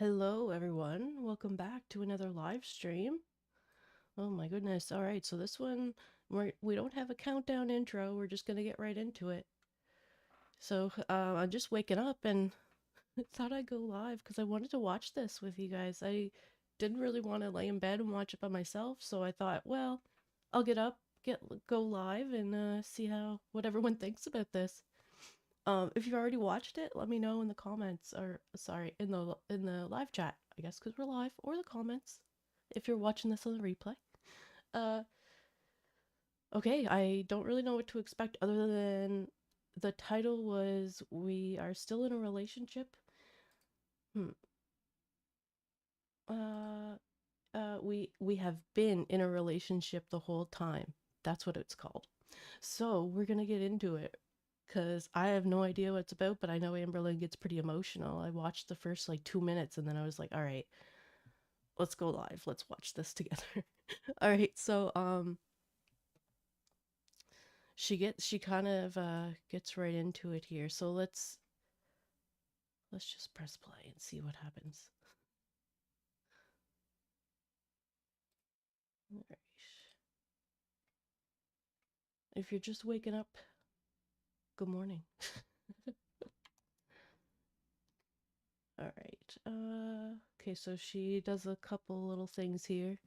Hello, everyone. Welcome back to another live stream. Oh my goodness. All right, so this one, we don't have a countdown intro. We're just gonna get right into it. So, I'm just waking up and thought I'd go live because I wanted to watch this with you guys. I didn't really want to lay in bed and watch it by myself, so I thought, well, I'll get up, go live, and see what everyone thinks about this. If you've already watched it, let me know in the comments, or sorry, in the live chat, I guess, because we're live, or the comments, if you're watching this on the replay. Uh, okay, I don't really know what to expect other than the title was "We Are Still in a Relationship." Hmm. Uh, we have been in a relationship the whole time. That's what it's called. So we're gonna get into it because I have no idea what it's about, but I know Amberlynn gets pretty emotional. I watched the first like 2 minutes and then I was like, all right, let's go live. Let's watch this together. All right, so she kind of gets right into it here. So let's just press play and see what happens. All right. If you're just waking up, good morning. All right. Okay, so she does a couple little things here.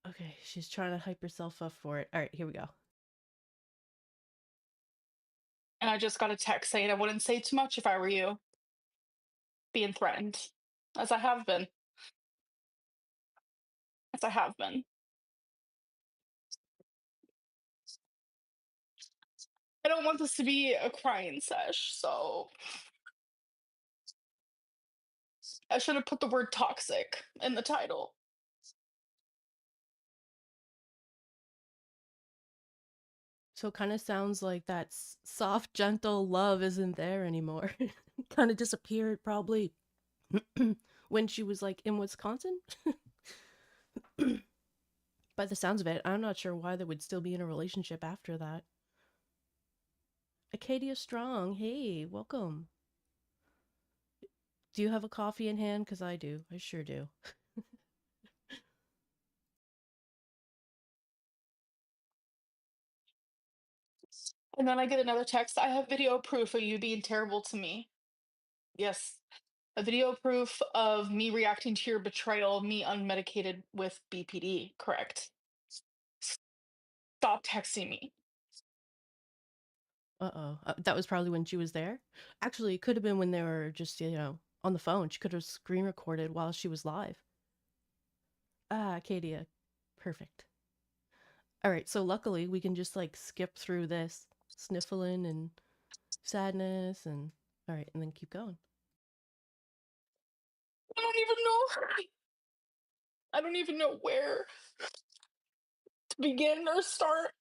Okay, she's trying to hype herself up for it. All right, here we go. And I just got a text saying I wouldn't say too much if I were you. Being threatened. As I have been. As I have been. I don't want this to be a crying sesh, so I should have put the word toxic in the title. So it kind of sounds like that soft, gentle love isn't there anymore. Kind of disappeared probably when she was like in Wisconsin. By the sounds of it, I'm not sure why they would still be in a relationship after that. Acadia Strong, hey, welcome. Do you have a coffee in hand? Because I do. I sure do. And then I get another text. I have video proof of you being terrible to me. Yes. A video proof of me reacting to your betrayal, me unmedicated with BPD. Correct. Stop texting me. Uh-oh. That was probably when she was there. Actually, it could have been when they were just, on the phone. She could have screen recorded while she was live. Ah, Acadia. Perfect. All right, so luckily we can just like skip through this sniffling and sadness and all right, and then keep going. I don't even know. I don't even know where to begin or start.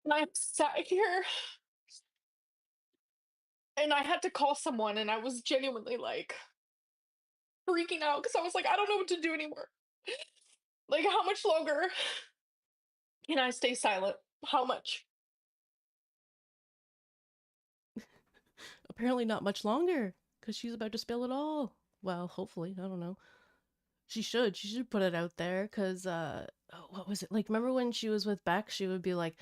And I sat here and I had to call someone, and I was genuinely like freaking out because I was like, I don't know what to do anymore. Like, how much longer can I stay silent? How much? Apparently not much longer because she's about to spill it all. Well, hopefully, I don't know. She should put it out there because what was it like? Remember when she was with Beck? She would be like,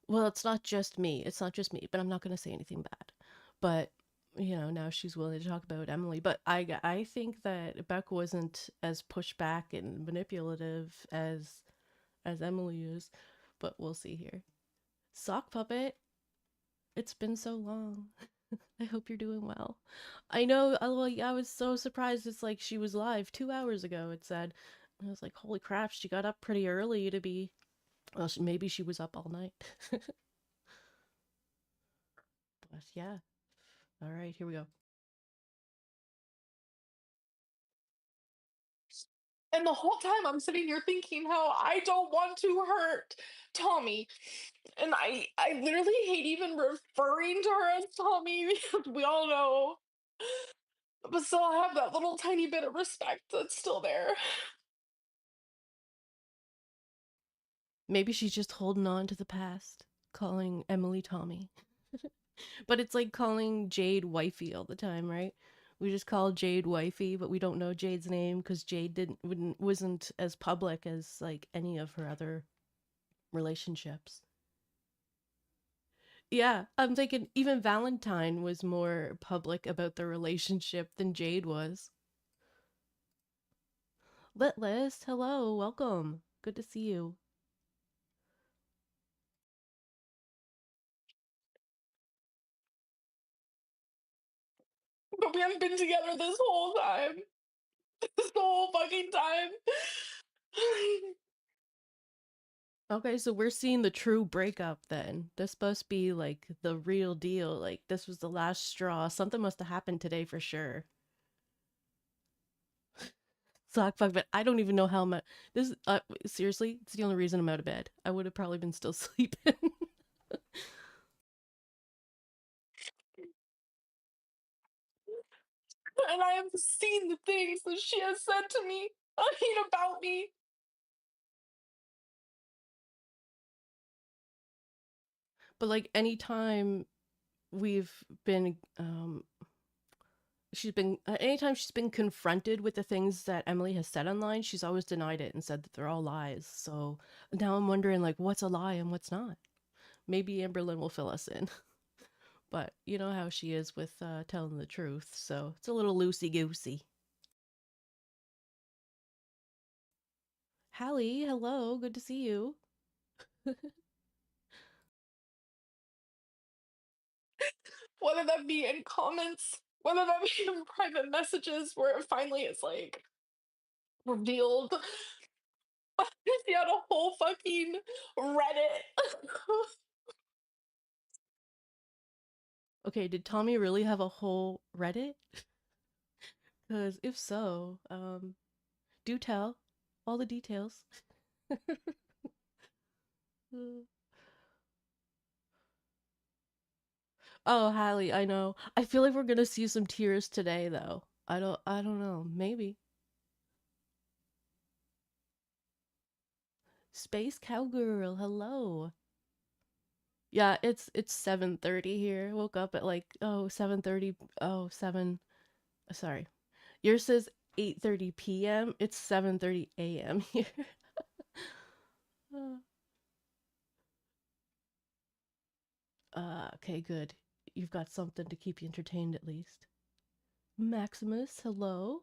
"Well, it's not just me. It's not just me, but I'm not gonna say anything bad." But now she's willing to talk about Emily. But I think that Beck wasn't as pushed back and manipulative as Emily is. But we'll see here. Sock puppet. It's been so long. I hope you're doing well. I know, I was so surprised. It's like she was live 2 hours ago, it said. I was like, holy crap, she got up pretty early to be. Well, maybe she was up all night. But yeah. All right, here we go. And the whole time I'm sitting here thinking how I don't want to hurt Tommy. And I literally hate even referring to her as Tommy because we all know. But still, I have that little tiny bit of respect that's still there. Maybe she's just holding on to the past. calling Emily Tommy. But it's like calling Jade wifey all the time, right? We just call Jade wifey, but we don't know Jade's name because Jade wasn't as public as like any of her other relationships. Yeah, I'm thinking even Valentine was more public about their relationship than Jade was. Litless, hello, welcome. Good to see you. But we haven't been together this whole time. This whole fucking time. Okay, so we're seeing the true breakup then. This must be like the real deal. Like this was the last straw. Something must have happened today for sure. Sock fuck, but I don't even know how much. This seriously, it's the only reason I'm out of bed. I would have probably been still sleeping. And I have seen the things that she has said to me. I mean, about me. But like anytime we've been she's been anytime she's been confronted with the things that Emily has said online, she's always denied it and said that they're all lies. So now I'm wondering like what's a lie and what's not. Maybe Amberlynn will fill us in. But you know how she is with telling the truth, so it's a little loosey goosey. Hallie, hello, good to see you. Whether that be in comments, whether that be in private messages where it finally is like revealed. She had a whole fucking Reddit. Okay, did Tommy really have a whole Reddit? Because if so, do tell all the details. Oh, Hallie, I know. I feel like we're gonna see some tears today, though. I don't know. Maybe. Space Cowgirl, hello. Yeah, it's 7:30 here. Woke up at like 7:30. Oh, 7. Sorry. Yours says 8:30 p.m. It's 7:30 a.m. here. Okay, good. You've got something to keep you entertained at least. Maximus, hello.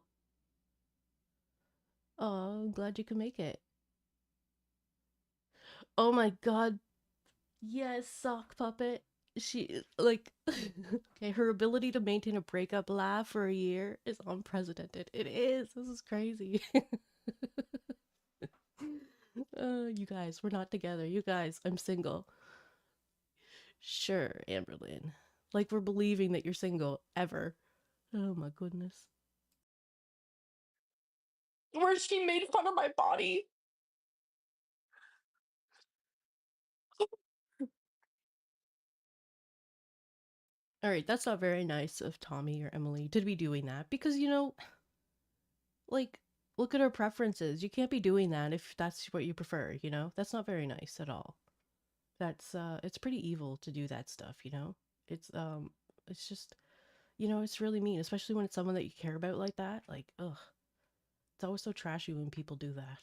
Oh, I'm glad you can make it. Oh my god. Yes, sock puppet. She like okay, her ability to maintain a breakup laugh for a year is unprecedented. It is. This is crazy. You guys, we're not together. You guys, I'm single. Sure, Amberlynn. Like we're believing that you're single ever. Oh my goodness. Where she made fun of my body. All right, that's not very nice of Tommy or Emily to be doing that because like look at her preferences. You can't be doing that if that's what you prefer, you know? That's not very nice at all. That's it's pretty evil to do that stuff. It's just it's really mean, especially when it's someone that you care about like that. Like, ugh. It's always so trashy when people do that.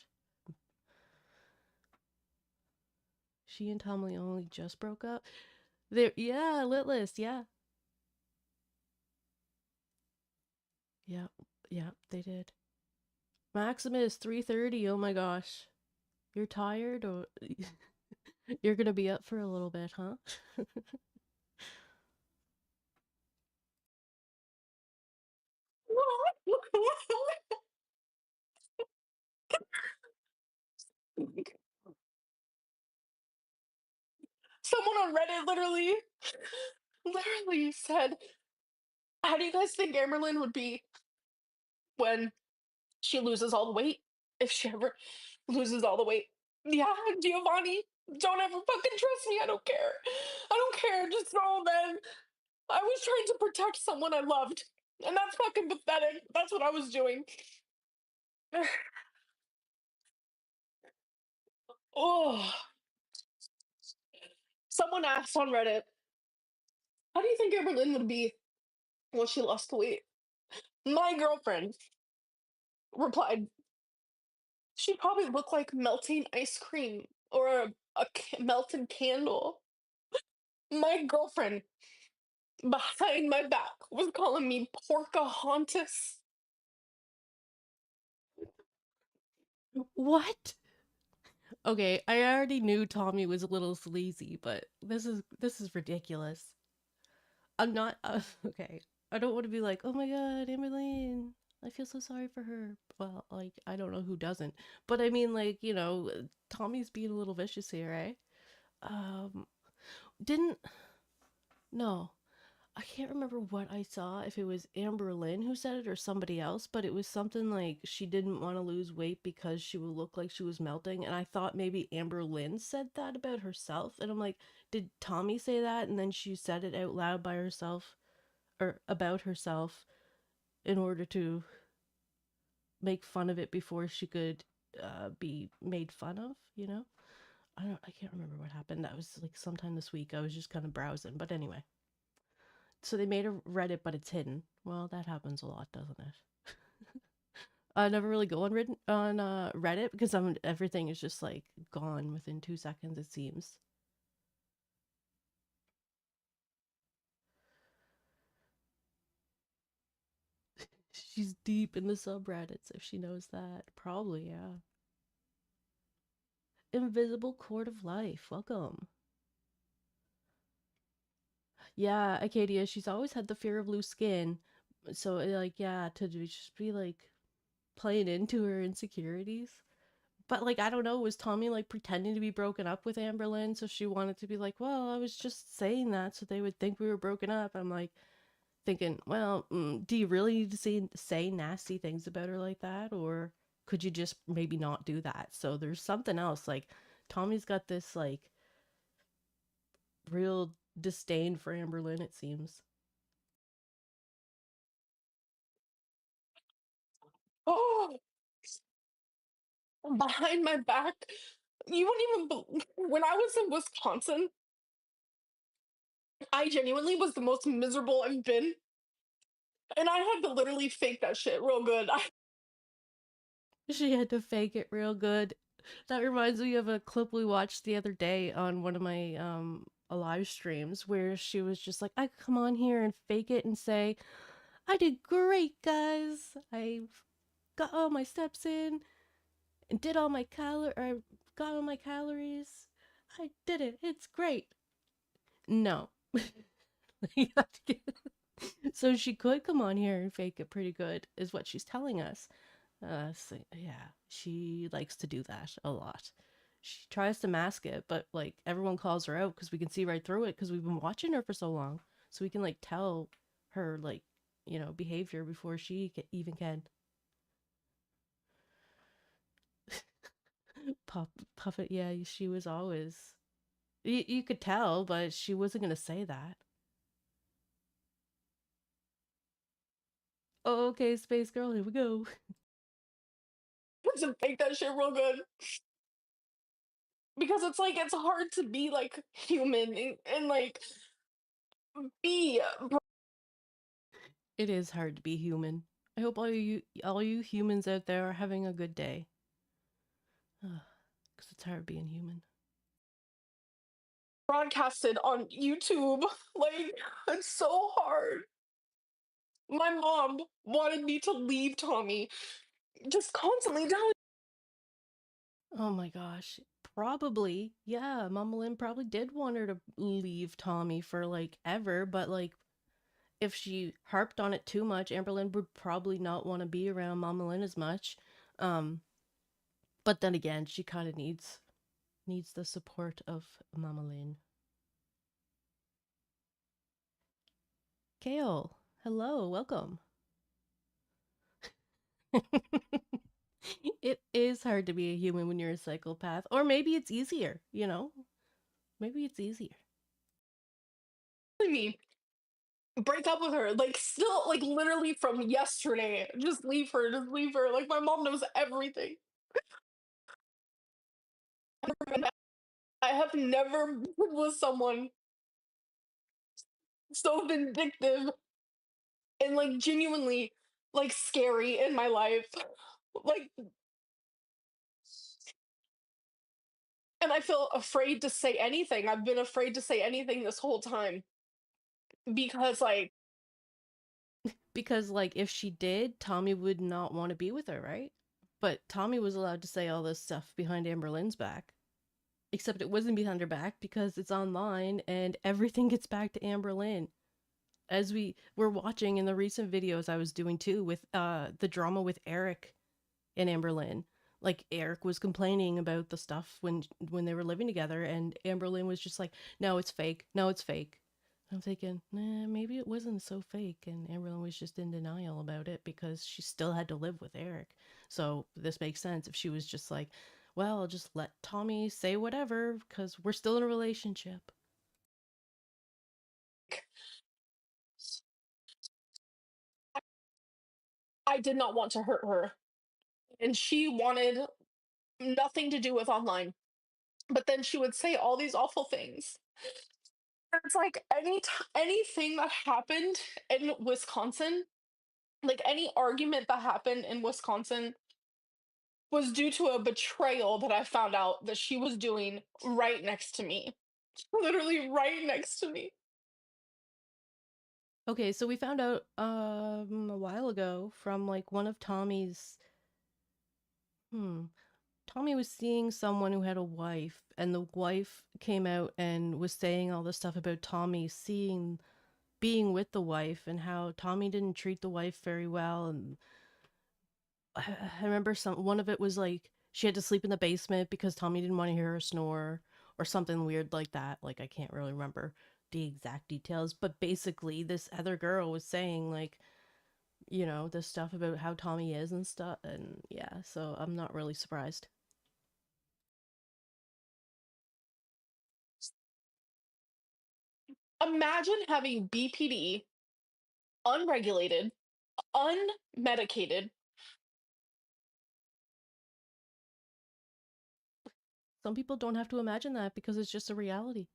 She and Tommy only just broke up. There, yeah, Litless, yeah. Yeah, yeah, they did. Maximus 3:30. Oh my gosh. You're tired or you're going to be up for a little bit, huh? Someone on Reddit literally said, "How do you guys think Amberlynn would be when she loses all the weight? If she ever loses all the weight?" Yeah, Giovanni, don't ever fucking trust me. I don't care. I don't care. Just know that I was trying to protect someone I loved, and that's fucking pathetic. That's what I was doing. Oh, Someone asked on Reddit, how do you think Amberlynn would be when she lost weight? My girlfriend replied, she'd probably look like melting ice cream or a melted candle. My girlfriend behind my back was calling me Porcahontas. What? Okay, I already knew Tommy was a little sleazy, but this is ridiculous. I'm not okay. I don't want to be like, "Oh my god, Amberlynn, I feel so sorry for her." Well, like I don't know who doesn't. But I mean like, Tommy's being a little vicious here, eh? Um didn't no. I can't remember what I saw, if it was Amberlynn who said it or somebody else, but it was something like she didn't want to lose weight because she would look like she was melting. And I thought maybe Amberlynn said that about herself. And I'm like, did Tommy say that? And then she said it out loud by herself or about herself in order to make fun of it before she could be made fun of, you know? I can't remember what happened. That was like sometime this week. I was just kind of browsing. But anyway. So they made a Reddit, but it's hidden. Well, that happens a lot, doesn't it? I never really go on Reddit because everything is just like gone within 2 seconds. It seems. She's deep in the subreddits if she knows that. Probably, yeah. Invisible Court of Life. Welcome. Yeah, Acadia, she's always had the fear of loose skin. So, like, yeah, to just be like playing into her insecurities. But like I don't know, was Tommy like pretending to be broken up with Amberlynn so she wanted to be like, well, I was just saying that so they would think we were broken up. I'm like thinking, well, do you really need to say nasty things about her like that, or could you just maybe not do that? So there's something else. Like Tommy's got this like real disdain for Amberlynn, it seems. Oh, behind my back. You wouldn't even when I was in Wisconsin, I genuinely was the most miserable I've been. And I had to literally fake that shit real good. She had to fake it real good. That reminds me of a clip we watched the other day on one of my live streams where she was just like, I come on here and fake it and say, I did great, guys. I got all my steps in and did all my got all my calories. I did it. It's great. No. So she could come on here and fake it pretty good, is what she's telling us. So, yeah, she likes to do that a lot. She tries to mask it, but like everyone calls her out because we can see right through it because we've been watching her for so long, so we can like tell her like behavior before she even can. Puff it, yeah. She was always you could tell, but she wasn't gonna say that. Oh, okay, Space Girl, here we go. To fake that shit real good. Because it's like it's hard to be like human and like be It is hard to be human. I hope all you humans out there are having a good day. Because it's hard being human. broadcasted on YouTube. Like, it's so hard. My mom wanted me to leave Tommy, just constantly telling. Oh my gosh. Probably, yeah. Mama Lynn probably did want her to leave Tommy for like ever, but like if she harped on it too much, Amberlynn would probably not want to be around Mama Lynn as much. Um, but then again, she kind of needs the support of Mama Lynn. Kale, hello, welcome. It is hard to be a human when you're a psychopath, or maybe it's easier, Maybe it's easier. Me break up with her, like, still, like, literally from yesterday. Just leave her, just leave her. Like, my mom knows everything. have never been with someone so vindictive and like genuinely like scary in my life. Like, and I feel afraid to say anything. I've been afraid to say anything this whole time because like Because, like, if she did, Tommy would not want to be with her, right? But Tommy was allowed to say all this stuff behind Amberlynn's back. Except it wasn't behind her back because it's online and everything gets back to Amberlynn. As we were watching in the recent videos I was doing too with the drama with Eric and Amberlynn. Like Eric was complaining about the stuff when they were living together, and Amberlynn was just like, "No, it's fake. No, it's fake." I'm thinking, nah, maybe it wasn't so fake, and Amberlynn was just in denial about it because she still had to live with Eric. So this makes sense if she was just like, "Well, I'll just let Tommy say whatever because we're still in a relationship." I did not want to hurt her. And she wanted nothing to do with online. But then she would say all these awful things. It's like anything that happened in Wisconsin, like any argument that happened in Wisconsin was due to a betrayal that I found out that she was doing right next to me. Literally right next to me. Okay, so we found out a while ago from like one of Tommy's Tommy was seeing someone who had a wife, and the wife came out and was saying all this stuff about Tommy seeing being with the wife and how Tommy didn't treat the wife very well. And I remember one of it was like she had to sleep in the basement because Tommy didn't want to hear her snore or something weird like that. Like I can't really remember the exact details, but basically this other girl was saying like, this stuff about how Tommy is and stuff. And yeah, so I'm not really surprised. Imagine having BPD, unregulated, unmedicated, Some people don't have to imagine that because it's just a reality.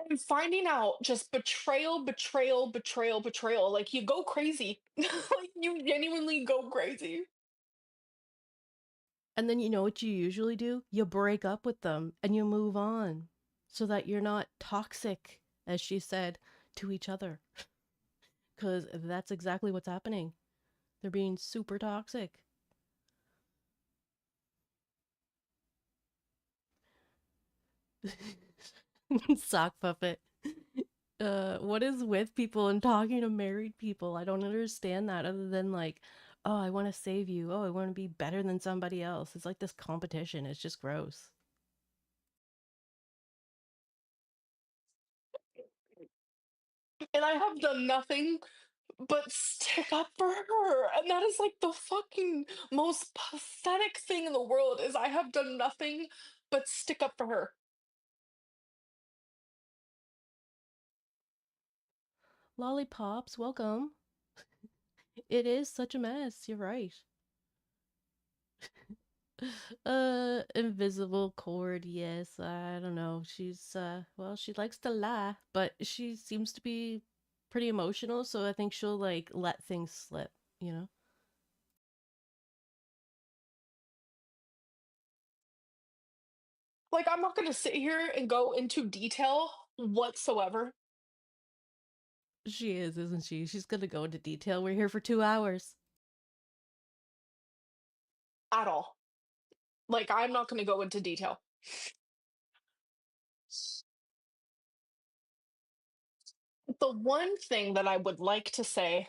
and finding out just betrayal, betrayal, betrayal, betrayal. Like you go crazy. Like you genuinely go crazy. And then you know what you usually do? You break up with them and you move on so that you're not toxic, as she said, to each other. Because that's exactly what's happening. They're being super toxic. Sock puppet. What is with people and talking to married people? I don't understand that other than like, oh, I want to save you. Oh, I want to be better than somebody else. It's like this competition. It's just gross. And I have done nothing but stick up for her. And that is like the fucking most pathetic thing in the world is I have done nothing but stick up for her. Lollipops, welcome. It is such a mess. You're right. Invisible cord, yes. I don't know. She's well, she likes to lie, but she seems to be pretty emotional, so I think she'll like let things slip, you know? Like I'm not gonna sit here and go into detail whatsoever She is, isn't she? She's gonna go into detail. We're here for 2 hours. at all. Like I'm not gonna go into detail. The one thing that I would like to say,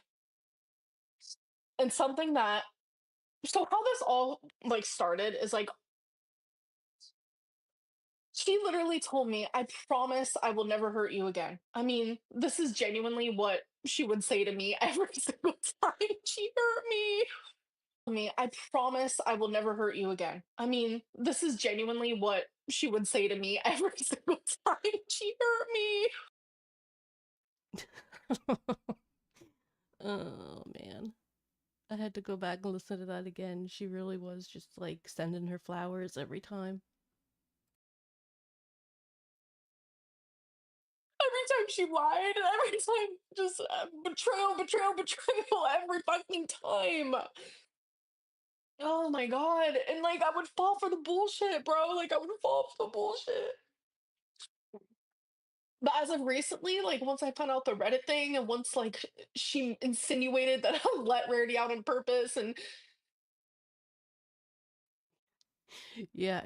and something that so how this all like started is like she literally told me, I promise I will never hurt you again. I mean, this is genuinely what she would say to me every single time she hurt me. I promise I will never hurt you again. I mean, this is genuinely what she would say to me every single time she hurt me. Oh man. I had to go back and listen to that again. She really was just like sending her flowers every time. time she lied, and every time just betrayal, betrayal, betrayal every fucking time. Oh my god. And like I would fall for the bullshit, bro. Like I would fall for the bullshit. But as of recently, like once I found out the Reddit thing and once like she insinuated that I let Rarity out on purpose and Yeah,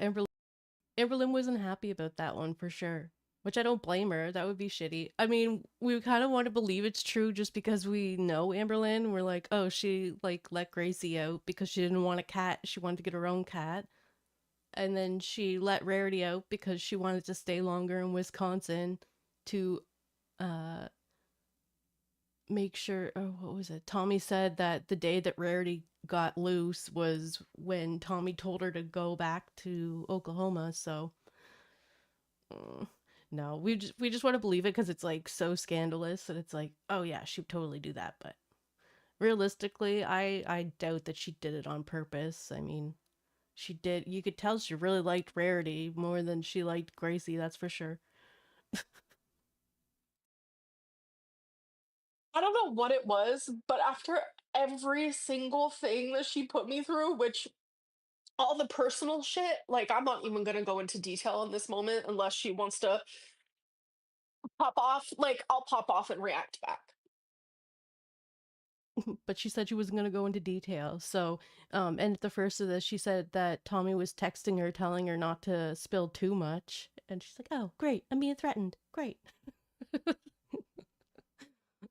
Amberlynn wasn't happy about that one for sure. Which I don't blame her. That would be shitty. I mean, we kind of want to believe it's true just because we know Amberlynn. We're like, oh, she like let Gracie out because she didn't want a cat. She wanted to get her own cat. And then she let Rarity out because she wanted to stay longer in Wisconsin to uh make sure, oh, what was it? Tommy said that the day that Rarity got loose was when Tommy told her to go back to Oklahoma. So mm, no, we just want to believe it because it's like so scandalous and it's like, oh yeah, she'd totally do that. But realistically, I doubt that she did it on purpose. I mean, she did. You could tell she really liked Rarity more than she liked Gracie. That's for sure. I don't know what it was, but after every single thing that she put me through, which all the personal shit, like I'm not even gonna go into detail in this moment unless she wants to pop off. Like I'll pop off and react back. But she said she wasn't going to go into detail. So, and at the first of this, she said that Tommy was texting her, telling her not to spill too much. And she's like, oh, great. I'm being threatened. Great.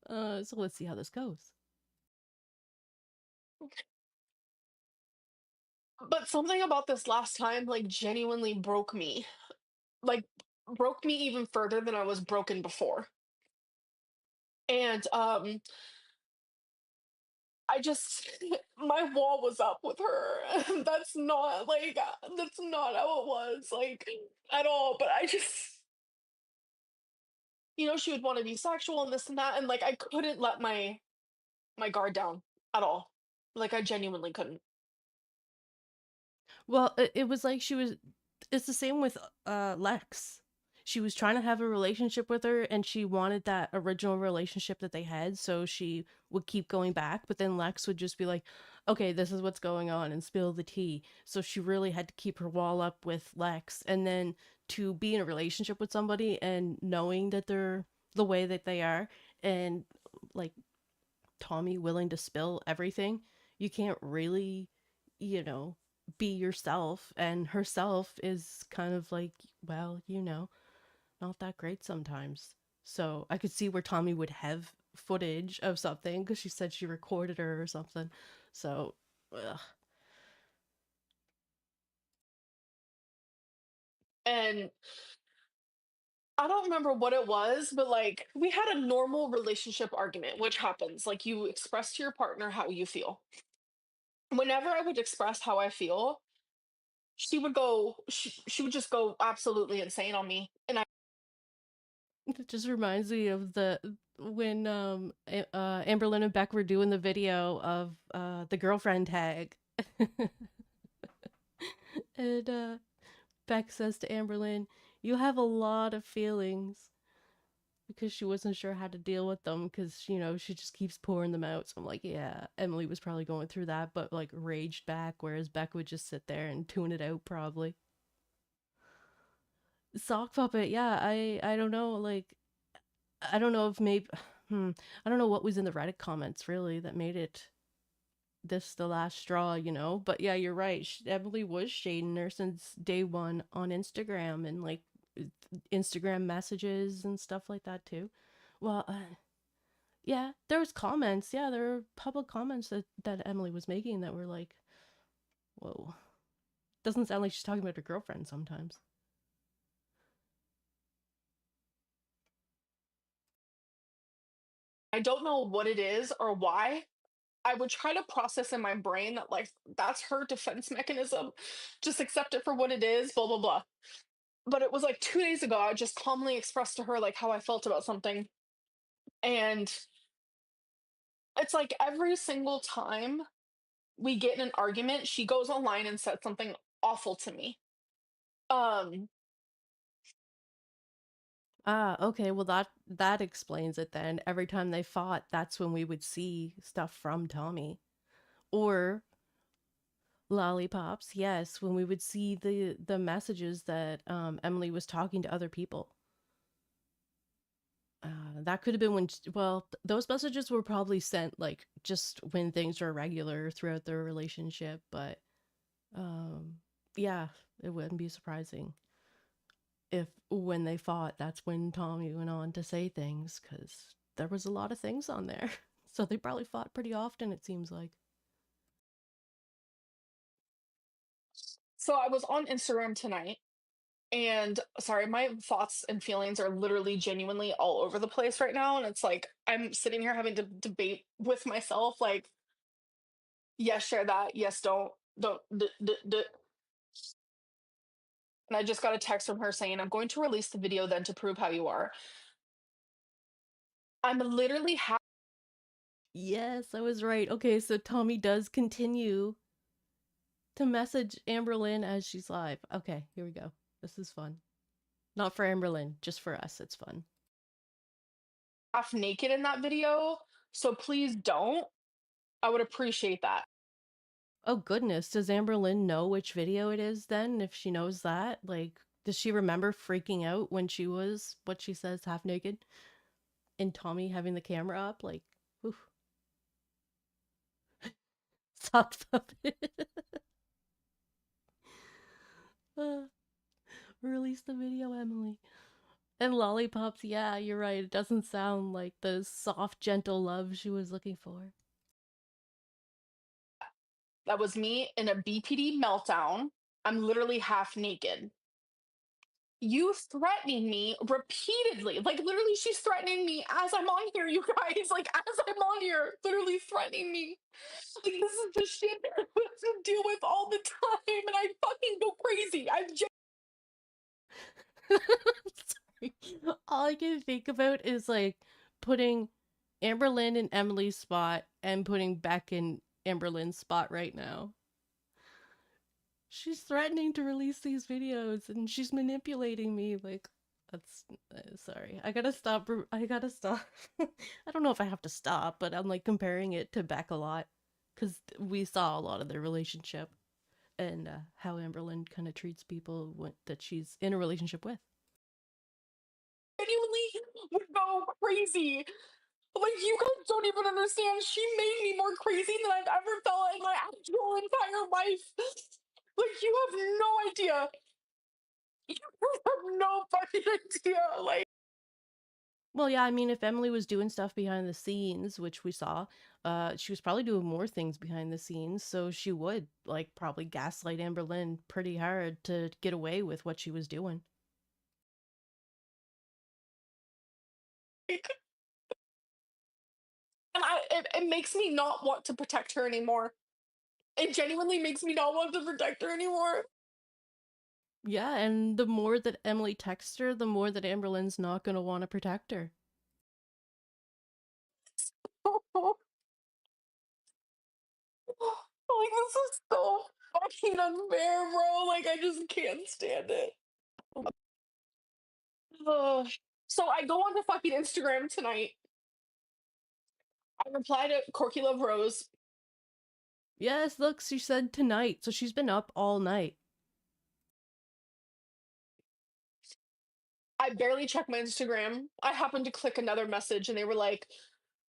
So let's see how this goes. But something about this last time like genuinely broke me. Like broke me even further than I was broken before. And I just my wall was up with her. That's not like that's not how it was like at all. But I just she would want to be sexual and this and that, and like I couldn't let my guard down at all. Like I genuinely couldn't. Well, it was like she was. It's the same with Lex. She was trying to have a relationship with her, and she wanted that original relationship that they had, so she would keep going back. But then Lex would just be like, "Okay, this is what's going on," and spill the tea. So she really had to keep her wall up with Lex, and then to be in a relationship with somebody and knowing that they're the way that they are, and like Tommy willing to spill everything, you can't really, you know, be yourself. And herself is kind of like, well, not that great sometimes. So I could see where Tommy would have footage of something because she said she recorded her or something. So, ugh. And I don't remember what it was, but like we had a normal relationship argument, which happens. Like you express to your partner how you feel. Whenever I would express how I feel, she would just go absolutely insane on me. And I It just reminds me of the when Amberlynn and Beck were doing the video of the girlfriend tag. And Beck says to Amberlynn, "You have a lot of feelings," because she wasn't sure how to deal with them because, she just keeps pouring them out. So I'm like, yeah, Emily was probably going through that, but like raged back, whereas Beck would just sit there and tune it out probably. Sock puppet, yeah, I don't know, like, I don't know if maybe, I don't know what was in the Reddit comments really that made it this the last straw, But yeah, you're right. Emily was shading her since day one on Instagram and like Instagram messages and stuff like that too. Well, yeah, there was comments. Yeah, there were public comments that Emily was making that were like, "Whoa." Doesn't sound like she's talking about her girlfriend sometimes. don't know what it is or why. I would try to process in my brain that like that's her defense mechanism. Just accept it for what it is, blah blah blah. But it was like 2 days ago, I just calmly expressed to her like how I felt about something. And it's like every single time we get in an argument, she goes online and said something awful to me. Um, Ah, okay, well that explains it then. Every time they fought, that's when we would see stuff from Tommy. Or lollipops, yes, when we would see the messages that Emily was talking to other people. That could have been when, well, those messages were probably sent like just when things were regular throughout their relationship, but um, yeah, it wouldn't be surprising if when they fought, that's when Tommy went on to say things, because there was a lot of things on there. So they probably fought pretty often, it seems like. So I was on Instagram tonight, and sorry, my thoughts and feelings are literally genuinely all over the place right now. And it's like I'm sitting here having to debate with myself, like, yes, share that, yes, don't. And I just got a text from her saying, I'm going to release the video then to prove how you are. I'm literally Yes, I was right. Okay, so Tommy does continue to message Amberlynn as she's live. Okay, here we go. This is fun. Not for Amberlynn, just for us. It's fun. half naked in that video. So please don't. I would appreciate that. Oh goodness, does Amberlynn know which video it is then? If she knows that, like, does she remember freaking out when she was what she says half naked and Tommy having the camera up? Like, oof, sucks up. uh, release the video, Emily. And lollipops, yeah, you're right. It doesn't sound like the soft, gentle love she was looking for. That was me in a BPD meltdown. I'm literally half naked. You threatening me repeatedly. Like, literally, she's threatening me as I'm on here, you guys. Like, as I'm on here, literally threatening me. Like, this is the shit that I have to deal with all the time. And I fucking go crazy. Sorry. All I can think about is like putting Amberlynn in Emily's spot and putting Beck in Amberlynn's spot right now. She's threatening to release these videos and she's manipulating me. Like, that's sorry. I gotta stop. I gotta stop. I don't know if I have to stop, but I'm like comparing it to Beck a lot because we saw a lot of their relationship and how Amberlynn kind of treats people that she's in a relationship with. genuinely would go crazy. Like, you guys don't even understand. She made me more crazy than I've ever felt in my actual entire life. Like, you have no idea. You have no fucking idea. Like, Well, yeah, I mean, if Emily was doing stuff behind the scenes, which we saw, she was probably doing more things behind the scenes, so she would, like, probably gaslight Amberlynn pretty hard to get away with what she was doing. and it makes me not want to protect her anymore. It genuinely makes me not want to protect her anymore. Yeah, and the more that Emily texts her, the more that Amberlynn's not gonna want to protect her. Like, this is so fucking unfair, bro. Like, I just can't stand it. Ugh. So I go on to fucking Instagram tonight. I reply to Corky Love Rose. Yes, look, she said tonight, so she's been up all night. I barely check my Instagram. I happened to click another message and they were like,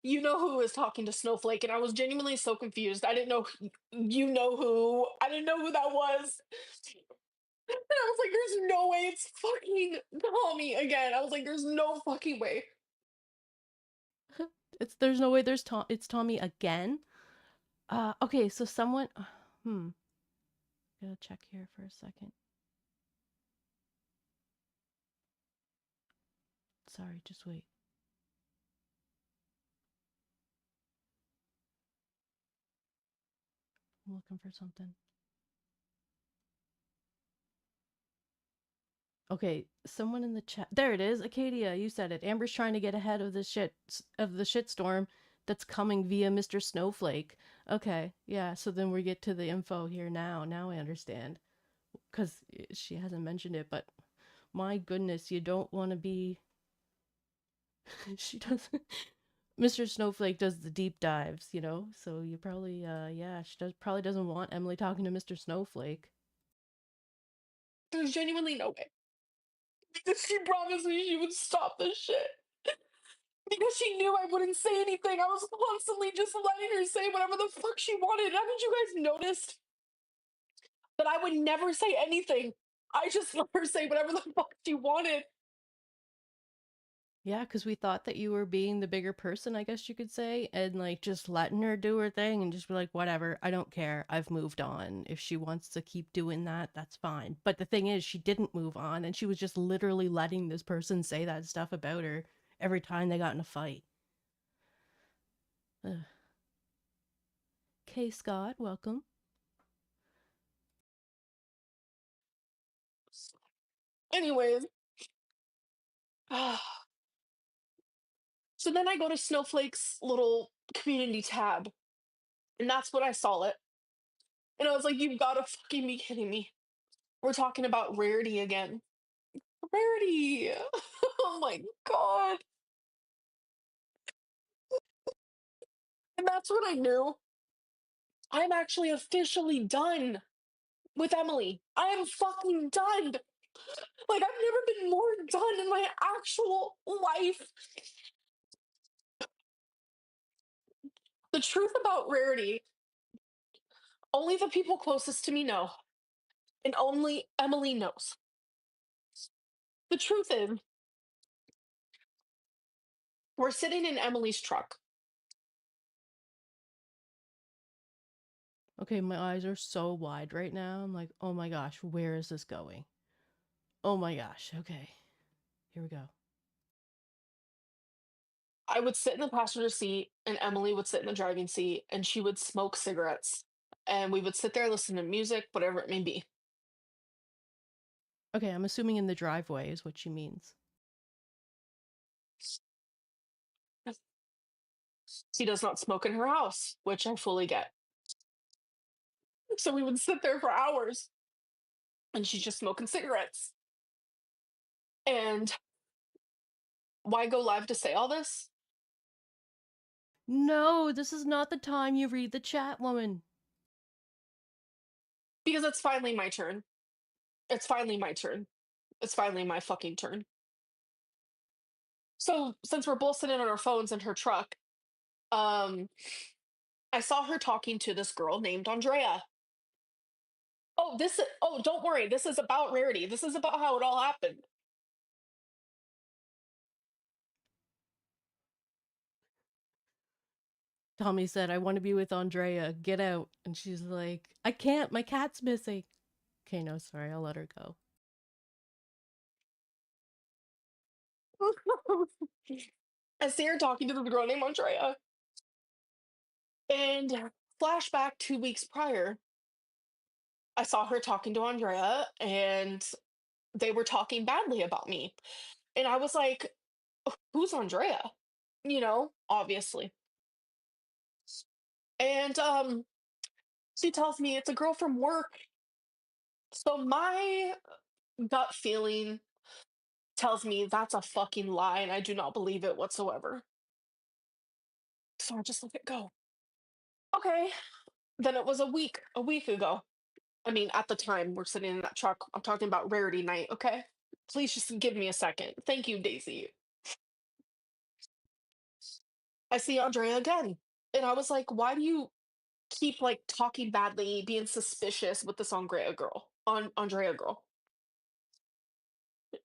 you know who is talking to Snowflake? And I was genuinely so confused. I didn't know, you know who. I didn't know who that was. And I was like, there's no way it's fucking Tommy again. I was like, there's no fucking way. There's no way it's Tommy again. Okay, so someone hmm, gotta check here for a second. Sorry, just wait. I'm looking for something. Okay, someone in the chat. There it is. Acadia, you said it. Amber's trying to get ahead of the shitstorm that's coming via Mr. Snowflake. Okay, yeah. So then we get to the info here now. Now I understand because she hasn't mentioned it, but my goodness, you don't want to be. She doesn't. Mr. Snowflake does the deep dives, you know. So you probably, yeah, she probably doesn't want Emily talking to Mr. Snowflake. There's genuinely no way. Because she promised me she would stop this shit. Because she knew I wouldn't say anything. I was constantly just letting her say whatever the fuck she wanted. Haven't you guys noticed that I would never say anything? I just let her say whatever the fuck she wanted. Yeah, because we thought that you were being the bigger person, I guess you could say, and like just letting her do her thing and just be like, whatever, I don't care. I've moved on. If she wants to keep doing that, that's fine. But the thing is, she didn't move on, and she was just literally letting this person say that stuff about her every time they got in a fight. Ugh. Kay Scott, welcome. Anyways, so then I go to Snowflake's little community tab, and that's when I saw it. And I was like, you've got to fucking be kidding me. We're talking about Rarity again. Rarity! Oh my god. And that's when I knew I'm actually officially done with Emily. I am fucking done. Like, I've never been more done in my actual life. The truth about Rarity, only the people closest to me know, and only Emily knows. The truth is, we're sitting in Emily's truck. Okay, my eyes are so wide right now. I'm like, oh my gosh, where is this going? Oh my gosh, okay. Here we go. I would sit in the passenger seat, and Emily would sit in the driving seat, and she would smoke cigarettes. And we would sit there, listen to music, whatever it may be. Okay, I'm assuming in the driveway is what she means. She does not smoke in her house, which I fully get. So we would sit there for hours, and she's just smoking cigarettes. And why go live to say all this? No, this is not the time you read the chat, woman. Because it's finally my turn. It's finally my turn. It's finally my fucking turn. So since we're both sitting on our phones in her truck, um, I saw her talking to this girl named Andrea. Oh, don't worry. This is about Rarity. This is about how it all happened. Tommy said, I want to be with Andrea. Get out. And she's like, I can't. My cat's missing. Okay, no, sorry. I'll let her go. I see her talking to the girl named Andrea. And flashback 2 weeks prior, I saw her talking to Andrea, and they were talking badly about me. And I was like, who's Andrea? You know, obviously. And she tells me it's a girl from work. So my gut feeling tells me that's a fucking lie, and I do not believe it whatsoever. So I just let it go. Okay. Then it was a week ago. I mean, at the time we're sitting in that truck. I'm talking about Rarity night, okay? Please just give me a second. Thank you, Daisy. I see Andrea again. And I was like, why do you keep like talking badly, being suspicious with this Andrea girl? Andrea girl.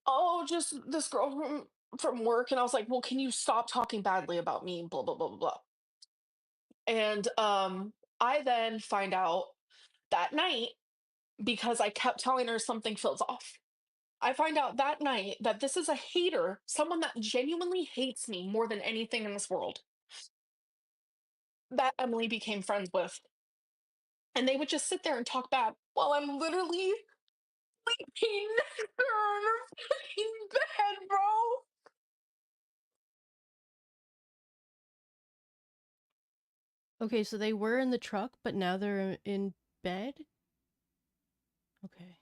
Oh, just this girl from work. And I was like, well, can you stop talking badly about me? Blah blah blah blah blah. And I then find out that night, because I kept telling her something feels off. I find out that night that this is a hater, someone that genuinely hates me more than anything in this world, that Emily became friends with. And they would just sit there and talk bad while I'm literally sleeping next to her in her fucking bed, bro. Okay, so they were in the truck, but now they're in bed? Okay.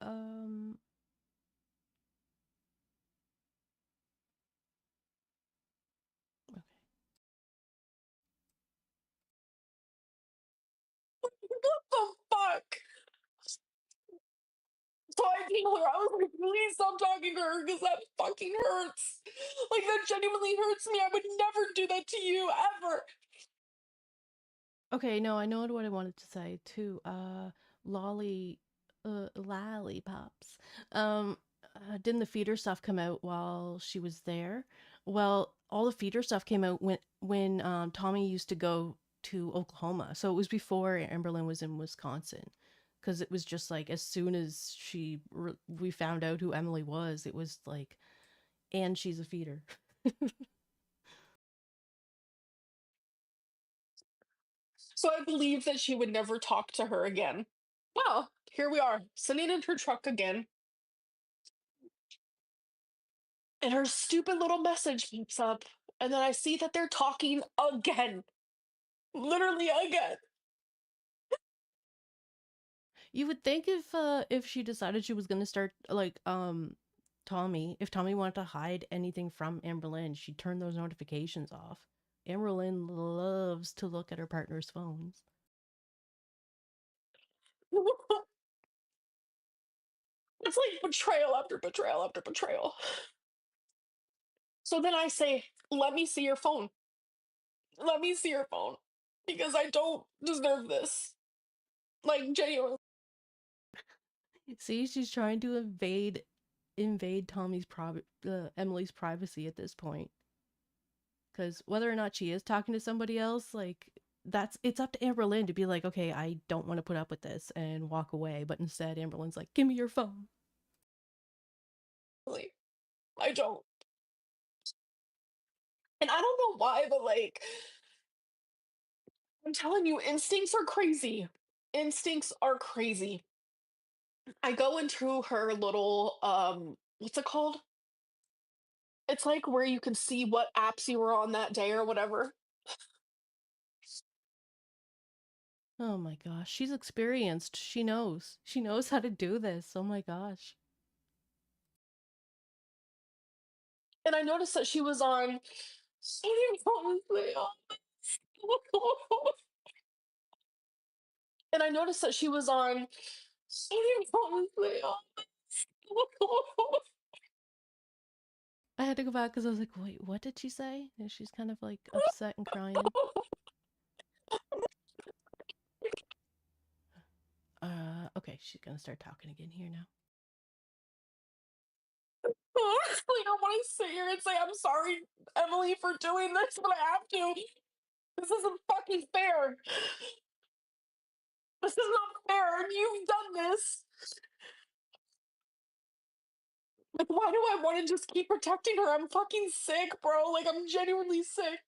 Um, talking to her. I was like, please stop talking to her because that fucking hurts. Like, that genuinely hurts me. I would never do that to you, ever. Okay, no, I know what I wanted to say too. Lolly, lollipops. Didn't the feeder stuff come out while she was there? Well, all the feeder stuff came out when Tommy used to go to Oklahoma. So it was before Amberlynn was in Wisconsin, because it was just like as soon as we found out who Emily was, it was like, and she's a feeder. So I believe that she would never talk to her again. Well, here we are, sitting in her truck again, and her stupid little message pops up, and then I see that they're talking again. Literally again. You would think if she decided she was gonna start like Tommy, if Tommy wanted to hide anything from Amberlynn, she'd turn those notifications off. Amberlynn loves to look at her partner's phones. It's like betrayal after betrayal after betrayal. So then I say, let me see your phone. Let me see your phone. Because I don't deserve this. Like, genuinely. See, she's trying to invade Emily's privacy at this point. Because whether or not she is talking to somebody else, like it's up to Amberlynn to be like, okay, I don't want to put up with this and walk away. But instead, Amberlynn's like, give me your phone. I don't. And I don't know why, but like, I'm telling you, instincts are crazy. Instincts are crazy. I go into her little, what's it called? It's like where you can see what apps you were on that day or whatever. Oh my gosh, she's experienced. She knows. She knows how to do this. Oh my gosh. And I noticed that she was on. And I noticed that she was on. I had to go back because I was like, wait, what did she say? And she's kind of like upset and crying. Okay, she's gonna start talking again here now. Like, I want to sit here and say, I'm sorry, Emily, for doing this, but I have to. This isn't fucking fair. This is not fair. You've done this. Like, why do I want to just keep protecting her? I'm fucking sick, bro. Like, I'm genuinely sick.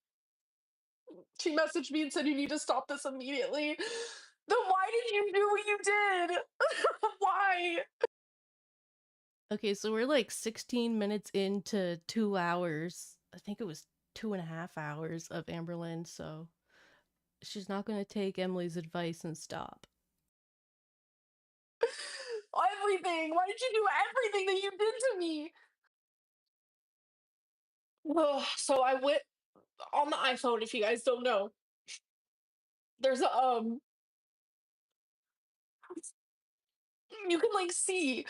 She messaged me and said, you need to stop this immediately. Then why did you do what you did? Why? Okay, so we're like 16 minutes into 2 hours. I think it was 2.5 hours of Amberlynn, so she's not gonna take Emily's advice and stop. Everything. Why did you do everything that you did to me? Ugh, so I went on the iPhone, if you guys don't know. There's a you can like see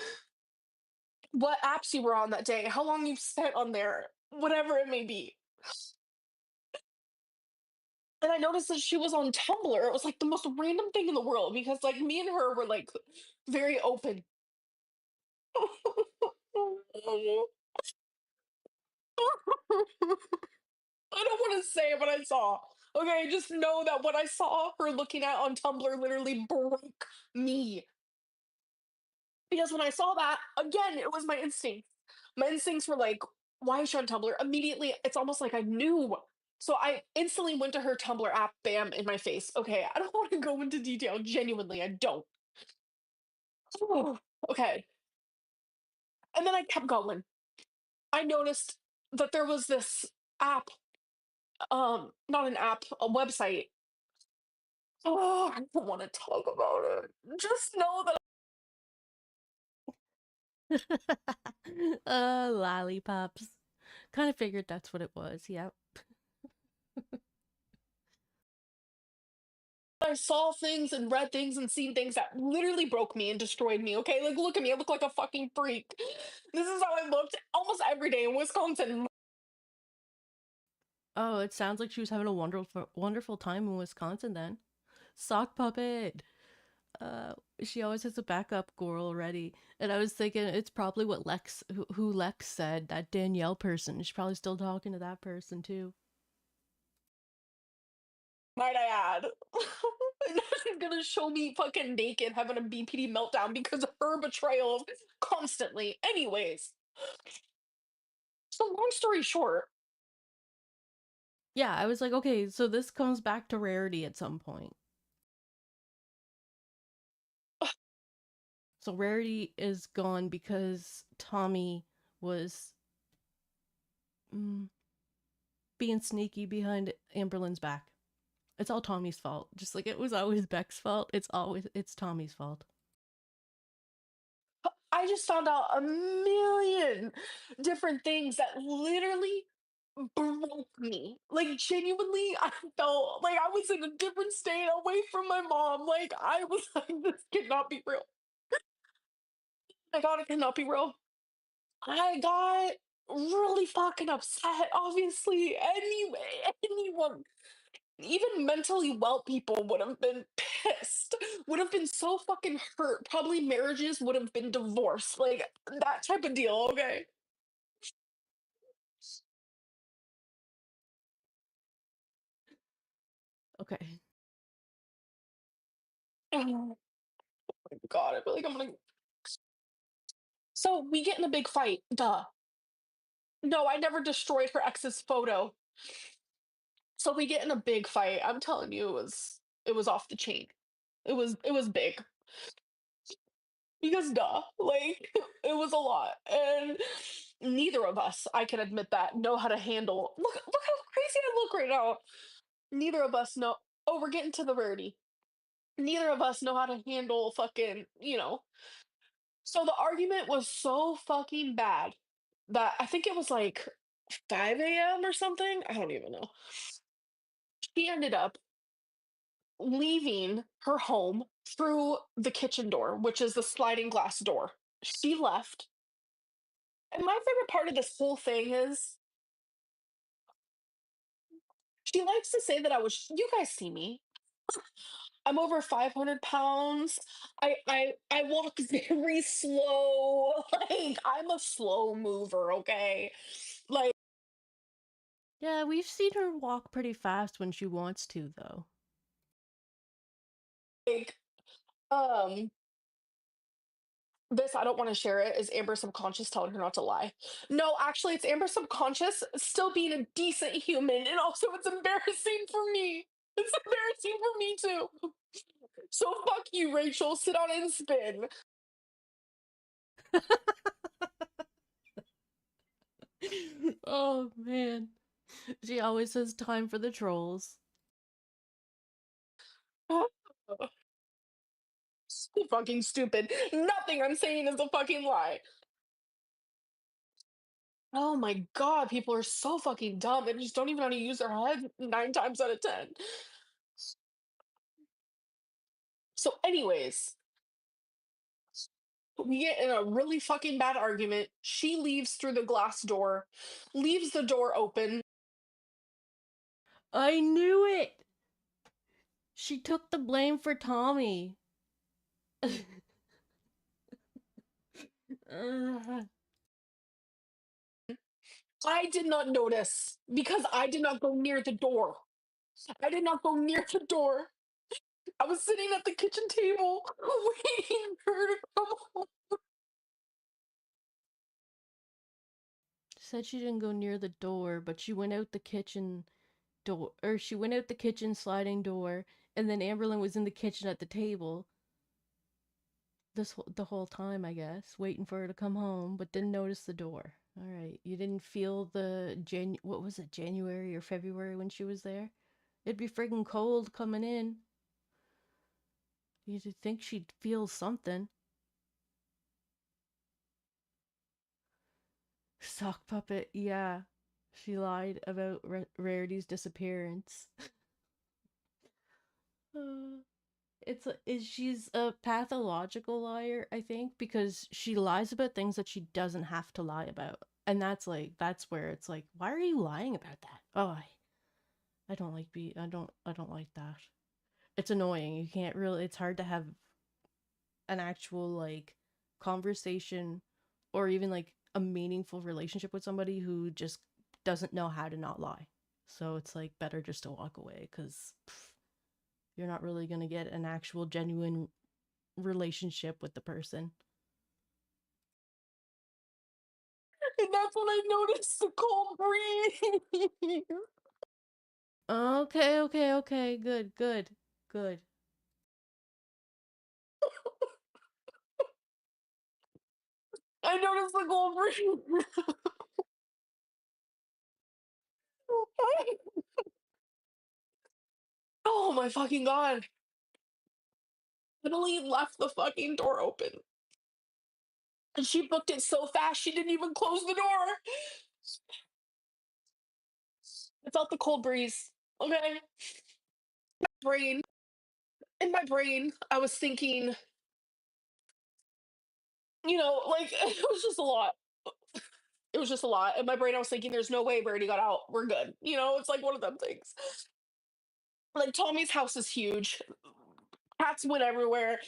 what apps you were on that day, how long you've spent on there, whatever it may be. And I noticed that she was on Tumblr. It was like the most random thing in the world because like me and her were like very open. I don't want to say what I saw. Okay, just know that what I saw her looking at on Tumblr literally broke me. Because when I saw that, again, it was my instinct. My instincts were like, why is she on Tumblr? Immediately, it's almost like I knew. So I instantly went to her Tumblr app, bam, in my face. Okay, I don't want to go into detail. Genuinely, I don't. Okay. And then I kept going. I noticed that there was this app, not an app, a website. Oh, I don't want to talk about it. Just know that Lollipops. Kind of figured that's what it was, yep. I saw things and read things and seen things that literally broke me and destroyed me. Okay, like look at me, I look like a fucking freak. This is how I looked almost every day in Wisconsin. Oh, it sounds like she was having a wonderful time in Wisconsin then. Sock puppet. Uh, she always has a backup girl ready. And I was thinking it's probably what who Lex said, that Danielle person. She's probably still talking to that person too. Might I add? And now she's gonna show me fucking naked having a BPD meltdown because of her betrayal constantly. Anyways, so long story short, Yeah, I was like, okay, so this comes back to Rarity at some point. So Rarity is gone because Tommy was mm, being sneaky behind Amberlynn's back. It's all Tommy's fault. Just like it was always Beck's fault, it's Tommy's fault. I just found out a million different things that literally broke me. Like genuinely, I felt like I was in a different state away from my mom. Like I was like, this cannot be real. My God, it cannot be real. I got really fucking upset. Obviously, anyone, even mentally well people would have been pissed. Would have been so fucking hurt. Probably marriages would have been divorced. Like that type of deal. Okay. Okay. Oh my God, I feel like I'm gonna. So we get in a big fight. Duh. No, I never destroyed her ex's photo. So we get in a big fight. I'm telling you, it was off the chain. It was big because duh, like it was a lot, and neither of us, I can admit that, know how to handle. Look how crazy I look right now. Neither of us know. Oh, we're getting to the rarity. Neither of us know how to handle fucking. So the argument was so fucking bad that I think it was like 5 a.m. or something. I don't even know. She ended up leaving her home through the kitchen door, which is the sliding glass door. She left. And my favorite part of this whole thing is she likes to say that you guys see me. I'm over 500 pounds. I walk very slow. Like I'm a slow mover, okay? Like Yeah, we've seen her walk pretty fast when she wants to, though. um this I don't want to share it is Amber subconscious telling her not to lie. No, actually it's Amber subconscious still being a decent human and also it's embarrassing for me. It's embarrassing for me too. So fuck you, Rachel. Sit on and spin. Oh man. She always has time for the trolls. So fucking stupid. Nothing I'm saying is a fucking lie. Oh my God, people are so fucking dumb and just don't even know how to use their head 9 times out of 10. So, anyways, we get in a really fucking bad argument. She leaves through the glass door, leaves the door open. I knew it! She took the blame for Tommy. Ugh. I did not notice because I did not go near the door. I did not go near the door. I was sitting at the kitchen table waiting for her to come home. Said she didn't go near the door, but she went out the kitchen door, or she went out the kitchen sliding door, and then Amberlynn was in the kitchen at the table the whole time, I guess, waiting for her to come home, but didn't notice the door. All right, you didn't feel the what was it, January or February when she was there? It'd be friggin' cold coming in. You'd think she'd feel something. Sock puppet, yeah. She lied about Rarity's disappearance. She's a pathological liar, I think, because she lies about things that she doesn't have to lie about. And that's where it's like, why are you lying about that? Oh, I don't like I don't like that. It's annoying. You can't really it's hard to have an actual like conversation or even like a meaningful relationship with somebody who just doesn't know how to not lie. So it's like better just to walk away cuz you're not really going to get an actual genuine relationship with the person. And that's when I noticed the cold breeze. Okay, okay, okay. Good, good, good. I noticed the cold breeze. Oh my fucking god. Emily left the fucking door open. And she booked it so fast she didn't even close the door. I felt the cold breeze. Okay. Brain. In my brain, I was thinking, like it was just a lot. It was just a lot. In my brain, I was thinking, there's no way Rarity got out. We're good. It's like one of them things. Like Tommy's house is huge. Cats went everywhere.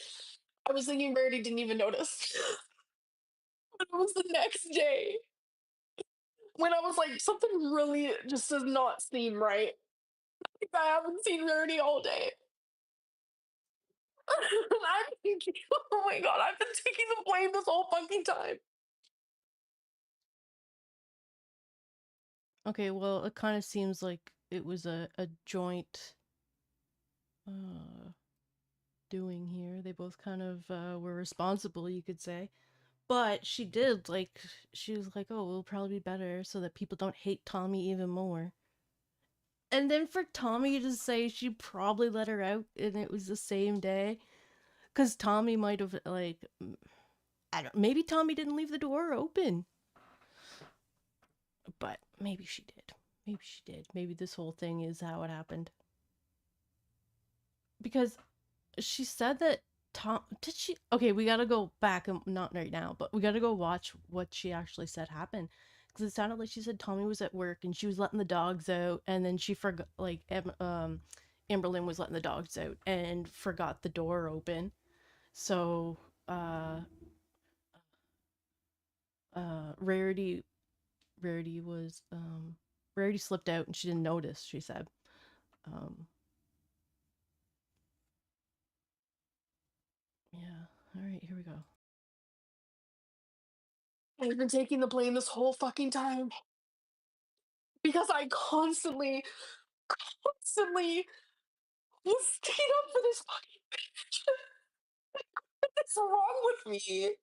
I was thinking Rarity didn't even notice. But it was the next day when I was like, something really just does not seem right. Like, I haven't seen Rarity all day. I'm thinking, oh my god, I've been taking the blame this whole fucking time. Okay, well, it kind of seems like it was a joint uh doing here. They both kind of were responsible, you could say. But she was like, oh, it'll probably be better so that people don't hate Tommy even more. And then for Tommy to say she probably let her out and it was the same day. Because Tommy might have, like, I don't maybe Tommy didn't leave the door open. But maybe she did. Maybe she did. Maybe this whole thing is how it happened. Because she said that Tom did she okay, we gotta go back and not right now, but we gotta go watch what she actually said happened. Because it sounded like she said Tommy was at work and she was letting the dogs out and then she forgot Amberlynn was letting the dogs out and forgot the door open. So uh Rarity Rarity was Rarity slipped out and she didn't notice, she said. Um yeah. All right, here we go. I've been taking the blame this whole fucking time because I constantly was sticking up for this fucking bitch. What's wrong with me?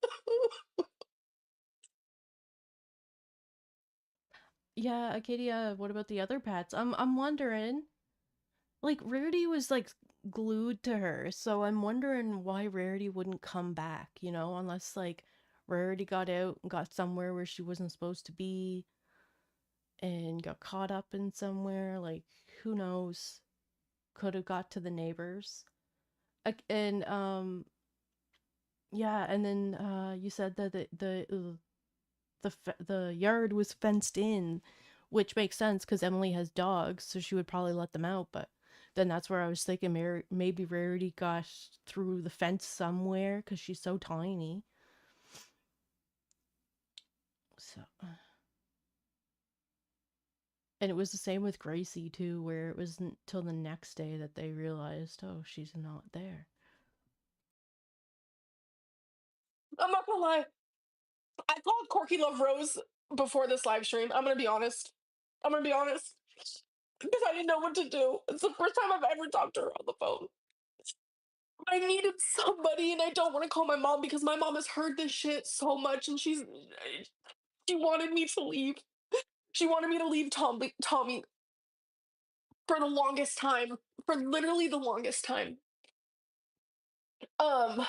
Yeah, Katie, what about the other pets? I'm wondering. Like Rarity was like glued to her, so I'm wondering why Rarity wouldn't come back, unless like Rarity got out and got somewhere where she wasn't supposed to be and got caught up in somewhere, like who knows? Could have got to the neighbors. And yeah, and then you said that the yard was fenced in, which makes sense because Emily has dogs, so she would probably let them out. But then that's where I was thinking maybe Rarity got through the fence somewhere because she's so tiny. So, and it was the same with Gracie too, where it wasn't till the next day that they realized, oh, she's not there. I'm not gonna lie. I called Corky Love Rose before this live stream. I'm gonna be honest. I'm gonna be honest. Because I didn't know what to do. It's the first time I've ever talked to her on the phone. I needed somebody, and I don't want to call my mom because my mom has heard this shit so much, and she wanted me to leave. She wanted me to leave Tommy for the longest time, for literally the longest time. Um,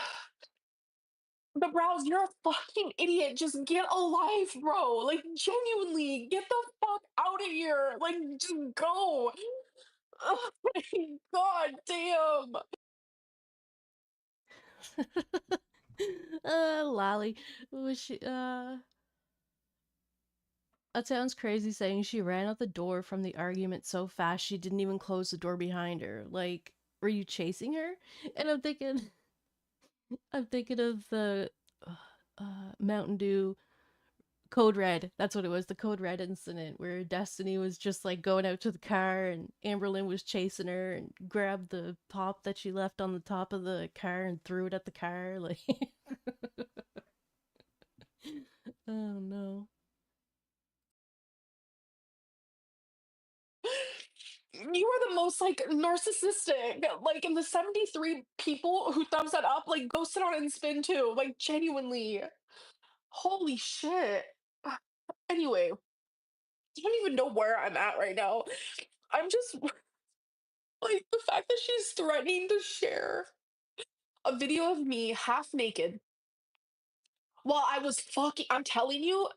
but Browse, you're a fucking idiot. Just get a life, bro. Like genuinely, get the fuck out of here. Like just go. Oh my god damn. Lolly. Was she, that sounds crazy saying she ran out the door from the argument so fast she didn't even close the door behind her. Like, were you chasing her? And I'm thinking of the Mountain Dew Code Red. That's what it was, the Code Red incident where Destiny was just like going out to the car and Amberlynn was chasing her and grabbed the pop that she left on the top of the car and threw it at the car. Like, oh no. You are the most like narcissistic. Like in the 73 people who thumbs that up, like go sit on it and spin too. Like genuinely. Holy shit. Anyway, I don't even know where I'm at right now. I'm just like the fact that she's threatening to share a video of me half naked while I was fucking. I'm telling you,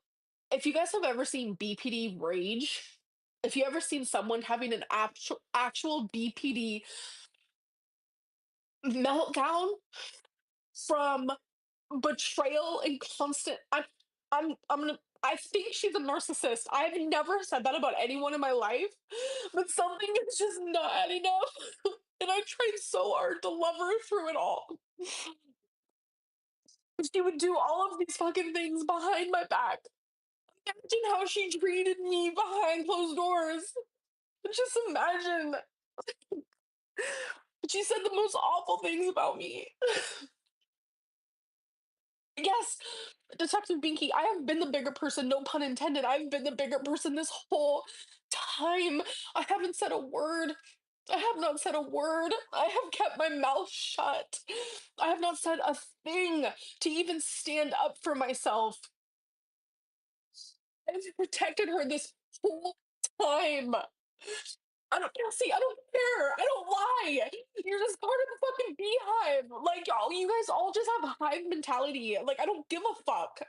if you guys have ever seen BPD rage, if you ever seen someone having an actual BPD meltdown from betrayal and constant, I'm gonna. I think she's a narcissist. I've never said that about anyone in my life, but something is just not adding up. And I tried so hard to love her through it all. She would do all of these fucking things behind my back. Imagine how she treated me behind closed doors. Just imagine. She said the most awful things about me. Yes, Detective Binky, I have been the bigger person, no pun intended. I've been the bigger person this whole time. I haven't said a word. I have not said a word. I have kept my mouth shut. I have not said a thing to even stand up for myself. I've protected her this whole time. I don't see. I don't care. I don't lie. You're just part of the fucking beehive. Like y'all, you guys all just have hive mentality. Like I don't give a fuck.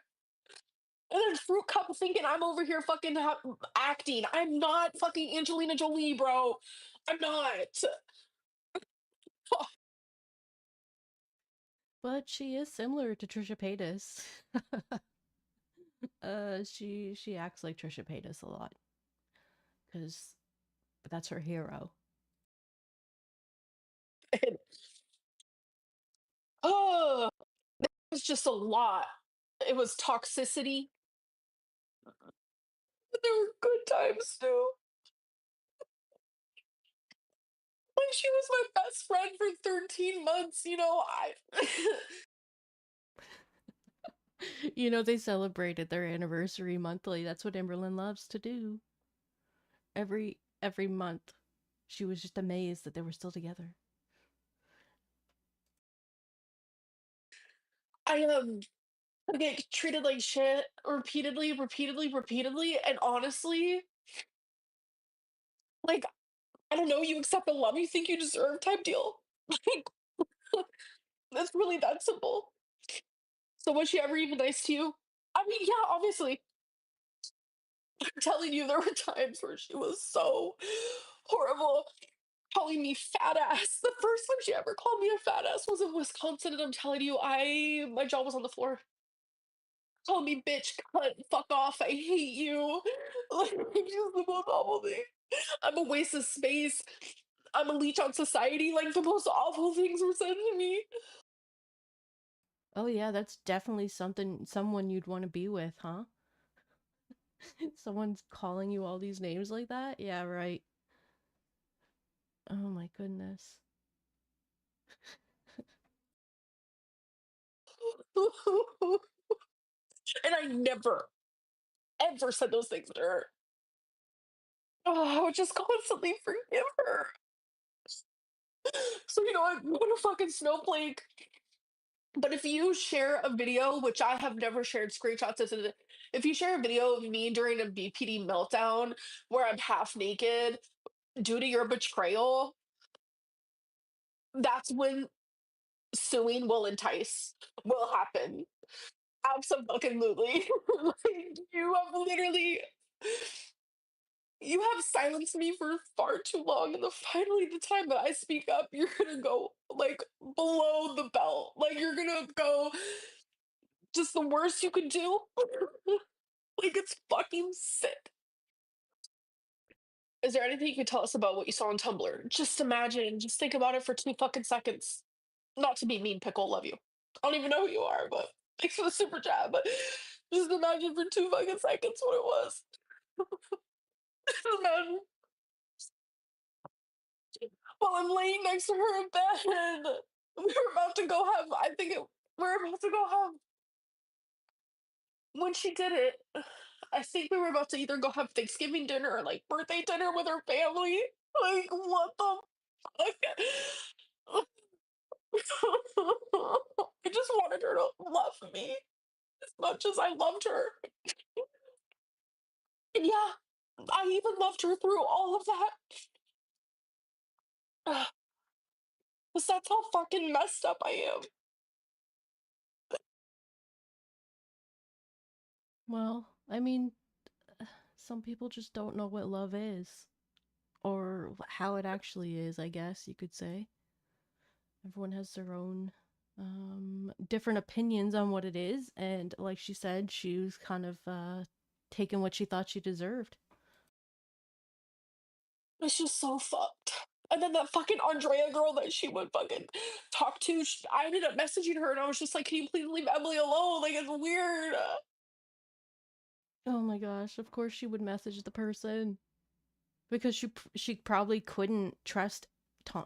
And then Fruit Cup thinking I'm over here fucking acting. I'm not fucking Angelina Jolie, bro. I'm not. But she is similar to Trisha Paytas. She acts like Trisha Paytas a lot because that's her hero. Oh, it was just a lot. It was toxicity, but there were good times too. Like she was my best friend for 13 months, you know. I You know, they celebrated their anniversary monthly. That's what Amberlynn loves to do. Every month. She was just amazed that they were still together. I get treated like shit repeatedly, repeatedly, repeatedly, and honestly, like I don't know, you accept the love you think you deserve type deal. Like that's really that simple. So was she ever even nice to you? I mean, yeah, obviously. I'm telling you, there were times where she was so horrible, calling me fat ass. The first time she ever called me a fat ass was in Wisconsin, and I'm telling you, I my jaw was on the floor. Called me bitch, cunt, fuck off, I hate you. Like, it's just the most awful thing. I'm a waste of space. I'm a leech on society. Like the most awful things were said to me. Oh yeah, that's definitely someone you'd want to be with, huh? Someone's calling you all these names like that? Yeah, right. Oh my goodness. And I never, ever said those things to her. Oh, I would just constantly forgive her. So you know, I'm going to fucking Snowflake. But if you share a video, which I have never shared screenshots of, if you share a video of me during a BPD meltdown where I'm half naked due to your betrayal, that's when suing will entice, will happen. Absolutely. Like, you have literally You have silenced me for far too long, and finally, the time that I speak up, you're gonna go like below the belt. Like you're gonna go just the worst you could do. Like it's fucking sick. Is there anything you could tell us about what you saw on Tumblr? Just imagine, just think about it for 2 fucking seconds. Not to be mean, Pickle, love you. I don't even know who you are, but thanks for the super chat. But just imagine for 2 fucking seconds what it was. Just imagine. While I'm laying next to her in bed, we were about to go have. We were about to go have. When she did it, I think we were about to either go have Thanksgiving dinner or like birthday dinner with her family. Like what the fuck? I just wanted her to love me as much as I loved her. And yeah, I even loved her through all of that. 'Cause that's how fucking messed up I am. Well, I mean, some people just don't know what love is or how it actually is, I guess you could say. Everyone has their own different opinions on what it is, and like she said, she was kind of taking what she thought she deserved. It's just so fucked. And then that fucking Andrea girl that she would fucking talk to, I ended up messaging her and I was just like, can you please leave Emily alone? Like, it's weird. Oh my gosh, of course she would message the person because she probably couldn't trust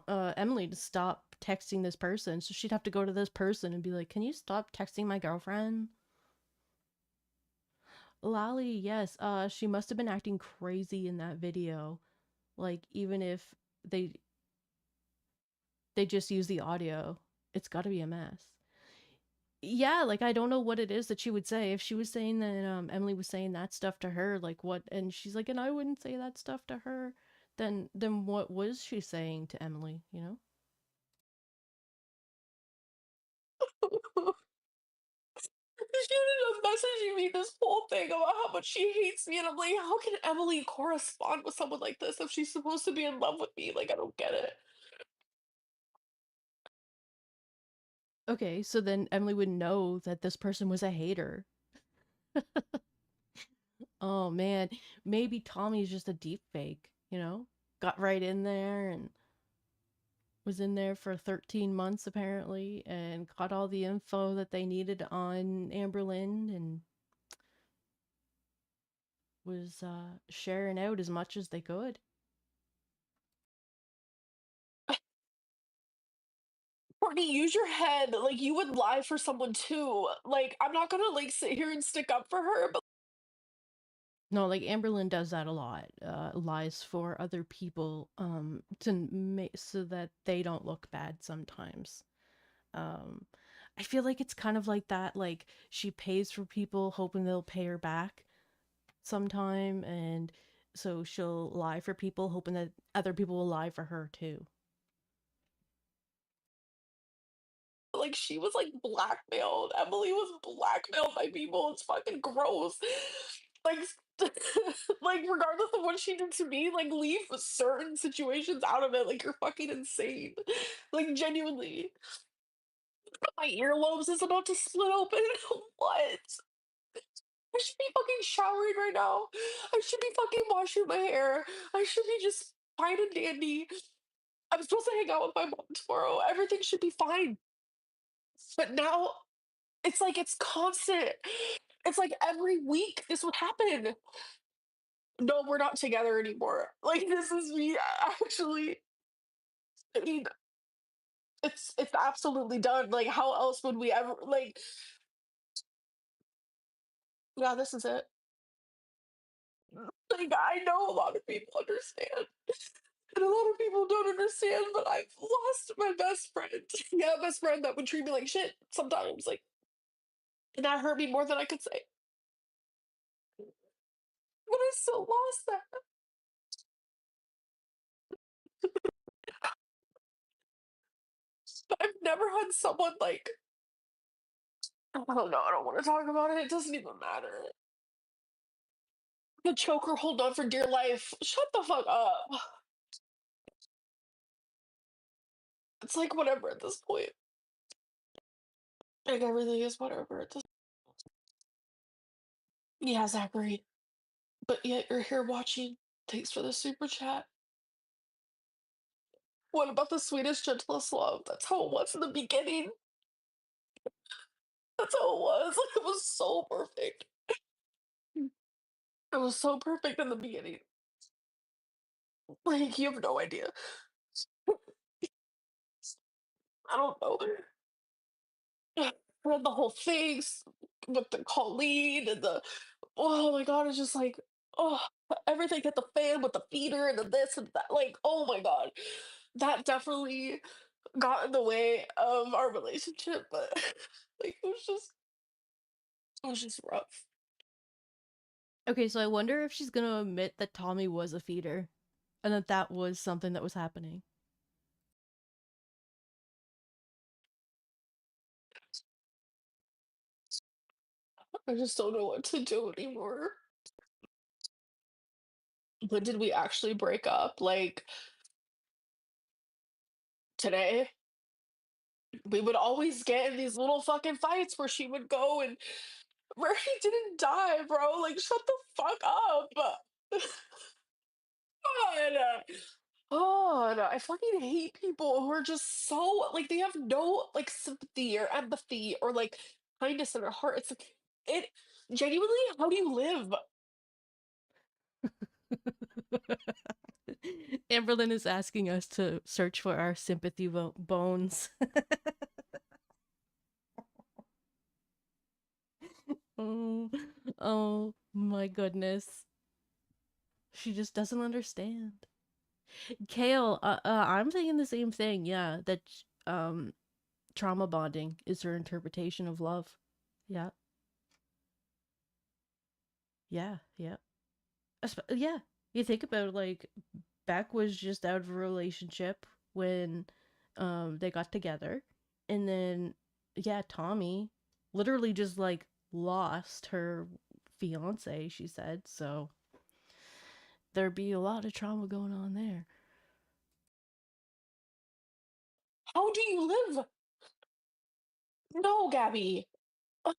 Emily to stop texting this person, so she'd have to go to this person and be like, "Can you stop texting my girlfriend?" Lolly, yes, she must have been acting crazy in that video. Like even if they they just use the audio, it's got to be a mess. Yeah, like I don't know what it is that she would say if she was saying that Emily was saying that stuff to her, like what, and she's like, and I wouldn't say that stuff to her. Then what was she saying to Emily? You know? She ended up messaging me this whole thing about how much she hates me, and I'm like, how can Emily correspond with someone like this if she's supposed to be in love with me? Like, I don't get it. Okay, so then Emily would know that this person was a hater. Oh man, maybe Tommy's just a deep fake, you know? Got right in there and was in there for 13 months apparently and got all the info that they needed on Amberlynn and was sharing out as much as they could. Courtney, use your head. Like, you would lie for someone too. Like, I'm not gonna like sit here and stick up for her, but No, like Amberlynn does that a lot. Lies for other people to make so that they don't look bad sometimes. Um I feel like it's kind of like that, like she pays for people hoping they'll pay her back sometime, and so she'll lie for people hoping that other people will lie for her too. like she was like blackmailed. Emily was blackmailed by people. It's fucking gross. Like, like regardless of what she did to me, like leave certain situations out of it. Like you're fucking insane. Like genuinely, my earlobes is about to split open. What? I should be fucking showering right now. I should be fucking washing my hair. I should be just fine and dandy. I'm supposed to hang out with my mom tomorrow. Everything should be fine. But now it's like it's constant. It's like every week this would happen. No, we're not together anymore. Like this is me actually. I mean, it's absolutely done. Like how else would we ever like? Yeah, this is it. Like I know a lot of people understand, and a lot of people don't understand. But I've lost my best friend. Yeah, best friend that would treat me like shit sometimes. Like, and that hurt me more than I could say. But I still lost that. But I've never had someone like I don't know. I don't want to talk about it. It doesn't even matter. The choker hold on for dear life. Shut the fuck up. It's like whatever at this point. Like everything is whatever at this. Yeah, Zachary. But yet you're here watching. Thanks for the super chat. What about the sweetest, gentlest love? That's how it was in the beginning. That's how it was. Like, it was so perfect. It was so perfect in the beginning. Like, you have no idea. I don't know. Read the whole things with the Colleen and the oh my god, it's just like oh everything hit the fan with the feeder and the this and that. Like, oh my god. That definitely got in the way of our relationship, but like it was just rough. Okay, so I wonder if she's gonna admit that Tommy was a feeder and that that was something that was happening. I just don't know what to do anymore. When did we actually break up? Like today? We would always get in these little fucking fights where she would go and Rarity didn't die, bro. Like, shut the fuck up. God. God, I fucking hate people who are just so like they have no like sympathy or empathy or like kindness in their heart. It's like it genuinely. How do you live? Amberlynn is asking us to search for our sympathy bones. Oh, oh my goodness. She just doesn't understand. Kale, I'm thinking the same thing. Yeah, that trauma bonding is her interpretation of love. Yeah, yeah. Yeah, you think about it, like Beck was just out of a relationship when they got together, and then yeah, Tommy literally just like lost her fiance, she said. So there'd be a lot of trauma going on there. How do you live? No, Gabby. Ugh,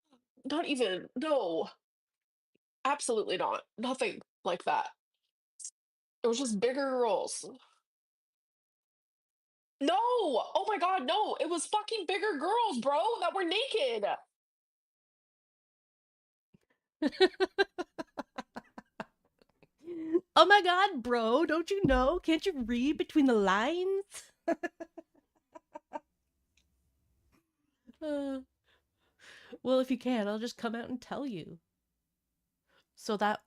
not even. No, absolutely not. Nothing like that. It was just bigger girls. No. Oh my god, no. It was fucking bigger girls, bro, that were naked. Oh my god, bro, don't you know? Can't you read between the lines? Uh, well, if you can, I'll just come out and tell you. So that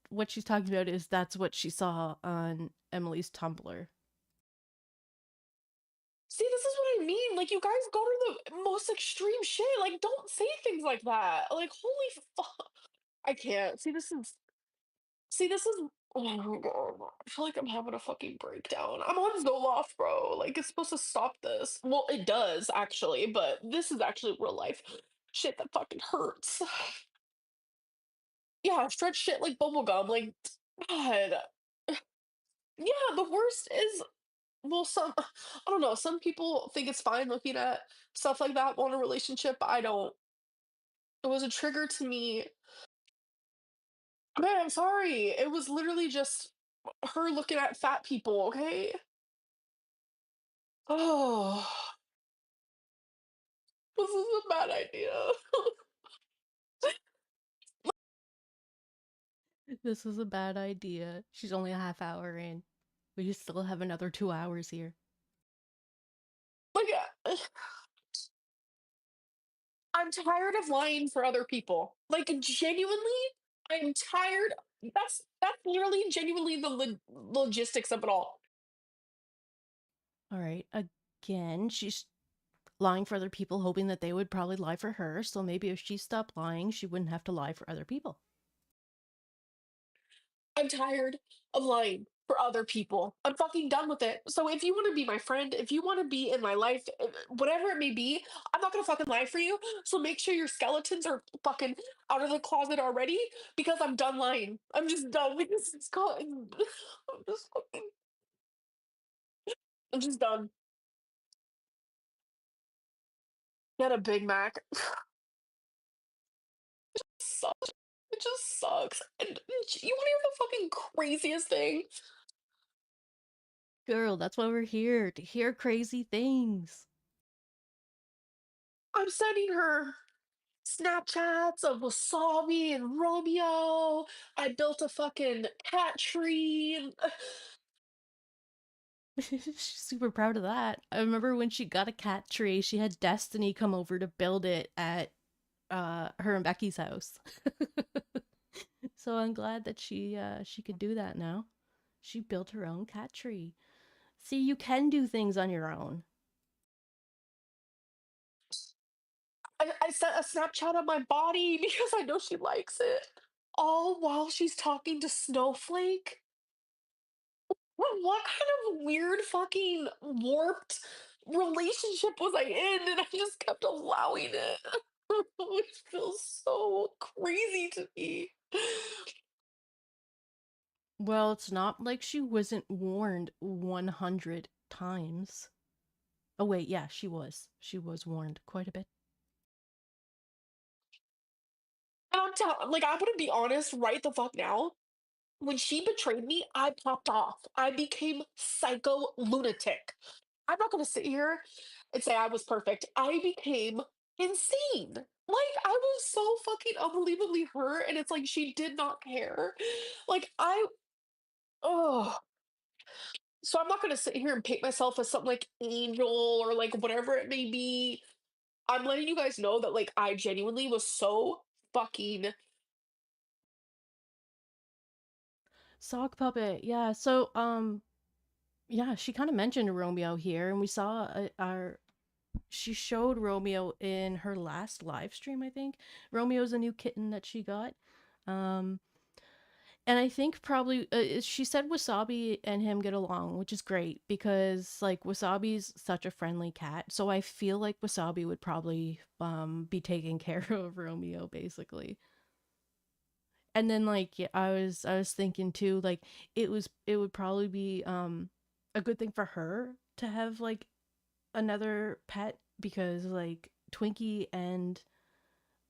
what she's talking about is that's what she saw on Emily's Tumblr. See, this is what I mean. Like, you guys go to the most extreme shit. Like, don't say things like that. Like, holy fuck. I can't. See, this is. Oh my god. I feel like I'm having a fucking breakdown. I'm on Zoloft, bro. Like, it's supposed to stop this. Well, it does, actually, but this is actually real life shit that fucking hurts. Yeah, stretch shit like bubblegum. Like, God. Yeah, the worst is well, some I don't know. Some people think it's fine looking at stuff like that on a relationship. I don't. It was a trigger to me. Man, I'm sorry. It was literally just her looking at fat people. Okay. Oh, this is a bad idea. This is a bad idea. She's only a half hour in. We still have another 2 hours here. Like, I'm tired of lying for other people. Like, genuinely, I'm tired. That's literally genuinely the logistics of it all. All right. Again, she's lying for other people, hoping that they would probably lie for her. So maybe if she stopped lying, she wouldn't have to lie for other people. I'm tired of lying. for other people. I'm fucking done with it. So if you want to be my friend, if you want to be in my life, whatever it may be, I'm not gonna fucking lie for you. So make sure your skeletons are fucking out of the closet already because I'm done lying. I'm just done because it's called. I'm just fucking. I'm just done. Get a Big Mac. Sucks. It just sucks. And you want to hear the fucking craziest thing? Girl, that's why we're here, to hear crazy things. I'm sending her Snapchats of Wasabi and Romeo. I built a fucking cat tree. And She's super proud of that. I remember when she got a cat tree, she had Destiny come over to build it at her and Becky's house. So I'm glad that she could do that now. She built her own cat tree. See, you can do things on your own. I sent a Snapchat of my body because I know she likes it. All while she's talking to Snowflake. What kind of weird fucking warped relationship was I in? And I just kept allowing it. It feels so crazy to me. Well, it's not like she wasn't warned 100 times. Oh wait, yeah, she was. She was warned quite a bit. And like, I'm gonna be honest right the fuck now. When she betrayed me, I popped off. I became psycho lunatic. I'm not gonna sit here and say I was perfect. I became insane. Like, I was so fucking unbelievably hurt, and it's like she did not care. Like, oh. So I'm not gonna sit here and paint myself as something like angel or like whatever it may be. I'm letting you guys know that like I genuinely was so fucking. Sock puppet, yeah. So, yeah, she kind of mentioned Romeo here, and we saw our. She showed Romeo in her last live stream, I think. Romeo's a new kitten that she got. Um, and I think probably she said Wasabi and him get along, which is great because like Wasabi's such a friendly cat. So I feel like Wasabi would probably be taking care of Romeo basically. And then like yeah, I was thinking too like it would probably be a good thing for her to have like another pet because like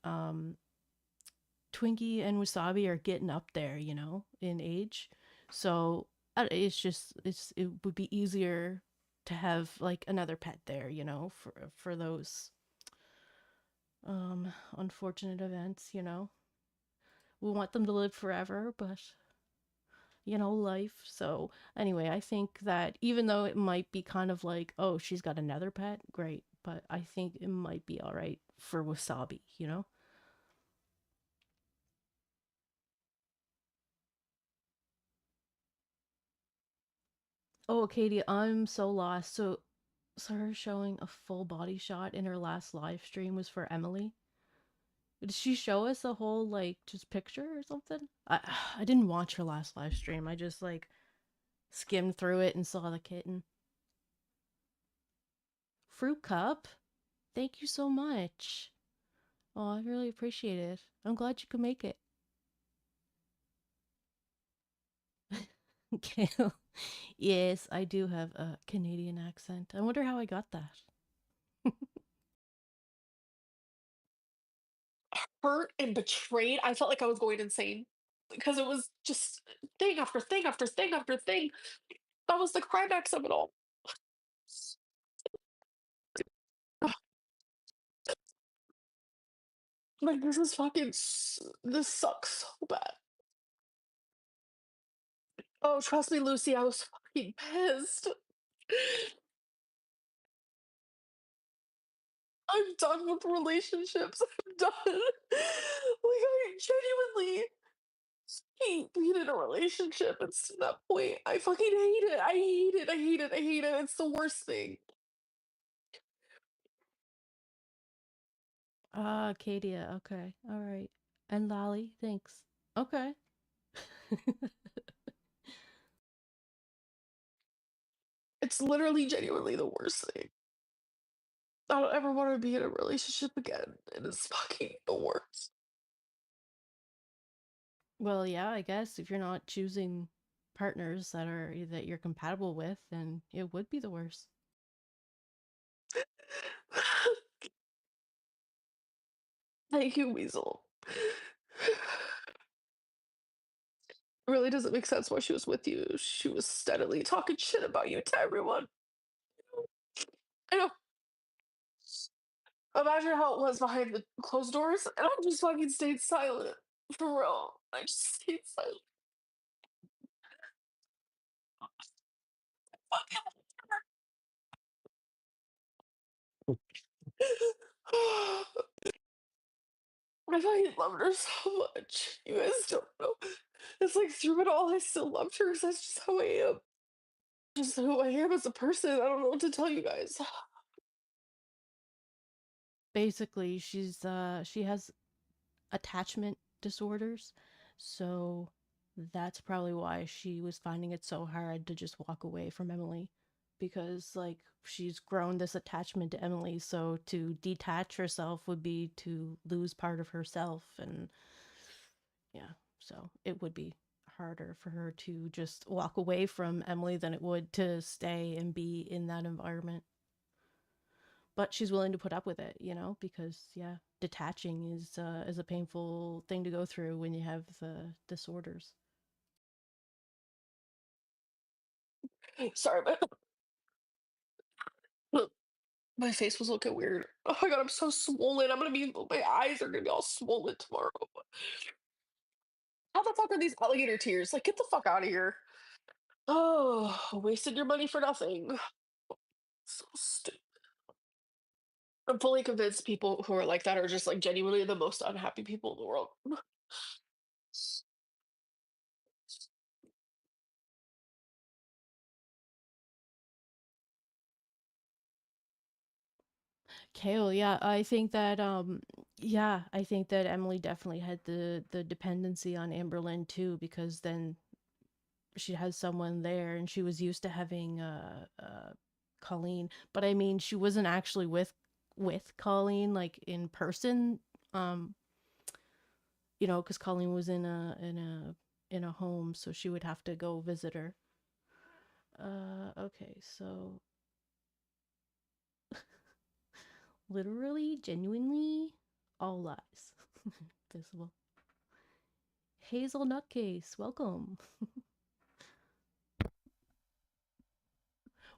um Twinkie and Wasabi are getting up there, you know, in age. So it would be easier to have like another pet there, you know, for those unfortunate events, you know. We want them to live forever, but you know, life. So anyway, I think that even though it might be kind of like, oh, she's got another pet, great, but I think it might be all right for Wasabi, you know. Oh, Katie, I'm so lost. So her showing a full body shot in her last live stream was for Emily. Did she show us a whole like just picture or something? I didn't watch her last live stream. I just like skimmed through it and saw the kitten. Fruit cup. Thank you so much. Oh, I really appreciate it. I'm glad you could make it. Kale. Yes, I do have a Canadian accent. I wonder how I got that. Hurt and betrayed. I felt like I was going insane because it was just thing after thing after thing after thing. That was the climax of it all. Like this is fucking. This sucks so bad. Oh, trust me, Lucy. I was fucking pissed. I'm done with relationships. I'm done. Like I genuinely hate being in a relationship. It's to that point. I fucking hate it. I hate it. I hate it. I hate it. It's the worst thing. Ah, Kadia. Okay. All right. And Lolly, thanks. Okay. It's literally genuinely the worst thing. I don't ever want to be in a relationship again. It is fucking the worst. Well, yeah, I guess if you're not choosing partners that you're compatible with, then it would be the worst. Thank you, Weasel. It really doesn't make sense why she was with you. She was steadily talking shit about you to everyone. I know. Imagine how it was behind the closed doors, and I just fucking stayed silent. For real. I just stayed silent. I fucking loved her so much. You guys don't know. It's like through it all, I still loved her because that's just how I am. Just who I am as a person. I don't know what to tell you guys. Basically, she has attachment disorders, so that's probably why she was finding it so hard to just walk away from Emily, because like she's grown this attachment to Emily, so to detach herself would be to lose part of herself, and yeah, so it would be harder for her to just walk away from Emily than it would to stay and be in that environment. But she's willing to put up with it, because yeah, detaching is a painful thing to go through when you have the disorders. Sorry, but my face was looking weird. Oh my god, I'm so swollen. My eyes are gonna be all swollen tomorrow. How the fuck are these alligator tears? Like, get the fuck out of here. Oh, wasted your money for nothing. So stupid. I'm fully convinced people who are like that are just like genuinely the most unhappy people in the world. Kale, yeah, I think that Emily definitely had the dependency on Amberlynn too, because then she has someone there and she was used to having Colleen, but I mean she wasn't actually with Colleen like in person, um because Colleen was in a home, so she would have to go visit her. Okay, so literally, genuinely, all lies. Visible. Hazel Nutcase, welcome.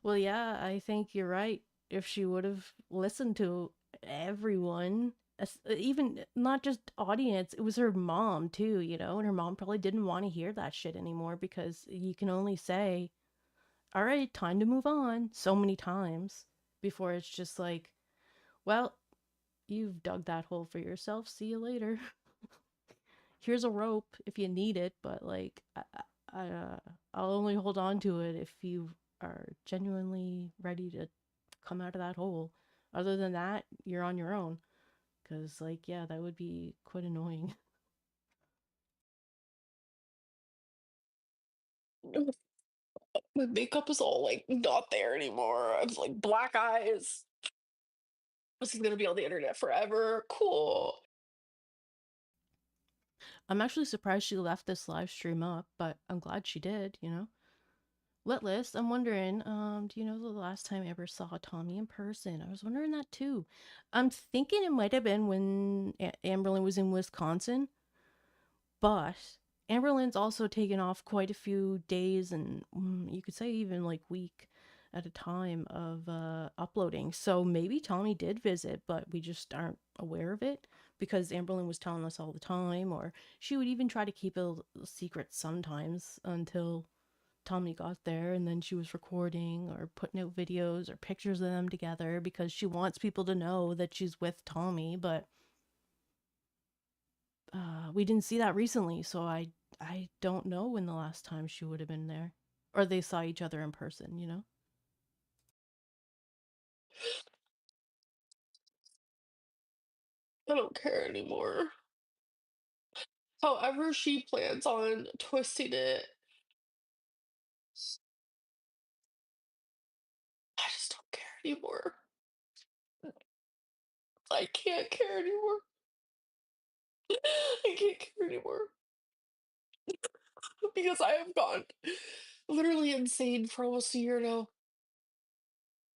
Well, yeah, I think you're right. If she would have listened to everyone, even not just audience, it was her mom too, and her mom probably didn't want to hear that shit anymore because you can only say, all right, time to move on so many times before it's just like, well, you've dug that hole for yourself. See you later. Here's a rope if you need it, but like, I'll only hold on to it if you are genuinely ready to come out of that hole. Other than that, you're on your own. Because, like, yeah, that would be quite annoying. My makeup is all like not there anymore. I have like black eyes. This is gonna be on the internet forever. Cool. I'm actually surprised she left this live stream up, but I'm glad she did. Litless, I'm wondering, do you know the last time I ever saw Tommy in person? I was wondering that too. I'm thinking it might have been when Amberlynn was in Wisconsin, but Amberlynn's also taken off quite a few days and you could say even like week at a time of uploading. So maybe Tommy did visit, but we just aren't aware of it because Amberlynn was telling us all the time, or she would even try to keep it a secret sometimes until Tommy got there and then she was recording or putting out videos or pictures of them together because she wants people to know that she's with Tommy, but we didn't see that recently, so I don't know when the last time she would have been there, or they saw each other in person. I don't care anymore. However, she plans on twisting it. anymore. I can't care anymore. I can't care anymore because I have gone literally insane for almost a year now,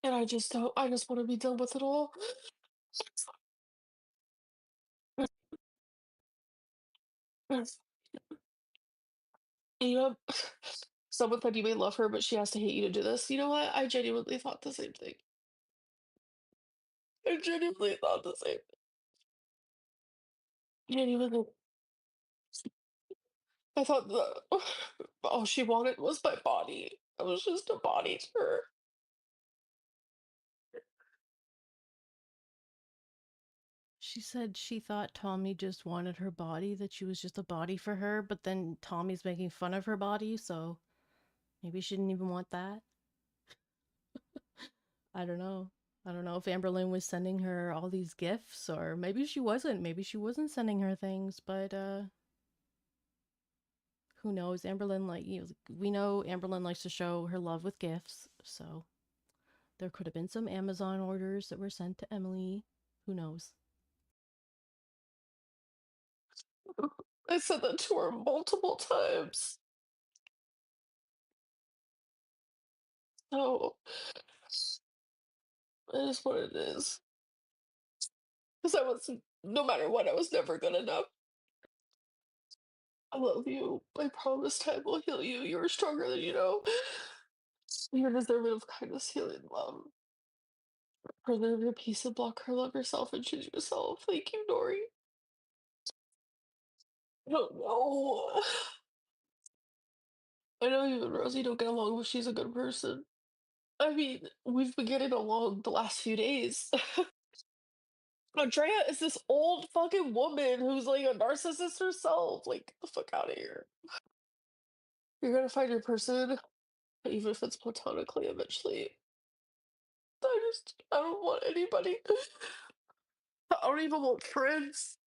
and I just don't. I just want to be done with it all. You know, someone said you may love her, but she has to hate you to do this. You know what? I genuinely thought the same thing. I genuinely thought the same. Genuinely, I thought the all she wanted was my body. I was just a body to her. She said she thought Tommy just wanted her body, that she was just a body for her, but then Tommy's making fun of her body, so maybe she didn't even want that. I don't know. I don't know if Amberlynn was sending her all these gifts, or maybe she wasn't. Maybe she wasn't sending her things, but who knows? Amberlynn, like, we know Amberlynn likes to show her love with gifts, so there could have been some Amazon orders that were sent to Emily. Who knows? I said that to her multiple times. So it is what it is. Because I was, no matter what, I was never good enough. I love you. I promise time will heal you. You're stronger than you know. You're deserving of kindness, healing, love. Preserve your peace and block her, love yourself, and choose yourself. Thank you, Dory. I don't know. I know you and Rosie don't get along, but she's a good person. I mean, we've been getting along the last few days. Andrea is this old fucking woman who's like a narcissist herself. Like, get the fuck out of here. You're gonna find your person, even if it's platonically eventually. I don't want anybody. I don't even want friends.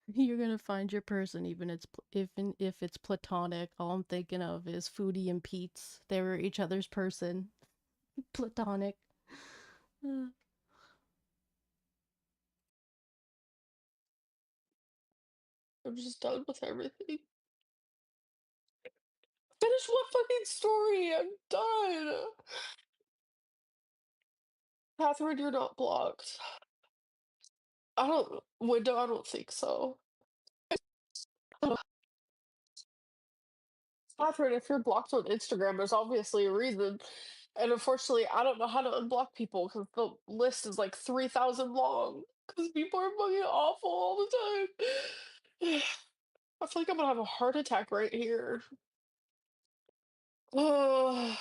You're gonna find your person, even if it's platonic. All I'm thinking of is Foodie and Pete's. They were each other's person. Platonic. Uh, I'm just done with everything. Finish what fucking story? I'm done. Catherine, you're not blocked. Window, I don't think so. Catherine, if you're blocked on Instagram, there's obviously a reason. And unfortunately, I don't know how to unblock people because the list is like 3,000 long. Because people are fucking awful all the time. I feel like I'm gonna have a heart attack right here. Oh,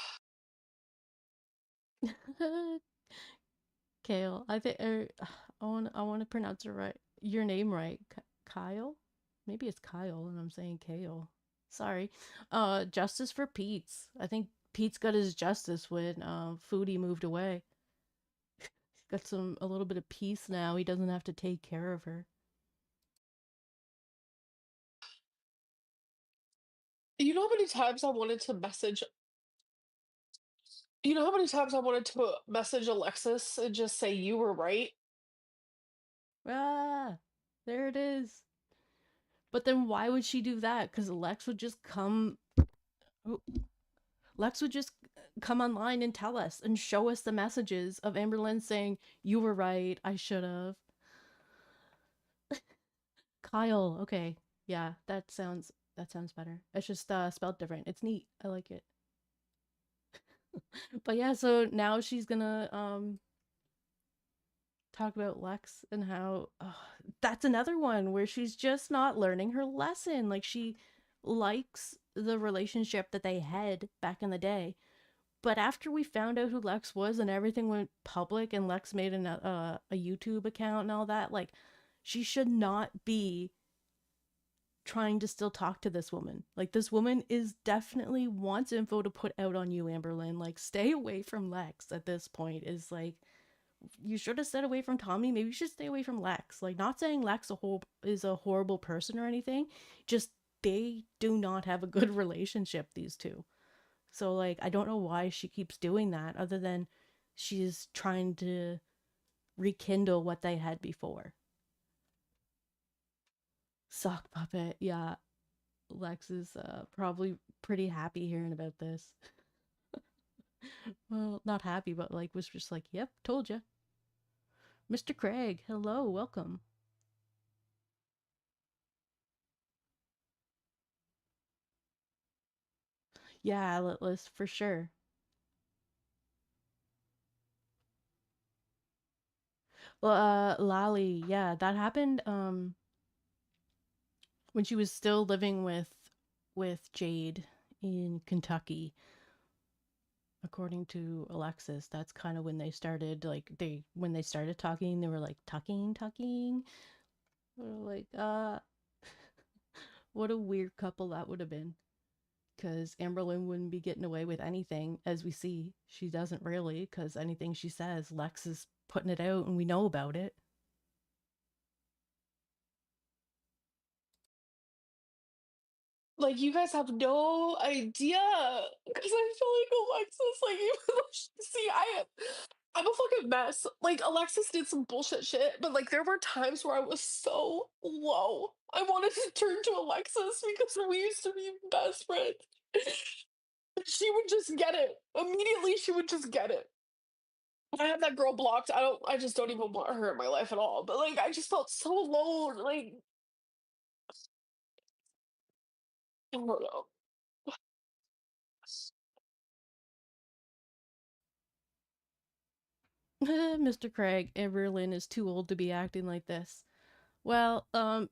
Kale. I think I want to pronounce it right. Your name right. Kyle? Maybe it's Kyle and I'm saying Kale. Sorry. Justice for Pete's. I think Pete's got his justice when Foodie moved away. He's got a little bit of peace now. He doesn't have to take care of her. you know how many times I wanted to message you know how many times I wanted to message Alexis and just say you were right? Ah, there it is. But then why would she do that? Because Lex would just come. Oh, Lex would just come online and tell us and show us the messages of Amberlynn saying, "You were right. I should have." Kyle. Okay. Yeah, that sounds better. It's just spelled different. It's neat. I like it. But yeah, so now she's gonna talk about Lex and how that's another one where she's just not learning her lesson. Like she likes the relationship that they had back in the day, but after we found out who Lex was and everything went public and Lex made a YouTube account and all that, like she should not be trying to still talk to this woman. Like this woman is definitely wants info to put out on you, Amberlynn. Like stay away from Lex at this point. Is like you should have stayed away from Tommy. Maybe you should stay away from Lex. Like, not saying Lex is a horrible person or anything. Just they do not have a good relationship, these two. So, like, I don't know why she keeps doing that other than she's trying to rekindle what they had before. Sock puppet, yeah. Lex is probably pretty happy hearing about this. Well, not happy, but like was just like, yep, told you. Mr. Craig, hello, welcome. Yeah, Atlas, for sure. Well, Lally, yeah, that happened when she was still living with Jade in Kentucky. According to Alexis, that's kind of when they started like they when they started talking, they were like tucking. Like what a weird couple that would have been. Because Amberlynn wouldn't be getting away with anything, as we see. She doesn't really, because anything she says, Lex is putting it out and we know about it. Like, you guys have no idea. Because I feel like Alexis, like, even though see, I'm a fucking mess. Like, Alexis did some bullshit shit, but like, there were times where I was so low. I wanted to turn to Alexis because we used to be best friends. She would just get it. Immediately, she would just get it. I have that girl blocked. I just don't even want her in my life at all. But like, I just felt so low. Like, I don't know. Mr. Craig, Amberlynn is too old to be acting like this. Well,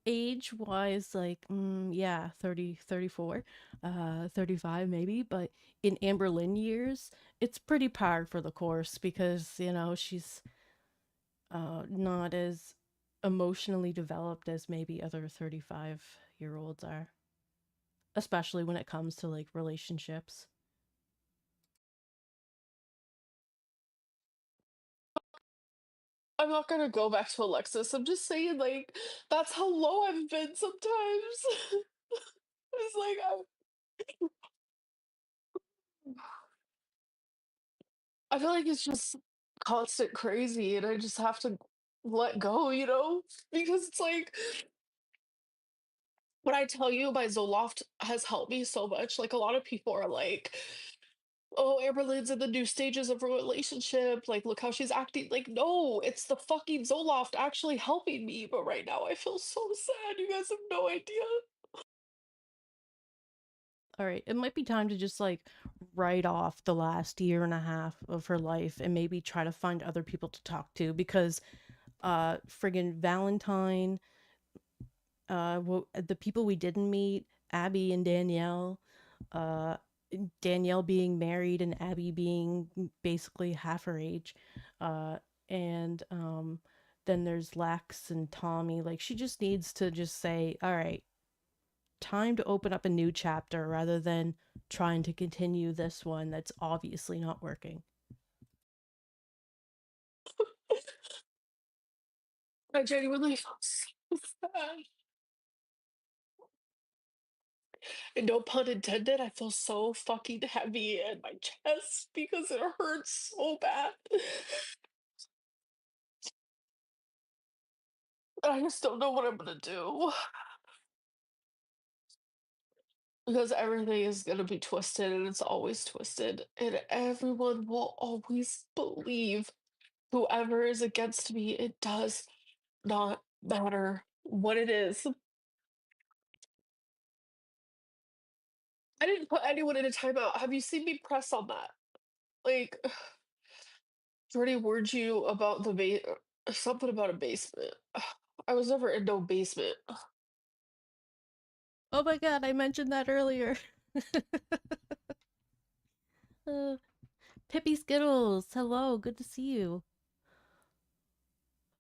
age wise, like, yeah, 30, 34, 35 maybe, but in Amberlynn years, it's pretty par for the course because, she's not as emotionally developed as maybe other 35-year-olds are, especially when it comes to like relationships. I'm not gonna go back to Alexis. I'm just saying, like, that's how low I've been sometimes. It's like I feel like it's just constant crazy, and I just have to let go, because it's like when I tell you my Zoloft has helped me so much. Like, a lot of people are like, "Oh, Amberlynn's in the new stages of a relationship. Like, look how she's acting." Like, no, it's the fucking Zoloft actually helping me. But right now, I feel so sad. You guys have no idea. All right, it might be time to just like write off the last year and a half of her life and maybe try to find other people to talk to because friggin' Valentine, the people we didn't meet, Abby and Danielle, uh Danielle being married and Abby being basically half her age. Uh and then there's Lex and Tommy. Like she just needs to just say, "All right, time to open up a new chapter rather than trying to continue this one that's obviously not working." I genuinely feel so sad. And no pun intended, I feel so fucking heavy in my chest because it hurts so bad. I just don't know what I'm gonna do because everything is gonna be twisted and it's always twisted, and everyone will always believe whoever is against me. It does not matter what it is. I didn't put anyone in a timeout. Have you seen me press on that? Like, Jordy warned you about the something about a basement. I was never in no basement. Oh my god, I mentioned that earlier. uh, Pippi Skittles, hello, good to see you.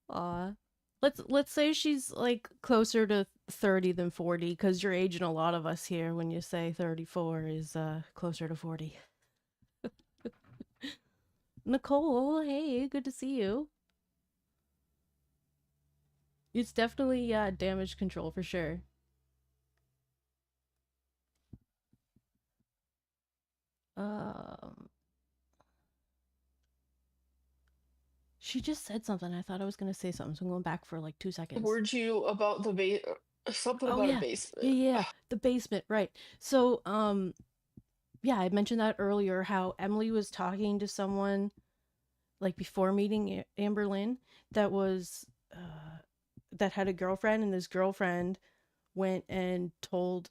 Aw. Let's say she's like closer to 30 than 40 because you're aging a lot of us here when you say 34 is closer to 40. Nicole, hey, good to see you. It's definitely damage control for sure. Um She just said something. I thought I was gonna say something, so I'm going back for like 2 seconds. Heard you about the something Oh about a yeah, yeah, basement. yeah. The basement, right? So, yeah, I mentioned that earlier. How Emily was talking to someone like before meeting Amberlynn that was that had a girlfriend, and this girlfriend went and told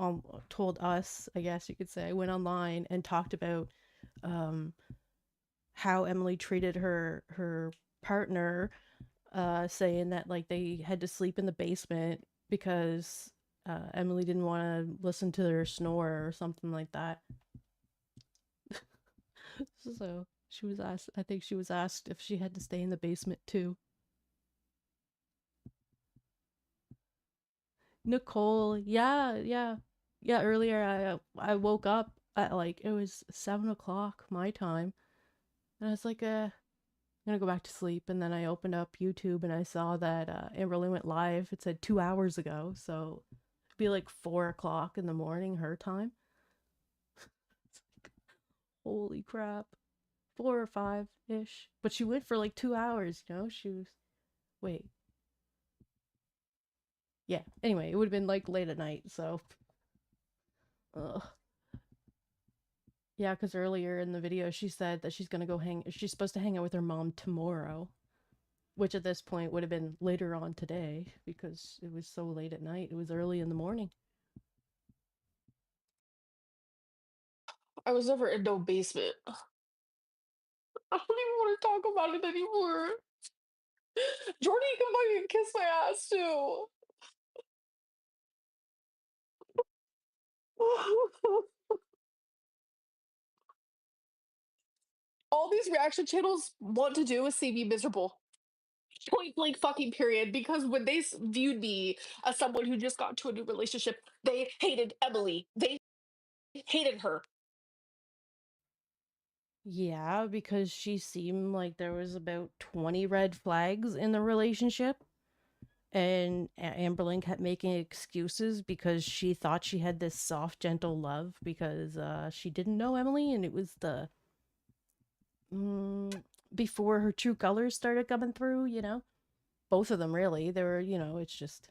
us, I guess you could say, went online and talked about um how Emily treated her partner, saying that like they had to sleep in the basement because Emily didn't want to listen to their snore or something like that. So she was asked. I think she was asked if she had to stay in the basement too. Nicole, yeah, yeah, yeah. Earlier, I woke up at like it was 7 o'clock my time, and I was like, I'm gonna go back to sleep. And then I opened up YouTube and I saw that Amberlynn went live. It said 2 hours ago, so it'd be like 4 o'clock in the morning her time. Holy crap, 4 or 5 ish. But she went for like 2 hours. You know, she was wait, yeah. Anyway, it would have been like late at night, so. Ugh. Yeah, because earlier in the video she said that she's gonna go hang. She's supposed to hang out with her mom tomorrow, which at this point would have been later on today because it was so late at night. It was early in the morning. I was never in no basement. I don't even want to talk about it anymore. Jordy can fucking kiss my ass too. All these reaction channels want to do is see me miserable. Point blank fucking period. Because when they viewed me as someone who just got into a new relationship, they hated Emily. They hated her. Yeah, because she seemed like there was about 20 red flags in the relationship. And Amberlynn kept making excuses because she thought she had this soft, gentle love because she didn't know Emily, and it was the before her true colors started coming through. You know, both of them really. They were, it's just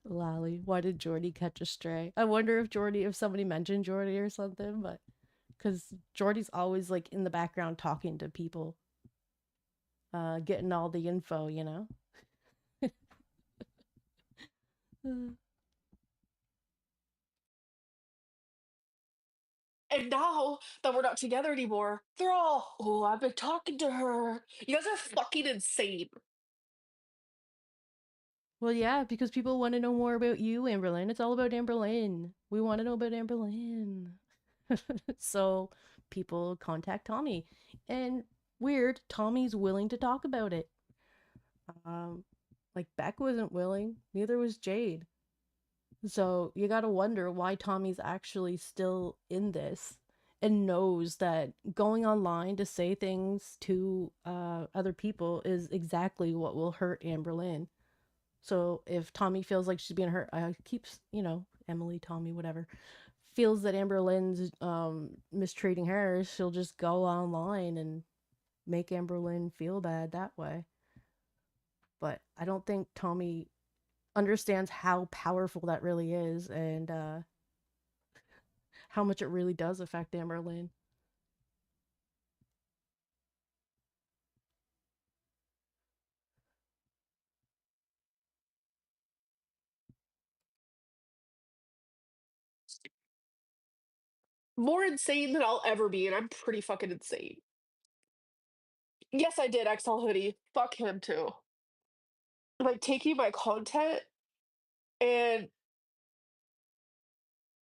Lolly. Why did Jordy catch a stray? I wonder if somebody mentioned Jordy or something, but because Jordy's always like in the background talking to people, getting all the info, you know. And now that we're not together anymore, they're all, oh, I've been talking to her. You guys are fucking insane. Well, yeah, because people want to know more about you, Amberlynn. It's all about Amberlynn. We want to know about Amberlynn. So people contact Tommy. And weird, Tommy's willing to talk about it. Um, like Beck wasn't willing, neither was Jade. So you gotta wonder why Tommy's actually still in this and knows that going online to say things to other people is exactly what will hurt Amberlynn. So if Tommy feels like she's being hurt, keeps, Emily, Tommy, whatever, feels that Amberlynn's mistreating her, she'll just go online and make Amberlynn feel bad that way. But I don't think Tommy understands how powerful that really is, and how much it really does affect Amberlynn. More insane than I'll ever be, and I'm pretty fucking insane. Yes, I did XL Hoodie. Fuck him too. Like taking my content and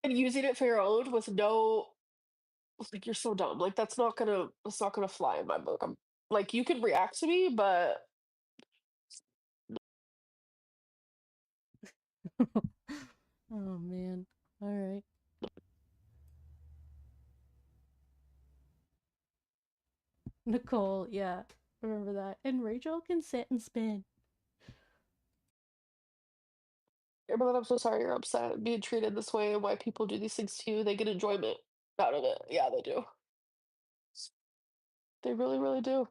using it for your own with no, like, you're so dumb. Like that's not gonna fly in my book. I'm like, you can react to me, but Oh man. All right. Nicole, yeah. Remember that. And Rachel can sit and spin. but I'm so sorry you're upset being treated this way and why people do these things to you. They get enjoyment out of it. Yeah, they do. They really, really do.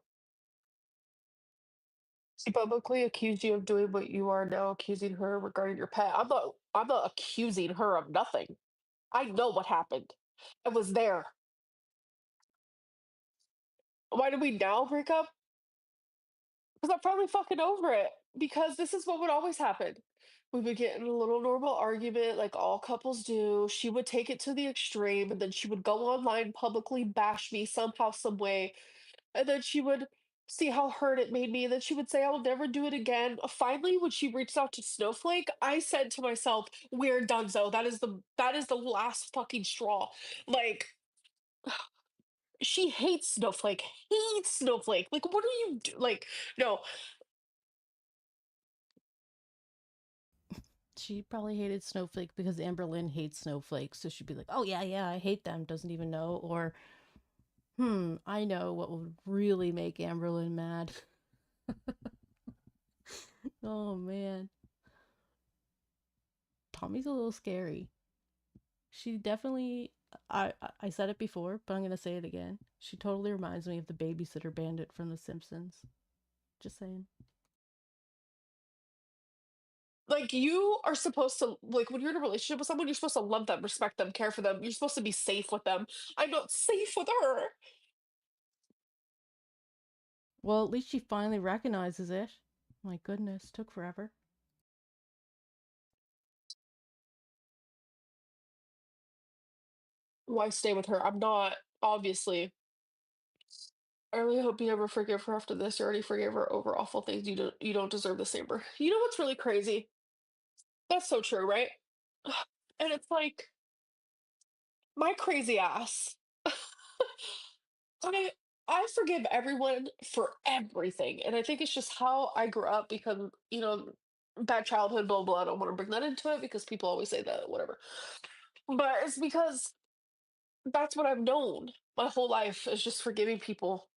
She publicly accused you of doing what you are now accusing her regarding your pet. I'm not accusing her of nothing. I know what happened. I was there. Why did we now break up? Because I'm finally fucking over it. Because this is what would always happen. We would get in a little normal argument, like all couples do. She would take it to the extreme, and then she would go online, publicly bash me somehow, some way, and then she would see how hurt it made me, and then she would say, "I will never do it again." Finally, when she reached out to Snowflake, I said to myself, "We're donezo. That is the last fucking straw." Like, she hates Snowflake. Hates Snowflake. Like, what are you do? Like, no. She probably hated Snowflake because Amberlynn hates Snowflake, so she'd be like, "Oh yeah, yeah, I hate them." Doesn't even know, or I know what would really make Amberlynn mad. Oh man, Tommy's a little scary. She definitely. I said it before, but I'm gonna say it again. She totally reminds me of the babysitter bandit from The Simpsons. Just saying. Like, you are supposed to, like, when you're in a relationship with someone, you're supposed to love them, respect them, care for them. You're supposed to be safe with them. I'm not safe with her. Well, at least she finally recognizes it. My goodness, took forever. Why stay with her? I'm not, obviously. I really hope you never forgive her after this. You already forgave her over awful things. You don't deserve the same. You know what's really crazy? That's so true, right? And it's like, my crazy ass. I I forgive everyone for everything, and I think it's just how I grew up because, bad childhood, blah blah. I don't want to bring that into it because people always say that, whatever. But it's because that's what I've known my whole life is just forgiving people.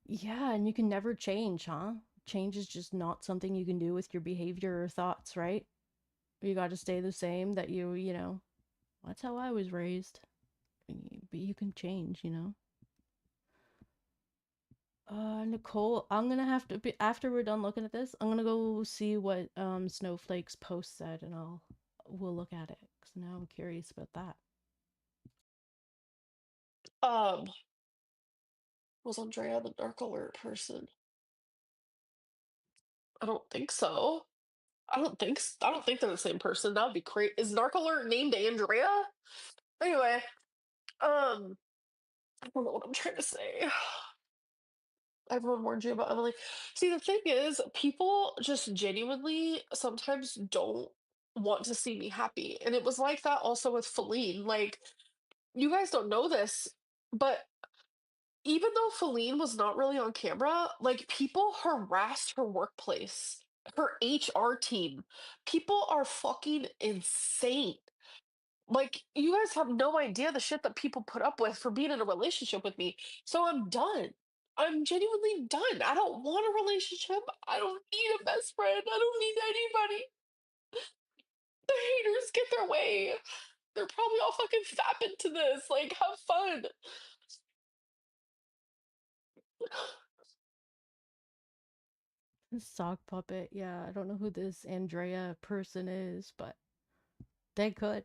Yeah, and you can never change, huh? Change is just not something you can do with your behavior or thoughts, right? You got to stay the same that that's how I was raised. But you can change. Nicole, I'm gonna have to be after we're done looking at this. I'm gonna go see what Snowflake's post said, and we'll look at it because now I'm curious about that. Um, was Andrea the dark alert person? I don't think so. I don't think they're the same person. That would be crazy. Is Narc Alert named Andrea? Anyway, I don't know what I'm trying to say. Everyone warned you about Emily. See, the thing is, people just genuinely sometimes don't want to see me happy. And it was like that also with Feline. Like, you guys don't know this, but even though Feline was not really on camera, like, people harassed her workplace, her HR team. People are fucking insane. Like, you guys have no idea the shit that people put up with for being in a relationship with me. So I'm done. I'm genuinely done. I don't want a relationship. I don't need a best friend. I don't need anybody. The haters get their way. They're probably all fucking fap into this. Like, have fun. Sock puppet, yeah, I don't know who this Andrea person is, but they could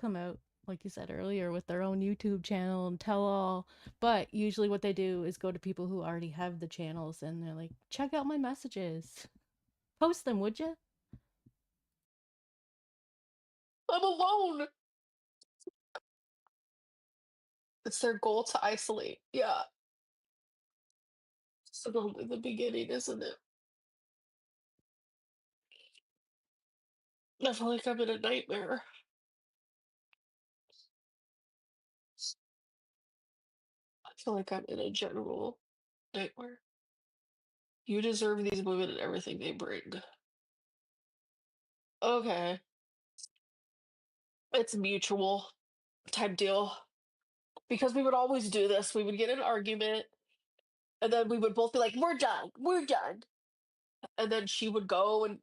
come out like you said earlier with their own YouTube channel and tell all. But usually what they do is go to people who already have the channels and they're like, check out my messages, post them, would you? I'm alone. It's their goal to isolate. Yeah. It's only the beginning, isn't it? I feel like I'm in a nightmare. I feel like I'm in a general nightmare. You deserve these women and everything they bring. Okay. It's mutual type deal. Because we would always do this. We would get in an argument, and then we would both be like, "We're done. We're done." And then she would go and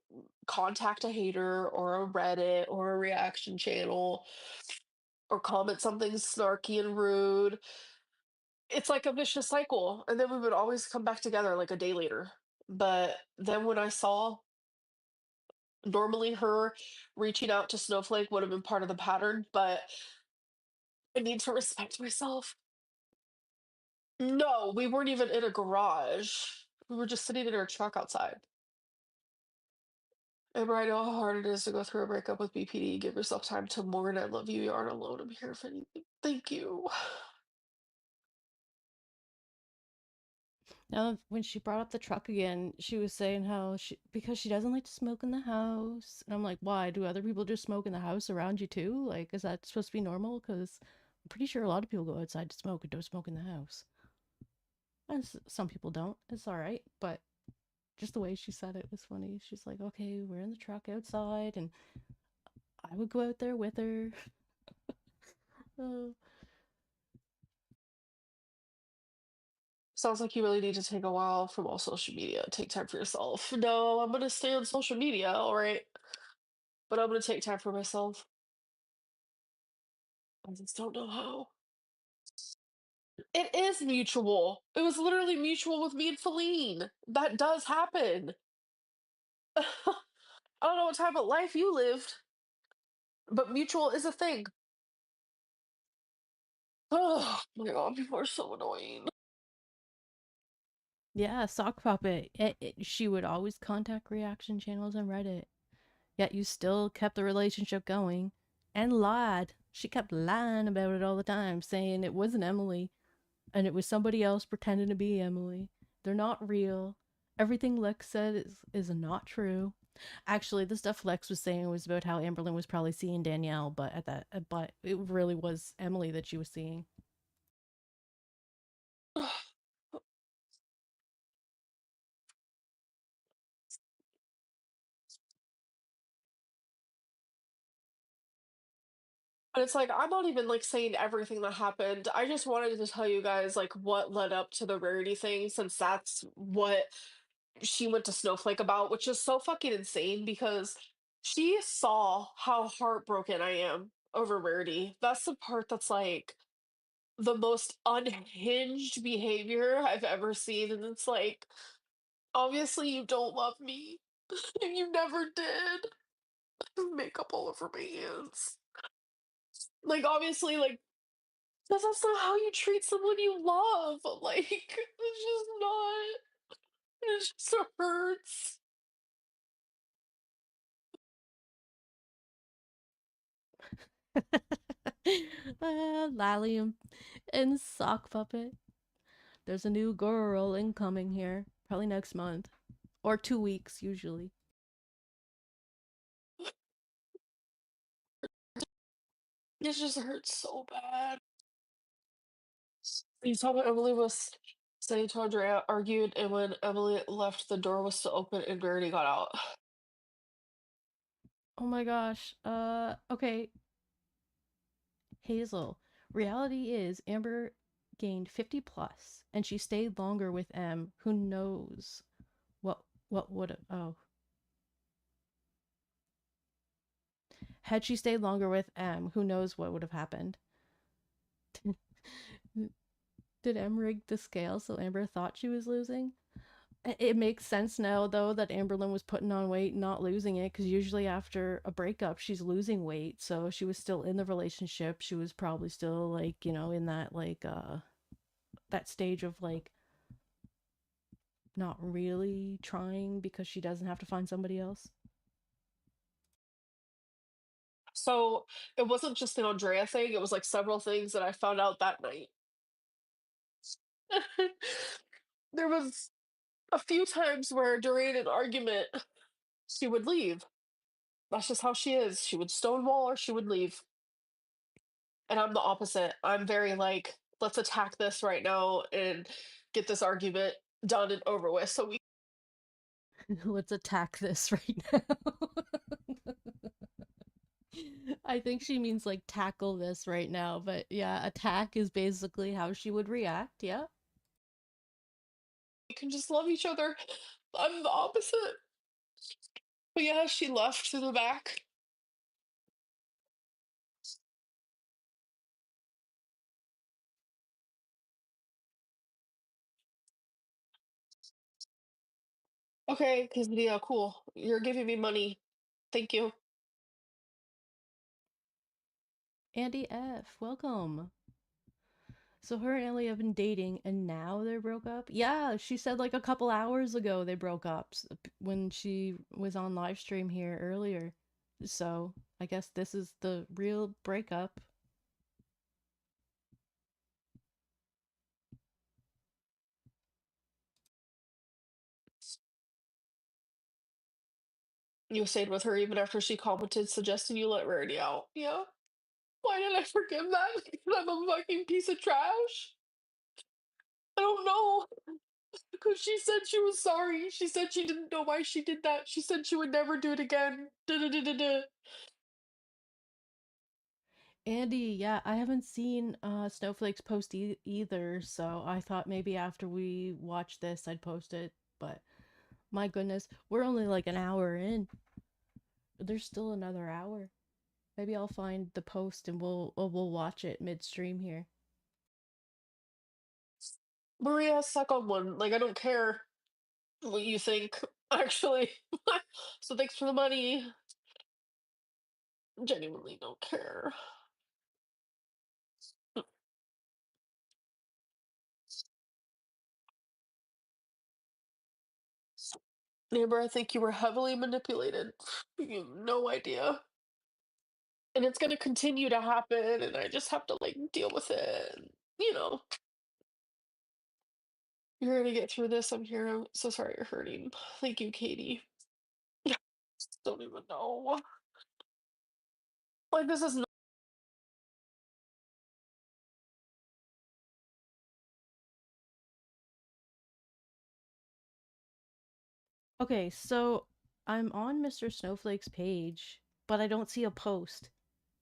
contact a hater or a Reddit or a reaction channel or comment something snarky and rude. it's like a vicious cycle, and then we would always come back together like a day later. But then when I saw normally her reaching out to Snowflake would have been part of the pattern, but I need to respect myself. No, we weren't even in a garage. We were just sitting in our truck outside. Amber, I know how hard it is to go through a breakup with BPD. Give yourself time to mourn. I love you. You aren't alone. I'm here if anything. Thank you. Now, when she brought up the truck again, she was saying how because she doesn't like to smoke in the house. And I'm like, why? Do other people just smoke in the house around you too? Like, is that supposed to be normal? Because I'm pretty sure a lot of people go outside to smoke and don't smoke in the house. And some people don't. It's all right. But just the way she said it was funny. She's like, okay, we're in the truck outside, and I would go out there with her. Oh. Sounds like you really need to take a while from all social media. Take time for yourself. No, I'm gonna stay on social media, all right. But I'm gonna take time for myself. I just don't know how. It is mutual. It was literally mutual with me and Feline. That does happen. I don't know what type of life you lived, but mutual is a thing. Oh my god, people are so annoying. Yeah, sock puppet. She would always contact reaction channels on Reddit. Yet you still kept the relationship going and lied. She kept lying about it all the time, saying it wasn't Emily and it was somebody else pretending to be Emily. They're not real. Everything Lex said is not true. Actually, the stuff Lex was saying was about how Amberlynn was probably seeing Danielle, but it really was Emily that she was seeing. But it's like I'm not even like saying everything that happened. I just wanted to tell you guys like what led up to the Rarity thing, since that's what she went to Snowflake about, which is so fucking insane because she saw how heartbroken I am over Rarity. That's the part that's like the most unhinged behavior I've ever seen. And it's like, obviously, you don't love me. You never did. I have makeup all over my hands. Like, obviously, like, that's not how you treat someone you love. Like, it's just not. It just hurts. Lally and Sock Puppet. There's a new girl incoming here. Probably next month. Or 2 weeks, usually. It just hurts so bad. You saw what Emily was saying to Andrea, argued, and when Emily left, the door was still open and Rarity got out. Oh my gosh. Okay. Hazel. Reality is Amber gained 50 plus, and she stayed longer with M. Who knows what would oh. Had she stayed longer with M, who knows what would have happened. Did M rig the scale so Amber thought she was losing? It makes sense now, though, that Amberlynn was putting on weight, not losing it, because usually after a breakup, she's losing weight. So she was still in the relationship. She was probably still, like, in that, like, that stage of, like, not really trying because she doesn't have to find somebody else. So it wasn't just an Andrea thing, it was like several things that I found out that night. There was a few times where during an argument, she would leave. That's just how she is. She would stonewall or she would leave. And I'm the opposite. I'm very like, let's attack this right now and get this argument done and over with. So we Let's attack this right now. I think she means like tackle this right now, but yeah, attack is basically how she would react. Yeah. can just love each other. I'm the opposite. But yeah, she left through the back. Okay, because yeah, cool. You're giving me money. Thank you. Andy F, welcome. So her and Ellie have been dating and now they broke up? Yeah, she said like a couple hours ago they broke up when she was on live stream here earlier. So I guess this is the real breakup. You stayed with her even after she commented suggesting you let Rarity out. Yeah. Why did I forgive that? Because I'm a fucking piece of trash? I don't know. Because she said she was sorry. She said she didn't know why she did that. She said she would never do it again. Da da da da da. Andy, yeah, I haven't seen Snowflake's post either, so I thought maybe after we watch this I'd post it, but my goodness, we're only like an hour in. There's still another hour. Maybe I'll find the post and we'll watch it midstream here. Maria, suck on one. Like, I don't care what you think, actually. So thanks for the money. Genuinely don't care. Neighbor, I think you were heavily manipulated. You have no idea. And it's gonna continue to happen, and I just have to, like, deal with it. And, you know, you're gonna get through this. I'm here. I'm so sorry you're hurting. Thank you, Katie. Don't even know. Like, this is not. Okay, so I'm on Mr. Snowflake's page, but I don't see a post.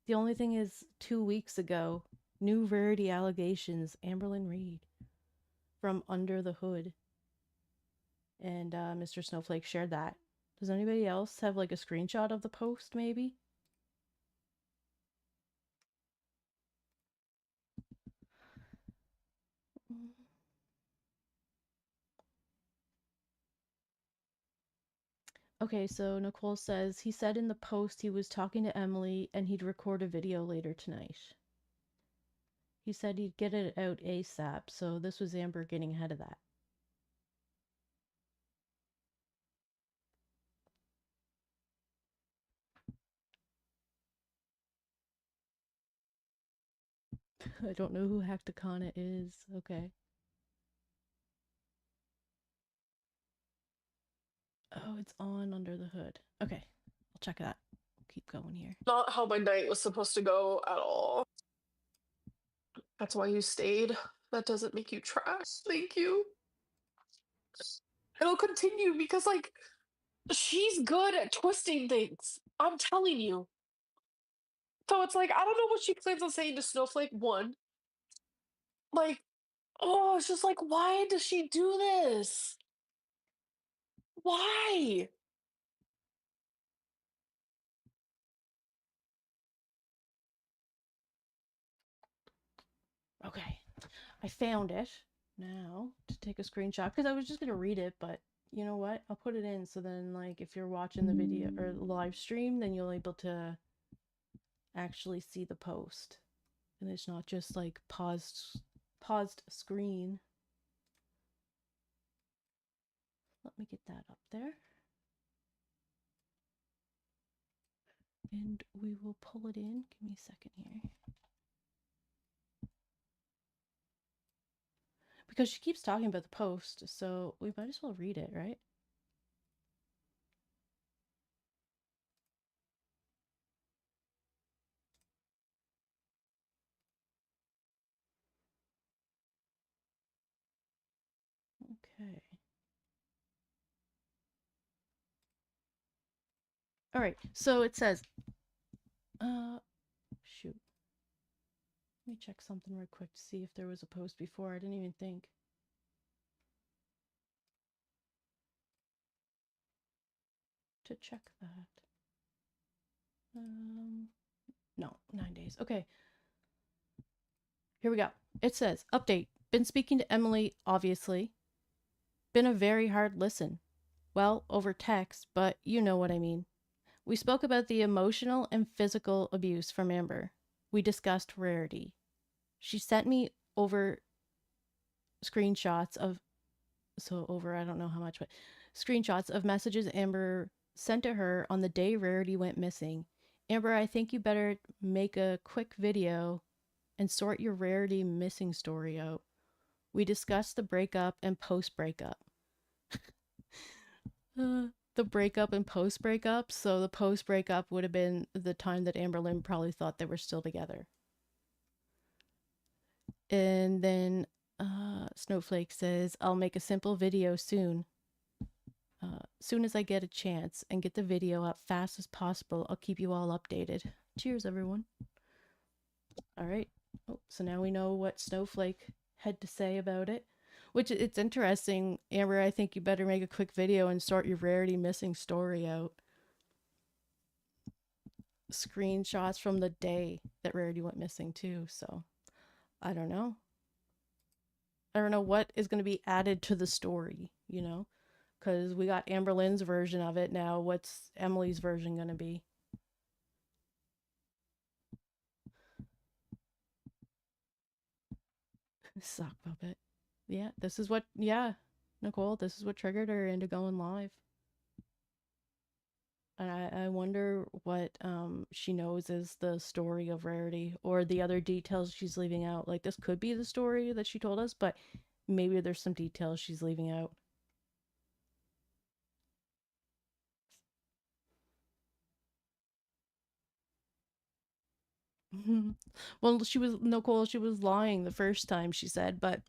The only thing is 2 weeks ago, new Rarity allegations, Amberlynn Reed from Under the Hood. And Mr. Snowflake shared that. Does anybody else have like a screenshot of the post, maybe? Okay, so Nicole says he said in the post he was talking to Emily and he'd record a video later tonight. He said he'd get it out ASAP, so this was Amber getting ahead of that. I don't know who Hactacana is. Okay. Oh, it's on Under the Hood. Okay, I'll check that. We'll keep going here. Not how my night was supposed to go at all. That's why you stayed. That doesn't make you trash. Thank you. It'll continue because, like, she's good at twisting things. I'm telling you. So it's like, I don't know what she plans on saying to Snowflake. One, like, oh, it's just like, why does she do this? Why? Okay, I found it now to take a screenshot because I was just gonna read it, but you know what? I'll put it in so then, like, if you're watching the video or live stream, then you'll able to actually see the post, and it's not just like paused screen. Let me get that up there. And we will pull it in. Give me a second here. Because she keeps talking about the post, so we might as well read it, right? Okay. All right. So it says, shoot. Let me check something real quick to see if there was a post before. I didn't even think. To check that. No, 9 days. Okay. Here we go. It says, update. Been speaking to Emily, obviously. Been a very hard listen. Well, over text, but you know what I mean. We spoke about the emotional and physical abuse from Amber. We discussed Rarity. She sent me over screenshots of, so over, I don't know how much, but screenshots of messages Amber sent to her on the day Rarity went missing. Amber, I think you better make a quick video and sort your Rarity missing story out. We discussed the breakup and post breakup. The breakup and post breakup. So the post breakup would have been the time that Amberlynn probably thought they were still together. And then Snowflake says, I'll make a simple video soon. Soon as I get a chance and get the video up fast as possible, I'll keep you all updated. Cheers, everyone. All right. Oh, so now we know what Snowflake had to say about it. Which it's interesting, Amber. I think you better make a quick video and sort your Rarity missing story out. Screenshots from the day that Rarity went missing too. So I don't know. I don't know what is going to be added to the story. You know, because we got Amberlynn's version of it now. What's Emily's version going to be? Sock puppet. Yeah, this is what. Yeah, Nicole, this is what triggered her into going live. And I wonder what she knows is the story of Rarity or the other details she's leaving out. Like, this could be the story that she told us, but maybe there's some details she's leaving out. Well, Nicole, she was lying the first time she said, but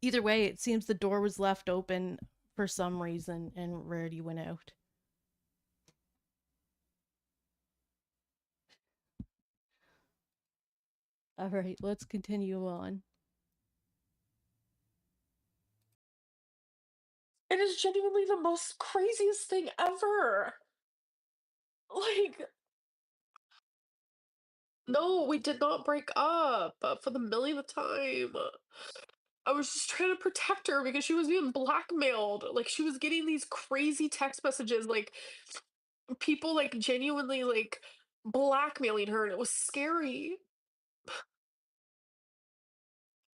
either way, it seems the door was left open for some reason and Rarity went out. All right, let's continue on. It is genuinely the most craziest thing ever. Like, no, we did not break up for the millionth time. I was just trying to protect her because she was being blackmailed. Like, she was getting these crazy text messages, like people like genuinely like blackmailing her, and it was scary.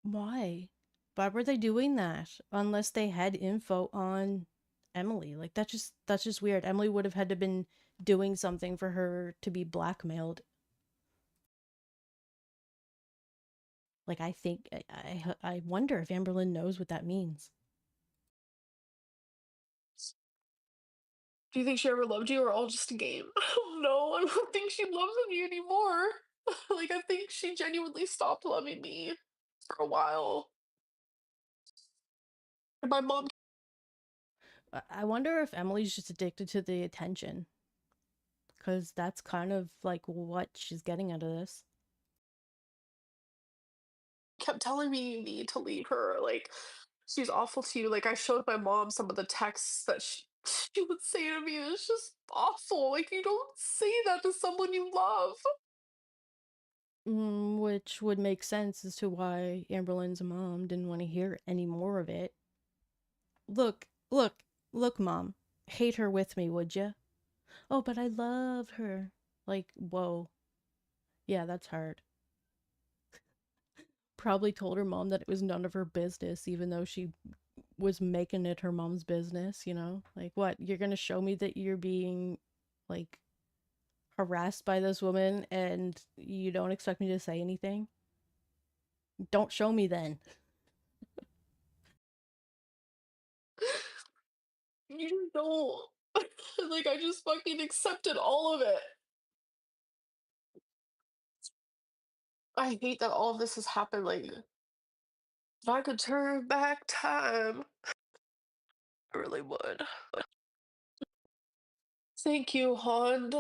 Why? Why were they doing that? Unless they had info on Emily. Like that's just weird. Emily would have had to been doing something for her to be blackmailed. Like I think I wonder if Amberlynn knows what that means. Do you think she ever loved you, or all just a game? I don't know. I don't think she loves me anymore. Like, I think she genuinely stopped loving me for a while. And my mom I wonder if Emily's just addicted to the attention cuz that's kind of like what she's getting out of this. kept telling me you need to leave her. Like, she's awful to you. Like, I showed my mom some of the texts that she would say to me. And it's just awful. Like, you don't say that to someone you love. Which would make sense as to why Amberlynn's mom didn't want to hear any more of it. Look, look, look, Mom. Hate her with me, would ya? Oh, but I love her. Like, whoa. Yeah, that's hard. Probably told her mom that it was none of her business, even though she was making it her mom's business, you know? Like, what? You're gonna show me that you're being, like, harassed by this woman and you don't expect me to say anything? Don't show me then. You just don't. Like, I just fucking accepted all of it. I hate that all of this has happened. Like, if I could turn back time, I really would. Thank you, Hond.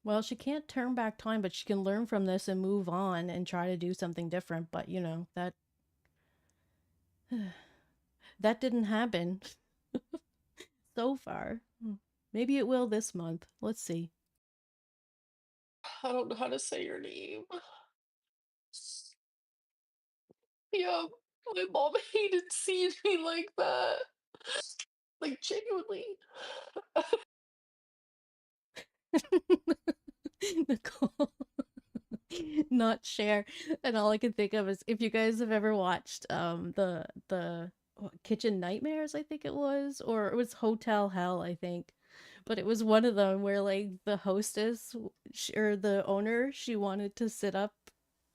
Well, she can't turn back time, but she can learn from this and move on and try to do something different, but you know, that didn't happen so far. Maybe it will this month. Let's see. I don't know how to say your name. Yeah, my mom hated seeing me like that. Like, genuinely. Nicole. Not share. And all I can think of is if you guys have ever watched the Kitchen Nightmares, I think it was, or it was Hotel Hell, I think. But it was one of them where like the hostess or the owner, she wanted to sit up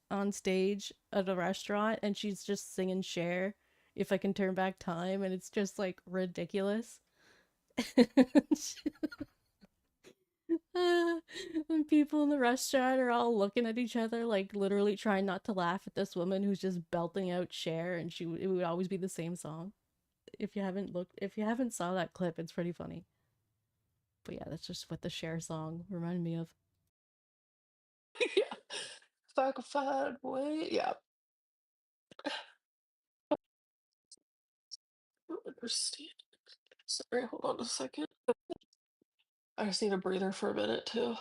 on stage at a restaurant and she's just singing Cher, If I Can Turn Back Time, and it's just like ridiculous. And people in the restaurant are all looking at each other, like literally trying not to laugh at this woman who's just belting out Cher, and it would always be the same song. If you haven't saw that clip, it's pretty funny. But yeah, that's just what the Cher song reminded me of. Yeah. Sacrified way. Yeah. I don't understand. Sorry, hold on a second. I just need a breather for a minute too.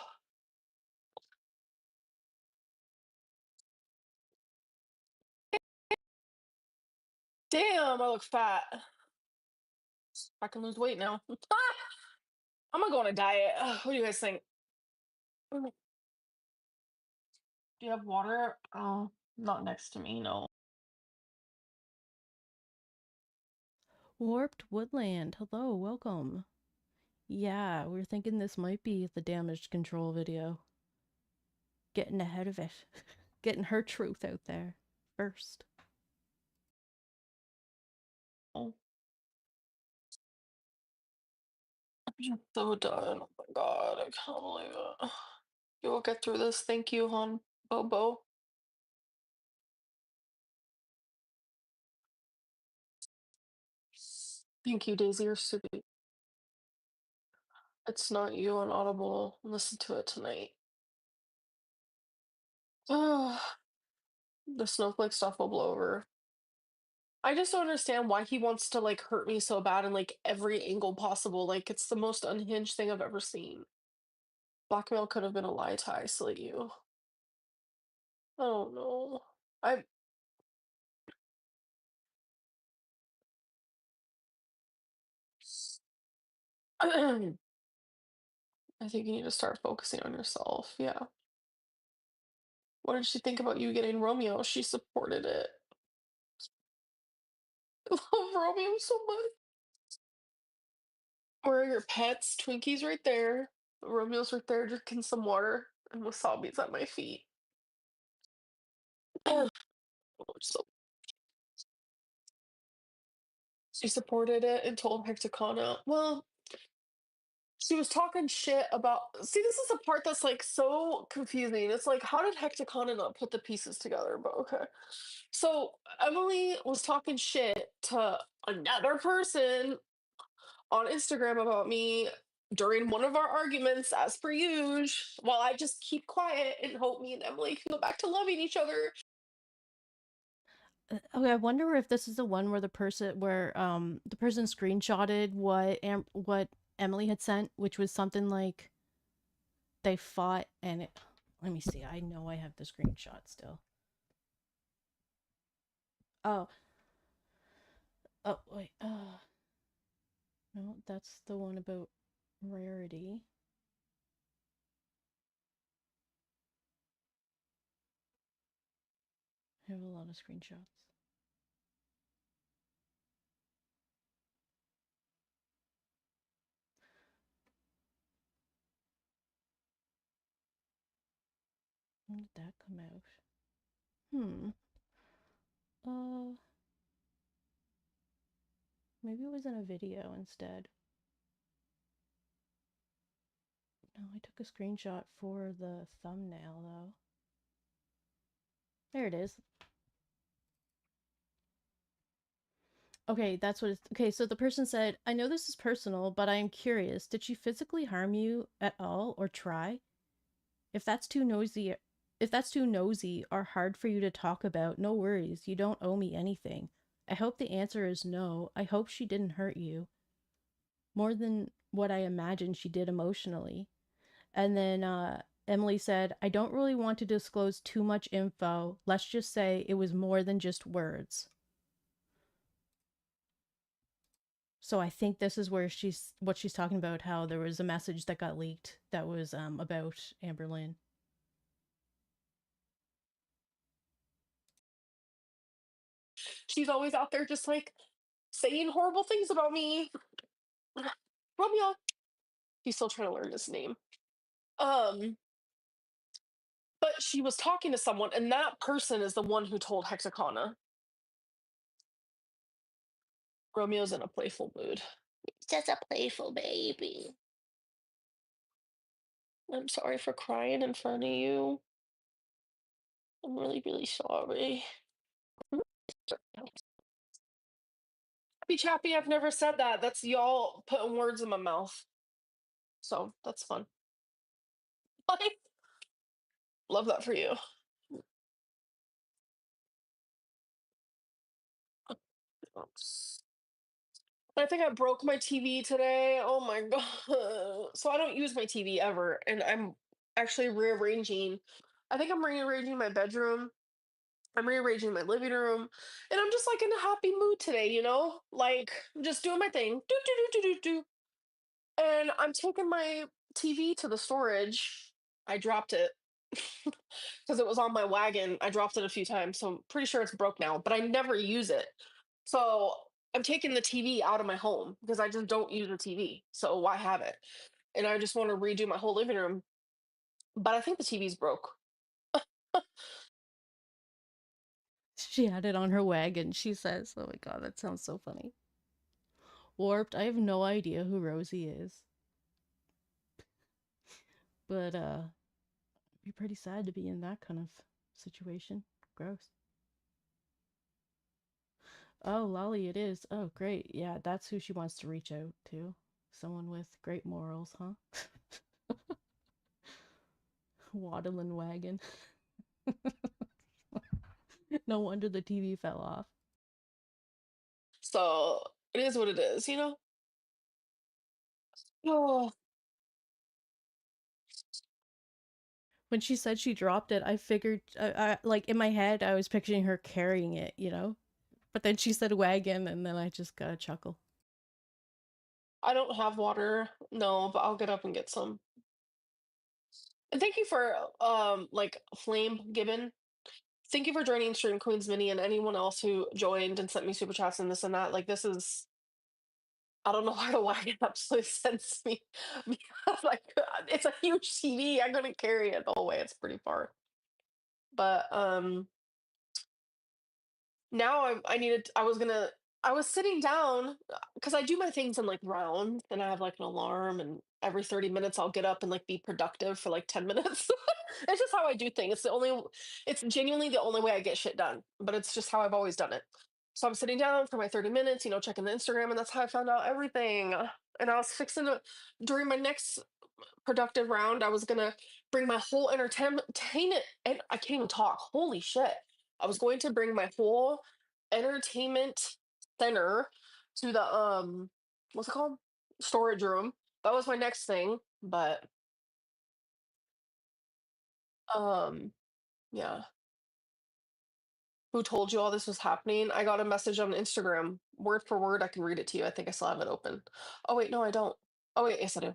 Damn, I look fat. I can lose weight now. I'm gonna go on a diet. What do you guys think? Do you have water? Oh, not next to me, no. Warped Woodland, hello, welcome. Yeah, we're thinking this might be the damage control video. Getting ahead of it. Getting her truth out there first. Oh, I'm so done. Oh my god, I can't believe it. You will get through this. Thank you, hon. Bobo. Thank you, Daisy. You're stupid. It's not you on Audible. Listen to it tonight. The snowflake stuff will blow over. I just don't understand why he wants to like hurt me so bad in like every angle possible. Like it's the most unhinged thing I've ever seen. Blackmail could have been a lie to isolate you. I don't know. I I think you need to start focusing on yourself. Yeah. What did she think about you getting Romeo? She supported it. I love Romeo so much. Where are your pets? Twinkie's right there. Romeo's right there drinking some water. And Wasabi's at my feet. So she supported it and told Hecticana. Well, she was talking shit about. See, this is the part that's like so confusing. It's like, how did Hecticana not put the pieces together? But okay. So Emily was talking shit to another person on Instagram about me during one of our arguments, as per usual, while I just keep quiet and hope me and Emily can go back to loving each other. Okay, I wonder if this is the one where the person screenshotted what Emily had sent, which was something like they fought and it. Let me see. I know I have the screenshot still. Oh, oh wait. No, that's the one about Rarity. I have a lot of screenshots. When did that come out? Hmm. Uh, maybe it was in a video instead. No, I took a screenshot for the thumbnail though. There it is. Okay, that's what it's. Okay, so the person said, I know this is personal, but I am curious. Did she physically harm you at all or try? If that's too nosy, if that's too nosy or hard for you to talk about, no worries. You don't owe me anything. I hope the answer is no. I hope she didn't hurt you more than what I imagined she did emotionally. And then Emily said, I don't really want to disclose too much info. Let's just say it was more than just words. So I think this is where she's talking about, how there was a message that got leaked that was about Amberlynn. She's always out there just like saying horrible things about me. Romeo. He's still trying to learn his name. Um, but she was talking to someone, and that person is the one who told Hexacana. Romeo's in a playful mood. He's just a playful baby. I'm sorry for crying in front of you. I'm really, really sorry. Happy Chappy, I've never said that. That's y'all putting words in my mouth. So that's fun. Love that for you. Oops. I think I broke my TV today. Oh my god. So I don't use my TV ever, and I'm actually rearranging. I think I'm rearranging my bedroom. I'm rearranging my living room, and I'm just like in a happy mood today, you know? Like I'm just doing my thing. Do do do do do do. And I'm taking my TV to the storage. I dropped it because it was on my wagon. I dropped it a few times, so I'm pretty sure it's broke now, but I never use it. So I'm taking the TV out of my home because I just don't use the TV. So why have it? And I just want to redo my whole living room. But I think the TV's broke. She had it on her wagon, she says. Oh my god, that sounds so funny. Warped, I have no idea who Rosie is. But it'd be pretty sad to be in that kind of situation. Gross. Oh, Lolly it is. Oh, great. Yeah, that's who she wants to reach out to. Someone with great morals, huh? Waddling wagon. No wonder the TV fell off. So it is what it is, you know? Oh, When she said she dropped it, I figured, like in my head, I was picturing her carrying it, you know? But then she said wagon, and then I just got a chuckle. I don't have water. No, but I'll get up and get some. And thank you for like Flame Gibbon. Thank you for joining Stream Queens Mini and anyone else who joined and sent me super chats and this and that. Like this is I don't know why the wagon absolutely sends me because like it's a huge TV. I'm gonna carry it the whole way. It's pretty far. But now I needed I was sitting down because I do my things in like rounds and I have like an alarm and every 30 minutes I'll get up and like be productive for like 10 minutes. It's just how I do things. It's genuinely the only way I get shit done, but it's just how I've always done it. So I'm sitting down for my 30 minutes, you know, checking the Instagram, and that's how I found out everything. And I was fixing to during my next productive round, I was gonna bring my whole entertainment and I can't even talk. Holy shit. I was going to bring my whole entertainment center to the what's it called? Storage room. That was my next thing. But um yeah. Who told you all this was happening? I got a message on Instagram. Word for word, I can read it to you. I think I still have it open. Oh wait, no, I don't. Oh wait, yes I do.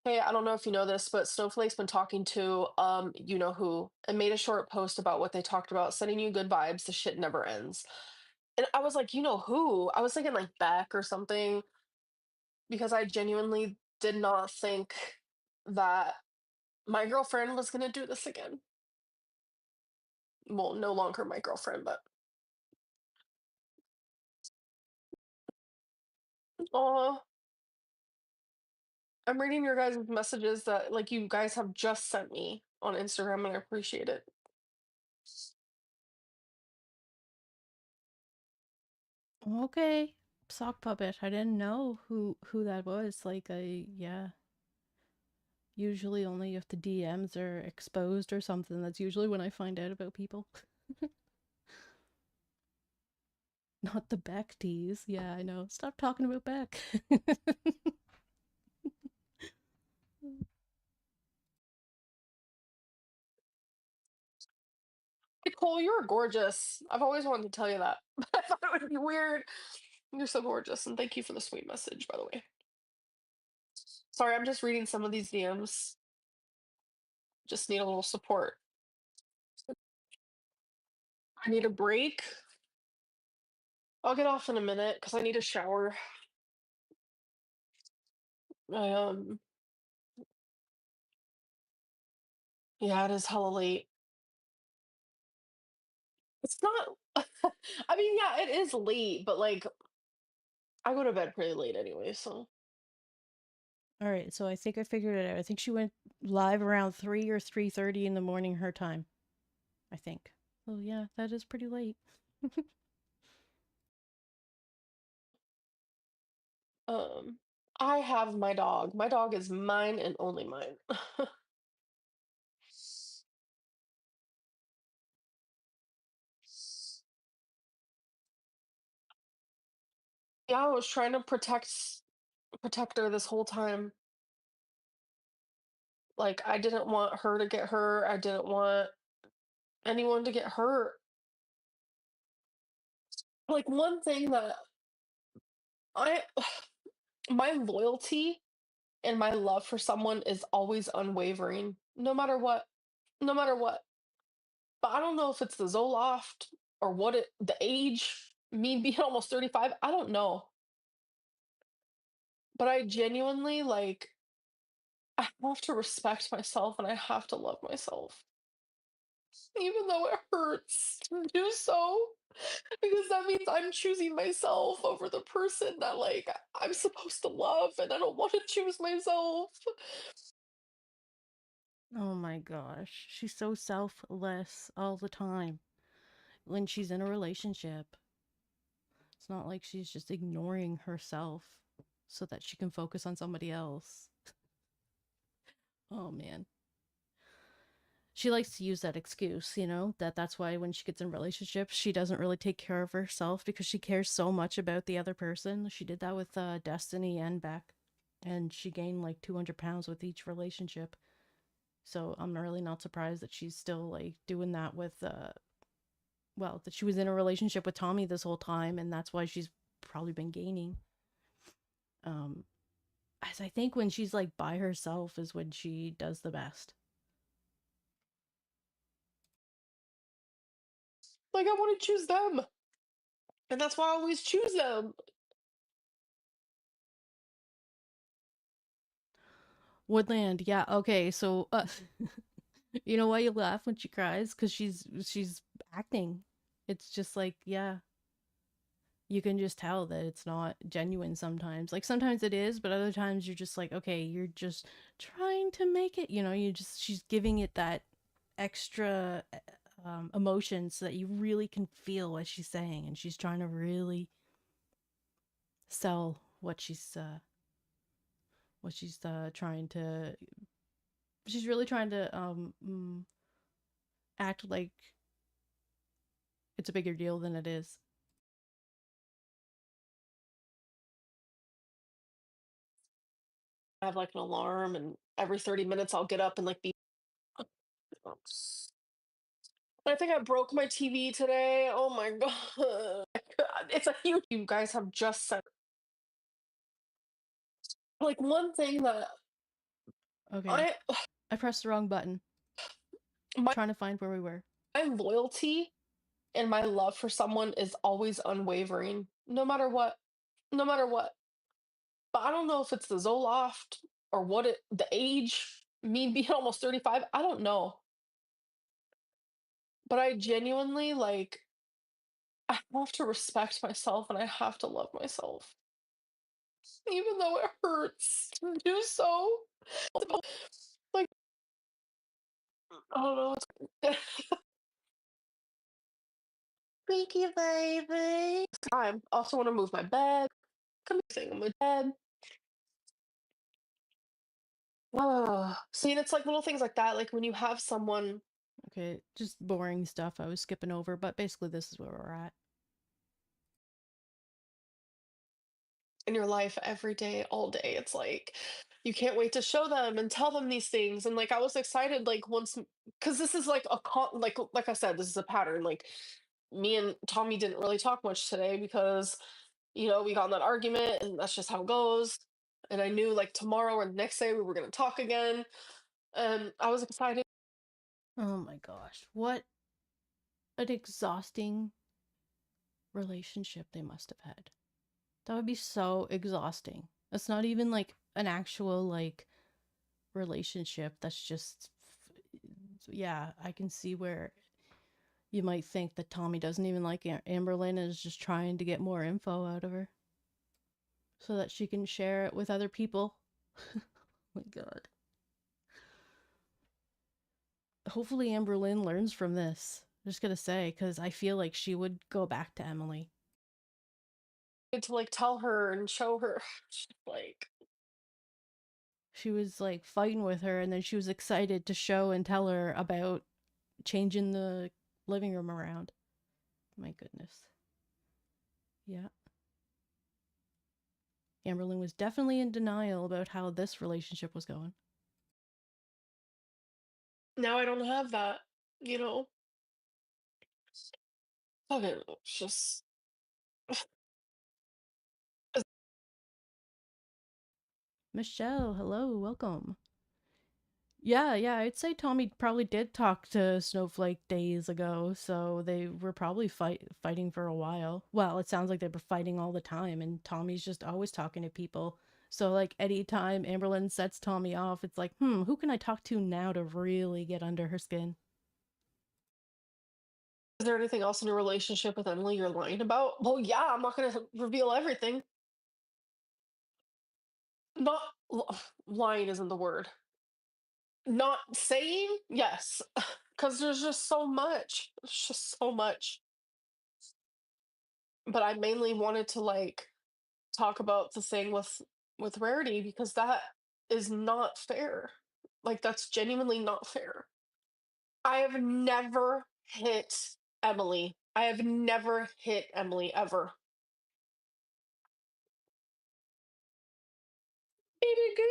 Hey, I don't know if you know this, but Snowflake's been talking to you know who, and made a short post about what they talked about, sending you good vibes. The shit never ends. And I was like, you know who? I was thinking like Beck or something because I genuinely did not think that my girlfriend was gonna do this again. Well, no longer my girlfriend, but oh, I'm reading your guys' messages that like you guys have just sent me on Instagram, and I appreciate it. Okay, sock puppet. I didn't know who that was. Like, yeah. Usually only if the DMs are exposed or something. That's usually when I find out about people. Not the Beck tease. Yeah, I know. Stop talking about Beck. Nicole, you're gorgeous. I've always wanted to tell you that, but I thought it would be weird. You're so gorgeous, and thank you for the sweet message, by the way. Sorry, I'm just reading some of these DMs. Just need a little support. I need a break. I'll get off in a minute because I need a shower. I, yeah, it is hella late. It's not. I mean, yeah, it is late, but like I go to bed pretty late anyway, so All right, so I think I figured it out. I think she went live around 3 or 3:30 in the morning her time. I think. Oh yeah, that is pretty late. um I have my dog. My dog is mine and only mine. Yeah, I was trying to protect her this whole time. Like I didn't want her to get hurt. I didn't want anyone to get hurt. Like one thing that I my loyalty and my love for someone is always unwavering, no matter what. No matter what. But I don't know if it's the Zoloft or what it the age, me being almost 35, I don't know. But I genuinely like I have to respect myself and I have to love myself. Even though it hurts to do so. Because that means I'm choosing myself over the person that like I'm supposed to love and I don't want to choose myself. Oh my gosh, she's so selfless all the time when she's in a relationship. It's not like she's just ignoring herself so that she can focus on somebody else. Oh man. She likes to use that excuse, that's why when she gets in relationships, she doesn't really take care of herself because she cares so much about the other person. She did that with Destiny and Beck, and she gained like 200 pounds with each relationship. So I'm really not surprised that she's still like doing that with well, that she was in a relationship with Tommy this whole time, and that's why she's probably been gaining. Um, as I think when she's like by herself is when she does the best. Like I want to choose them. And that's why I always choose them. Woodland, yeah, okay, so you know why you laugh when she cries? Because she's acting. It's just like, yeah, you can just tell that it's not genuine sometimes. Like sometimes it is, but other times you're just like, okay, you're just trying to make it, she's giving it that extra emotion so that you really can feel what she's saying, and she's trying to really sell what she's trying to she's really trying to act like it's a bigger deal than it is. I have like an alarm and every 30 minutes I'll get up and like be I think I broke my TV today. Oh my god. It's a huge you guys have just said like one thing that Okay, I I pressed the wrong button. my Trying to find where we were. my loyalty and my love for someone is always unwavering, no matter what. No matter what. But I don't know if it's the Zoloft or what it the age, me being almost 35, I don't know. But I genuinely like I have to respect myself and I have to love myself. Even though it hurts to do so. Like I don't know. Thank you, baby. I also want to move my bed. Come here, thing on my bed. See, and it's like little things like that. Like when you have someone Okay, just boring stuff I was skipping over, but basically this is where we're at. in your life every day, all day, it's like you can't wait to show them and tell them these things. And like I was excited, like once, because this is like like I said, this is a pattern. Like me and Tommy didn't really talk much today because We got in that argument, and that's just how it goes. And I knew like tomorrow or the next day we were gonna talk again, and I was excited. Oh my gosh, what an exhausting relationship they must have had. That would be so exhausting. That's not even like an actual like relationship. That's just yeah, I can see where you might think that Tommy doesn't even like Amberlynn and is just trying to get more info out of her so that she can share it with other people. Oh my god. Hopefully Amberlynn learns from this. I'm just gonna say, because I feel like she would go back to Emily. To like tell her and show her. Like, She was like fighting with her, and then she was excited to show and tell her about changing the living room around. My goodness. Yeah. Amberlynn was definitely in denial about how this relationship was going. now I don't have that, you know? Fucking, it's just. Michelle, hello, welcome. Yeah, I'd say Tommy probably did talk to Snowflake days ago, so they were probably fighting for a while. Well, it sounds like they were fighting all the time, and Tommy's just always talking to people. So, like, anytime Amberlynn sets Tommy off, it's like, who can I talk to now to really get under her skin? Is there anything else in your relationship with Emily you're lying about? Well, yeah, I'm not gonna reveal everything. Not lying isn't the word. Not saying, yes, because there's just so much. There's just so much. But I mainly wanted to like talk about the thing with Rarity because that is not fair. Like that's genuinely not fair. I have never hit Emily. I have never hit Emily ever. Baby girl.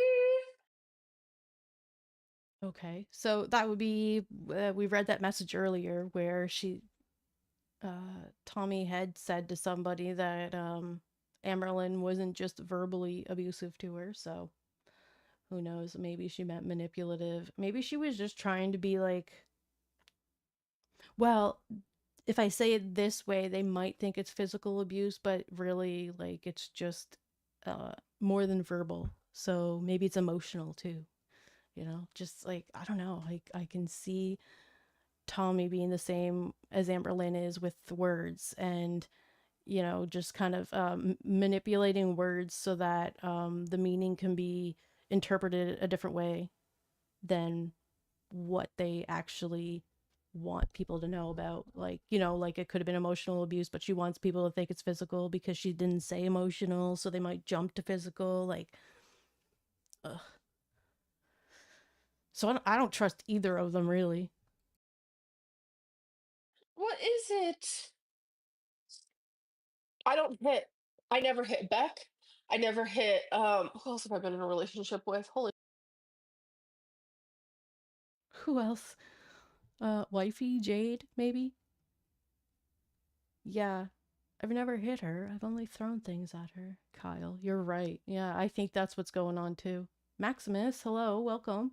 Okay, so that would be we read that message earlier where Tommy had said to somebody that Amberlynn wasn't just verbally abusive to her, so who knows, maybe she meant manipulative. Maybe she was just trying to be like, well, if I say it this way, they might think it's physical abuse, but really like it's just more than verbal. So maybe it's emotional too. Just like I don't know, like I can see Tommy being the same as Amberlynn is with the words and just kind of manipulating words so that the meaning can be interpreted a different way than what they actually want people to know about. Like, like it could have been emotional abuse, but she wants people to think it's physical because she didn't say emotional, so they might jump to physical. Like, ugh. So I don't trust either of them really. What is it? I don't hit. I never hit Beck. I never hit who else have I been in a relationship with? Holy. Who else? Wifey Jade, maybe? Yeah. I've never hit her. I've only thrown things at her. Kyle, you're right. Yeah, I think that's what's going on too. Maximus, hello, welcome.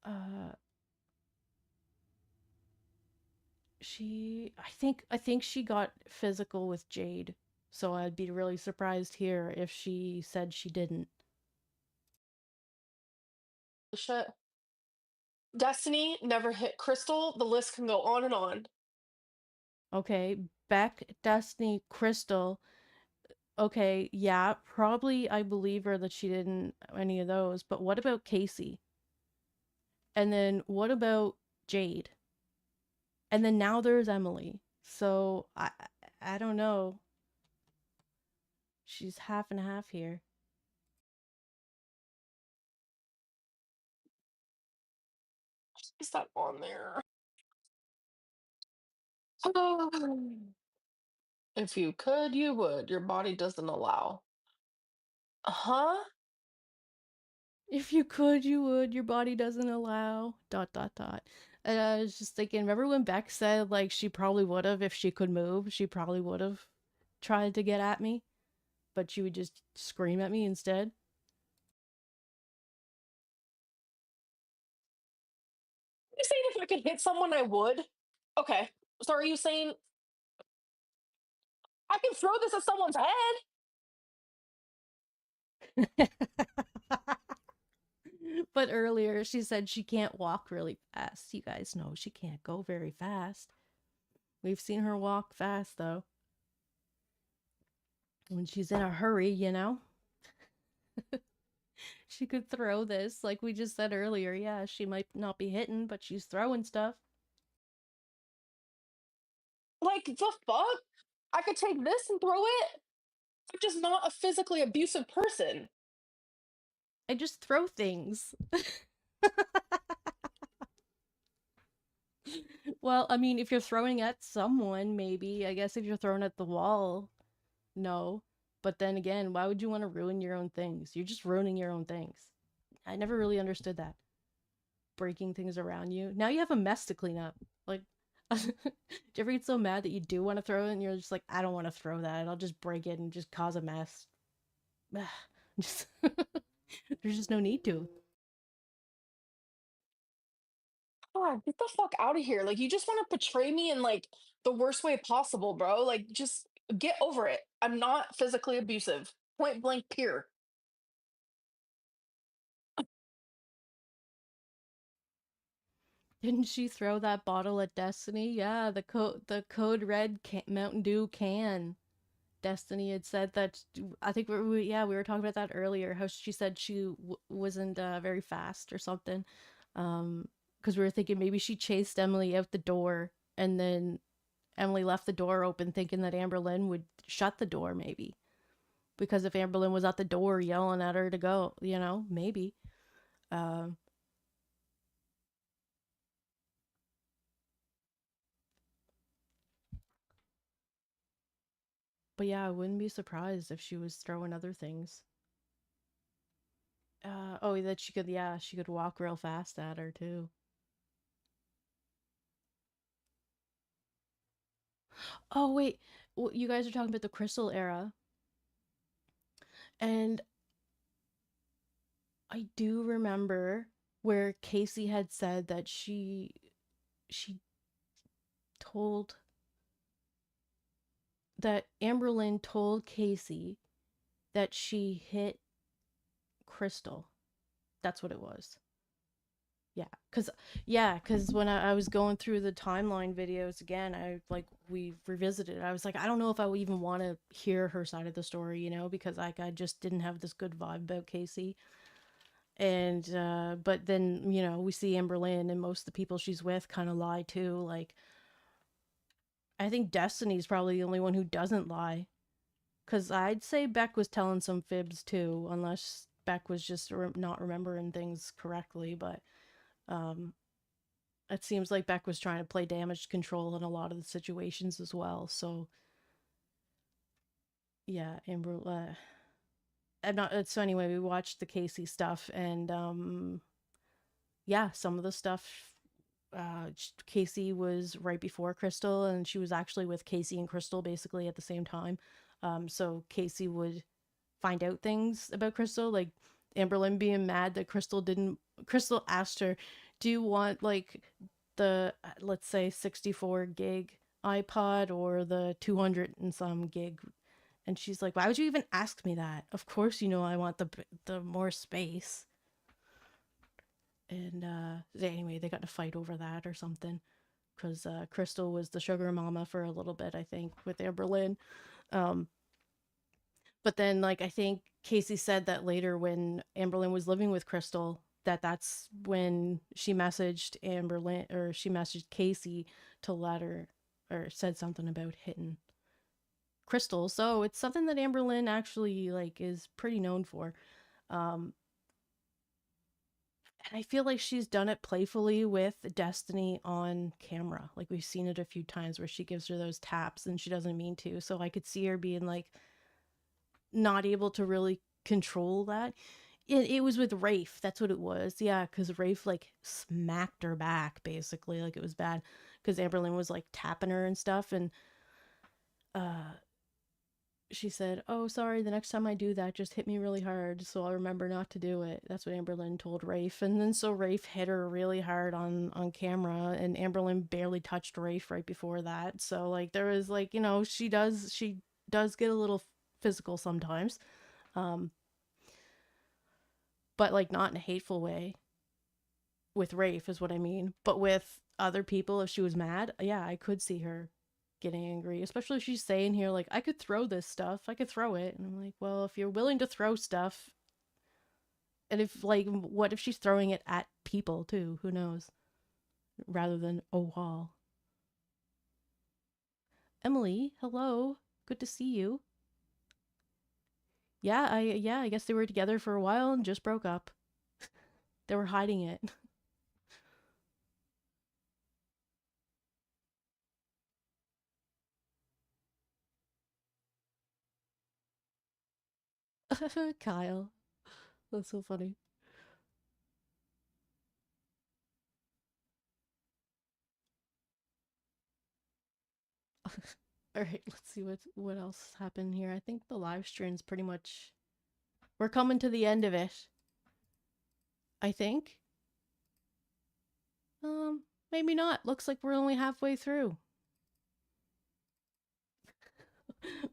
Uh I think she got physical with Jade. So I'd be really surprised here if she said she didn't. Shit. Destiny never hit Crystal. The list can go on and on. Okay, Beck, Destiny, Crystal. Okay, yeah, probably I believe her that she didn't any of those, but what about Casey? And then what about Jade? And then now there's Emily. So I don't know. She's half and half here. Is that on there? If you could, you would. Your body doesn't allow. Huh? If you could, you would. Your body doesn't allow. Dot dot dot. And I was just thinking, remember when Beck said, like, she probably would have, if she could move, she probably would have tried to get at me, but she would just scream at me instead? You saying if I could hit someone, I would? Okay. So are you saying I can throw this at someone's head? But earlier she said she can't walk really fast. You guys know she can't go very fast. We've seen her walk fast, though. When she's in a hurry, you know? She could throw this, like we just said earlier. Yeah, she might not be hitting, but she's throwing stuff. Like the fuck? I could take this and throw it? I'm just not a physically abusive person. I just throw things. Well, I mean, if you're throwing at someone, maybe. I guess if you're throwing at the wall, no. But then again, why would you want to ruin your own things? You're just ruining your own things. I never really understood that. Breaking things around you. Now you have a mess to clean up. Like, do you ever get so mad that you do want to throw it and you're just like, I don't want to throw that. I'll just break it and just cause a mess. Just there's just no need to. God, get the fuck out of here. Like you just want to portray me in like the worst way possible, bro. Like just get over it. I'm not physically abusive. Point blank period. Didn't she throw that bottle at Destiny? Yeah, the code red Mountain Dew can. Destiny had said that. I think we were talking about that earlier. How she said she wasn't very fast or something. Because we were thinking maybe she chased Emily out the door, and then Emily left the door open, thinking that Amberlynn would shut the door. Maybe because if Amberlynn was at the door yelling at her to go, maybe. Um, but yeah, I wouldn't be surprised if she was throwing other things. Oh, that she could walk real fast at her too. Oh wait, you guys are talking about the Crystal era, and I do remember where Casey had said that she told that Amberlynn told Casey that she hit Crystal. That's what it was. Yeah, cause when I was going through the timeline videos again, we revisited. I was like, I don't know if I would even want to hear her side of the story, because like I just didn't have this good vibe about Casey. And but then we see Amberlynn and most of the people she's with kind of lie too. Like I think Destiny's probably the only one who doesn't lie, because I'd say Beck was telling some fibs too, unless Beck was just not remembering things correctly. But um it seems like Beck was trying to play damage control in a lot of the situations as well. So yeah, Amber. I'm not. So anyway, we watched the Casey stuff, and yeah, some of the stuff. Casey was right before Crystal, and she was actually with Casey and Crystal basically at the same time. So Casey would find out things about Crystal, like Amberlynn being mad that Crystal didn't. Crystal asked her, "Do you want like the let's say 64 gig iPod or the 200 and some gig?" And she's like, "Why would you even ask me that? Of course you know I want the more space." And anyway, they got to fight over that or something, because Crystal was the sugar mama for a little bit, I think, with Amberlynn. Um, but then, like, I think Casey said that later when Amberlynn was living with Crystal, that's when she messaged Amberlynn, or she messaged Casey to let her, or said something about hitting Crystal. So it's something that Amberlynn actually like is pretty known for. Um, and I feel like she's done it playfully with Destiny on camera. Like we've seen it a few times where she gives her those taps and she doesn't mean to. So I could see her being like not able to really control that. It was with Rafe. That's what it was. Yeah, because Rafe like smacked her back basically. Like it was bad because Amberlynn was like tapping her and stuff, and uh, she said, "Oh, sorry. The next time I do that, just hit me really hard, so I'll remember not to do it." That's what Amberlynn told Rafe, and then so Rafe hit her really hard on camera, and Amberlynn barely touched Rafe right before that. So like there was like she does get a little physical sometimes, um, but like not in a hateful way. With Rafe is what I mean. But with other people, if she was mad, yeah, I could see her getting angry. Especially if she's saying here, like, I could throw this stuff. I could throw it. And I'm like, well, if you're willing to throw stuff, and if, like, what if she's throwing it at people too? Who knows? Rather than a wall. Emily, hello. Good to see you. Yeah, I guess they were together for a while and just broke up. They were hiding it. Kyle. That's so funny. All right, let's see what else happened here. I think the live stream's pretty much we're coming to the end of it. I think. Maybe not. Looks like we're only halfway through.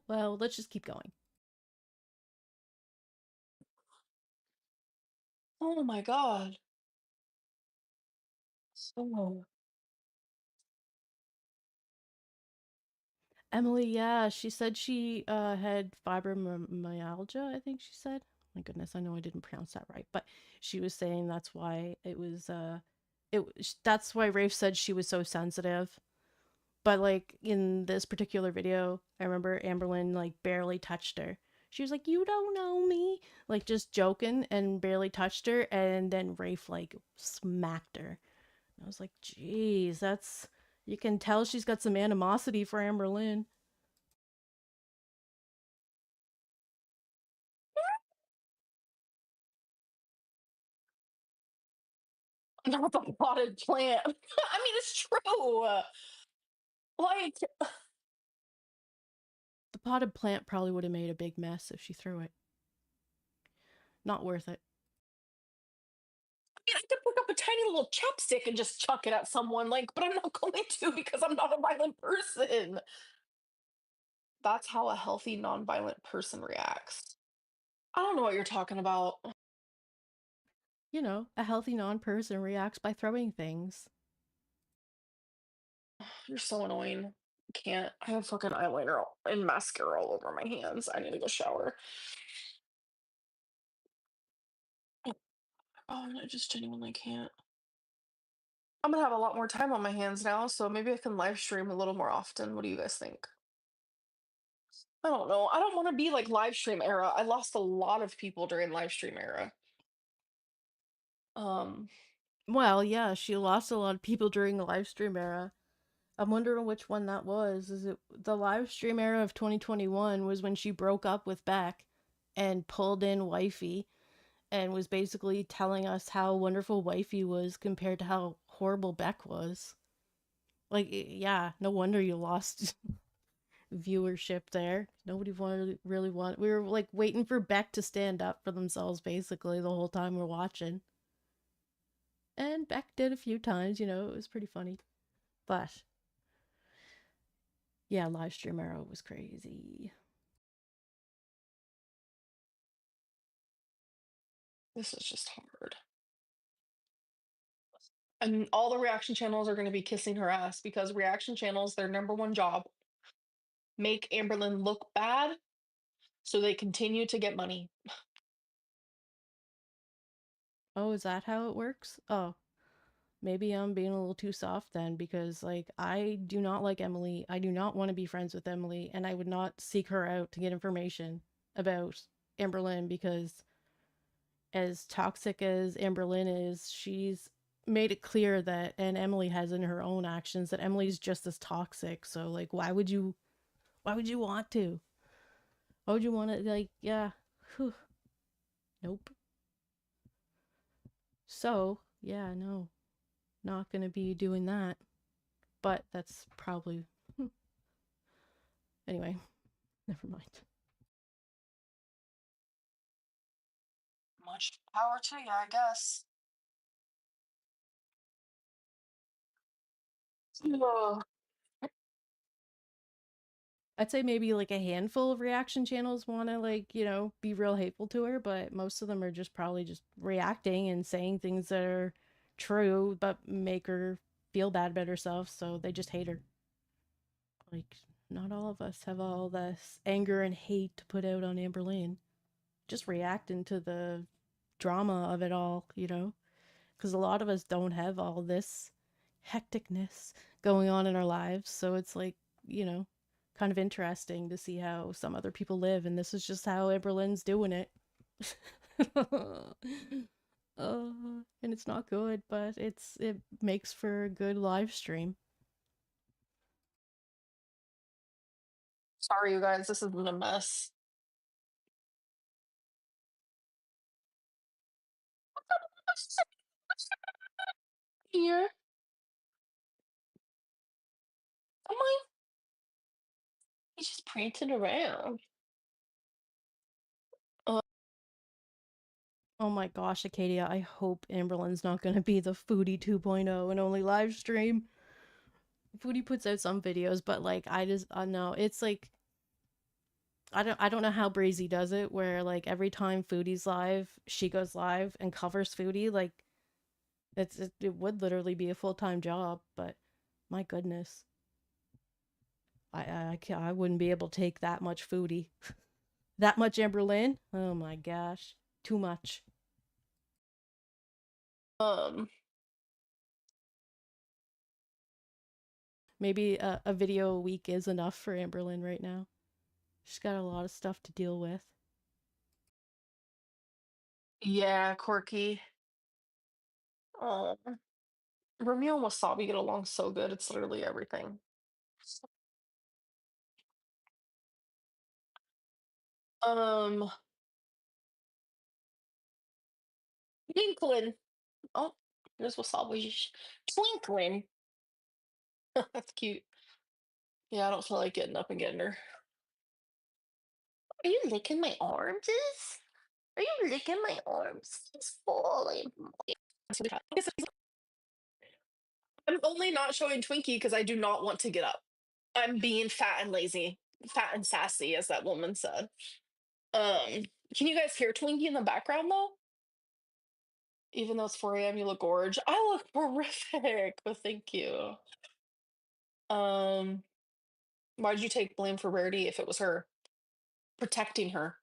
Well, let's just keep going. Oh my god. So Emily, yeah, she said she had fibromyalgia, I think she said. My goodness, I know I didn't pronounce that right, but she was saying that's why it was that's why Rafe said she was so sensitive. But like in this particular video, I remember Amberlynn like barely touched her. She was like, "You don't know me," like just joking, and barely touched her, and then Rafe like smacked her. I was like, "Geez, that's you can tell she's got some animosity for Amberlynn." not the potted plant. I mean, it's true. Like, The potted plant probably would have made a big mess if she threw it. Not worth it. I mean, I could pick up a tiny little chopstick and just chuck it at someone, like, but I'm not going to because I'm not a violent person. That's how a healthy, non-violent person reacts. I don't know what you're talking about. You know, a healthy non-person reacts by throwing things. You're so annoying. Can't. I have fucking eyeliner and mascara all over my hands. I need to go shower. Oh, I just genuinely can't. I'm gonna have a lot more time on my hands now, so maybe I can live stream a little more often. What do you guys think? I don't know. I don't want to be like live stream era. I lost a lot of people during live stream era. Um, Well, yeah, she lost a lot of people during the live stream era. I'm wondering which one that was. Is it the live stream era of 2021 was when she broke up with Beck and pulled in Wifey and was basically telling us how wonderful Wifey was compared to how horrible Beck was. Like, yeah, no wonder you lost viewership there. Nobody wanted really want. We were like waiting for Beck to stand up for themselves basically the whole time we're watching. And Beck did a few times, it was pretty funny. But yeah, live stream era was crazy. this is just hard. And all the reaction channels are going to be kissing her ass because reaction channels, their number one job, make Amberlynn look bad so they continue to get money. Oh, is that how it works? Oh, maybe I'm being a little too soft then because like I do not like Emily. I do not want to be friends with Emily and I would not seek her out to get information about Amberlynn because as toxic as Amberlynn is, she's made it clear that and Emily has in her own actions that Emily's just as toxic. So like why would you want to? Why would you want to like yeah. Whew. Nope. So, yeah, no, not gonna be doing that. But that's probably. Anyway, never mind. Much power to you, I guess. Ugh. I'd say maybe like a handful of reaction channels want to like, be real hateful to her, but most of them are just probably just reacting and saying things that are true but make her feel bad about herself, so they just hate her. Like, not all of us have all this anger and hate to put out on Amberlynn. Just reacting to the drama of it all, Because a lot of us don't have all this hecticness going on in our lives. So it's like, you know, kind of interesting to see how some other people live. And this is just how Amberlynn's doing it. And it's not good, but it makes for a good live stream. Sorry, you guys, this has been a mess. Here. Come on. He's just prancing around. Uh, Oh my gosh, Acadia, I hope Amberlynn's not going to be the Foodie 2.0 and only live stream. Foodie puts out some videos, but like I just know it's like I don't know how Breezy does it, where like every time Foodie's live, she goes live and covers Foodie. Like it would literally be a full-time job, but my goodness, I wouldn't be able to take that much Foodie, that much Amberlynn. Oh my gosh, too much. um, Maybe a video a week is enough for Amberlynn right now. She's got a lot of stuff to deal with. yeah, quirky. Um, Romeo and Wasabi get along so good. It's literally everything. Um, Twinkling. Oh, there's Wasabi. Twinkling. That's cute. Yeah, I don't feel like getting up and getting her. Are you licking my arms? Are you licking my arms? It's falling. I'm only not showing Twinkie because I do not want to get up. I'm being fat and lazy, fat and sassy, as that woman said. Can you guys hear Twinkie in the background though? Even though it's 4 a.m., you look gorge. I look horrific, but thank you. Um, why did you take blame for Rarity if it was her? Protecting her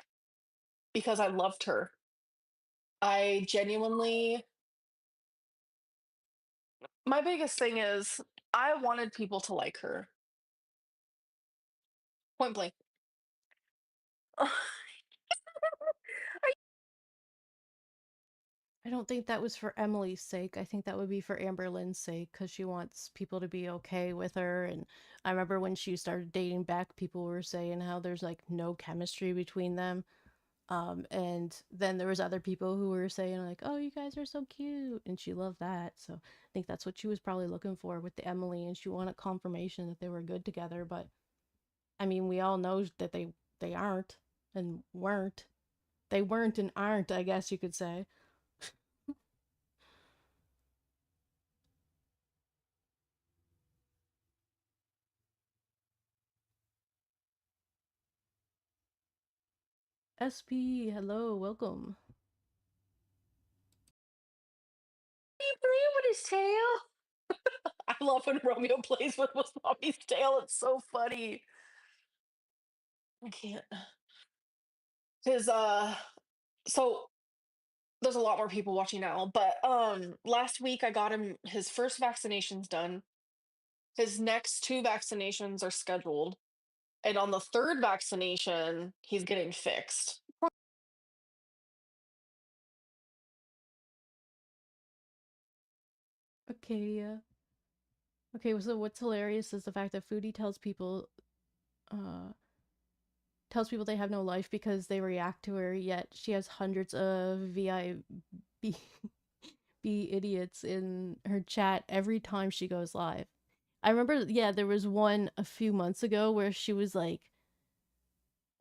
because I loved her. I genuinely, my biggest thing is I wanted people to like her. Point blank. I don't think that was for Emily's sake. I think that would be for Amberlynn's sake because she wants people to be okay with her. And I remember when she started dating Beck, people were saying how there's like no chemistry between them. And then there was other people who were saying like, "Oh, you guys are so cute," and she loved that. So I think that's what she was probably looking for with the Emily, and she wanted confirmation that they were good together. But I mean, we all know that they aren't and weren't. They weren't and aren't, I guess you could say. SP, hello, welcome. He playing with his tail. I love when Romeo plays with Wasabi's tail. It's so funny. I can't. His so there's a lot more people watching now, but last week I got him his first vaccinations done. His next two vaccinations are scheduled, and on the third vaccination, he's getting fixed. Acadia. Okay, so what's hilarious is the fact that Foodie uh tells people they have no life because they react to her, yet she has hundreds of be idiots in her chat every time she goes live. I remember, yeah, there was one a few months ago where she was like,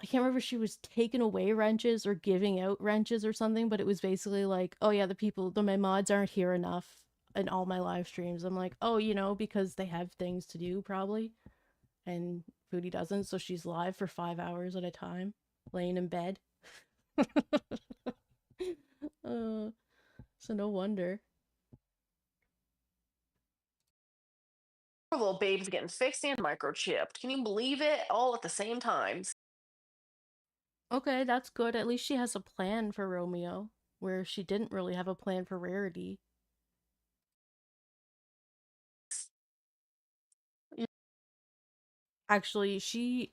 I can't remember if she was taking away wrenches or giving out wrenches or something, but it was basically like, oh yeah, my mods aren't here enough in all my live streams. I'm like, oh, because they have things to do probably, and Foodie doesn't, so she's live for 5 hours at a time, laying in bed. uh, so no wonder. Poor little babe's getting fixed and microchipped. Can you believe it? All at the same time. Okay, that's good. At least she has a plan for Romeo, where she didn't really have a plan for Rarity. Actually,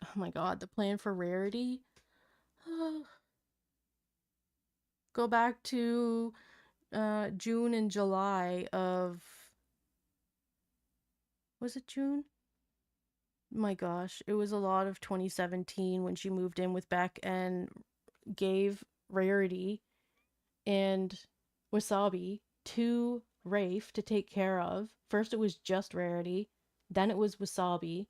oh my god, the plan for Rarity. Go back to June and July of, was it June? My gosh, it was a lot of 2017 when she moved in with Beck and gave Rarity and Wasabi to Rafe to take care of. First it was just Rarity, then it was Wasabi,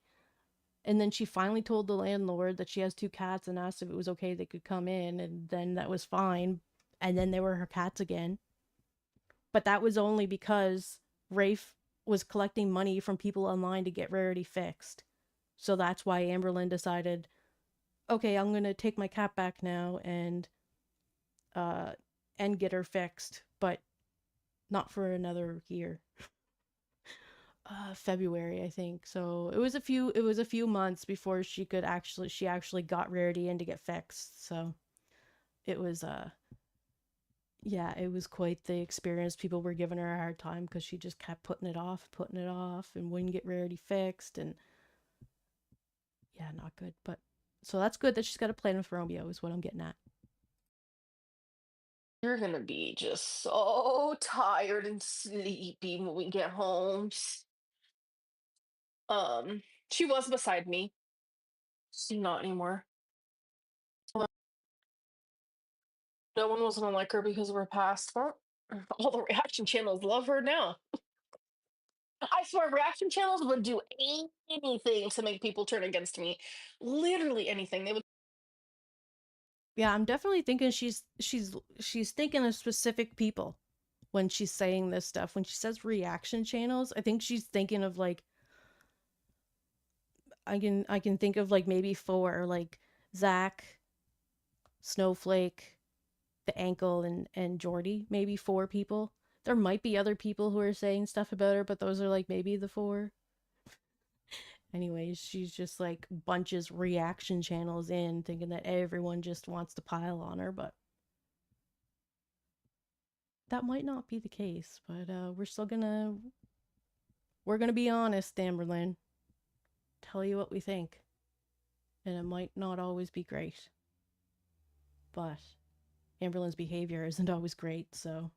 and then she finally told the landlord that she has two cats and asked if it was okay they could come in, and then that was fine, and then they were her cats again. But that was only because Rafe was collecting money from people online to get Rarity fixed. So that's why Amberlynn decided, okay, I'm gonna take my cat back now uh and get her fixed, but not for another year. February, I think. So it was a few months before she actually got Rarity in to get fixed. So it was yeah, it was quite the experience. People were giving her a hard time because she just kept putting it off, and wouldn't get Rarity fixed. And yeah, not good. But so that's good that she's got a plan with Romeo, is what I'm getting at. You're gonna be just so tired and sleepy when we get home. Um, she was beside me. She's not anymore. No one was gonna like her because of her past. Well, all the reaction channels love her now. I swear, reaction channels would do anything to make people turn against me. Literally anything. They would. Yeah, I'm definitely thinking she's thinking of specific people when she's saying this stuff. When she says reaction channels, I think she's thinking of like, I can think of like maybe four, like Zach, Snowflake, the ankle, and Jordy. Maybe four people. There might be other people who are saying stuff about her, but those are like maybe the four. Anyways, she's just like bunches reaction channels in, thinking that everyone just wants to pile on her, but that might not be the case. But we're gonna be honest, Amberlynn. Tell you what we think, and it might not always be great. But Amberlynn's behavior isn't always great, so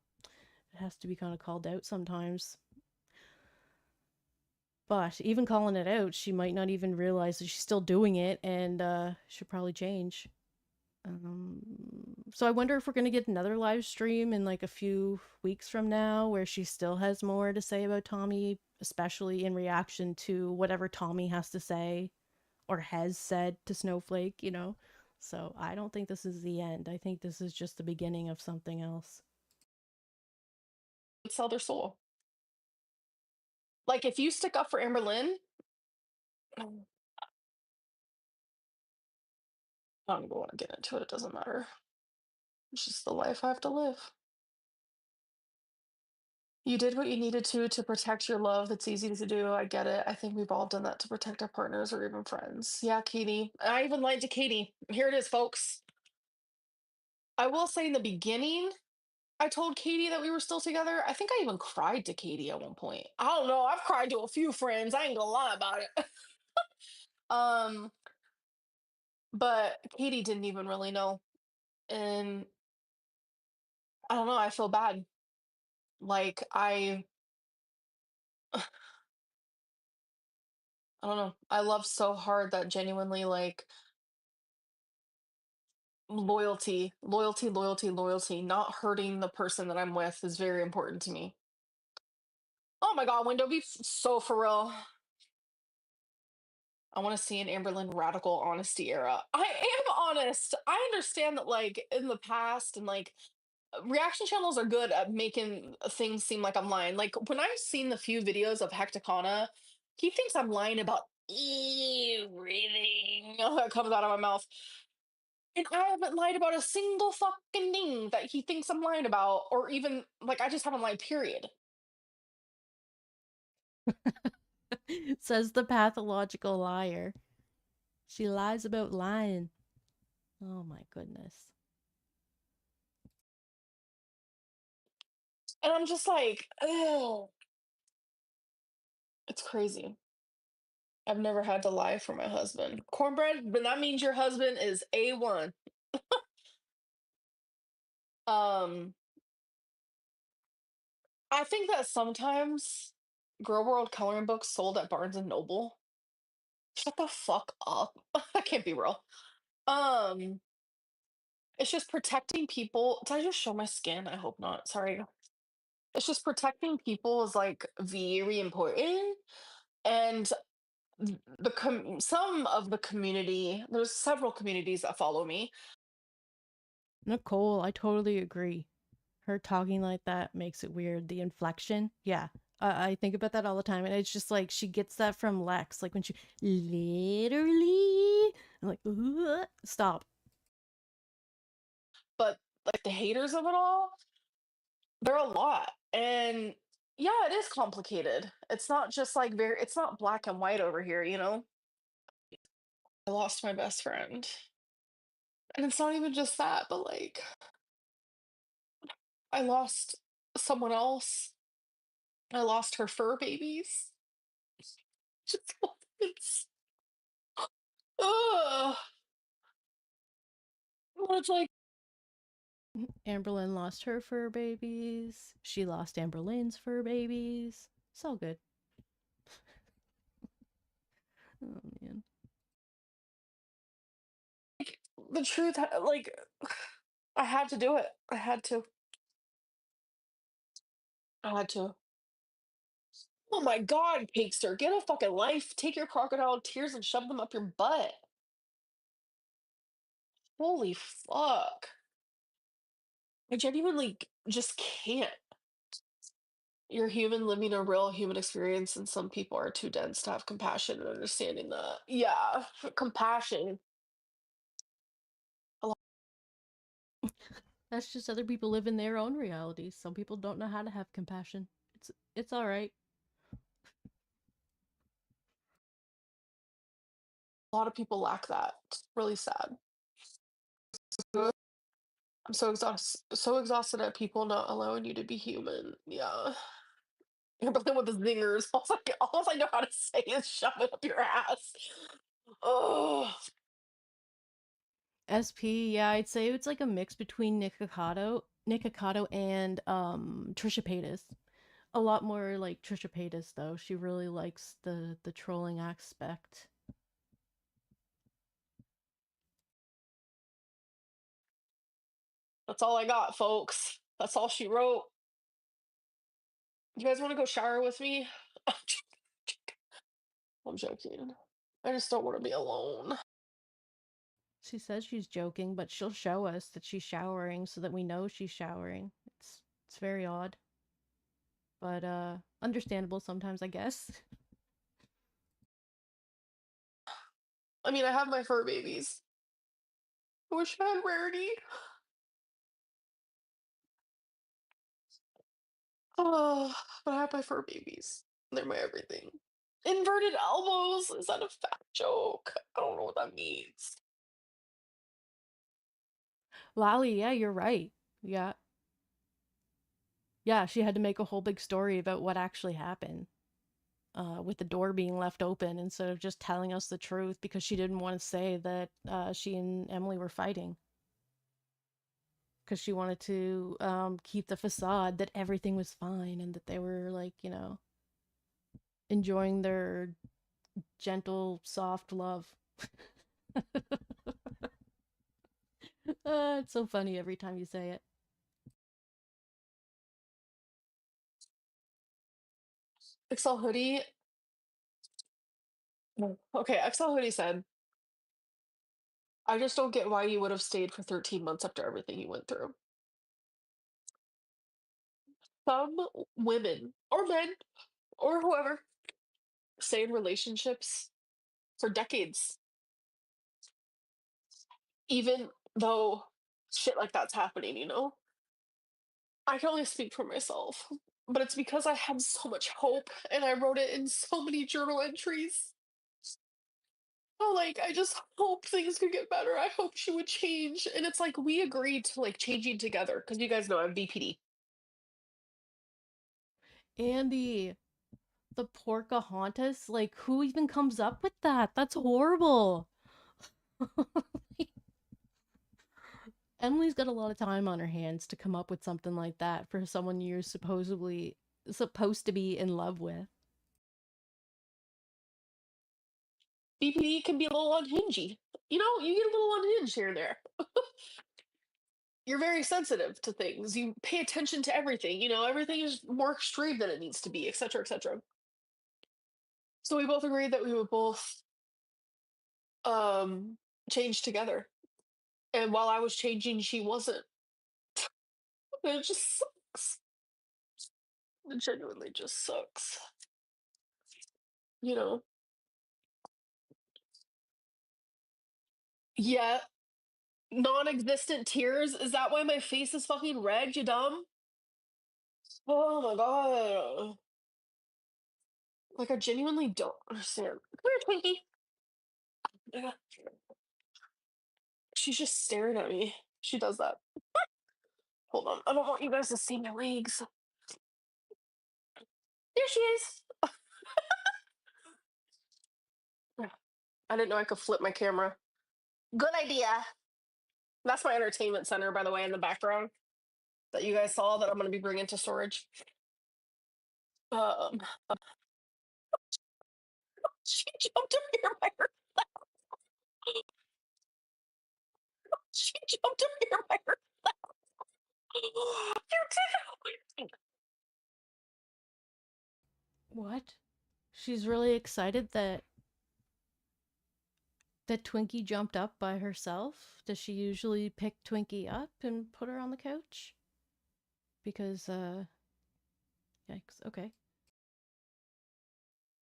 it has to be kind of called out sometimes. But even calling it out, she might not even realize that she's still doing it, and should probably change. Um, so I wonder if we're gonna get another live stream in like a few weeks from now, where she still has more to say about Tommy, especially in reaction to whatever Tommy has to say or has said to Snowflake. So I don't think this is the end. I think this is just the beginning of something else. Sell their soul. Like if you stick up for Amberlynn, I don't even want to get into it. It doesn't matter. It's just the life I have to live. You did what you needed to protect your love. That's easy to do. I get it. I think we've all done that to protect our partners or even friends. Yeah, Katie. I even lied to Katie. Here it is, folks. I will say in the beginning, I told Katie that we were still together. I think I even cried to Katie at one point. I don't know. I've cried to a few friends. I ain't gonna lie about it. um, but Katie didn't even really know. And I don't know. I feel bad. Like I don't know. I love so hard that genuinely like Loyalty, loyalty, loyalty, loyalty. Not hurting the person that I'm with is very important to me. Oh my god, window be so for real. I want to see an Amberlynn radical honesty era. I am honest. I understand that, like, in the past, and like, reaction channels are good at making things seem like I'm lying. Like, when I've seen the few videos of Hecticana, he thinks I'm lying about everything that comes out of my mouth. And I haven't lied about a single fucking thing that he thinks I'm lying about, or even, like, I just haven't lied, period. Says the pathological liar. She lies about lying. Oh my goodness. And I'm just like, oh, it's crazy. I've never had to lie for my husband. Cornbread, but that means your husband is A1. Um, I think that sometimes Girl World coloring books sold at Barnes and Noble. Shut the fuck up. That can't be real. Um, it's just protecting people. Did I just show my skin? I hope not. Sorry. It's just protecting people is like very important. And some of the community, there's several communities that follow me. Nicole, I totally agree. Her talking like that makes it weird. The inflection, yeah. I think about that all the time, and it's just like she gets that from Lex. Like when she literally, I'm like, stop. But like the haters of it all, they're a lot. And yeah, it is complicated. It's not just like it's not black and white over here, you know? I lost my best friend. And it's not even just that, but like I lost someone else. I lost her fur babies. Just it's ugh. Well, it's like Amberlynn lost her fur babies. She lost Amberlynn's fur babies. It's all good. Oh man. the truth, like I had to do it. I had to. Oh my god, Cakester, get a fucking life. Take your crocodile tears and shove them up your butt. Holy fuck. I genuinely just can't. You're human living a real human experience, and some people are too dense to have compassion and understanding that. Yeah, compassion. A That's just other people live in their own realities. Some people don't know how to have compassion. It's all right. lot of people lack that. It's really sad. I'm so exhausted at people not allowing you to be human. Yeah. But then with the zingers, all I know how to say is shove it up your ass. Oh, SP, yeah, I'd say it's like a mix between Nikocado and Trisha Paytas. A lot more like Trisha Paytas though. She really likes the trolling aspect. that's all I got, folks. That's all she wrote. You guys want to go shower with me? I'm joking. I just don't want to be alone. She says she's joking, but she'll show us that she's showering so that we know she's showering. It's very odd, but understandable sometimes, I guess. I mean, I have my fur babies. I wish I had Rarity. Oh, but I have my fur babies. They're my everything. Inverted elbows. Is that a fat joke? I don't know what that means. Lally, yeah, you're right. Yeah. Yeah, she had to make a whole big story about what actually happened. With the door being left open instead of just telling us the truth because she didn't want to say that she and Emily were fighting. Because she wanted to keep the facade that everything was fine and that they were, like, enjoying their gentle, soft love. It's so funny every time you say it. XL Hoodie. Okay, XL Hoodie said, I just don't get why you would have stayed for 13 months after everything you went through. Some women, or men, or whoever, stay in relationships for decades, even though shit like that's happening, you know? I can only speak for myself, but it's because I had so much hope and I wrote it in so many journal entries. Oh, like, I just hope things could get better. I hope she would change. And it's like we agreed to like changing together because you guys know I'm BPD. Andy, the Porcahontas? Like, who even comes up with that? That's horrible. Emily's got a lot of time on her hands to come up with something like that for someone you're supposedly supposed to be in love with. BPD can be a little unhingey. You know, you get a little unhinged here and there. You're very sensitive to things. You pay attention to everything. You know, everything is more extreme than it needs to be, etc., etc. So we both agreed that we would both um change together. And while I was changing, she wasn't. And it just sucks. It genuinely just sucks. You know. Yeah. Non-existent tears. Is that why my face is fucking red, you dumb? Oh my god. Like I genuinely don't understand. Come here, Twinkie. Yeah. She's just staring at me. She does that. Hold on. I don't want you guys to see my legs. There she is. I didn't know I could flip my camera. Good idea. That's my entertainment center, by the way, in the background that you guys saw that I'm going to be bringing to storage. Um, she jumped up here by her. She jumped up here by her. You did. What? She's really excited that Twinkie jumped up by herself. Does she usually pick Twinkie up and put her on the couch? Because yikes. Okay.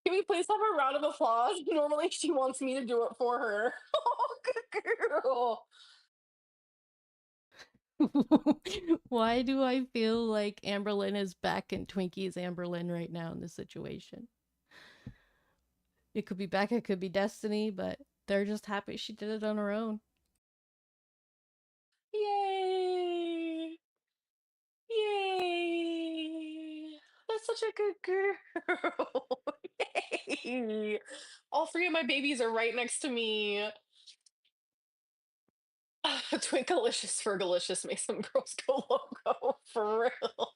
Can we please have a round of applause? Normally, she wants me to do it for her. Oh, good girl. Why do I feel like Amberlynn is back in Twinkie's Amberlynn right now in this situation? It could be Becca, it could be Destiny, but they're just happy she did it on her own. Yay! Yay! That's such a good girl. Yay! All three of my babies are right next to me. Twinkalicious Fergalicious makes some girls go loco for real.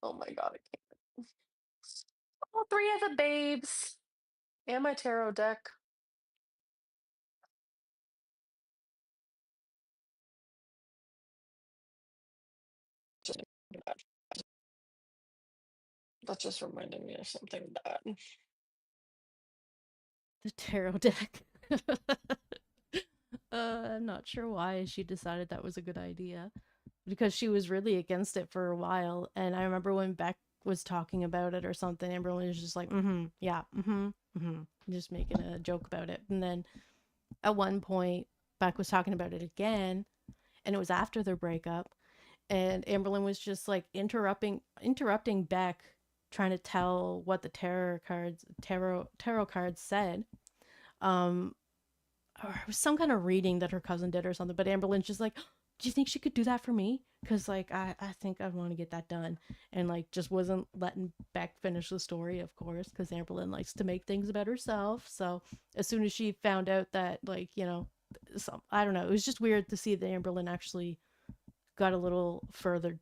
Oh my god, I can't. All three of the babes. And my tarot deck. Just bad. That just reminded me of something bad. The tarot deck. I'm not sure why she decided that was a good idea. Because she was really against it for a while. And I remember when Beck was talking about it or something, Amberlynn was just like, yeah, just making a joke about it. And then at one point, Beck was talking about it again, and it was after their breakup. And Amberlynn was just like interrupting Beck, trying to tell what the tarot cards said. Um, or it was some kind of reading that her cousin did or something. But Amberlynn's just like, do you think she could do that for me? Because like I think I want to get that done, and like just wasn't letting Beck finish the story, of course, because Amberlynn likes to make things about herself. So as soon as she found out that like I don't know, it was just weird to see that Amberlynn actually got a little further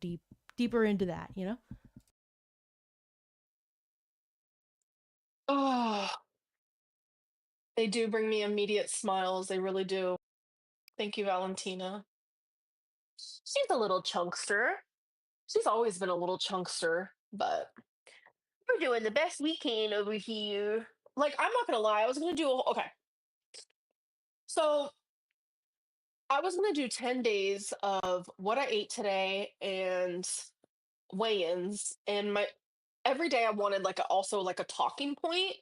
deeper into that, you know. Oh, they do bring me immediate smiles. They really do. Thank you, Valentina. She's a little chunkster. She's always been a little chunkster, but we're doing the best we can over here. Like, I'm not gonna lie, I was gonna do okay. So I was gonna do 10 days of what I ate today and weigh-ins, and my every day I wanted like also like a talking point,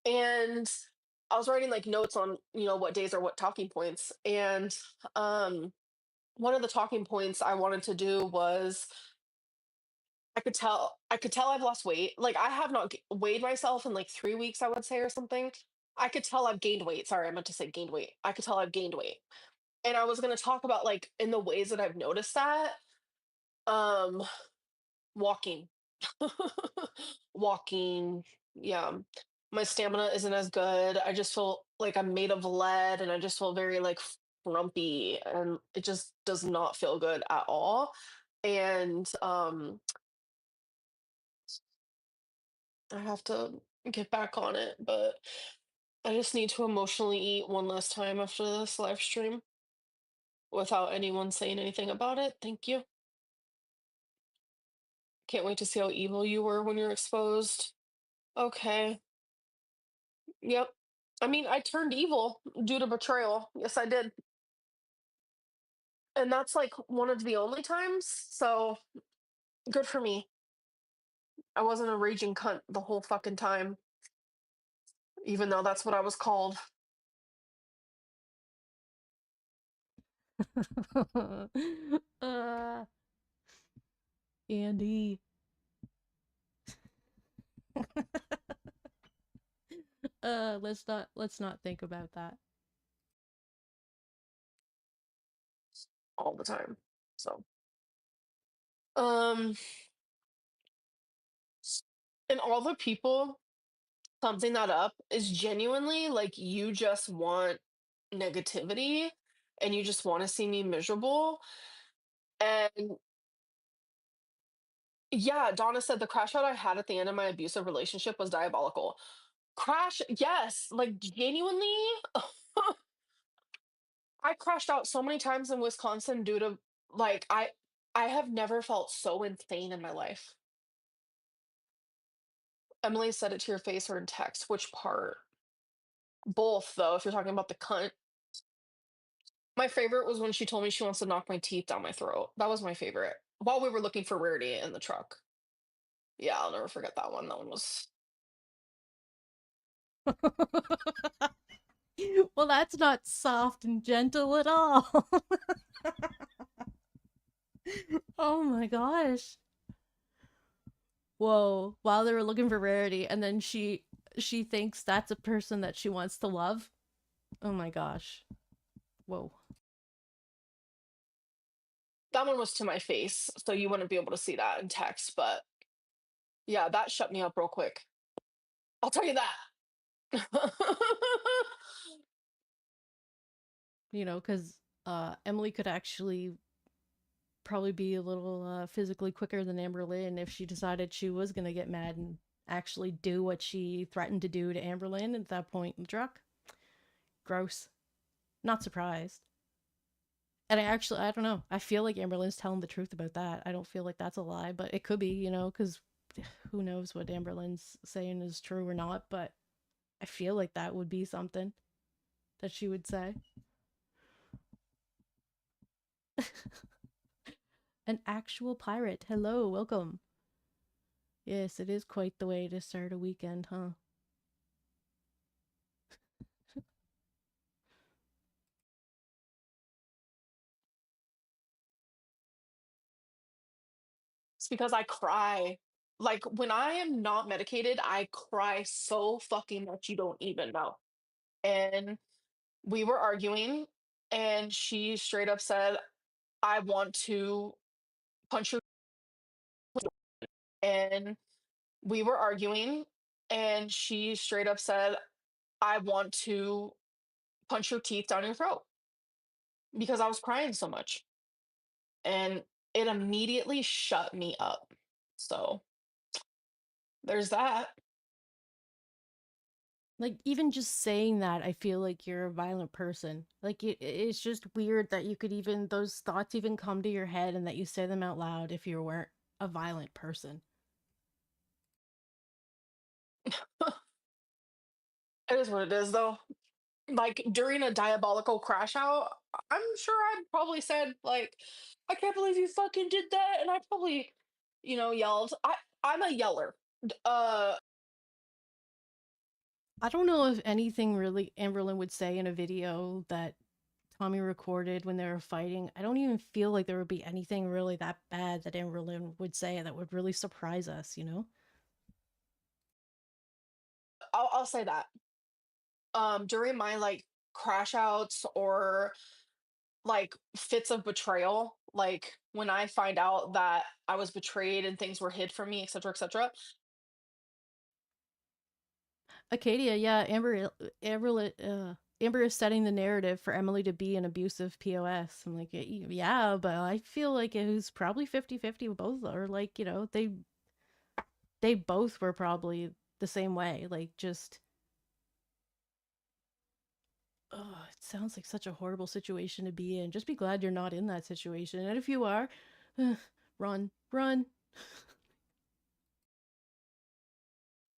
and I was writing like notes on what days are what talking points, and um one of the talking points I wanted to do was I could tell I've lost weight. Like, I have not weighed myself in like 3 weeks, I would say, or something. I could tell I've gained weight. Sorry, I meant to say gained weight. I could tell I've gained weight. And I was going to talk about like in the ways that I've noticed that. Um, walking. Walking. Yeah. My stamina isn't as good. I just feel like I'm made of lead, and I just feel very like frumpy, and it just does not feel good at all. And I have to get back on it, but I just need to emotionally eat one last time after this live stream without anyone saying anything about it. Thank you. Can't wait to see how evil you were when you're exposed. Okay. Yep. I mean, I turned evil due to betrayal. Yes, I did. And that's like one of the only times. So good for me. I wasn't a raging cunt the whole fucking time, even though that's what I was called. uh, Andy. Let's not think about that. All the time. So, um, and all the people something that up is genuinely like you just want negativity and you just want to see me miserable. And yeah, Donna said the crash out I had at the end of my abusive relationship was diabolical. Crash, yes, like genuinely, I crashed out so many times in Wisconsin due to like I have never felt so insane in my life. Emily said it to your face or in text. Which part? Both, though, if you're talking about the cunt. My favorite was when she told me she wants to knock my teeth down my throat. That was my favorite. While we were looking for Rarity in the truck. Yeah, I'll never forget that one. That one was. Well, that's not soft and gentle at all. Oh my gosh. Whoa, while they were looking for Rarity, and then she thinks that's a person that she wants to love. Oh my gosh. Whoa. That one was to my face, so you wouldn't be able to see that in text. But yeah, that shut me up real quick. I'll tell you that. Because Emily could actually probably be a little physically quicker than Amberlynn if she decided she was gonna get mad and actually do what she threatened to do to Amberlynn at that point in the truck. Gross. Not surprised. And I don't know. I feel like Amberlynn's telling the truth about that. I don't feel like that's a lie, but it could be, because who knows what Amberlynn's saying is true or not, but I feel like that would be something that she would say. An actual pirate. Hello, welcome. Yes, it is quite the way to start a weekend, huh? It's because I cry. Like, when I am not medicated, I cry so fucking much you don't even know. And we were arguing, and she straight up said, I want to punch your. And we were arguing, and she straight up said, I want to punch your teeth down your throat because I was crying so much. And it immediately shut me up. So there's that. Like, even just saying that, I feel like you're a violent person. Like, it's just weird that you could even, those thoughts even come to your head and that you say them out loud if you weren't a violent person. It is what it is, though. Like during a diabolical crash out, I'm sure I probably said like, "I can't believe you fucking did that," and I probably, yelled. I'm a yeller. I don't know if anything really Amberlynn would say in a video that Tommy recorded when they were fighting. I don't even feel like there would be anything really that bad that Amberlynn would say that would really surprise us, you know? I'll say that. During my like crash outs or like fits of betrayal, like when I find out that I was betrayed and things were hid from me, etc., etc. Acadia, yeah, Amber is setting the narrative for Emily to be an abusive POS. I'm like, yeah, but I feel like it was probably 50-50 with both, or like, they both were probably the same way. Like, just, oh, it sounds like such a horrible situation to be in. Just be glad you're not in that situation. And if you are, run, run.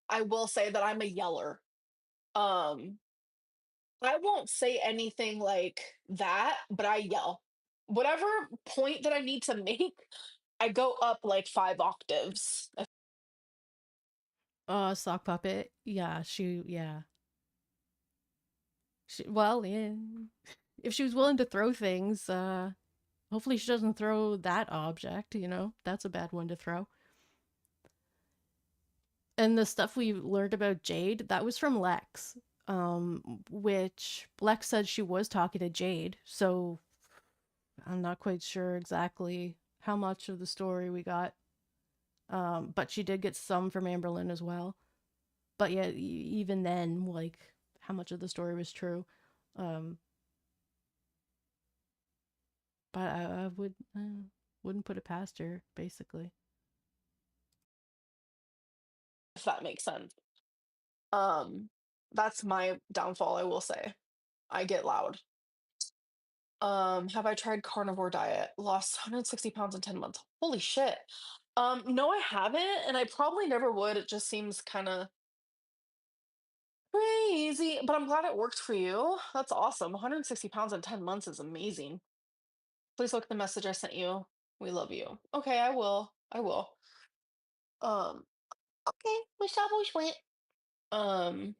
I will say that I'm a yeller. Um, I won't say anything like that, but I yell. Whatever point that I need to make, I go up like 5 octaves. Sock puppet. Yeah. Well, yeah. If she was willing to throw things, hopefully she doesn't throw that object, you know? That's a bad one to throw. And the stuff we learned about Jade, that was from Lex. Which Lex said she was talking to Jade, so I'm not quite sure exactly how much of the story we got. But she did get some from Amberlynn as well. But yeah, even then, like, how much of the story was true? Um, but I wouldn't put it past her, basically. If that makes sense. Um, that's my downfall, I will say. I get loud. Have I tried carnivore diet? Lost 160 pounds in 10 months. Holy shit. No, I haven't, and I probably never would. It just seems kind of crazy, but I'm glad it worked for you. That's awesome. 160 pounds in 10 months is amazing. Please look at the message I sent you. We love you. Okay, I will. I will. Um, okay, wish I wish went. Um,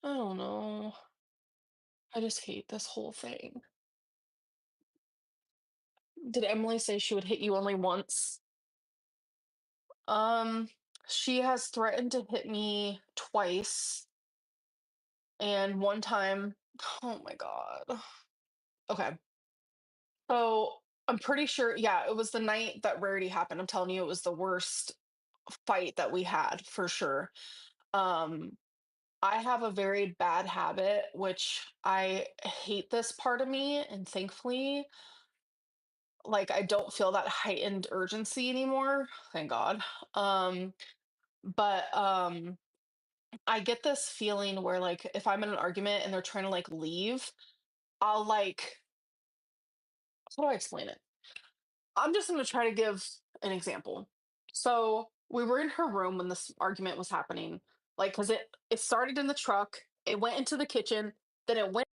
I don't know. I just hate this whole thing. Did Emily say she would hit you only once? Um, she has threatened to hit me twice, and one time, oh my God. Okay. So I'm pretty sure, yeah, it was the night that Rarity happened. I'm telling you, it was the worst fight that we had for sure. Um, I have a very bad habit, which I hate this part of me, and thankfully, like I don't feel that heightened urgency anymore. Thank God. Um, but I get this feeling where like if I'm in an argument and they're trying to like leave, I'll like how do I explain it? I'm just gonna try to give an example. So we were in her room when this argument was happening, like because it started in the truck, it went into the kitchen, then it went.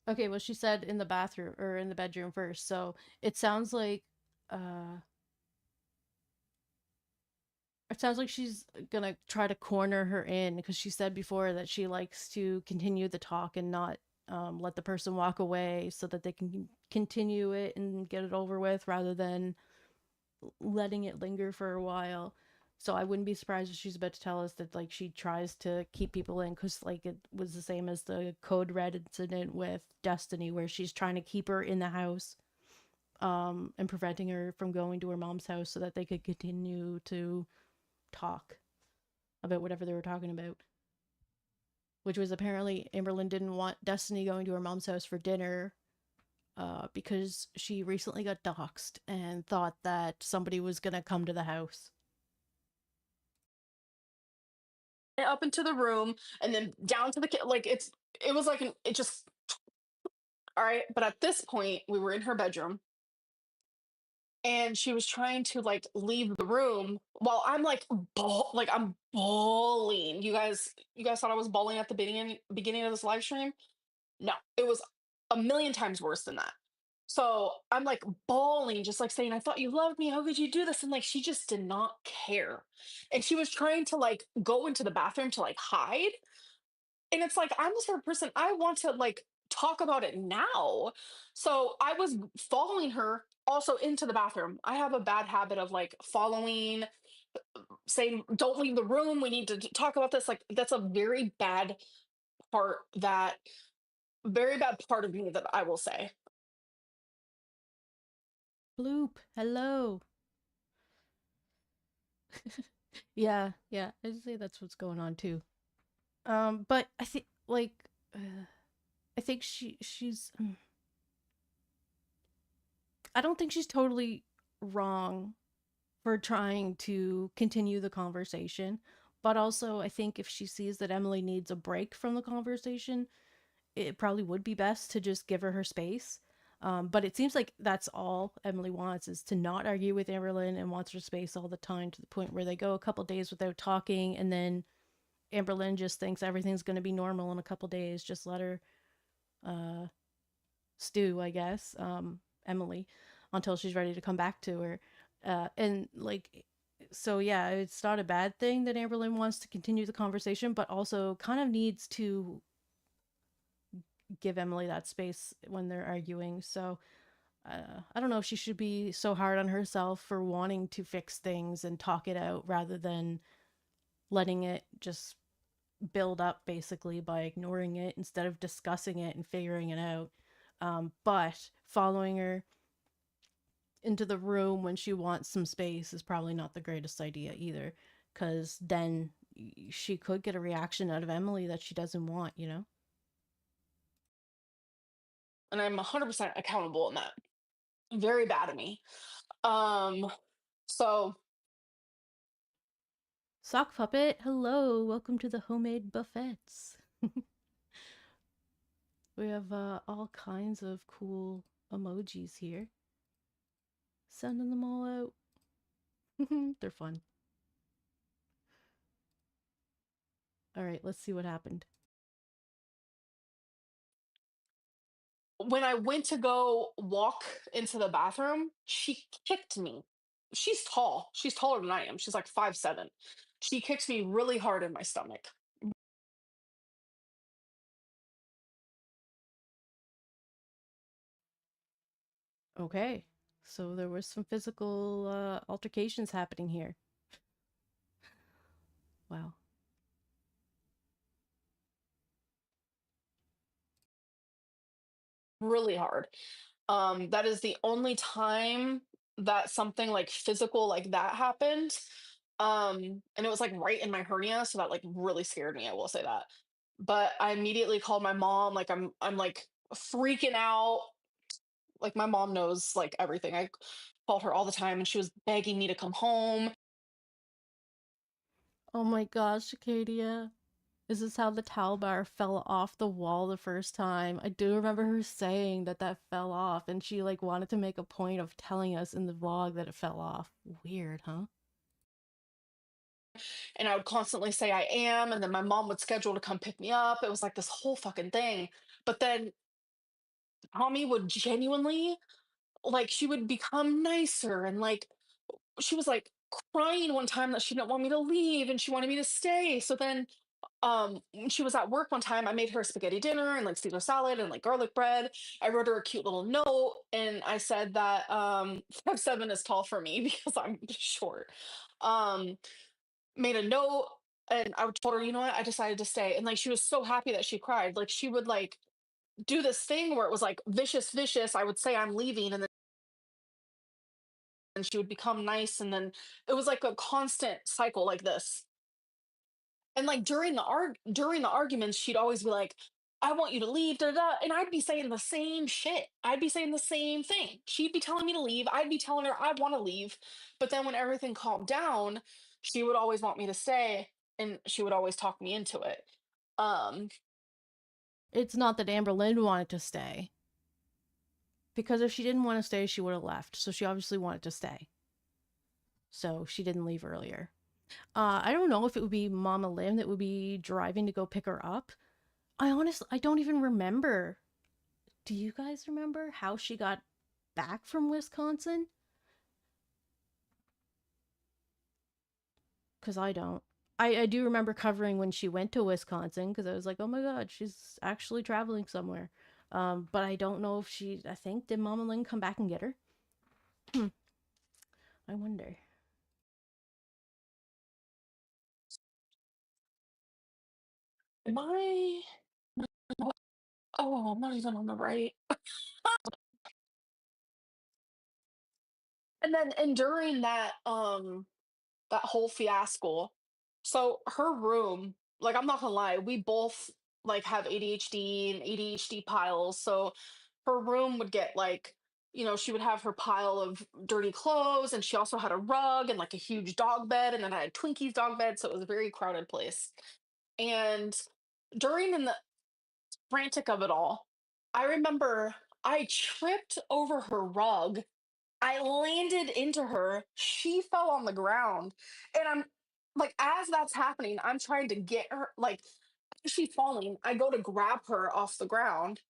Okay, well, she said in the bathroom or in the bedroom first, so it sounds like, uh, it sounds like she's gonna try to corner her in because she said before that she likes to continue the talk and not let the person walk away so that they can continue it and get it over with rather than letting it linger for a while. So I wouldn't be surprised if she's about to tell us that like she tries to keep people in because like it was the same as the code red incident with Destiny where she's trying to keep her in the house and preventing her from going to her mom's house so that they could continue to talk about whatever they were talking about. Which was apparently Amberlynn didn't want Destiny going to her mom's house for dinner because she recently got doxxed and thought that somebody was gonna come to the house. up into the room and then down to the like it was like it just all right. But at this point, we were in her bedroom and she was trying to like leave the room while I'm like like I'm bawling. You guys thought I was bawling at the beginning of this live stream? No, it was a million times worse than that. So I'm like bawling, just like saying, I thought you loved me. How could you do this? And like she just did not care. And she was trying to like go into the bathroom to like hide. And it's like, I'm the sort of person I want to like talk about it now. So I was following her also into the bathroom. I have a bad habit of like following, saying, don't leave the room. We need to talk about this. Like, that's a part that, very bad part of me that I will say. Bloop. Hello. Yeah, yeah. I'd say that's what's going on too. But I think like I think she's I don't think she's totally wrong for trying to continue the conversation, but also I think if she sees that Emily needs a break from the conversation, it probably would be best to just give her space. But it seems like that's all Emily wants is to not argue with Amberlynn and wants her space all the time to the point where they go a couple days without talking and then Amberlynn just thinks everything's going to be normal in a couple days. Just let her uh, stew, I guess, Emily, until she's ready to come back to her. And like, so yeah, it's not a bad thing that Amberlynn wants to continue the conversation, but also kind of needs to give Emily that space when they're arguing. So I don't know if she should be so hard on herself for wanting to fix things and talk it out rather than letting it just build up basically by ignoring it instead of discussing it and figuring it out. But following her into the room when she wants some space is probably not the greatest idea either, because then she could get a reaction out of Emily that she doesn't want, you know? And I'm 100% accountable in that. Very bad of me. Um, so Sock Puppet, hello, welcome to the homemade buffets. We have all kinds of cool emojis here. Sending them all out. They're fun. All right, let's see what happened. when I went to go walk into the bathroom, she kicked me. She's tall. She's taller than I am. She's like 5'7". She kicks me really hard in my stomach. Okay, so there was some physical altercations happening here. Wow. Really hard. That is the only time that something like physical like that happened. And it was like right in my hernia, so that like really scared me, I will say that. But I immediately called my mom, like I'm like freaking out. Like my mom knows like everything. I called her all the time and she was begging me to come home. Oh my gosh, Acadia. Is this how the towel bar fell off the wall the first time? I do remember her saying that that fell off, and she like wanted to make a point of telling us in the vlog that it fell off. Weird, huh? And I would constantly say I am, and then my mom would schedule to come pick me up. It was like this whole fucking thing. But then Tommy would genuinely like she would become nicer and like she was like crying one time that she didn't want me to leave and she wanted me to stay. So then when she was at work one time, I made her spaghetti dinner and like Caesar salad and like garlic bread. I wrote her a cute little note and I said that 5'7" is tall for me because I'm short. Um Made a note and I told her, you know what, I decided to stay. And like she was so happy that she cried. Like she would like do this thing where it was like vicious, vicious. I would say I'm leaving and then she would become nice. And then it was like a constant cycle like this. And like during the arguments, she'd always be like, I want you to leave, da, da, da. And I'd be saying the same shit. I'd be saying the same thing. She'd be telling me to leave. I'd be telling her I want to leave. But then when everything calmed down, she would always want me to stay. and she would always talk me into it. Um, It's not that Amberlynn wanted to stay. Because if she didn't want to stay, she would have left. So she obviously wanted to stay. So she didn't leave earlier. I don't know if it would be Mama Lim that would be driving to go pick her up. I don't even remember. Do you guys remember how she got back from Wisconsin? Because I don't. I do remember covering when she went to Wisconsin because I was like, oh my god, she's actually traveling somewhere. But I don't know if she. I think did Mama Lynn come back and get her? I wonder. am I? Oh, I'm not even on the right. And then and during that whole fiasco, so her room, like I'm not gonna lie, we both like have ADHD and ADHD piles. So her room would get like, she would have her pile of dirty clothes, and she also had a rug and like a huge dog bed, and then I had Twinkie's dog bed, so it was a very crowded place. And during in the frantic of it all, I remember I tripped over her rug. I landed into her. She fell on the ground. And I'm like, as that's happening, I'm trying to get her, like, as she's falling. I go to grab her off the ground.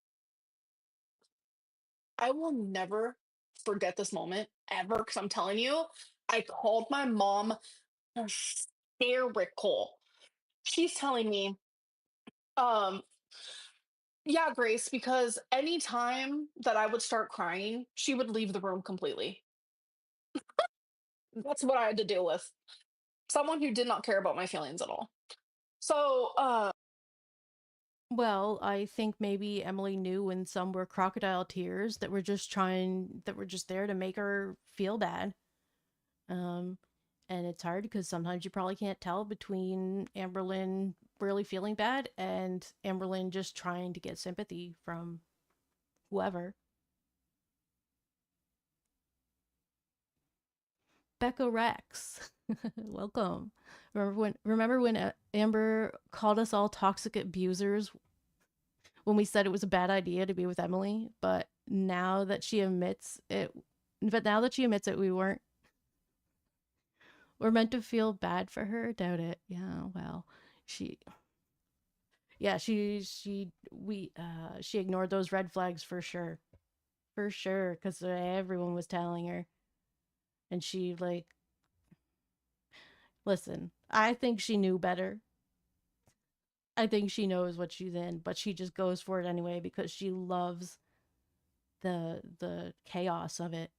I will never forget this moment ever because I'm telling you, I called my mom hysterical. She's telling me, um, yeah, Grace, because anytime that I would start crying, she would leave the room completely. That's what I had to deal with. Someone who did not care about my feelings at all. So, Well, I think maybe Emily knew when some were crocodile tears that were just there to make her feel bad. Um, and it's hard because sometimes you probably can't tell between Amberlynn really feeling bad and Amberlynn just trying to get sympathy from whoever. Becca Rex, welcome. Remember when Amber called us all toxic abusers when we said it was a bad idea to be with Emily, but now that she admits it, we weren't. We're meant to feel bad for her. Doubt it. Yeah. Well, she. Yeah. She ignored those red flags for sure, because everyone was telling her, and she like, listen. I think she knew better. I think she knows what she's in, but she just goes for it anyway because she loves the chaos of it.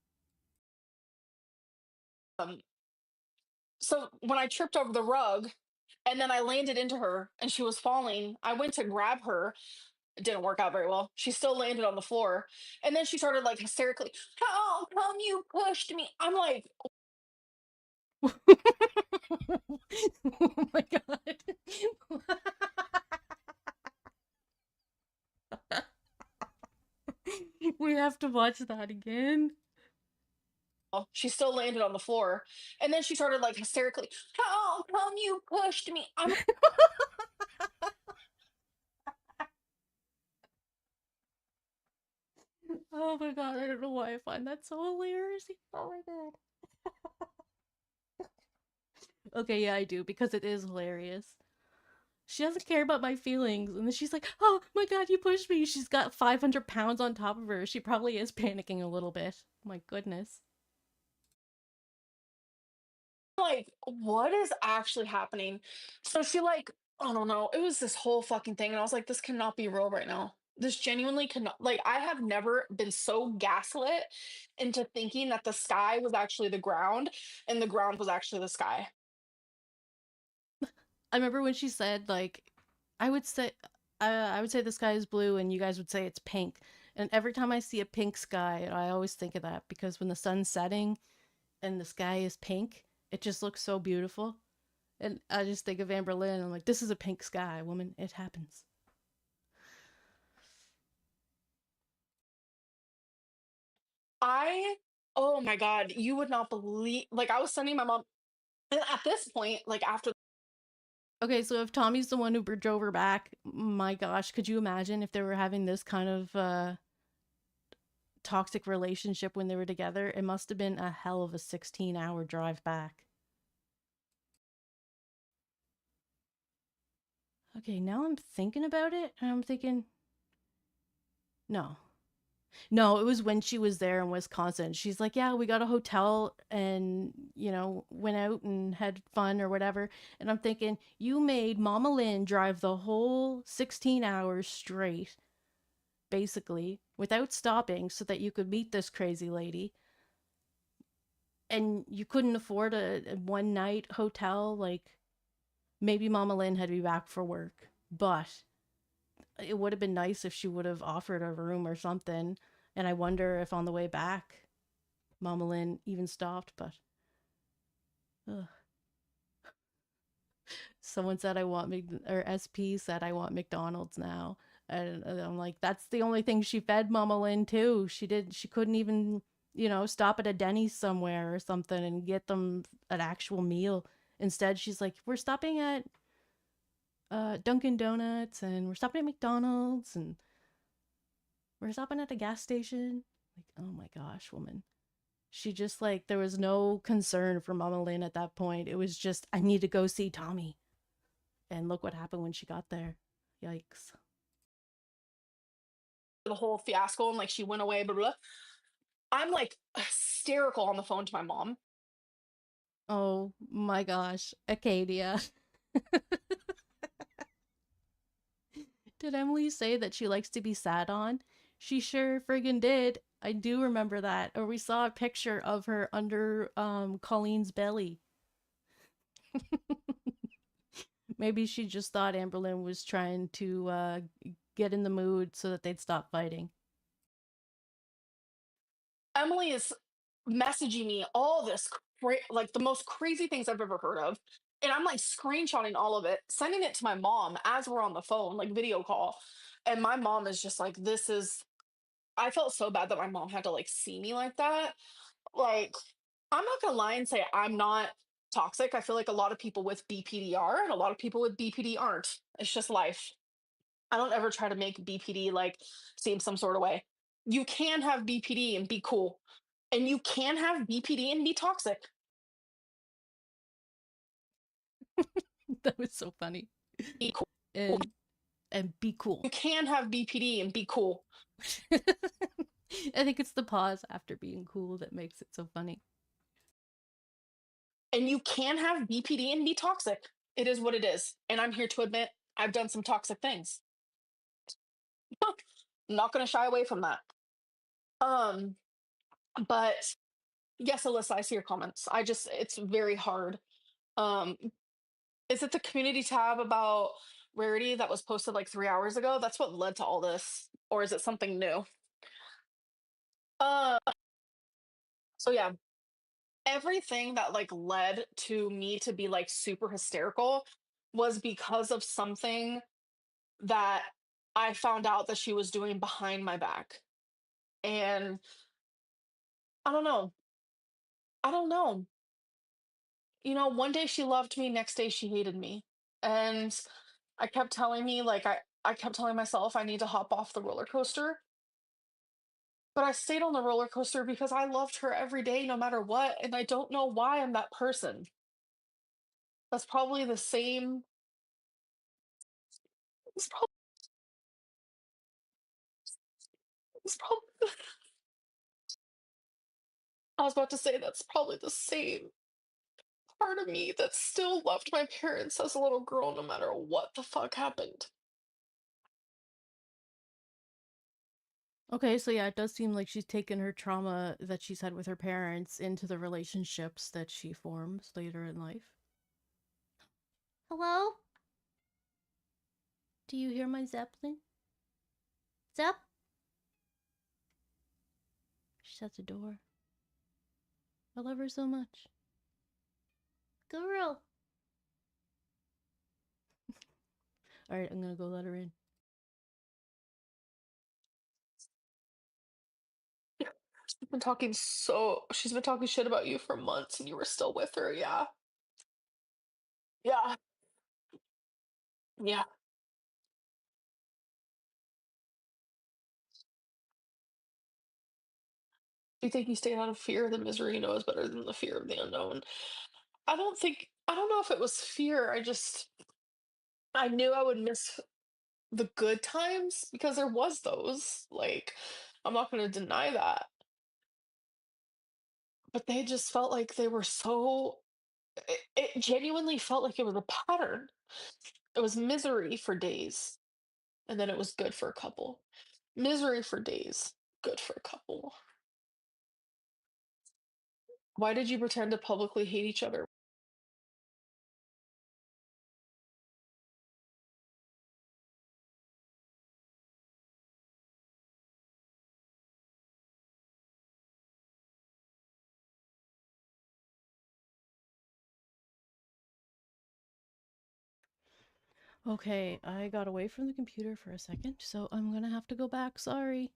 um, so when I tripped over the rug and then I landed into her and she was falling, I went to grab her. It didn't work out very well. She still landed on the floor. And then she started like hysterically, how come you pushed me? I'm like, Oh my god. We have to watch that again. oh, she still landed on the floor. And then she started like hysterically, how come you pushed me? I'm Oh my god, I don't know why I find that so hilarious. Oh my god. Okay, yeah, I do, because it is hilarious. She doesn't care about my feelings, and then she's like, oh my god, you pushed me. She's got 500 pounds on top of her. She probably is panicking a little bit. My goodness. like, what is actually happening? So she like, I don't know. It was this whole fucking thing, and I was like, this cannot be real right now. This genuinely cannot. Like, I have never been so gaslit into thinking that the sky was actually the ground, and the ground was actually the sky. I remember when she said, like, I would say, I would say the sky is blue, and you guys would say it's pink. And every time I see a pink sky, I always think of that because when the sun's setting and the sky is pink, it just looks so beautiful. And I just think of Amber Lynn. I'm like, this is a pink sky, woman. It happens. I, oh my god, you would not believe. Like, I was sending my mom, and at this point, like after Okay, so if Tommy's the one who drove her back, my gosh, could you imagine if they were having this kind of toxic relationship when they were together? It must have been a hell of a 16-hour drive back. Okay, now I'm thinking about it, and I'm thinking, no. No, it was when she was there in Wisconsin. She's like, yeah, we got a hotel and, went out and had fun or whatever. And I'm thinking, you made Mama Lynn drive the whole 16 hours straight, basically, without stopping so that you could meet this crazy lady. And you couldn't afford a one night hotel. Like, maybe Mama Lynn had to be back for work. But it would have been nice if she would have offered a room or something. And I wonder if on the way back, Mama Lynn even stopped, but ugh. Someone said I want or SP said I want McDonald's now. And I'm like, that's the only thing she fed Mama Lynn too. She couldn't even, stop at a Denny's somewhere or something and get them an actual meal. Instead, she's like, we're stopping at Dunkin' Donuts and we're stopping at McDonald's and we're stopping at a gas station. Like, oh my gosh, woman. She just like, there was no concern for Mama Lynn at that point. It was just, I need to go see Tommy. And look what happened when she got there. Yikes. The whole fiasco and like she went away, blah, blah. I'm like hysterical on the phone to my mom. Oh my gosh. Acadia. Did Emily say that she likes to be sat on? She sure friggin' did. I do remember that. Or we saw a picture of her under Colleen's belly. Maybe she just thought Amberlynn was trying to get in the mood so that they'd stop fighting. Emily is messaging me all this like the most crazy things I've ever heard of. And I'm like screenshotting all of it, sending it to my mom as we're on the phone, like video call. And my mom is just like, this is, I felt so bad that my mom had to like see me like that. Like, I'm not gonna lie and say I'm not toxic. I feel like a lot of people with BPD are, and a lot of people with BPD aren't. It's just life. I don't ever try to make BPD like seem some sort of way. You can have BPD and be cool, and you can have BPD and be toxic. That was so funny. Be cool. And be cool. You can have BPD and be cool. I think it's the pause after being cool that makes it so funny. And you can have BPD and be toxic. It is what it is. And I'm here to admit I've done some toxic things. I'm not going to shy away from that. But yes, Alyssa, I see your comments. It's very hard. Um, is it the community tab about Rarity that was posted like 3 hours ago? That's what led to all this. Or is it something new? Uh, so yeah, everything that like led to me to be like super hysterical was because of something that I found out that she was doing behind my back. And I don't know. I don't know. One day she loved me, next day she hated me. And I kept telling me like I kept telling myself I need to hop off the roller coaster. But I stayed on the roller coaster because I loved her every day no matter what, and I don't know why I'm that person. That's probably the same it's probably, it's probably I was about to say that's probably the same part of me that still loved my parents as a little girl no matter what the fuck happened. Okay, so yeah, it does seem like she's taken her trauma that she's had with her parents into the relationships that she forms later in life. Hello? Do you hear my Zeppelin? Zepp? She's at the door. I love her so much. Girl! Alright, I'm gonna go let her in. She's been talking shit about you for months and you were still with her, yeah. Yeah. Yeah. Do you think you stayed out of fear? The misery you know is better than the fear of the unknown. I don't know if it was fear. I knew I would miss the good times because there was those. Like, I'm not going to deny that. But they just felt like they were so it genuinely felt like it was a pattern. It was misery for days, and then it was good for a couple. Misery for days, good for a couple. Why did you pretend to publicly hate each other? Okay, I got away from the computer for a second, so I'm gonna have to go back. Sorry.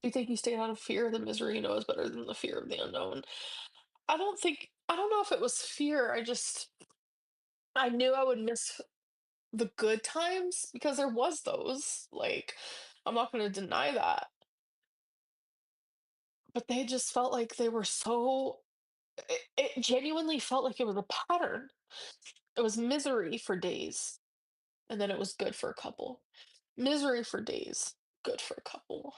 Do you think you stayed out of fear? The misery you know is better than the fear of the unknown. I don't know if it was fear. I knew I would miss the good times because there was those. Like, I'm not going to deny that. But they just felt like they were so it genuinely felt like it was a pattern. It was misery for days, and then it was good for a couple. Misery for days, good for a couple.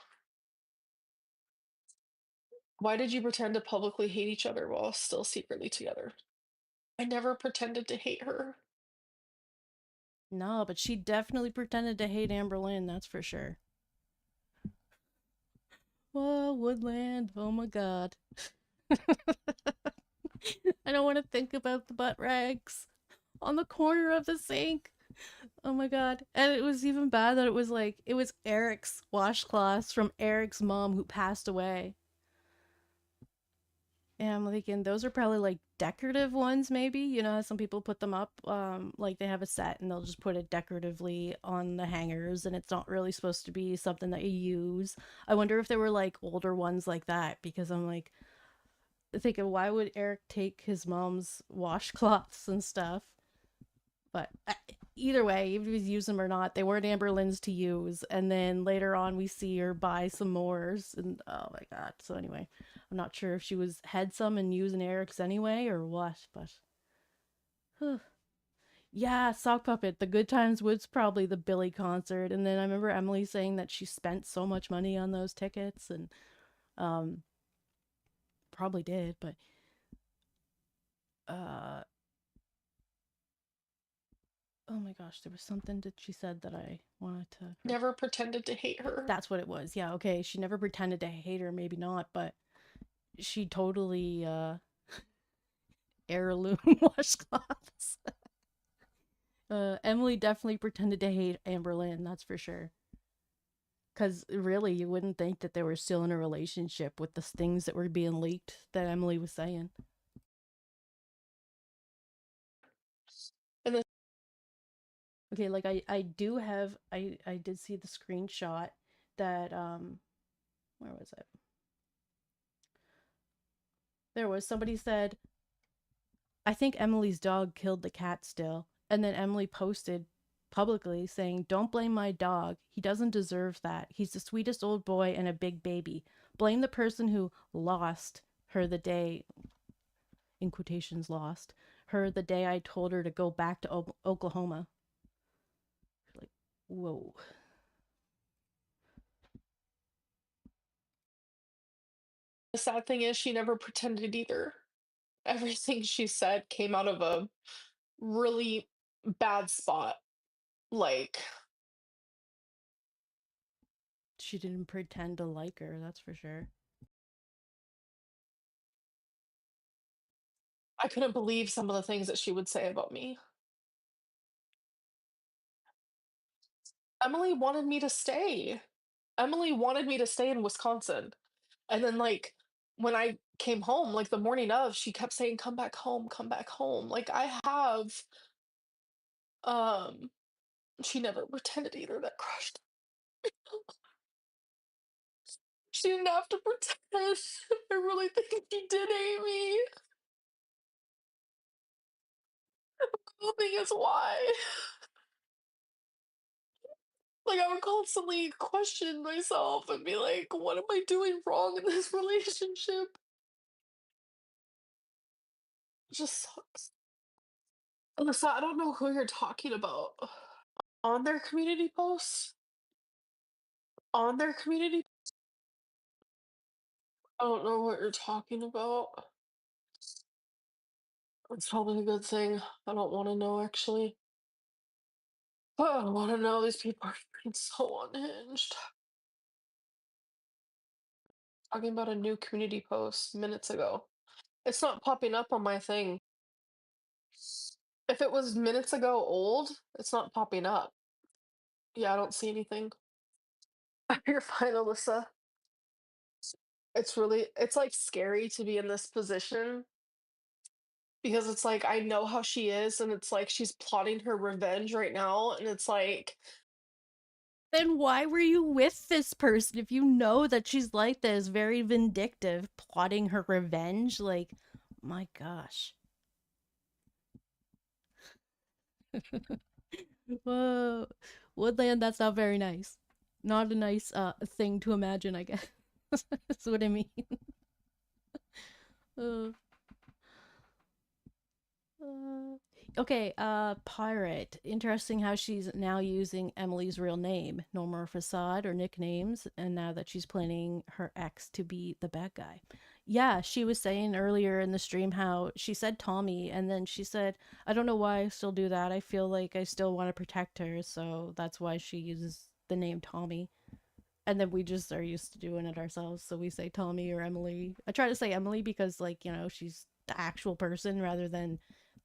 Why did you pretend to publicly hate each other while still secretly together? I never pretended to hate her. No, but she definitely pretended to hate Amberlynn, that's for sure. Oh, Woodland, oh my god. I don't want to think about the butt rags on the corner of the sink. Oh my god. And it was even bad that it was Eric's washcloths from Eric's mom who passed away. And I'm thinking those are probably like decorative ones, maybe. You know, some people put them up, like they have a set and they'll just put it decoratively on the hangers, and it's not really supposed to be something that you use. I wonder if there were like older ones like that, because I'm like thinking, why would Eric take his mom's washcloths and stuff? But either way, if he was using them or not, they weren't Amberlynn's to use. And then later on, we see her buy some more. And oh my god. So anyway, I'm not sure if she had some and using Eric's anyway or what. But yeah, sock puppet. The Good Times was probably the Billy concert. And then I remember Emily saying that she spent so much money on those tickets, and um, probably did. But uh, oh my gosh, there was something that she said that I wanted to. Never pretended to hate her. That's what it was. Yeah, okay. She never pretended to hate her, maybe not, but she totally heirloom washcloths. Emily definitely pretended to hate Amberlynn, that's for sure. Because really, you wouldn't think that they were still in a relationship with the things that were being leaked that Emily was saying. And then Okay, like I did see the screenshot that where was it? There was somebody said, I think Emily's dog killed the cat still. And then Emily posted publicly saying, don't blame my dog. He doesn't deserve that. He's the sweetest old boy and a big baby. Blame the person who lost her the day, in quotations, lost her the day I told her to go back to Oklahoma. Like, whoa. the sad thing is, she never pretended either. Everything she said came out of a really bad spot. Like, She didn't pretend to like her, that's for sure. I couldn't believe some of the things that she would say about me. Emily wanted me to stay. Emily wanted me to stay in Wisconsin. And then, like, when I came home, like the morning of, she kept saying, come back home, come back home. Like, um, she never pretended either. That crushed. She didn't have to pretend. I really think she did hate me. The thing is, why? Like, I would constantly question myself and be like, what am I doing wrong in this relationship? It just sucks. Alyssa, I don't know who you're talking about. On their community posts? On their community? I don't know what you're talking about. It's probably a good thing. I don't want to know, actually. But I don't want to know. These people are being so unhinged. Talking about a new community post minutes ago. It's not popping up on my thing. If it was minutes ago old, it's not popping up. Yeah, I don't see anything. You're fine, Alyssa. It's like scary to be in this position because it's like I know how she is, and it's like she's plotting her revenge right now, and it's like Then why were you with this person if you know that she's like this, very vindictive, plotting her revenge? Like, my gosh. Whoa. Woodland, that's not very nice. Not a nice thing to imagine, I guess. That's what I mean. Uh, okay, Pirate. Interesting how she's now using Emily's real name. No more facade or nicknames, and now that she's planning her ex to be the bad guy. Yeah, she was saying earlier in the stream how she said Tommy, and then she said, I don't know why I still do that. I feel like I still want to protect her, so that's why she uses the name Tommy. And then we just are used to doing it ourselves, so we say Tommy or Emily. I try to say Emily because, like, you know, she's the actual person rather than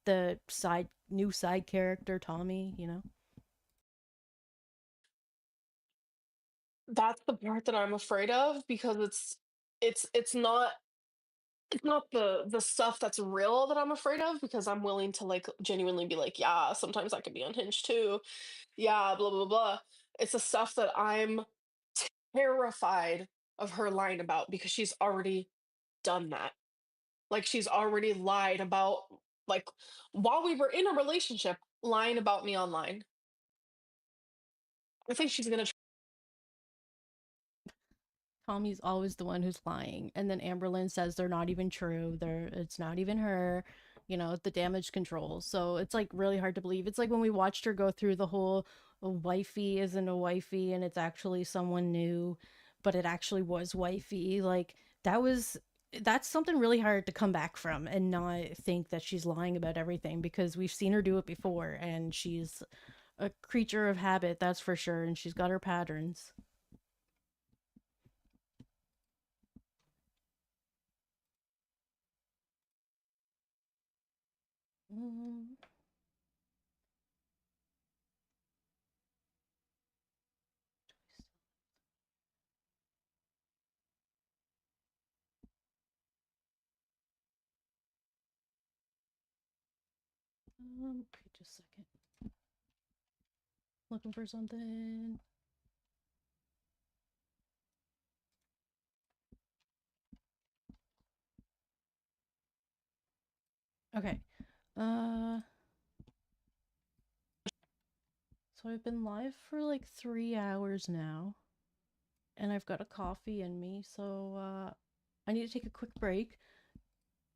the new side character Tommy, you know. that's the part that I'm afraid of because it's not it's not the stuff that's real that I'm afraid of because I'm willing to like genuinely be like, yeah, sometimes I can be unhinged too. Yeah, blah blah blah. It's the stuff that I'm terrified of her lying about because she's already done that. Like she's already lied about like while we were in a relationship, lying about me online. I think she's gonna Tommy's always the one who's lying, and then Amberlynn says they're not even true. It's not even her. You know, the damage control. So it's like really hard to believe. It's like when we watched her go through the whole wifey isn't a wifey and it's actually someone new, but it actually was wifey. Like that's something really hard to come back from and not think that she's lying about everything because we've seen her do it before and she's a creature of habit, that's for sure, and she's got her patterns. Mm, okay, just a second. Looking for something. Okay. Uh, so I've been live for like 3 hours now, and I've got a coffee in me, so I need to take a quick break,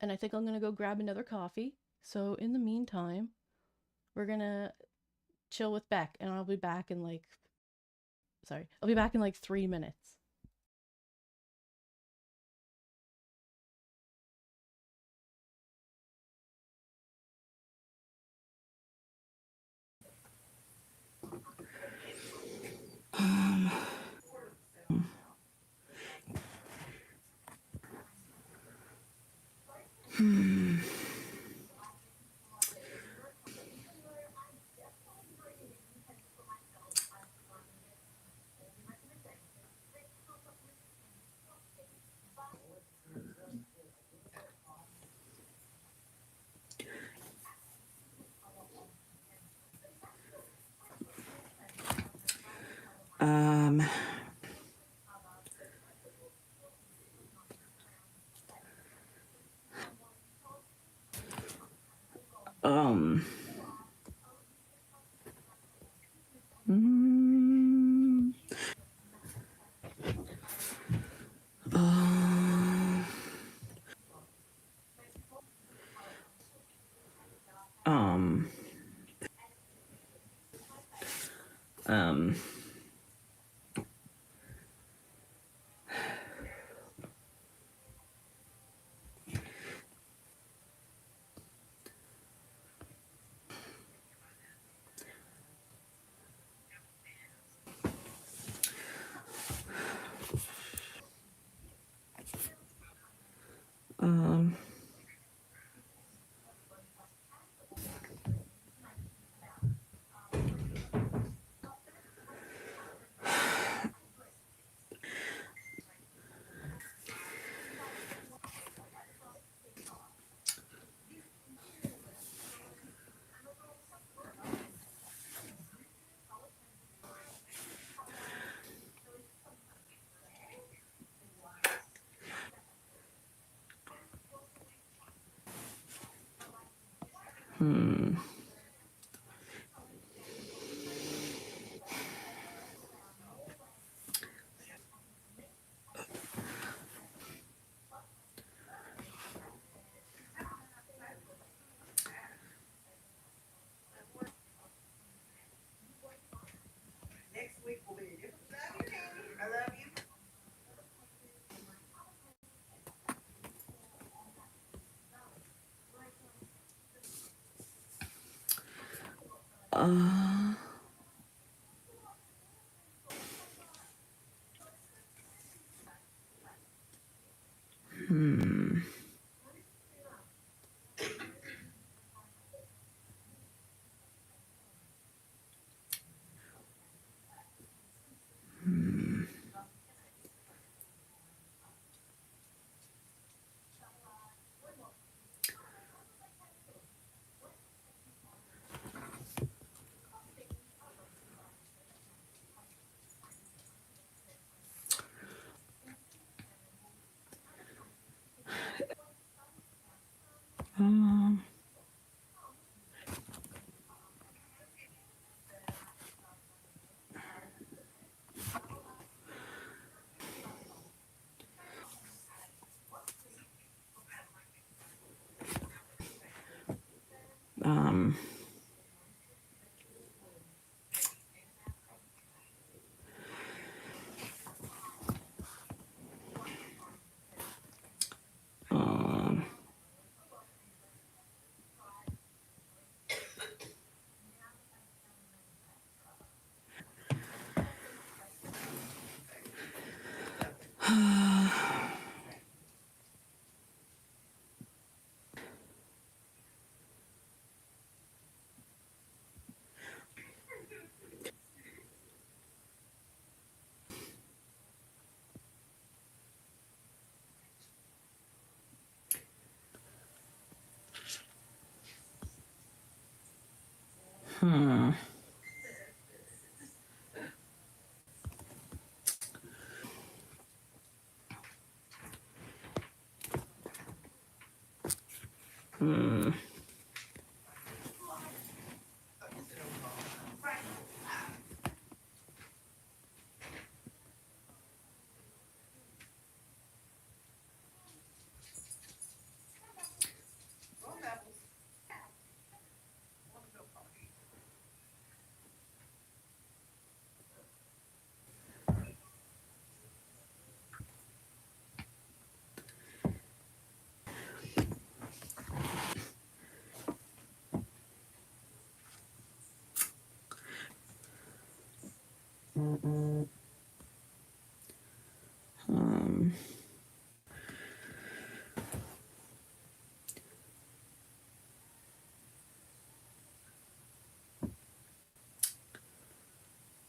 and I think I'm gonna go grab another coffee. So in the meantime, we're gonna chill with Beck, and I'll be back in like, sorry, I'll be back in like 3 minutes. Um, um, um, um, um, hmm. Uh, hmm. Hmm. Um, um, um, hmm. Hmm. Um,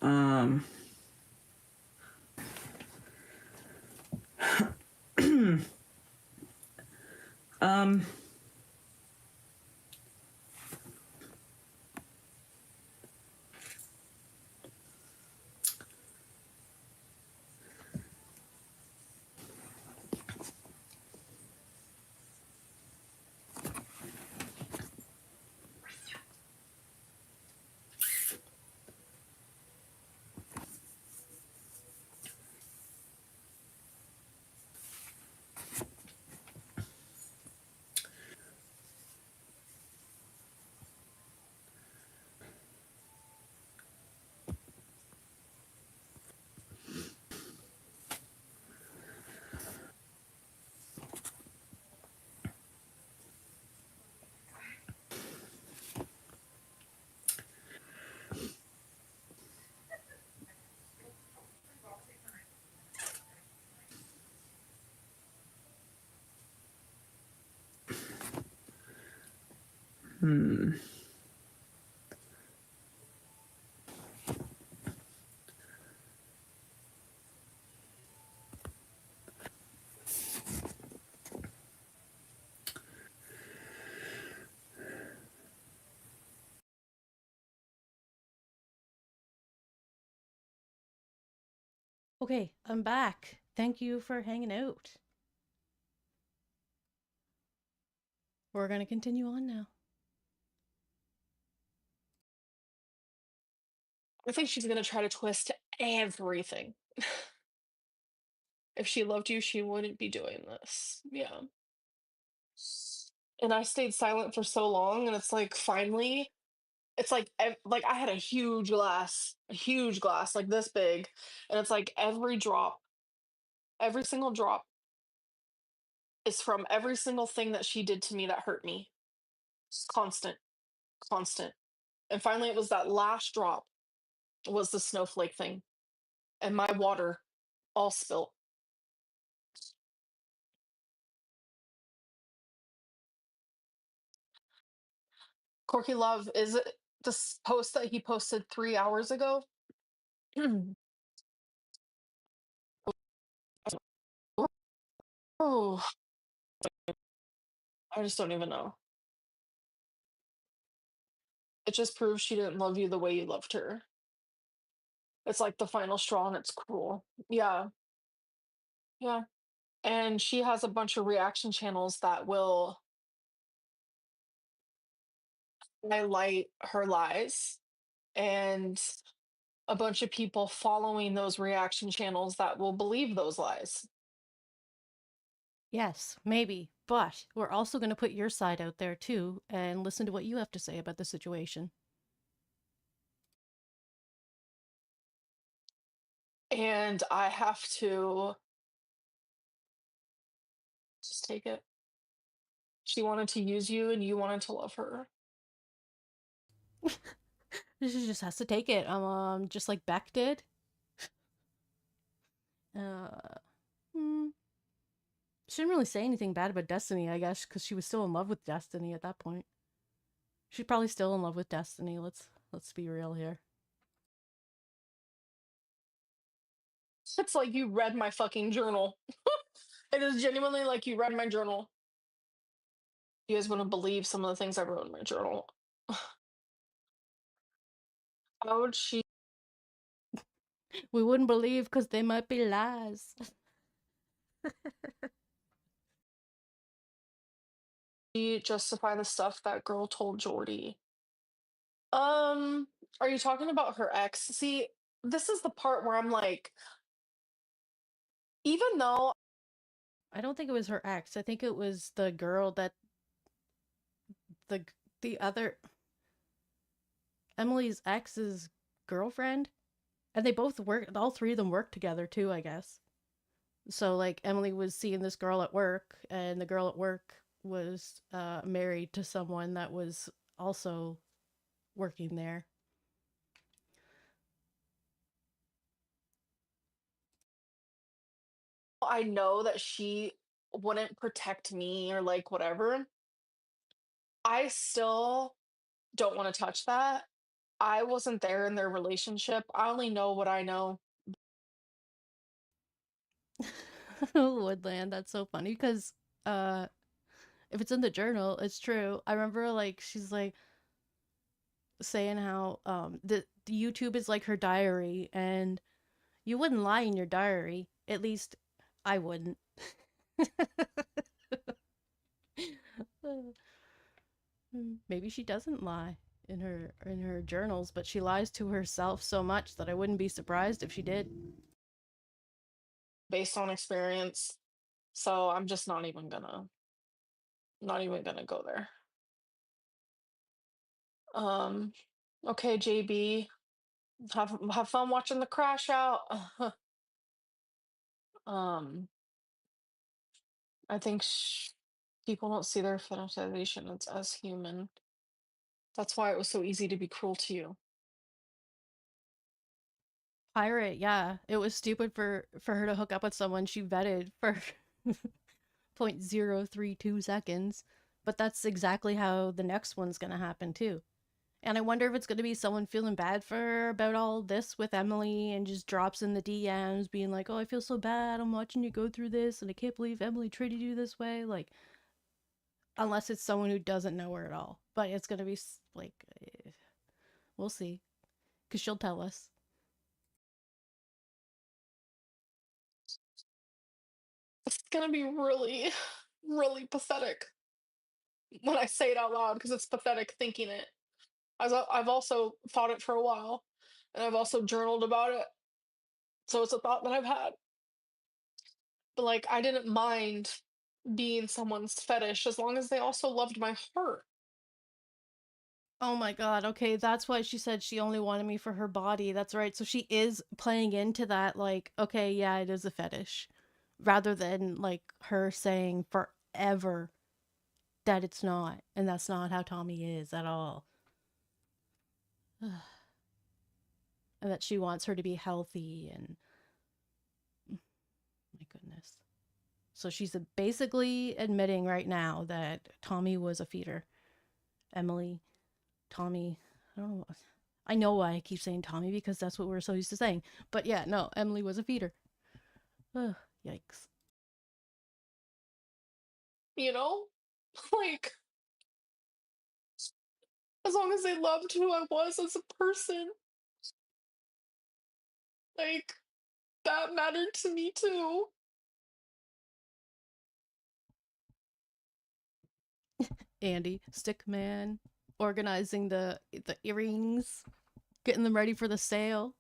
um, um, Okay, I'm back. Thank you for hanging out. We're gonna continue on now. I think she's gonna try to twist everything. If she loved you, she wouldn't be doing this. Yeah. And I stayed silent for so long, and it's like finally, it's like I had a huge glass like this big, and it's like every drop, every single drop is from every single thing that she did to me that hurt me. Just constant, constant. And finally, it was that last drop was the snowflake thing, and my water all spilt. Corky Love, is it this post that he posted 3 hours ago? Oh, I just don't even know. It just proves she didn't love you the way you loved her. It's like the final straw and it's cruel. Yeah, yeah. And she has a bunch of reaction channels that will highlight her lies, and a bunch of people following those reaction channels that will believe those lies. Yes, maybe, but we're also gonna put your side out there too and listen to what you have to say about the situation. And I have to just take it. She wanted to use you and you wanted to love her. She just has to take it. Just like Beck did. Uh, hmm. She didn't really say anything bad about Destiny, I guess, because she was still in love with Destiny at that point. She's probably still in love with Destiny. Let's be real here. It's like you read my fucking journal. It is genuinely like you read my journal. You guys wouldn't believe some of the things I wrote in my journal. How would she We wouldn't believe because they might be lies. justify the stuff that girl told Jordy? Are you talking about her ex? See, this is the part where I'm like, even though I don't think it was her ex. I think it was the girl that the the other Emily's ex's girlfriend, and they both work. All three of them work together too, I guess. So like Emily was seeing this girl at work, and the girl at work was married to someone that was also working there. I know that she wouldn't protect me or like whatever, I still don't want to touch that. I wasn't there in their relationship. I only know what I know. Woodland, that's so funny because uh if it's in the journal, it's true. I remember like she's like saying how the YouTube is like her diary, and you wouldn't lie in your diary. At least I wouldn't. Maybe she doesn't lie in her journals, but she lies to herself so much that I wouldn't be surprised if she did. Based on experience. So I'm just not even gonna go there. Um okay, JB, have fun watching the crash out. um I think people don't see their fetishization as human. That's why it was so easy to be cruel to you. Pirate, yeah. It was stupid for her to hook up with someone she vetted for 0.032 seconds. But that's exactly how the next one's gonna happen too. And I wonder if it's gonna be someone feeling bad for her about all this with Emily and just drops in the DMs being like, oh, I feel so bad. I'm watching you go through this and I can't believe Emily treated you this way. Like, unless it's someone who doesn't know her at all. But it's gonna be like, we'll see. Because she'll tell us. It's gonna be really, really pathetic when I say it out loud because it's pathetic thinking it. I've also thought it for a while, and I've also journaled about it. So it's a thought that I've had. But like, I didn't mind being someone's fetish as long as they also loved my heart. Oh my god, okay, that's why she said she only wanted me for her body. That's right. So she is playing into that, like, okay, yeah, it is a fetish. Rather than, like, her saying forever that it's not. And that's not how Tommy is at all. And that she wants her to be healthy and. My goodness. So she's basically admitting right now that Tommy was a feeder. Emily, Tommy, I don't know. I know why I keep saying Tommy because that's what we're so used to saying. But yeah, no, Emily was a feeder. Ugh, yikes. You know? Like, as long as they loved who I was as a person, like, that mattered to me too. Andy, Stickman, organizing the earrings, getting them ready for the sale.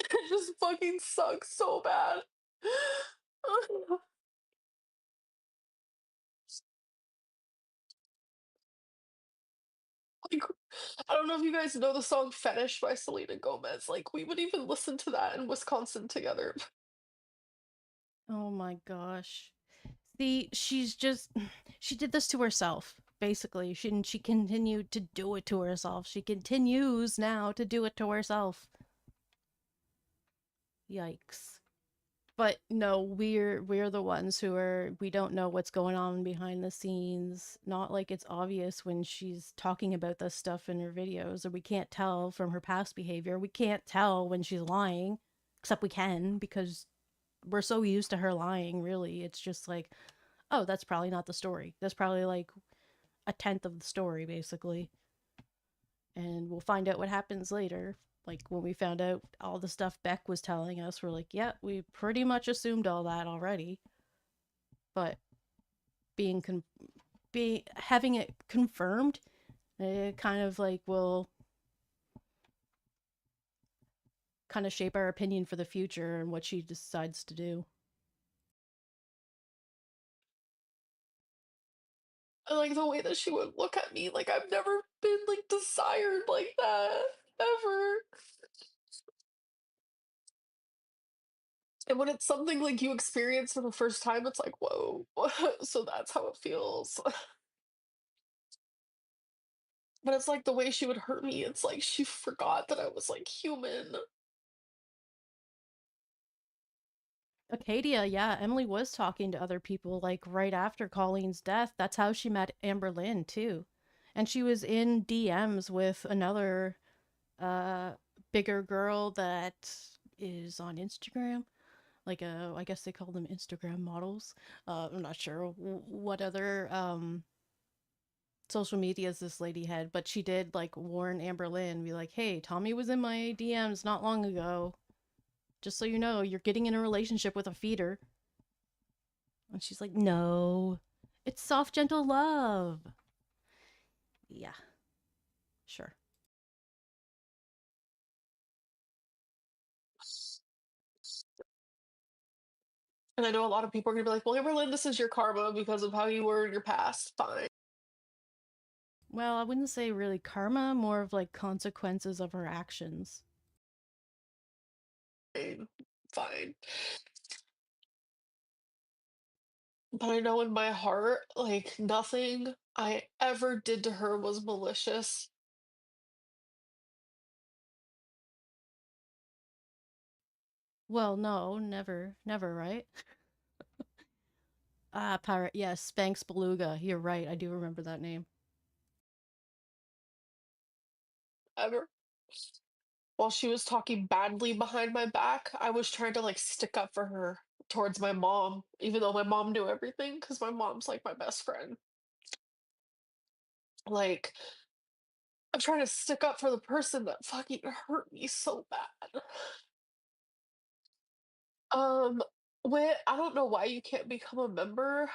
It just fucking sucks so bad. Like, I don't know if you guys know the song Fetish by Selena Gomez. Like, we would even listen to that in Wisconsin together. Oh my gosh. See, she's just she did this to herself, basically. She continued to do it to herself. She continues now to do it to herself. Yikes. But no, we're the ones who are we don't know what's going on behind the scenes. Not like it's obvious when she's talking about this stuff in her videos, or we can't tell from her past behavior. We can't tell when she's lying, except we can because we're so used to her lying, really. It's just like, oh, that's probably not the story. That's probably like a tenth of the story, basically. And we'll find out what happens later. Like when we found out all the stuff Beck was telling us, we're like, yeah, we pretty much assumed all that already. But being having it confirmed, it kind of like will kind of shape our opinion for the future and what she decides to do. And like the way that she would look at me, like I've never been like desired like that ever. And when it's something like you experience for the first time, it's like, whoa. So that's how it feels. But it's like the way she would hurt me, it's like she forgot that I was like human. Acadia, yeah, Emily was talking to other people like right after Colleen's death. That's how she met Amberlynn too. And she was in DMs with another uh bigger girl that is on Instagram. Like I guess they call them Instagram models. I'm not sure what other social medias this lady had, but she did like warn Amberlynn, be like, "Hey, Tommy was in my DMs not long ago. Just so you know, you're getting in a relationship with a feeder." And she's like, "No, it's soft, gentle love." Yeah, sure. And I know a lot of people are gonna be like, well, Berlin, this is your karma because of how you were in your past. Fine. Well, I wouldn't say really karma, more of like consequences of her actions. Fine. But I know in my heart, like, nothing I ever did to her was malicious. Well, no, never, never, right? Ah, pirate. Yes, Spanx Beluga. You're right. I do remember that name. Ever. While she was talking badly behind my back, I was trying to, like, stick up for her towards my mom, even though my mom knew everything, because my mom's, like, my best friend. Like, I'm trying to stick up for the person that fucking hurt me so bad. Um, Wait, I don't know why you can't become a member.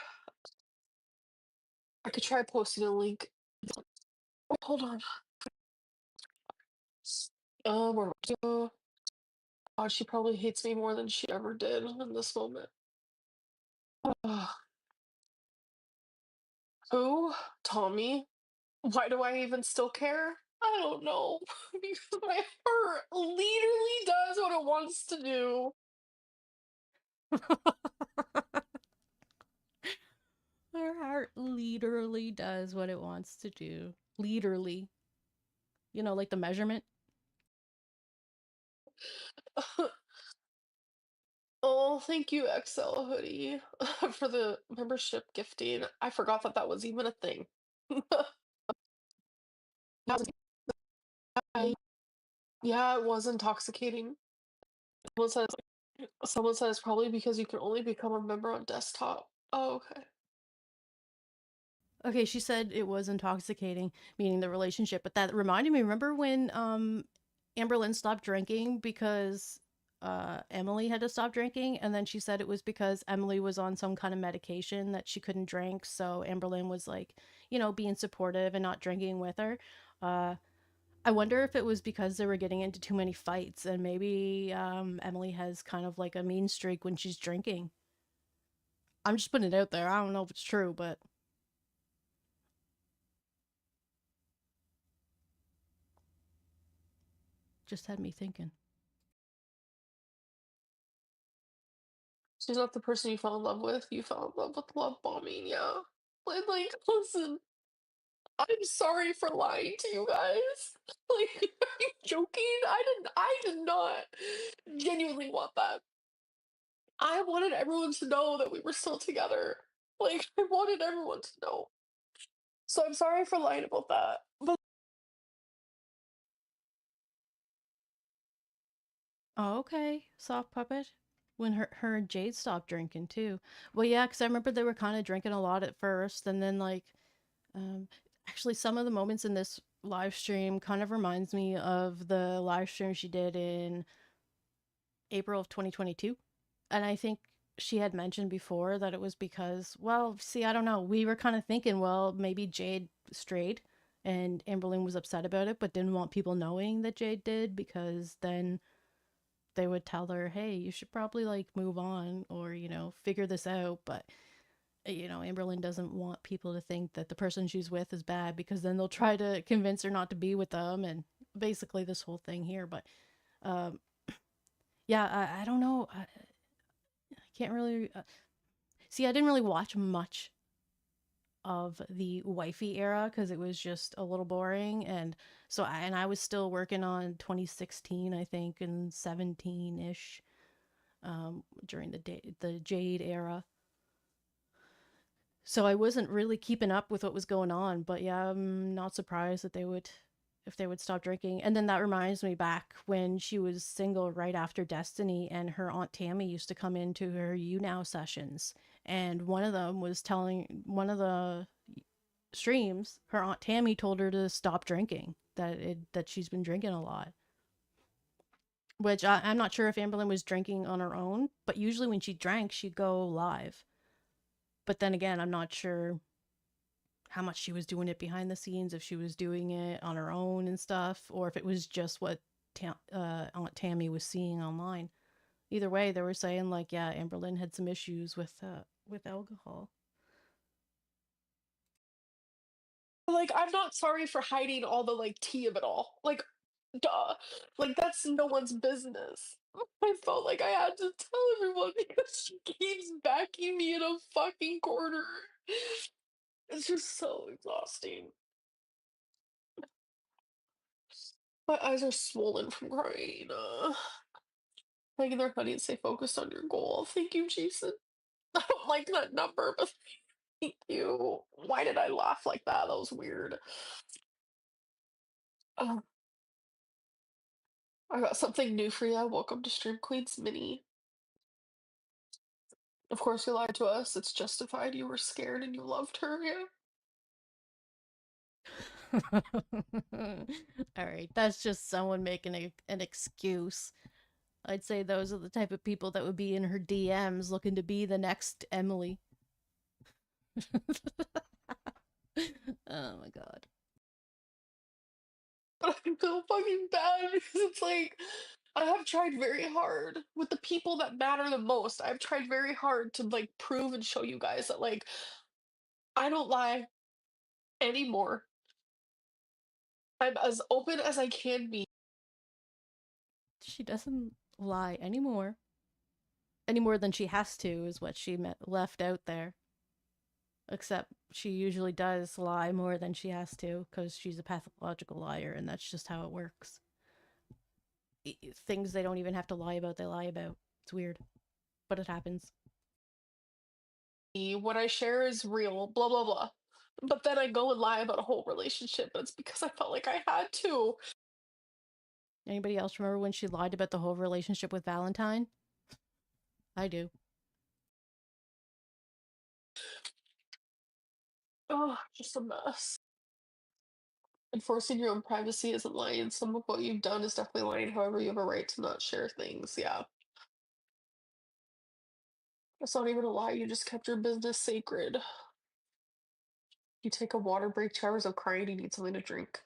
I could try posting a link. Wait, hold on. Where do I go? God, she probably hates me more than she ever did in this moment. Ugh. Who? Tommy? Why do I even still care? I don't know. Because my heart literally does what it wants to do. Her heart literally does what it wants to do. Literally. You know, like the measurement. Oh, thank you, XL Hoodie, for the membership gifting. I forgot that that was even a thing. I- yeah, it was intoxicating. Someone says, someone says probably because you can only become a member on desktop. Oh, okay. Okay, she said it was intoxicating, meaning the relationship, but that reminded me, remember when Amberlynn stopped drinking because Emily had to stop drinking, and then she said it was because Emily was on some kind of medication that she couldn't drink, so Amberlynn was like, you know, being supportive and not drinking with her. Uh I wonder if it was because they were getting into too many fights, and maybe Emily has kind of like a mean streak when she's drinking. I'm just putting it out there. I don't know if it's true, but just had me thinking. She's not the person you fell in love with. You fell in love with love bombing, yeah. Like, listen, I'm sorry for lying to you guys. Like, are you joking? I did not genuinely want that. I wanted everyone to know that we were still together. Like, I wanted everyone to know. So I'm sorry for lying about that. But Oh, okay, soft puppet. When her and Jade stopped drinking too. Well, yeah, because I remember they were kind of drinking a lot at first, and then like, um, actually, some of the moments in this live stream kind of reminds me of the live stream she did in April of 2022, and I think she had mentioned before that it was because, well, see, I don't know, we were kind of thinking, well, maybe Jade strayed, and Amberlynn was upset about it, but didn't want people knowing that Jade did because then they would tell her, hey, you should probably like move on or, you know, figure this out. But, you know, Amberlynn doesn't want people to think that the person she's with is bad because then they'll try to convince her not to be with them and basically this whole thing here. But, um, yeah, I don't know. I can't really. See, I didn't really watch much of the wifey era because it was just a little boring and I was still working on 2016 I think and 17ish during the Jade era. So I wasn't really keeping up with what was going on, but yeah, I'm not surprised that they would if they would stop drinking. And then that reminds me back when she was single right after Destiny and her Aunt Tammy used to come into her You Now sessions. And one of them was telling one of the streams, her Aunt Tammy told her to stop drinking, that she's been drinking a lot. Which I'm not sure if Amberlynn was drinking on her own, but usually when she drank, she'd go live. But then again, I'm not sure how much she was doing it behind the scenes, if she was doing it on her own and stuff, or if it was just what Aunt Tammy was seeing online. Either way, they were saying like, yeah, Amberlynn had some issues with alcohol. like, I'm not sorry for hiding all the like tea of it all. Like, duh. Like, that's no one's business. I felt like I had to tell everyone because she keeps backing me in a fucking corner. It's just so exhausting. My eyes are swollen from crying. Hang in there, honey, and stay focused on your goal. Thank you, Jason. I don't like that number, but thank you. Why did I laugh like that? That was weird. Uh, I got something new for you. Welcome to Stream Queen's Mini. Of course, you lied to us. It's justified. You were scared and you loved her, yeah? Alright, that's just someone making an excuse. I'd say those are the type of people that would be in her DMs looking to be the next Emily. Oh my god. But I feel fucking bad because it's like I have tried very hard with the people that matter the most. I've tried very hard to like prove and show you guys that like I don't lie anymore. I'm as open as I can be. She doesn't lie anymore. Any more than she has to, is what she left out there. Except she usually does lie more than she has to, because she's a pathological liar, and that's just how it works. Things they don't even have to lie about, they lie about. It's weird. But it happens. What I share is real, blah blah blah. But then I go and lie about a whole relationship, but it's because I felt like I had to. Anybody else remember when she lied about the whole relationship with Valentine? I do. Oh, just a mess. Enforcing your own privacy isn't lying. Some of what you've done is definitely lying. However, you have a right to not share things. Yeah. It's not even a lie. You just kept your business sacred. You take a water break, 2 hours of crying, you need something to drink.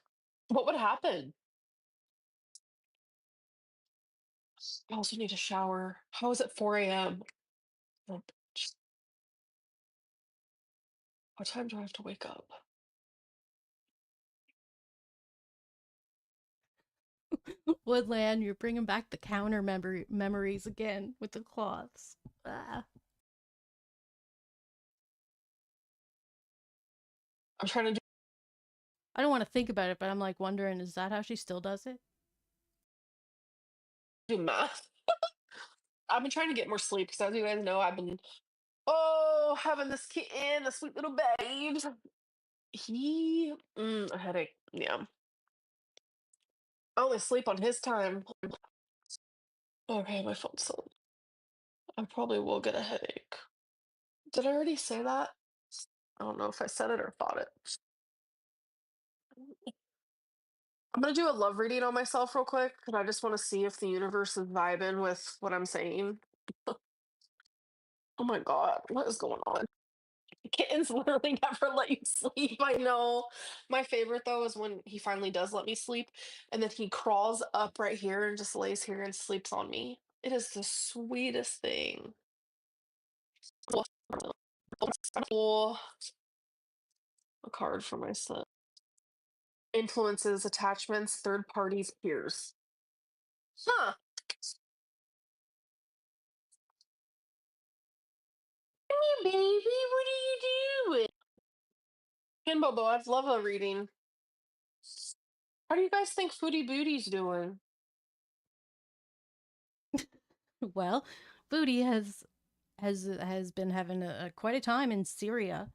What would happen? I also need a shower. How is it 4 a.m.? Oh, what time do I have to wake up? Woodland, you're bringing back the counter memories again with the cloths. Ah. I'm trying to I don't want to think about it, but I'm like wondering, is that how she still does it? do math. I've been trying to get more sleep because, as you guys know, I've been having this kitten, the sweet little babes. A headache. Yeah, I only sleep on his time. Okay, my phone's still. I probably will get a headache. Did I already say that? I don't know if I said it or thought it. I'm gonna do a love reading on myself real quick, and I just want to see if the universe is vibing with what I'm saying. Oh my god, what is going on? Kittens literally never let you sleep. I know. My favorite though is when he finally does let me sleep, and then he crawls up right here and just lays here and sleeps on me. It is the sweetest thing. Oh, a card for my son. Influences, attachments, third parties, peers. Huh. Come here, baby. What are you doing? And Bobo, I'd love a reading. How do you guys think Foodie Booty's doing? Well, Booty has been having quite a time in Syria.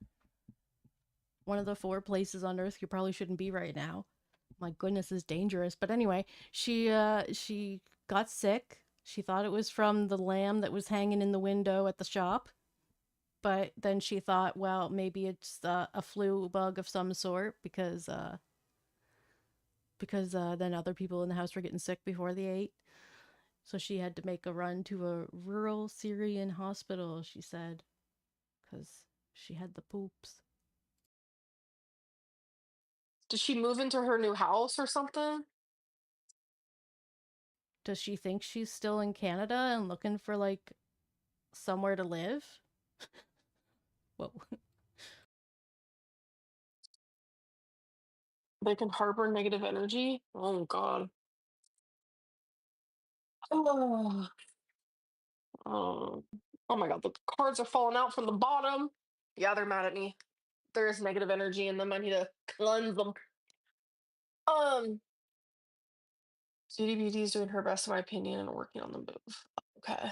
One of the 4 places on Earth you probably shouldn't be right now. My goodness, is dangerous. But anyway, she got sick. She thought it was from the lamb that was hanging in the window at the shop. But then she thought, well, maybe it's a flu bug of some sort because then other people in the house were getting sick before they ate. So she had to make a run to a rural Syrian hospital, she said, because she had the poops. Did she move into her new house or something? Does she think she's still in Canada and looking for like somewhere to live? Whoa. They can harbor negative energy? Oh god. Oh, oh my god, the cards are falling out from the bottom. Yeah, they're mad at me. There is negative energy in them. I need to cleanse them. Um, CDBD is doing her best, in my opinion, and working on the move. Okay.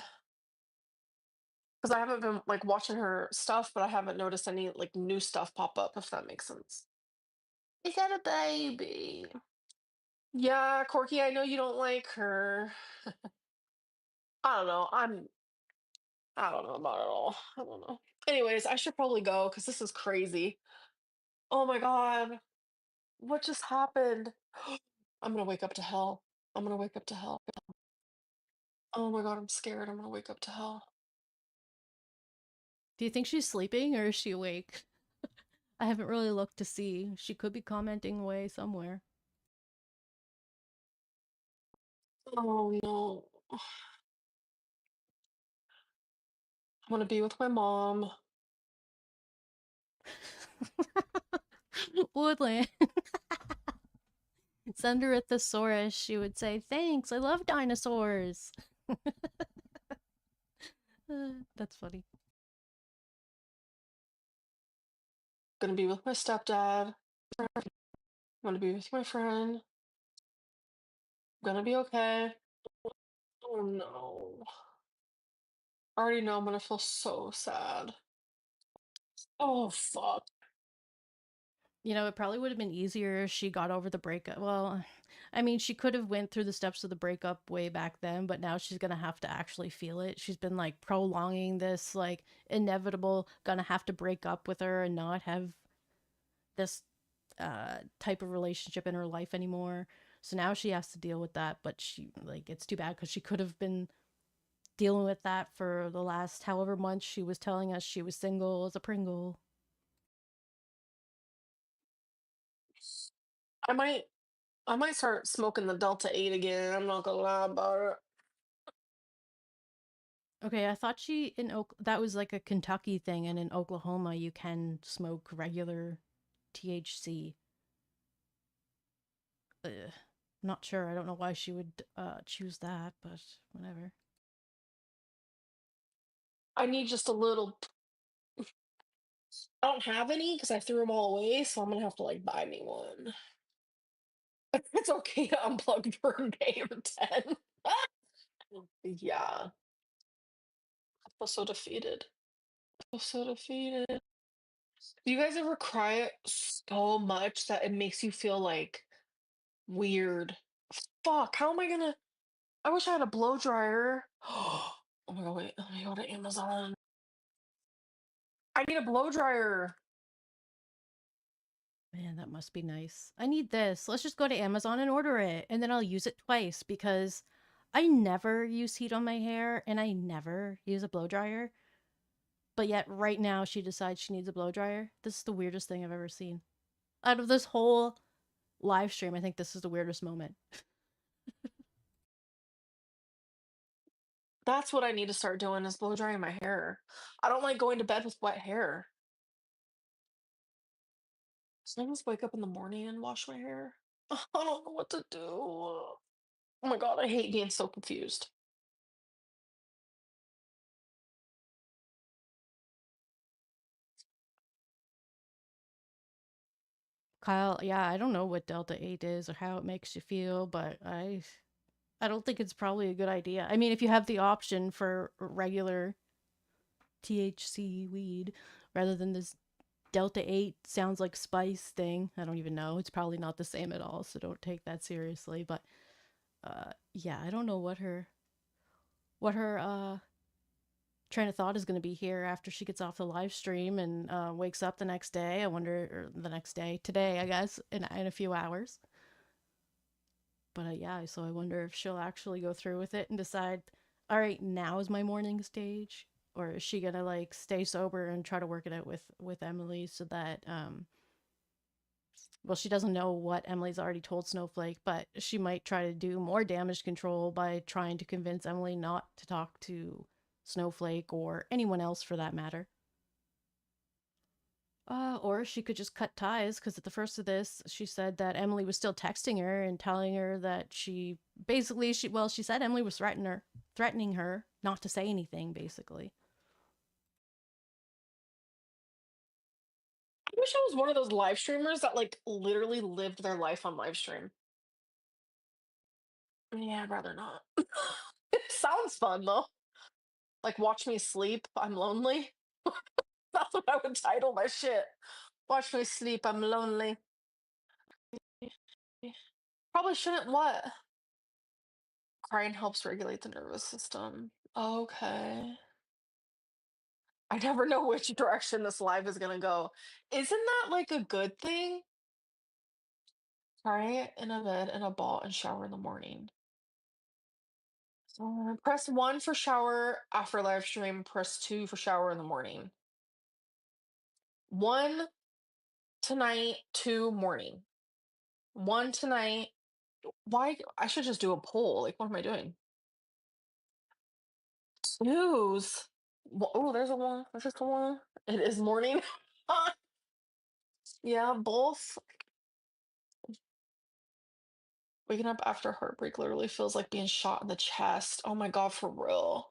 Because I haven't been like watching her stuff, but I haven't noticed any like new stuff pop up, if that makes sense. Is that a baby? Yeah, Corky, I know you don't like her. I don't know. I don't know about it all. I don't know. Anyways, I should probably go because this is crazy. Oh my god. What just happened? I'm gonna wake up to hell. I'm gonna wake up to hell. Oh my god, I'm scared. I'm gonna wake up to hell. Do you think she's sleeping or is she awake? I haven't really looked to see. She could be commenting away somewhere. Oh no. I want to be with my mom. Woodland. Send her a thesaurus. She would say, "Thanks, I love dinosaurs." That's funny. Gonna be with my stepdad. I'm gonna be with my friend. I'm gonna be okay. Oh no. I already know I'm gonna feel so sad. Oh fuck. You know, it probably would have been easier if she got over the breakup. Well, I mean, she could have went through the steps of the breakup way back then, but now she's gonna have to actually feel it. She's been like prolonging this like inevitable gonna have to break up with her and not have this type of relationship in her life anymore. So now she has to deal with that, but she like it's too bad because she could have been dealing with that for the last however months she was telling us she was single as a Pringle. I might I might start smoking the Delta 8 again. I'm not gonna lie about it. Okay, I thought that was like a Kentucky thing, and in Oklahoma you can smoke regular THC. Ugh. Not sure. I don't know why she would choose that, but whatever. I need just a little. I don't have any because I threw them all away, so I'm gonna have to like buy me one. It's okay to unplug for a day or 10. Yeah. I feel so defeated. I feel so defeated. Do you guys ever cry so much that it makes you feel like weird? Fuck, how am I gonna? I wish I had a blow dryer. Oh my god, wait, let me go to Amazon. I need a blow dryer. Man, that must be nice. I need this. Let's just go to Amazon and order it, and then I'll use it twice because I never use heat on my hair and I never use a blow dryer. But yet, right now, she decides she needs a blow dryer. This is the weirdest thing I've ever seen. Out of this whole live stream, I think this is the weirdest moment. That's what I need to start doing is blow drying my hair. I don't like going to bed with wet hair. So I just wake up in the morning and wash my hair. I don't know what to do. Oh my god, I hate being so confused. Kyle, yeah, I don't know what Delta 8 is or how it makes you feel, but I don't think it's probably a good idea. I mean, if you have the option for regular THC weed rather than this Delta 8 sounds like spice thing, I don't even know. It's probably not the same at all, so don't take that seriously, but yeah, I don't know what her train of thought is going to be here after she gets off the live stream and wakes up the next day. I wonder, or the next day, today, I guess, in a few hours. But yeah, so I wonder if she'll actually go through with it and decide, all right, now is my morning stage, or is she gonna like stay sober and try to work it out with Emily so that well, she doesn't know what Emily's already told Snowflake, but she might try to do more damage control by trying to convince Emily not to talk to Snowflake or anyone else for that matter. Or she could just cut ties because at the first of this, she said that Emily was still texting her and telling her that she basically, she said Emily was threatening her not to say anything, basically. I wish I was one of those live streamers that like literally lived their life on live stream. Yeah, I'd rather not. It sounds fun though. Like watch me sleep, I'm lonely. That's what I would title my shit. Watch me sleep, I'm lonely. Probably shouldn't what? Crying helps regulate the nervous system. Okay. I never know which direction this live is gonna go. Isn't that like a good thing? Cry in a bed in a ball and shower in the morning. Press 1 for shower after live stream. Press 2 for shower in the morning. 1 tonight, 2 morning. 1 tonight. Why? I should just do a poll. Like, what am I doing? Snooze. Oh, there's a one. There's just a one. It is morning. Yeah, both. Waking up after heartbreak literally feels like being shot in the chest. Oh my god, for real.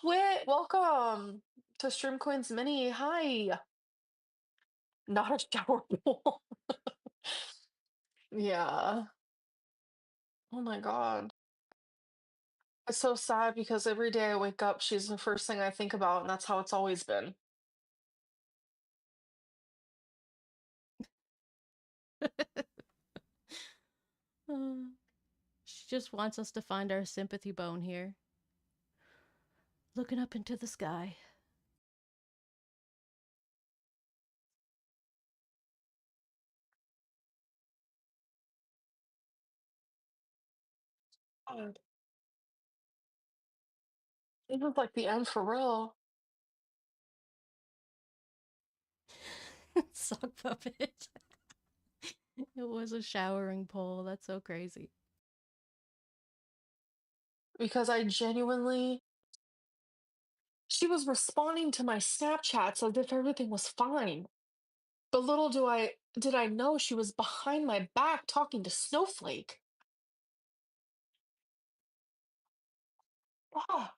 Wait, welcome to Stream Queen's Mini. Hi. Not a shower pool. Yeah. Oh my god. It's so sad because every day I wake up, she's the first thing I think about, and that's how it's always been. She just wants us to find our sympathy bone here. Looking up into the sky. God. It was like the end for real. Sock puppet. It was a showering pole. That's so crazy. Because I genuinely. She was responding to my Snapchats as if everything was fine. But little did I know she was behind my back talking to Snowflake. Fuck.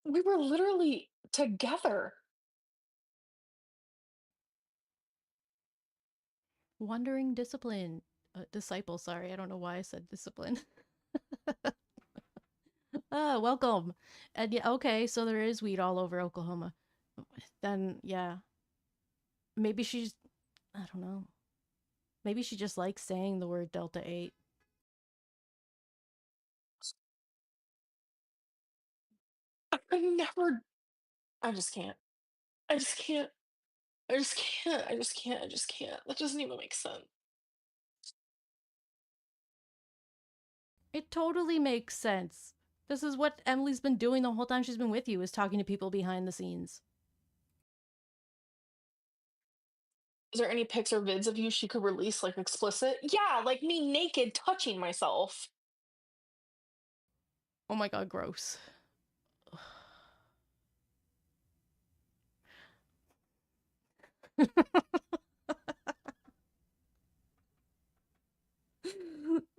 We were literally together. Wandering discipline. Disciple, sorry. I don't know why I said discipline. Welcome. And yeah, okay, so there is weed all over Oklahoma. Then, yeah. Maybe she's, I don't know. Maybe she just likes saying the word Delta 8. I never. I just can't. I just can't. I just can't. I just can't. I just can't. That doesn't even make sense. It totally makes sense. This is what Emily's been doing the whole time she's been with you, is talking to people behind the scenes. Is there any pics or vids of you she could release, like explicit? Yeah, like me naked touching myself. Oh my god, gross.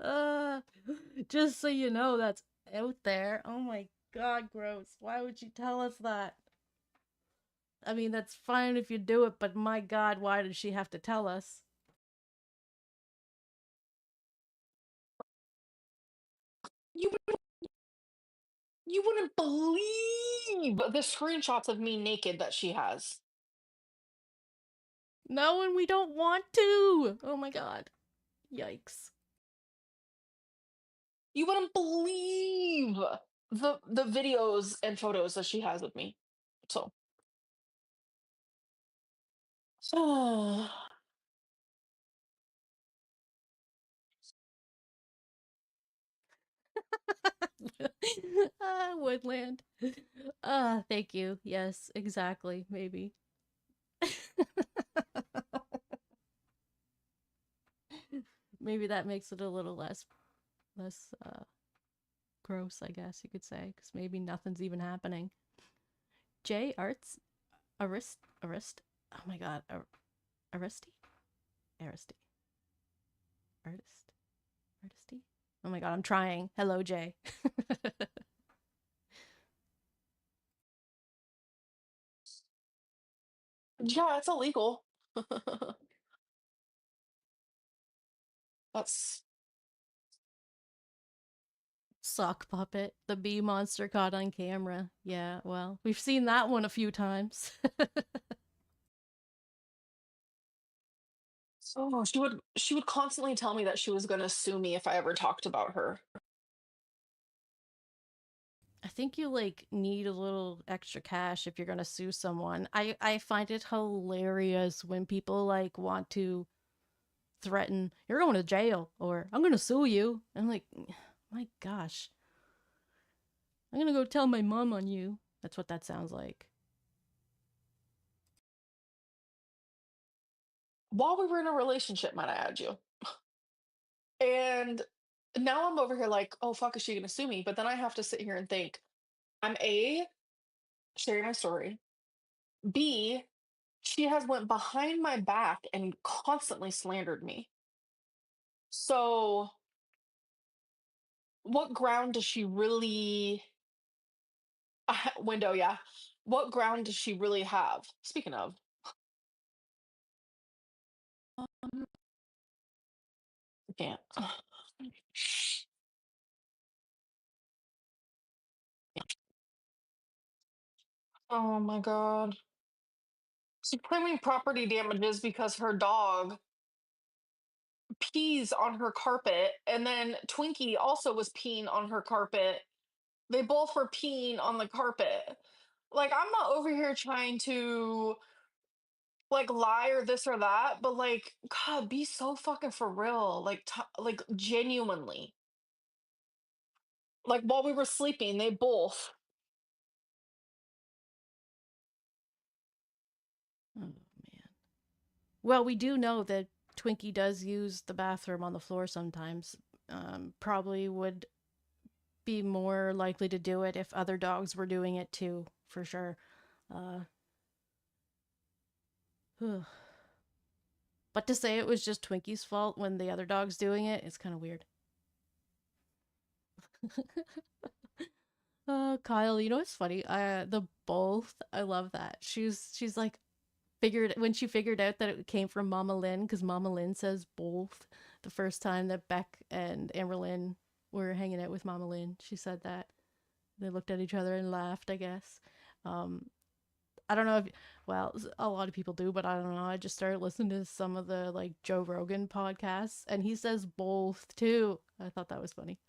uh, just so you know, that's out there. Oh my god, gross. Why would you tell us that? I mean, that's fine if you do it, but my god, why did she have to tell us? You you wouldn't believe the screenshots of me naked that she has. No, and we don't want to! Oh my god. Yikes. You wouldn't believe the videos and photos that she has of me. So Woodland. Thank you. Yes, exactly. Maybe. Maybe that makes it a little less gross, I guess you could say, because maybe nothing's even happening. J Arts Arist. Oh my god, Aristy? Aristy. Artisty? Oh my god, I'm trying. Hello, Jay. Yeah, it's illegal. That's Sock puppet. The bee monster caught on camera. Yeah, well, we've seen that one a few times. oh, she would constantly tell me that she was gonna sue me if I ever talked about her. I think you like need a little extra cash if you're gonna sue someone. I find it hilarious when people like want to threaten you're going to jail or I'm gonna sue you. I'm like, my gosh, I'm gonna go tell my mom on you. That's what that sounds like. While we were in a relationship, might I add you? And now I'm over here like, oh fuck, is she gonna sue me? But then I have to sit here and think, I'm A, sharing my story. B, she has went behind my back and constantly slandered me. So what ground does she really window, yeah. What ground does she really have? Speaking of, I can't. Oh my god. She's claiming property damages because her dog pees on her carpet, and then Twinkie also was peeing on her carpet. They both were peeing on the carpet. Like, I'm not over here trying to like lie or this or that, but like, God, be so fucking for real. Like, like genuinely. Like while we were sleeping, they both. Oh man. Well, we do know that Twinkie does use the bathroom on the floor sometimes. Probably would be more likely to do it if other dogs were doing it too, for sure. Uh, but to say it was just Twinkie's fault when the other dog's doing it, it's kind of weird. Kyle, you know what's funny? The both, I love that. She's like figured when she figured out that it came from Mama Lynn because Mama Lynn says both the first time that Beck and Amberlynn were hanging out with Mama Lynn. She said that. They looked at each other and laughed, I guess. Um, I don't know if, well, a lot of people do, but I don't know. I just started listening to some of the like Joe Rogan podcasts, and he says both too. I thought that was funny.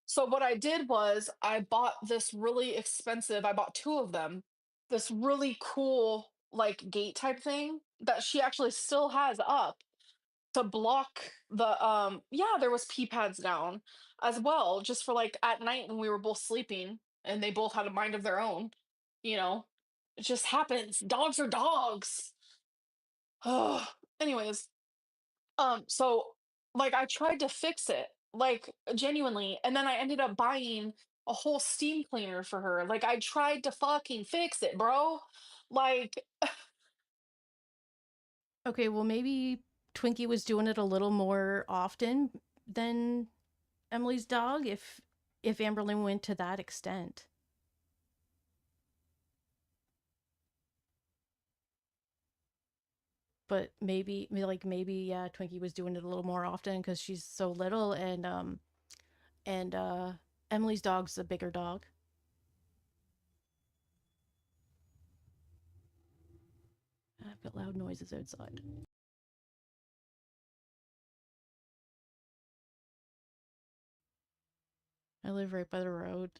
So what I did was I bought this really expensive, I bought two of them, this really cool like gate type thing that she actually still has up to block the yeah, there was pee pads down as well, just for like at night when we were both sleeping and they both had a mind of their own, you know. It just happens. Dogs are dogs. Oh, anyways, so like I tried to fix it, like genuinely, and then I ended up buying a whole steam cleaner for her. Like I tried to fucking fix it, bro. Like Okay, well maybe Twinkie was doing it a little more often than Emily's dog if Amberlynn went to that extent. But maybe yeah, Twinkie was doing it a little more often because she's so little and Emily's dog's a bigger dog. I've got loud noises outside. I live right by the road.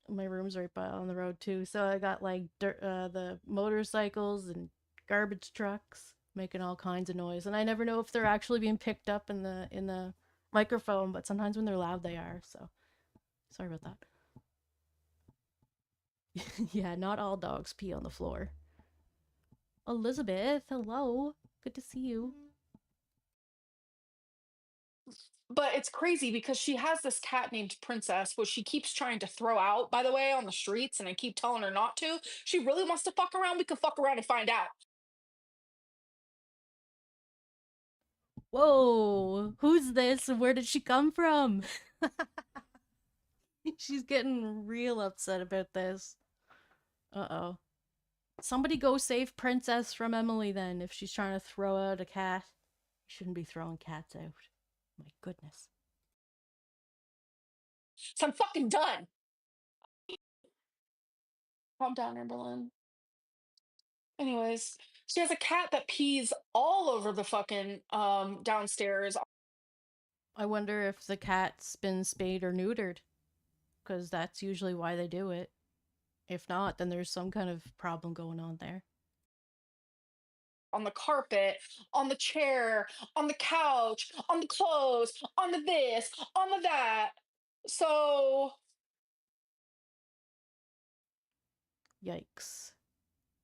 My room's right by on the road too, so I got like the motorcycles and garbage trucks making all kinds of noise, and I never know if they're actually being picked up in the microphone, but sometimes when they're loud, they are. So sorry about that. Yeah, not all dogs pee on the floor. Elizabeth, hello. Good to see you. but it's crazy because she has this cat named Princess, which she keeps trying to throw out, by the way, on the streets, and I keep telling her not to. She really wants to fuck around. We can fuck around and find out. Whoa, who's this and where did she come from? She's getting real upset about this. Uh-oh. Somebody go save Princess from Emily then, if she's trying to throw out a cat. You shouldn't be throwing cats out. My goodness. So I'm fucking done. Calm down, Amberlynn. Anyways, she has a cat that pees all over the fucking downstairs. I wonder if the cat's been spayed or neutered, because that's usually why they do it. If not, then there's some kind of problem going on there. On the carpet, on the chair, on the couch, on the clothes, on the this, on the that. So Yikes.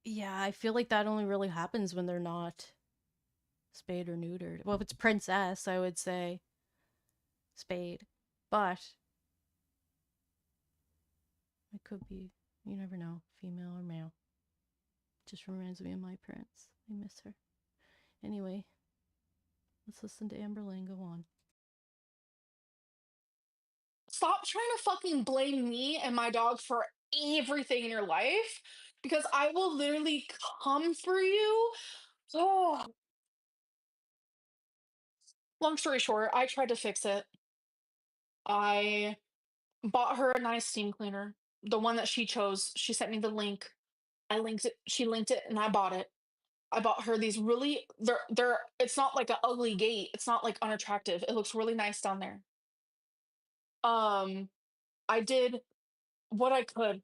Yeah, I feel like that only really happens when they're not spayed or neutered. Well, if it's Princess, I would say spayed. But it could be, you never know, female or male. Just reminds me of my parents. I miss her. Anyway, let's listen to Amberlynn go on. stop trying to fucking blame me and my dog for everything in your life because I will literally come for you. Oh, long story short, I tried to fix it. I bought her a nice steam cleaner, the one that she chose. She sent me the link. I linked it. She linked it, and I bought it. I bought her these really. They're. It's not like an ugly gate. It's not like unattractive. It looks really nice down there. Um, I did what I could.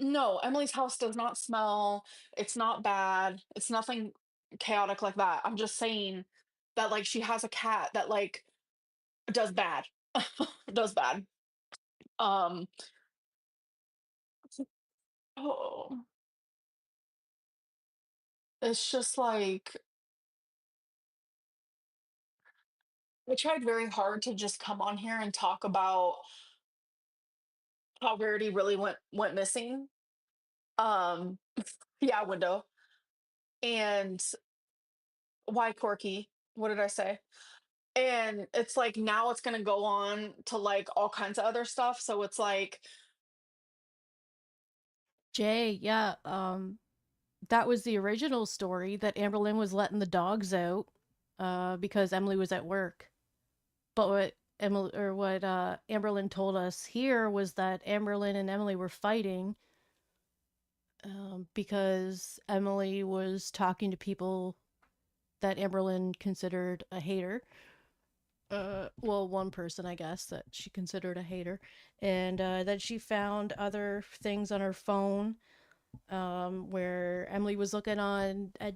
No, Emily's house does not smell. It's not bad. It's nothing chaotic like that. I'm just saying that like she has a cat that like does bad. Does bad. Um, oh, it's just like I tried very hard to just come on here and talk about how Rarity really went missing. Um, yeah, window. And why Corky? What did I say? And it's like now it's gonna go on to like all kinds of other stuff. So it's like Jay, yeah, that was the original story that Amberlynn was letting the dogs out, because Emily was at work. But what Emily or what Amberlynn told us here was that Amberlynn and Emily were fighting, because Emily was talking to people that Amberlynn considered a hater. Well, one person, I guess, that she considered a hater, and that she found other things on her phone, where Emily was looking on at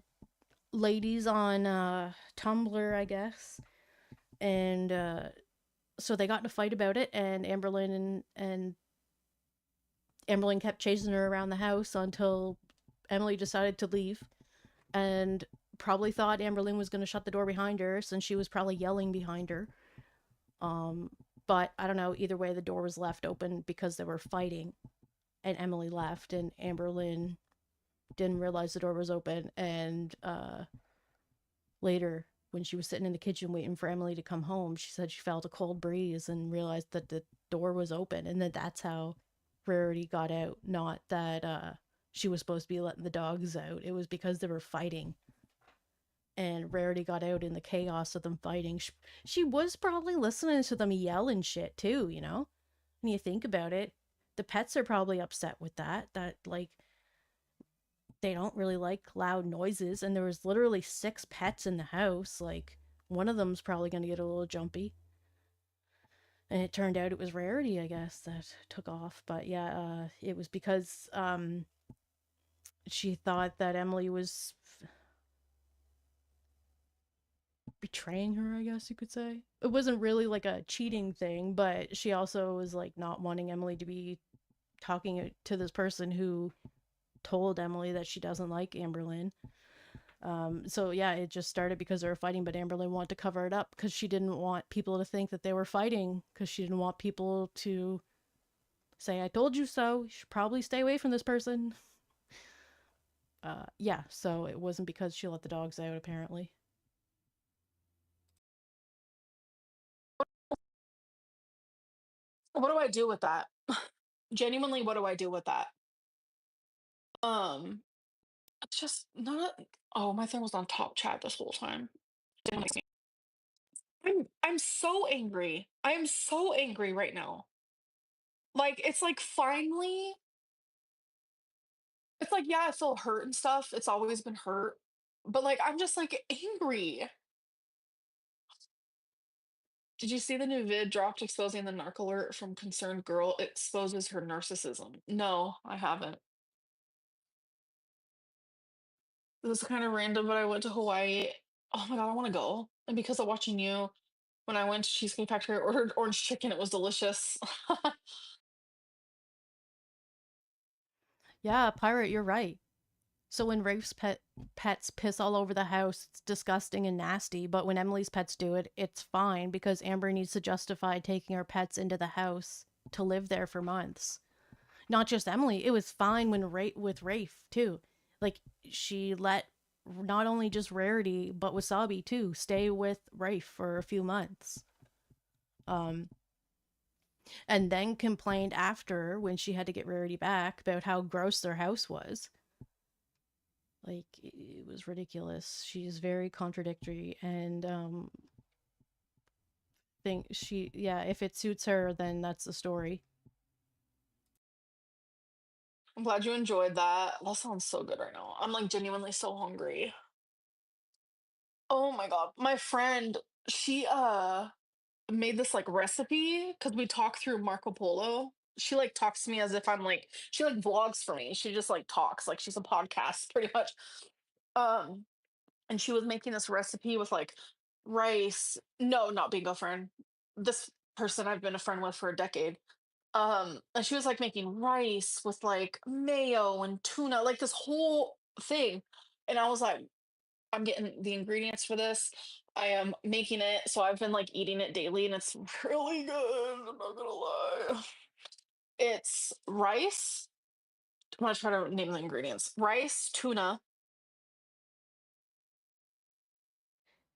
ladies on Tumblr, I guess, and so they got in a fight about it, and and Amberlynn kept chasing her around the house until Emily decided to leave, and probably thought Amberlynn was going to shut the door behind her since she was probably yelling behind her. Um, but I don't know. Either way, the door was left open because they were fighting, and Emily left, and Amberlynn didn't realize the door was open, and later when she was sitting in the kitchen waiting for Emily to come home, she said she felt a cold breeze and realized that the door was open, and that's how Rarity got out. Not that she was supposed to be letting the dogs out. It was because they were fighting, and Rarity got out in the chaos of them fighting. She was probably listening to them yell and shit too, you know? When you think about it, the pets are probably upset with that. That, like, they don't really like loud noises, and there was literally 6 pets in the house. Like, one of them's probably going to get a little jumpy. And it turned out it was Rarity, I guess, that took off. But yeah, it was because she thought that Emily was betraying her, I guess you could say. It wasn't really like a cheating thing, but she also was like not wanting Emily to be talking to this person who told Emily that she doesn't like Amberlynn. So yeah, it just started because they were fighting, but Amberlynn wanted to cover it up because she didn't want people to think that they were fighting, because she didn't want people to say, I told you so, you should probably stay away from this person. Yeah, so it wasn't because she let the dogs out, apparently. What do I do with that? Genuinely, what do I do with that? Um, it's just not. Oh, my thing was on top chat this whole time. Didn't make me- I'm so angry. I'm so angry right now. Like it's like finally, it's like yeah, I feel hurt and stuff. It's always been hurt, but like I'm just like angry. Did you see the new vid dropped exposing the narc alert from concerned girl exposes her narcissism? No, I haven't. This is kind of random, but I went to Hawaii. Oh my god, I want to go. And because of watching you, when I went to Cheesecake Factory, I ordered orange chicken. It was delicious. Yeah, Pirate, you're right. So when Rafe's pets piss all over the house, it's disgusting and nasty. But when Emily's pets do it, it's fine because Amber needs to justify taking her pets into the house to live there for months. Not just Emily, it was fine when with Rafe too. Like she let not only just Rarity but Wasabi too stay with Rafe for a few months. Um, and then complained after when she had to get Rarity back about how gross their house was. Like it was ridiculous. She's very contradictory and think she yeah, if it suits her then that's the story. I'm glad you enjoyed that. That sounds so good right now. I'm like genuinely so hungry. Oh my god. My friend, she made this like recipe because we talk through Marco Polo. She like talks to me as if I'm like she like vlogs for me. She just like talks like she's a podcast pretty much. Um and she was making this recipe with like rice. No, not bingo friend. This person I've been a friend with for a decade. And she was like making rice with like mayo and tuna, like this whole thing. And I was like, I'm getting the ingredients for this. I am making it, so I've been like eating it daily, and it's really good. I'm not gonna lie. It's rice. I'm gonna try to name the ingredients: rice, tuna.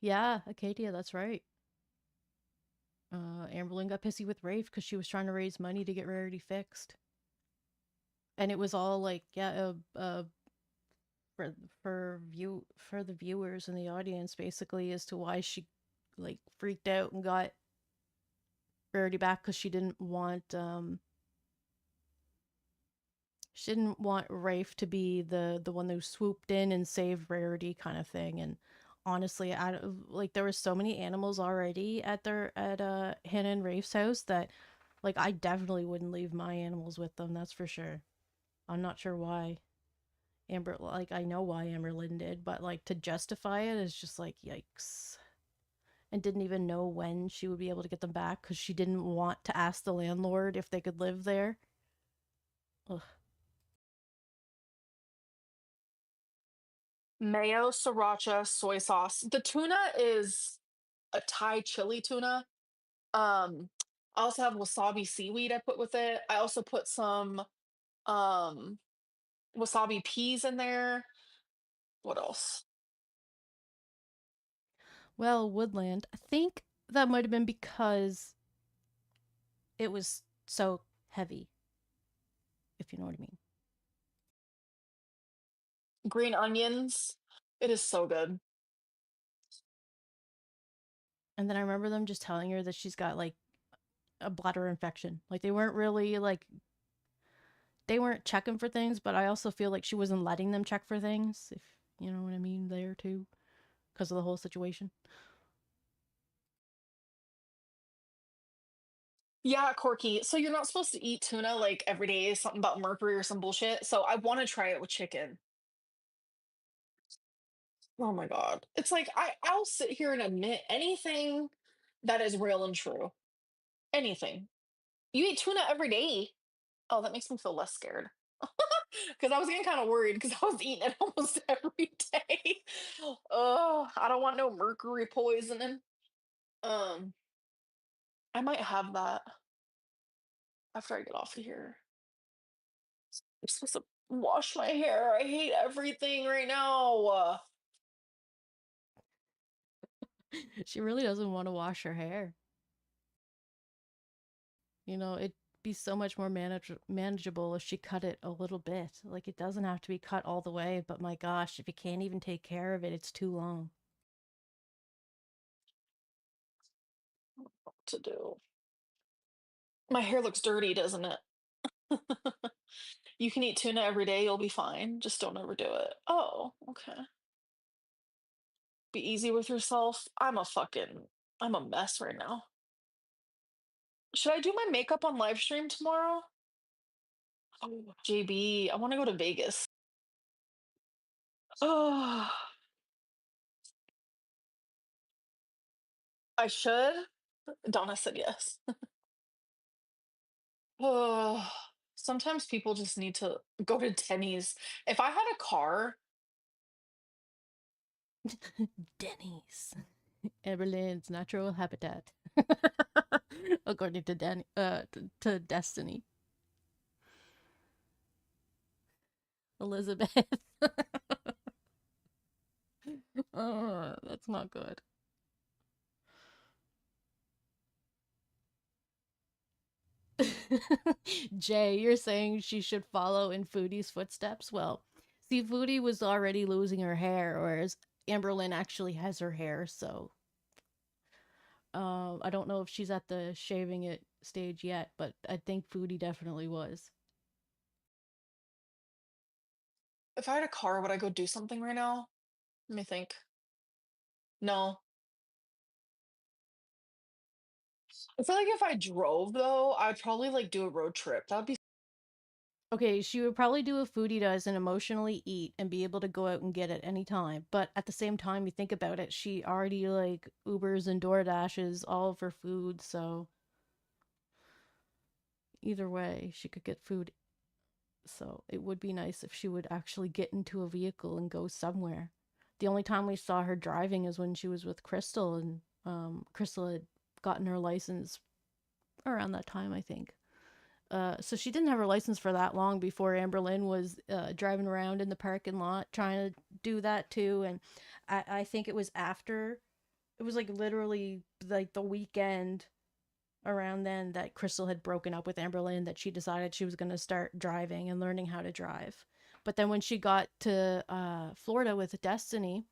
Yeah, Acadia, that's right. Amberlynn got pissy with Rafe because she was trying to raise money to get Rarity fixed. And it was all like, yeah, for for the viewers and the audience basically as to why she like freaked out and got Rarity back because she didn't want Rafe to be the one who swooped in and saved Rarity kind of thing. And honestly, like there were so many animals already at Hannah and Rafe's house that like I definitely wouldn't leave my animals with them. That's for sure. I'm not sure why like I know why Amberlynn did, but like to justify it is just like yikes. And didn't even know when she would be able to get them back because she didn't want to ask the landlord if they could live there. Ugh. Mayo, sriracha, soy sauce. The tuna is a Thai chili tuna. I also have wasabi seaweed I put with it. I also put some um wasabi peas in there. What else? Well, Woodland, I think that might have been because it was so heavy, if you know what I mean. Green onions. It is so good. And then I remember them just telling her that she's got like a bladder infection. Like they weren't really like they weren't checking for things, but I also feel like she wasn't letting them check for things, if you know what I mean there too, because of the whole situation. Yeah, Corky. So you're not supposed to eat tuna like every day, something about mercury or some bullshit. So I want to try it with chicken. Oh my god. It's like I'll sit here and admit anything that is real and true. Anything. You eat tuna every day. Oh, that makes me feel less scared. Because I was getting kind of worried because I was eating it almost every day. Oh, I don't want no mercury poisoning. Um, I might have that after I get off of here. I'm supposed to wash my hair. I hate everything right now. She really doesn't want to wash her hair. You know, it'd be so much more manageable if she cut it a little bit. Like, it doesn't have to be cut all the way, but my gosh, if you can't even take care of it, it's too long. What to do? My hair looks dirty, doesn't it? You can eat tuna every day, you'll be fine. Just don't overdo it. Oh, okay. Be easy with yourself. I'm a mess right now. Should I do my makeup on live stream tomorrow? Oh, JB, I want to go to Vegas. Oh, I should. Donna said yes. Oh, sometimes people just need to go to Denny's. If I had a car, Denny's. Amberlynn's natural habitat. According to to Destiny. Elizabeth. Oh, that's not good. Jay, you're saying she should follow in Foodie's footsteps? Well, see, Foodie was already losing her hair, whereas Amberlynn actually has her hair, so I don't know if she's at the shaving it stage yet, but I think Foodie definitely was. if I had a car, would I go do something right now? Let me think. No. I feel like if I drove though, I'd probably like do a road trip. That'd be Okay, she would probably do what Foodie does and emotionally eat and be able to go out and get it anytime. But at the same time, you think about it, she already like Ubers and DoorDashes all of her food, so either way, she could get food. So it would be nice if she would actually get into a vehicle and go somewhere. The only time we saw her driving is when she was with Crystal, and Crystal had gotten her license around that time, I think. So she didn't have her license for that long before Amberlynn was driving around in the parking lot trying to do that too. And I think it was after, it was like literally like the weekend around then that Crystal had broken up with Amberlynn that she decided she was going to start driving and learning how to drive. But then when she got to Florida with Destiny,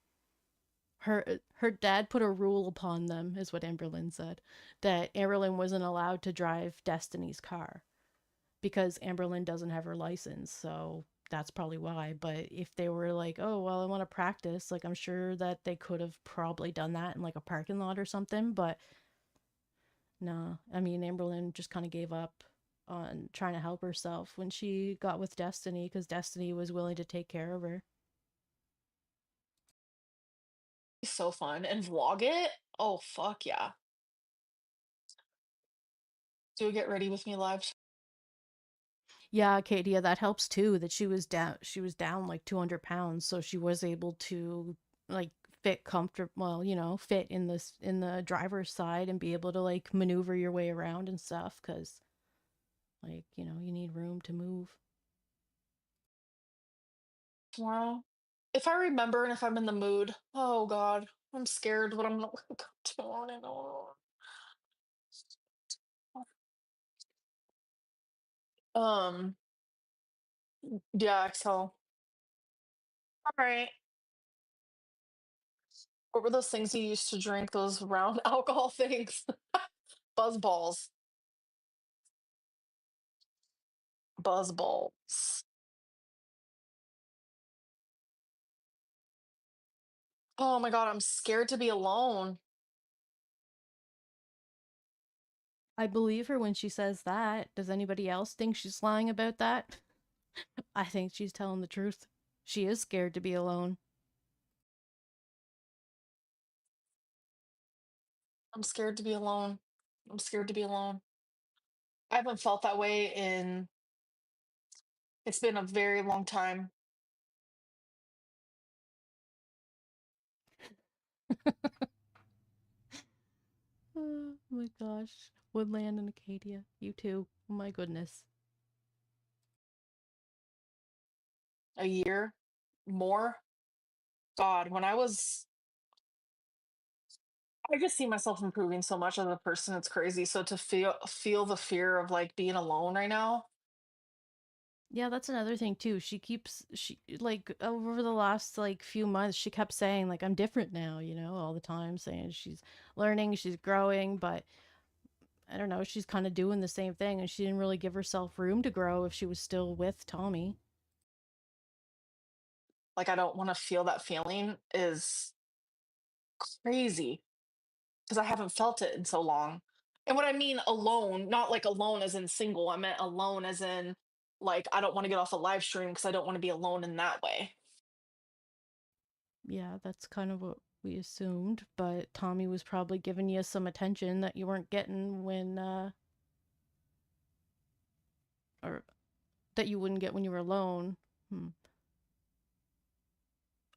her dad put a rule upon them, is what Amberlynn said, that Amberlynn wasn't allowed to drive Destiny's car because Amberlynn doesn't have her license. So that's probably why. But if they were like, oh, well, I want to practice, like, I'm sure that they could have probably done that in like a parking lot or something. But no, I mean, Amberlynn just kind of gave up on trying to help herself when she got with Destiny because Destiny was willing to take care of her. so fun. And vlog it? Oh, fuck yeah. Do a get ready with me live. Yeah, Katia, that helps too. That she was down like 200 pounds, so she was able to like fit comfortable, well, you know, fit in this in the driver's side and be able to like maneuver your way around and stuff. Because like, you know, you need room to move. Tomorrow. If I remember and if I'm in the mood, oh god, I'm scared what I'm gonna wake up tomorrow. Um, yeah, exhale. All right. What were those things you used to drink? Those round alcohol things? Buzz balls. Buzz balls. Oh my god, I'm scared to be alone. I believe her when she says that. Does anybody else think she's lying about that? I think she's telling the truth. She is scared to be alone. I'm scared to be alone. I'm scared to be alone. I haven't felt that way in it's been a very long time. Oh my gosh. Woodland and Acadia. You too. Oh my goodness. A year more. God, when I was I just see myself improving so much as a person. It's crazy. So to feel the fear of like being alone right now. Yeah, that's another thing too. She like over the last like few months, she kept saying like I'm different now, you know, all the time saying she's learning, she's growing, but I don't know, she's kind of doing the same thing and she didn't really give herself room to grow if she was still with Tommy. Like I don't want to feel that feeling is crazy because I haven't felt it in so long. And what I mean alone, not like alone as in single, I meant alone as in like I don't want to get off a live stream because I don't want to be alone in that way. Yeah, that's kind of what we assumed, but Tommy was probably giving you some attention that you weren't getting when or that you wouldn't get when you were alone. Hmm.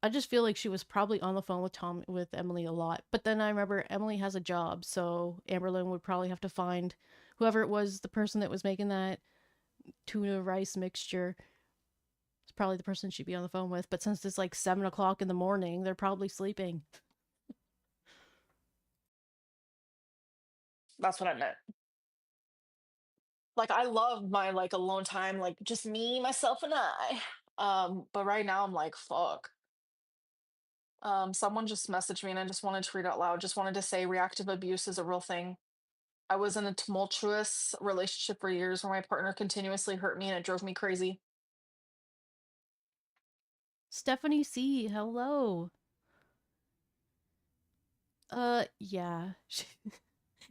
I just feel like she was probably on the phone with Emily a lot. But then I remember Emily has a job, so Amberlynn would probably have to find whoever it was, the person that was making that tuna rice mixture. It's probably the person she'd be on the phone with. But since it's like 7 o'clock in the morning, they're probably sleeping. That's what I meant. Like I love my like alone time, like just me, myself, and I. But right now I'm like, fuck. Someone just messaged me and I just wanted to read out loud. Just wanted to say reactive abuse is a real thing. I was in a tumultuous relationship for years where my partner continuously hurt me and it drove me crazy. Stephanie C, hello. Yeah.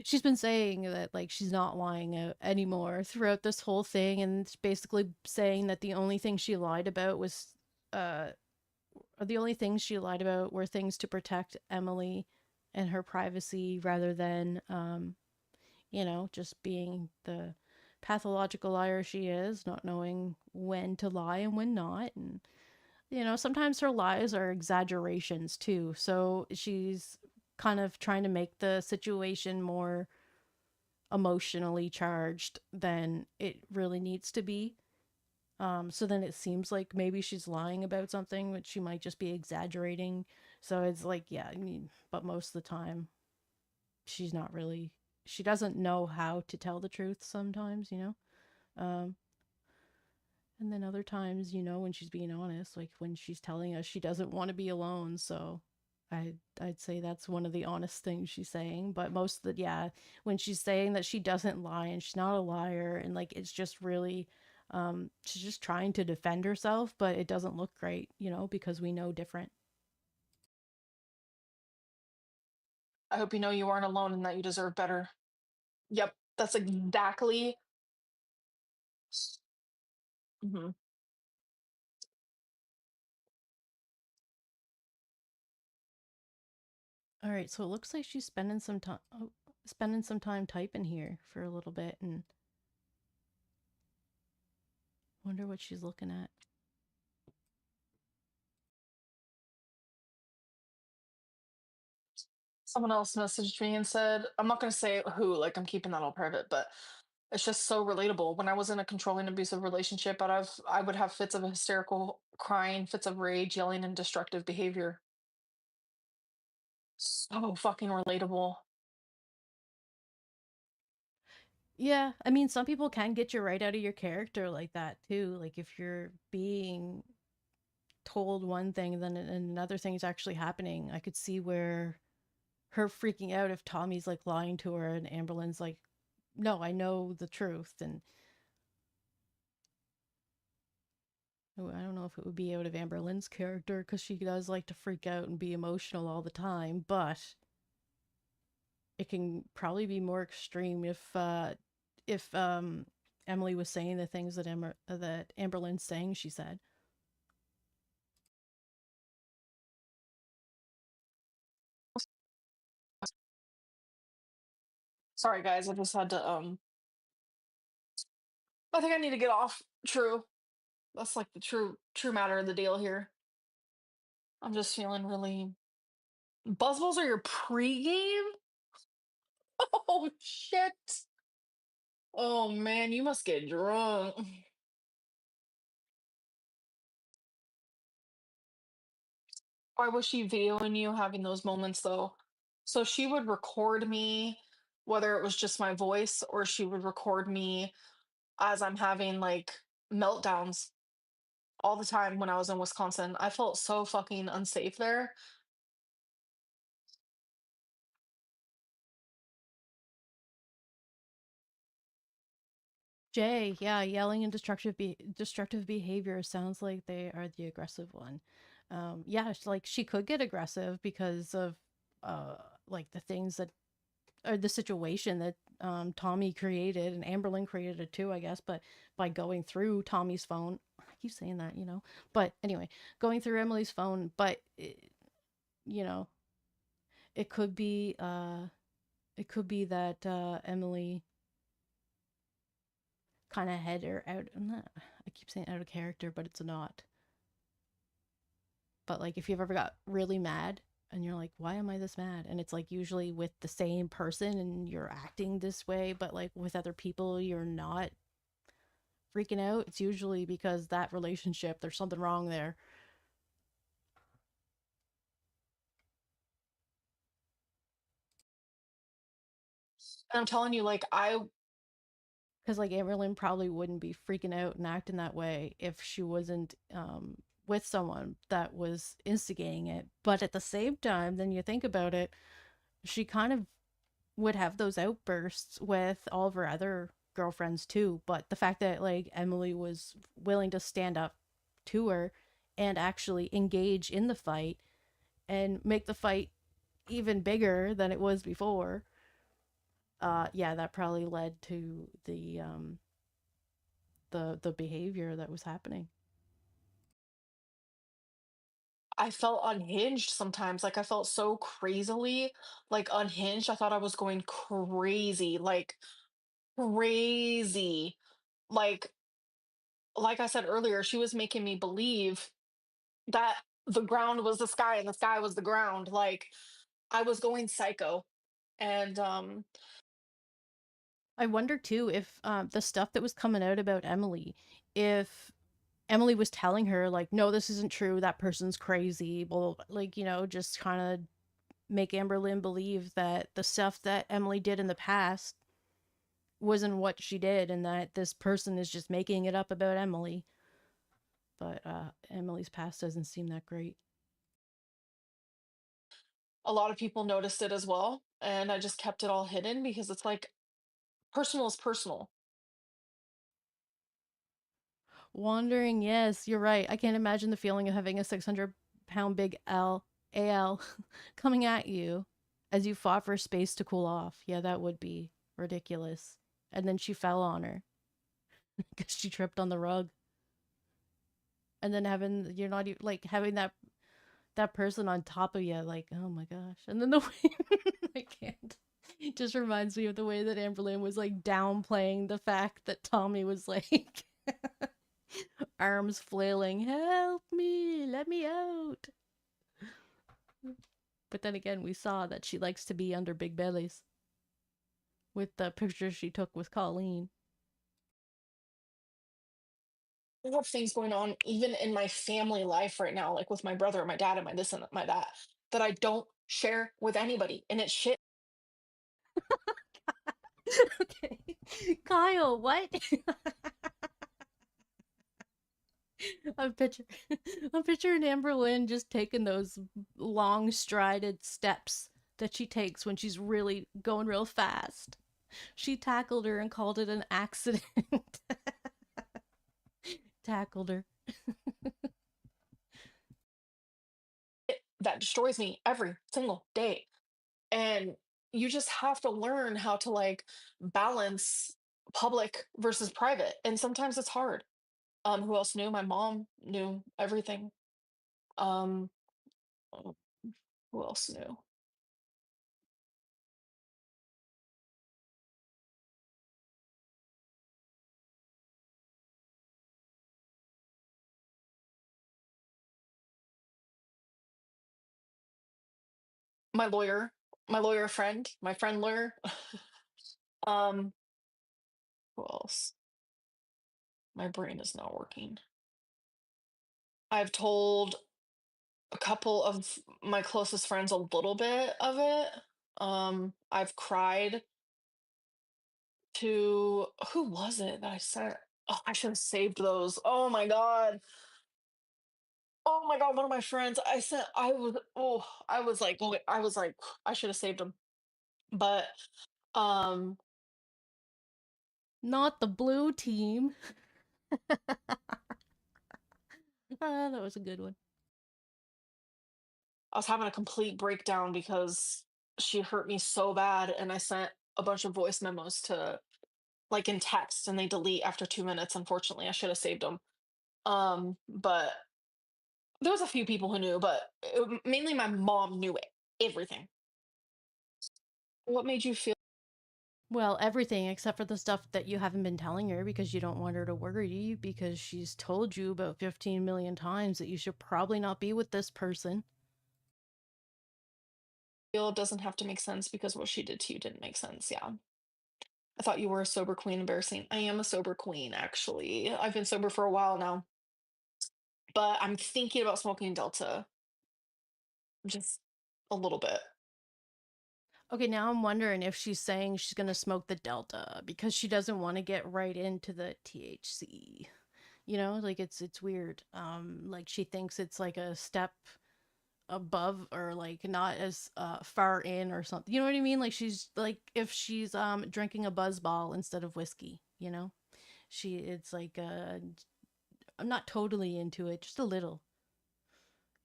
She's been saying that like she's not lying anymore throughout this whole thing, and it's basically saying that the only thing she lied about was uh or the only things she lied about were things to protect Emily and her privacy rather than you know, just being the pathological liar she is, not knowing when to lie and when not. And you know, sometimes her lies are exaggerations too, so she's kind of trying to make the situation more emotionally charged than it really needs to be. So then it seems like maybe she's lying about something, but she might just be exaggerating. So it's like, yeah, I mean, but most of the time, she's not really, she doesn't know how to tell the truth sometimes, you know? Um, and then other times, you know, when she's being honest, like when she's telling us she doesn't want to be alone. So I'd say that's one of the honest things she's saying. But most of the, yeah, when she's saying that she doesn't lie and she's not a liar and like it's just really, she's just trying to defend herself, but it doesn't look great, you know, because we know different. I hope you know you aren't alone and that you deserve better. Yep, that's exactly. Mhm. All right, so it looks like she's spending some time typing here for a little bit, and wonder what she's looking at. Someone else messaged me and said, I'm not going to say who, like I'm keeping that all private, but it's just so relatable. When I was in a controlling abusive relationship, I would have fits of hysterical crying, fits of rage, yelling, and destructive behavior. So fucking relatable. Yeah, I mean, some people can get you right out of your character like that too. Like if you're being told one thing, and then another thing is actually happening. I could see where her freaking out if Tommy's like lying to her, and Amberlynn's like, "No, I know the truth." And I don't know if it would be out of Amberlynn's character because she does like to freak out and be emotional all the time, but it can probably be more extreme if Emily was saying the things that Amberlynn's saying she said. Sorry guys, I just had to I think I need to get off. True. That's like the true matter of the deal here. I'm just feeling really Buzzballs are your pregame? Oh shit. Oh man, you must get drunk. Why was she videoing you having those moments though? So she would record me, whether it was just my voice or she would record me as I'm having like meltdowns all the time when I was in Wisconsin. I felt so fucking unsafe there. Jay, yeah, yelling and destructive behavior sounds like they are the aggressive one. Yeah, like she could get aggressive because of uh like the things that or the situation that Tommy created and Amberlynn created it too, I guess, but by going through Tommy's phone, I keep saying that, you know. But anyway, going through Emily's phone, but you know, it could be that Emily kind of had her out. I keep saying out of character, but it's not. But like, if you've ever got really mad and you're like, why am I this mad? And it's like usually with the same person and you're acting this way, but like with other people, you're not freaking out. It's usually because that relationship, there's something wrong there. And I'm telling you, like, Because like Amberlynn probably wouldn't be freaking out and acting that way if she wasn't with someone that was instigating it. But at the same time, then you think about it, she kind of would have those outbursts with all of her other girlfriends too. But the fact that like Emily was willing to stand up to her and actually engage in the fight and make the fight even bigger than it was before, yeah, that probably led to the behavior that was happening. I felt unhinged sometimes. Like I felt so crazily like unhinged. I thought I was going crazy, like crazy. Like like I said earlier, she was making me believe that the ground was the sky and the sky was the ground. Like I was going psycho. And I wonder too if the stuff that was coming out about Emily, if Emily was telling her like, no, this isn't true, that person's crazy, well, like, you know, just kind of make Amberlynn believe that the stuff that Emily did in the past wasn't what she did and that this person is just making it up about Emily. But Emily's past doesn't seem that great. a lot of people noticed it as well. And I just kept it all hidden because it's like personal is personal. Wandering, yes, you're right. I can't imagine the feeling of having a 600-pound big AL coming at you as you fought for space to cool off. Yeah, that would be ridiculous. And then she fell on her because she tripped on the rug. And then having you're not even like having that person on top of you, like, oh my gosh. And then the way I can't. It just reminds me of the way that Amberlynn was like downplaying the fact that Tommy was like arms flailing, help me, let me out. But then again, we saw that she likes to be under big bellies with the pictures she took with Colleen. I have things going on even in my family life right now, like with my brother, my dad, and my this and my that, that I don't share with anybody. And it's shit. Okay. Kyle, what? I'm picturing I'm picturing Amberlynn just taking those long strided steps that she takes when she's really going real fast. She tackled her and called it an accident. Tackled her. That destroys me every single day. And you just have to learn how to like balance public versus private. And sometimes it's hard. Who else knew? My mom knew everything. Um, oh, who else knew? My lawyer, my lawyer friend, my friend lawyer. um, who else? My brain is not working. I've told a couple of my closest friends a little bit of it. I've cried to who was it that I sent? Oh, I should have saved those. Oh my god. Oh my god, one of my friends. I was like, oh, I was like, I should have saved them. But um Not the blue team. Ah, that was a good one. I was having a complete breakdown because she hurt me so bad, and I sent a bunch of voice memos to like in text, and they delete after 2 minutes. Unfortunately, I should have saved them. But there was a few people who knew, but mainly my mom knew everything. What made you feel? Well, everything except for the stuff that you haven't been telling her because you don't want her to worry because she's told you about 15 million times that you should probably not be with this person. Feel doesn't have to make sense because what she did to you didn't make sense. Yeah. I thought you were a sober queen. Embarrassing. I am a sober queen, actually. I've been sober for a while now, but I'm thinking about smoking Delta just a little bit. Okay, now I'm wondering if she's saying she's gonna smoke the Delta because she doesn't want to get right into the THC. You know, like it's weird. Like she thinks it's like a step above or like not as far in or something. You know what I mean? Like she's like if she's drinking a buzz ball instead of whiskey, you know? It's like I'm not totally into it, just a little.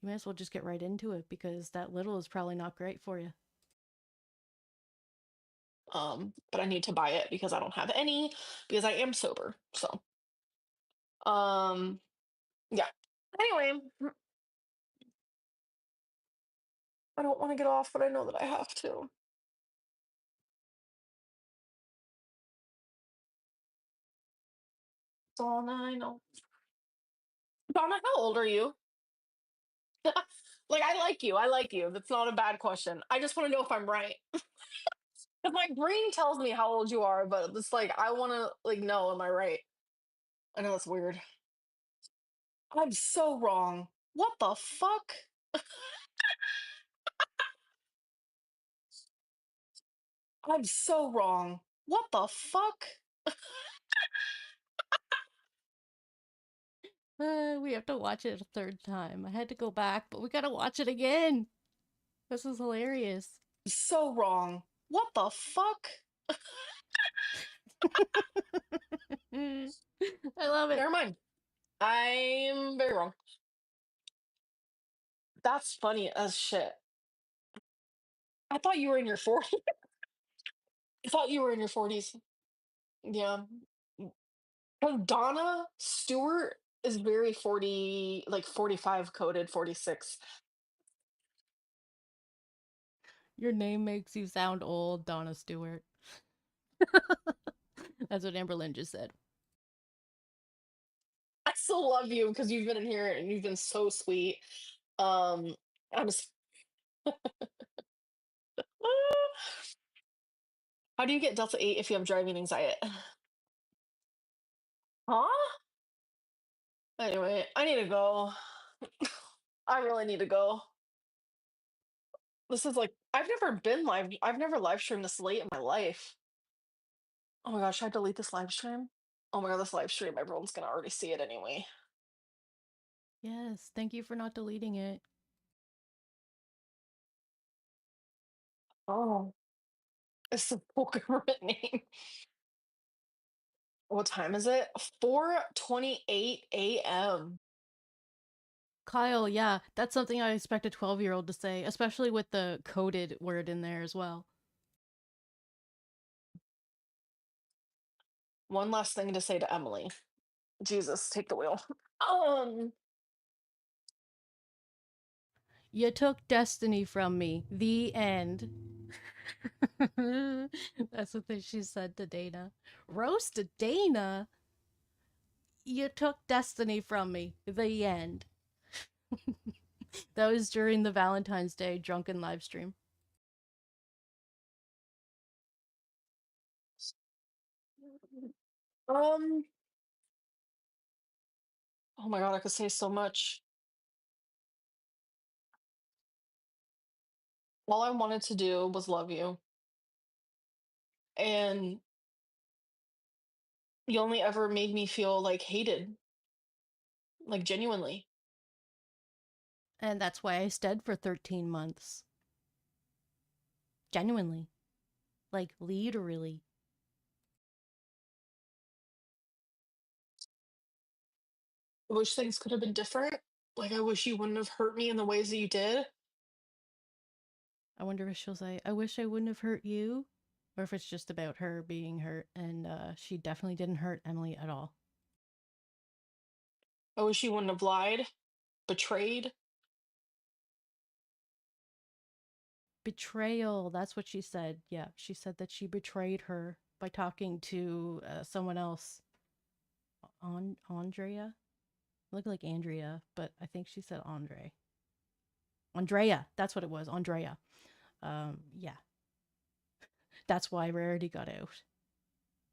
You might as well just get right into it because that little is probably not great for you. But I need to buy it because I don't have any because I am sober. So, um, yeah. Anyway, I don't want to get off, but I know that I have to. Donna, I know. Donna, how old are you? Like, I like you. I like you. That's not a bad question. I just want to know if I'm right. Because my brain tells me how old you are, but it's like I want to like know, am I right? I know that's weird. I'm so wrong. What the fuck? I'm so wrong. What the fuck? We have to watch it a third time. I had to go back, but we gotta watch it again. This is hilarious. So wrong. What the fuck? I love it. Never mind. I'm very wrong. That's funny as shit. I thought you were in your 40s. I thought you were in your 40s. Yeah. Oh, Donna Stewart is very 40, like 45 coded, 46. Your name makes you sound old, Donna Stewart. That's what Amberlynn just said. I still love you because you've been in here and you've been so sweet. Um, I'm just, how do you get Delta 8 if you have driving anxiety? Huh? Anyway, I need to go. I really need to go. This is like I've never live streamed this late in my life. Oh my gosh, should I delete this live stream? Oh my god, this live stream, everyone's gonna already see it anyway. Yes, thank you for not deleting it. Oh, it's the full government name. What time is it? 4:28 a.m. Kyle, yeah, that's something I expect a 12-year-old to say, especially with the coded word in there as well. One last thing to say to Emily. Jesus, take the wheel. Um, You took destiny from me. The end. That's what she said to Dana. Roast Dana? You took destiny from me. The end. That was during the Valentine's Day drunken live stream. um, oh my god, I could say so much. All I wanted to do was love you. And you only ever made me feel like hated, like genuinely. And that's why I stayed for 13 months. Genuinely. Like, literally. I wish things could have been different. Like, I wish you wouldn't have hurt me in the ways that you did. I wonder if she'll say, I wish I wouldn't have hurt you. Or if it's just about her being hurt, and she definitely didn't hurt Emily at all. I wish you wouldn't have lied, betrayed. Betrayal, that's what she said. Yeah, she said that she betrayed her by talking to someone else. Andrea? Looked like Andrea, but I think she said Andre. Andrea, that's what it was, Andrea. Yeah. That's why Rarity got out.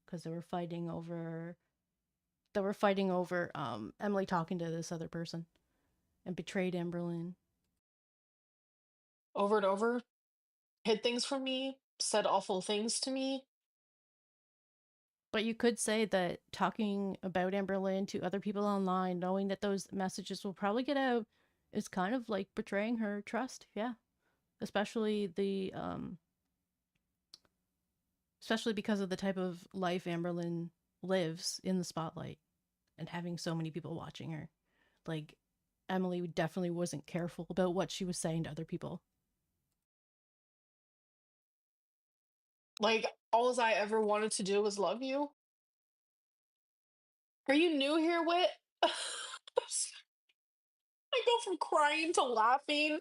Because they were fighting over Emily talking to this other person and betrayed Amberlynn. Over and over, hid things from me, said awful things to me. But you could say that talking about Amberlynn to other people online, knowing that those messages will probably get out, is kind of like betraying her trust. Yeah. Especially especially because of the type of life Amberlynn lives in the spotlight and having so many people watching her. Like, Emily definitely wasn't careful about what she was saying to other people. Like, all I ever wanted to do was love you. Are you new here, Wit? I go from crying to laughing.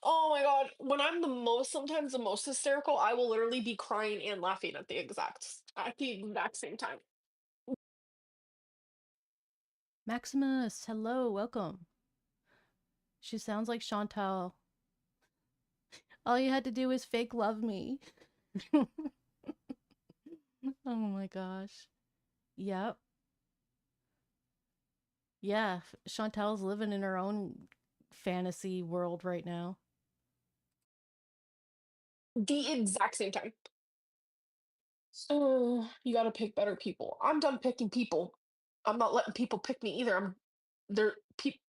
Oh my god. When I'm sometimes the most hysterical, I will literally be crying and laughing at the exact same time. Maximus, hello, welcome. She sounds like Chantal. All you had to do is fake love me. Oh my gosh. Yep. Yeah, Chantal's living in her own fantasy world right now. The exact same time. Oh, you gotta pick better people. I'm done picking people. I'm not letting people pick me either. They're people.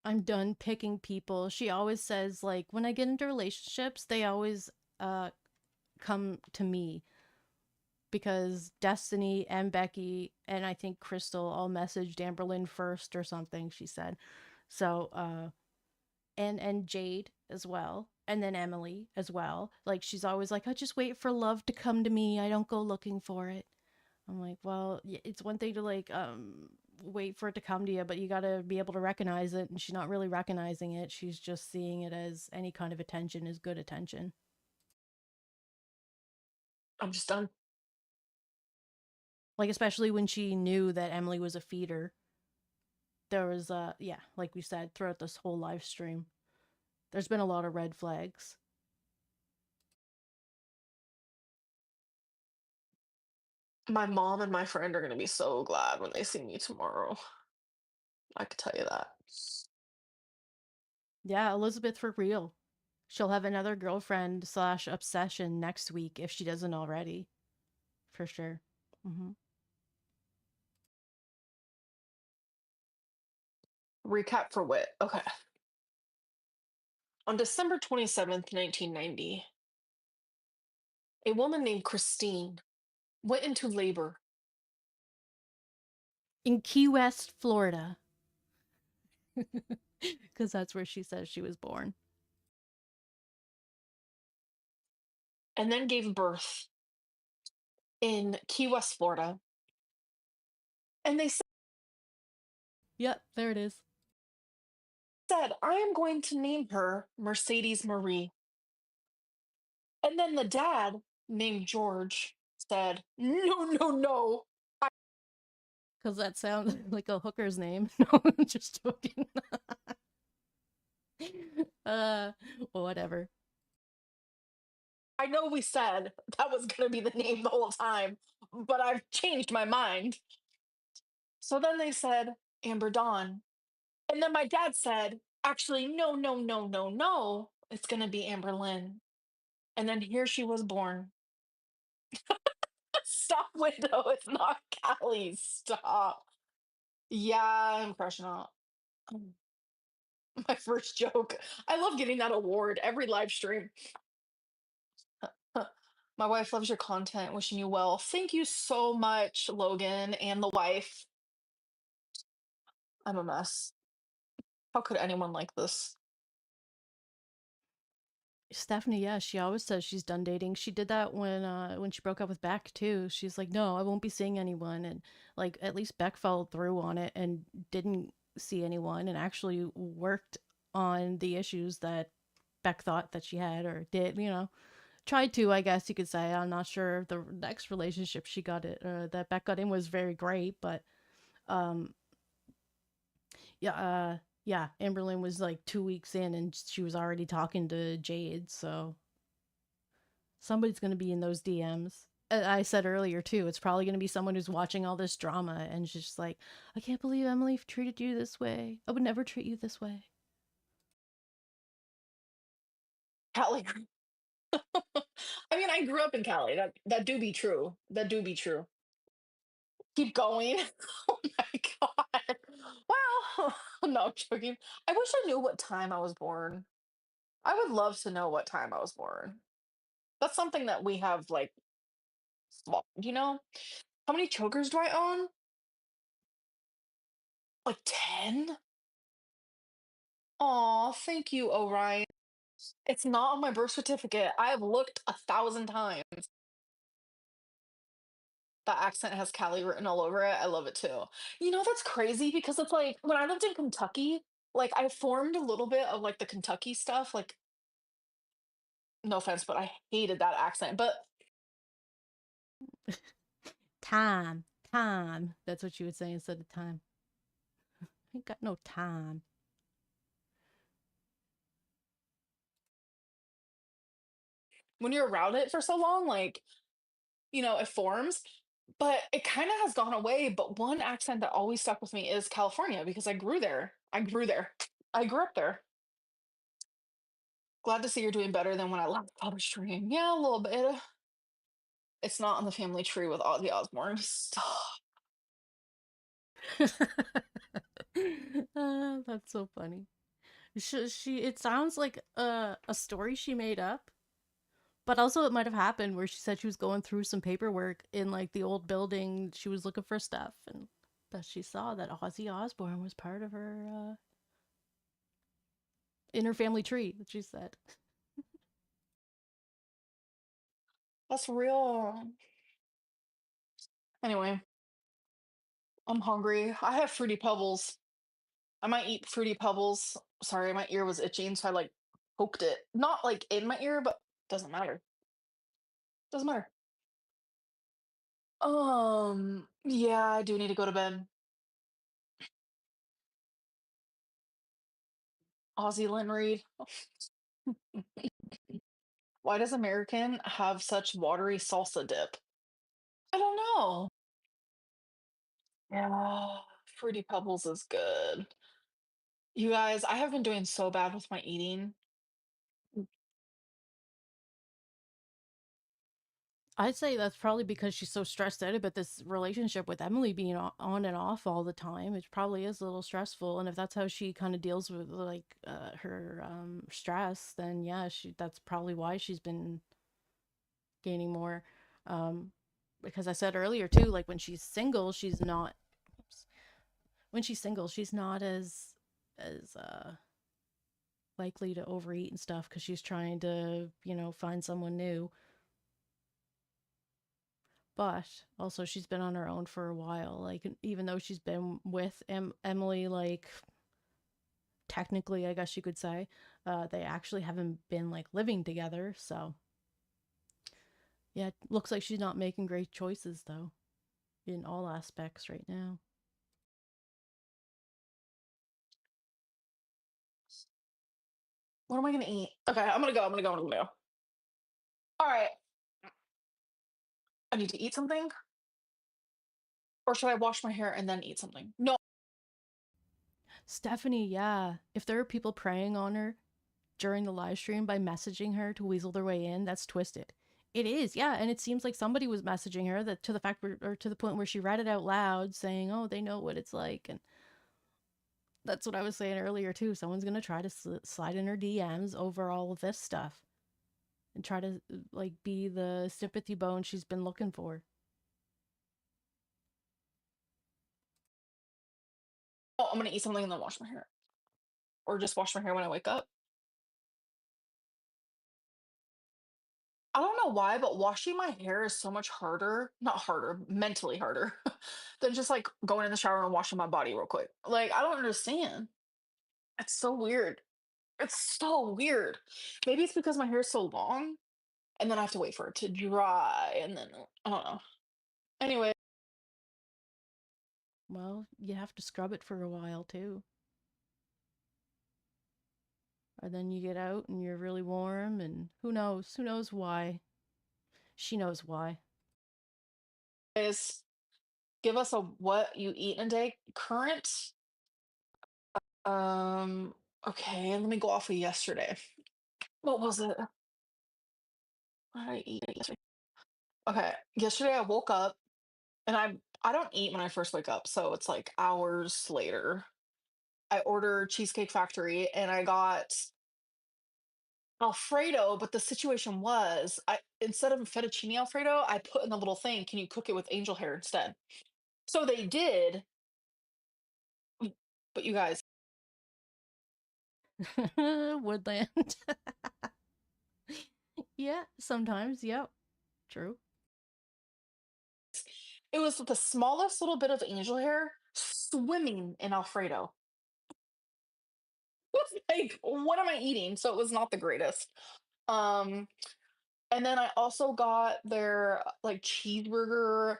I'm done picking people. She always says, like, when I get into relationships, they always come to me because Destiny and Becky and I think Crystal all messaged Amberlynn first or something, she said. So, and Jade as well. And then Emily as well. Like, she's always like, I just wait for love to come to me. I don't go looking for it. I'm like, well, it's one thing to like wait for it to come to you, but you got to be able to recognize it, and she's not really recognizing it. She's just seeing it as any kind of attention is good attention. I'm just done. Like, especially when she knew that Emily was a feeder. There was yeah, like we said throughout this whole live stream, there's been a lot of red flags. My mom and my friend are gonna be so glad when they see me tomorrow. I could tell you that. Yeah, Elizabeth for real. She'll have another girlfriend slash obsession next week if she doesn't already. For sure. Mm-hmm. Recap for Wit. Okay. On December 27th, 1990, a woman named Christine went into labor. In Key West, Florida. Because that's where she says she was born. And then gave birth in Key West, Florida. And they Yep, there it is. said, I am going to name her Mercedes Marie. And then the dad, named George, said, no, no, no. Because that sounds like a hooker's name. No, I'm just joking. Well, whatever. I know we said that was going to be the name the whole time, but I've changed my mind. So then they said, Amber Dawn. And then my dad said, actually, no, no, no, no, no. it's gonna be Amberlynn. And then here she was born. Stop, widow. It's not Callie. Stop. Yeah, I'm crushing out. My first joke. I love getting that award every live stream. My wife loves your content. Wishing you well. Thank you so much, Logan and the wife. I'm a mess. How could anyone like this? Stephanie, yeah, she always says she's done dating. She did that when she broke up with Beck too. She's like, "No, I won't be seeing anyone." And like at least Beck followed through on it and didn't see anyone and actually worked on the issues that Beck thought that she had or did, tried to, I guess you could say. I'm not sure the next relationship she got it that Beck got in was very great, but um yeah, yeah, Amberlynn was like 2 weeks in and she was already talking to Jade, so somebody's going to be in those DMs. I said earlier too, it's probably going to be someone who's watching all this drama and she's just like, I can't believe Emily treated you this way. I would never treat you this way. Cali. I mean, I grew up in Cali. That do be true. That do be true. Keep going. Oh my god. Well, no, I'm joking. I wish I knew what time I was born. I would love to know what time I was born. That's something that we have like, How many chokers do I own? Like 10? Aw, thank you, Orion. It's not on my birth certificate. I have looked 1,000 times. That accent has Cali written all over it. I love it too. That's crazy because it's like when I lived in Kentucky, like I formed a little bit of like the Kentucky stuff. Like, no offense, but I hated that accent. But Time, time. That's what she would say instead of time. I ain't got no time. when you're around it for so long, like, it forms. But it kind of has gone away. But one accent that always stuck with me is California because I grew there. I grew there. I grew up there. Glad to see you're doing better than when I left public stream. Yeah, a little bit. It's not on the family tree with Ozzy Osbourne. Stop. That's so funny. It sounds like a story she made up, but also it might have happened where she said she was going through some paperwork in like the old building. She was looking for stuff and that she saw that Ozzy Osbourne was part of her in her family tree, that she said. That's real. Anyway, I'm hungry. I have Fruity Pebbles. I might eat Fruity Pebbles. Sorry, my ear was itching, so I like poked it. Not like in my ear, but doesn't matter. Doesn't matter. Yeah, I do need to go to bed. Aussie Lynn Reed. Why does American have such watery salsa dip? I don't know. Yeah, Fruity Pebbles is good. You guys, I have been doing so bad with my eating. I'd say that's probably because she's so stressed out about this relationship with Emily being on and off all the time. It probably is a little stressful, and if that's how she kind of deals with like her stress, then yeah, that's probably why she's been gaining more. Um, because I said earlier too, like when she's single, she's not. Oops, when she's single, she's not as likely to overeat and stuff because she's trying to find someone new. But also she's been on her own for a while, like even though she's been with Emily, like technically I guess you could say they actually haven't been like living together, so yeah, it looks like she's not making great choices though in all aspects right now. What am I gonna eat? Okay, I'm gonna go. I'm gonna go. I'm gonna go. All right. I need to eat something, or should I wash my hair and then eat something? No. Stephanie, yeah, if there are people preying on her, during the live stream by messaging her to weasel their way in, that's twisted. It is, yeah, and it seems like somebody was messaging her that to the fact where, or to the point where she read it out loud, saying, "Oh, they know what it's like," and that's what I was saying earlier too. Someone's gonna try to slide in her DMs over all of this stuff and try to like be the sympathy bone she's been looking for. Oh, I'm gonna eat something and then wash my hair, or just wash my hair when I wake up. I don't know why, but washing my hair is so much harder, not harder, mentally harder, than just like going in the shower and washing my body real quick. Like, I don't understand. It's so weird. It's so weird. Maybe it's because my hair is so long and then I have to wait for it to dry and then I don't know. Anyway, Well, you have to scrub it for a while too. And then you get out and you're really warm, and who knows? Who knows why? She knows why. guys, give us a what you eat in a day current. Um, okay, let me go off of yesterday. What was it? What did I eat yesterday? Okay, yesterday I woke up and I don't eat when I first wake up, so it's like hours later. I ordered Cheesecake Factory and I got Alfredo, but the situation was I instead of fettuccine Alfredo, I put in the little thing, can you cook it with angel hair instead? So they did, but you guys, Woodland. Yeah, sometimes, yep. True. it was the smallest little bit of angel hair swimming in Alfredo. Was like, what am I eating? So it was not the greatest. Um, and then I also got their like cheeseburger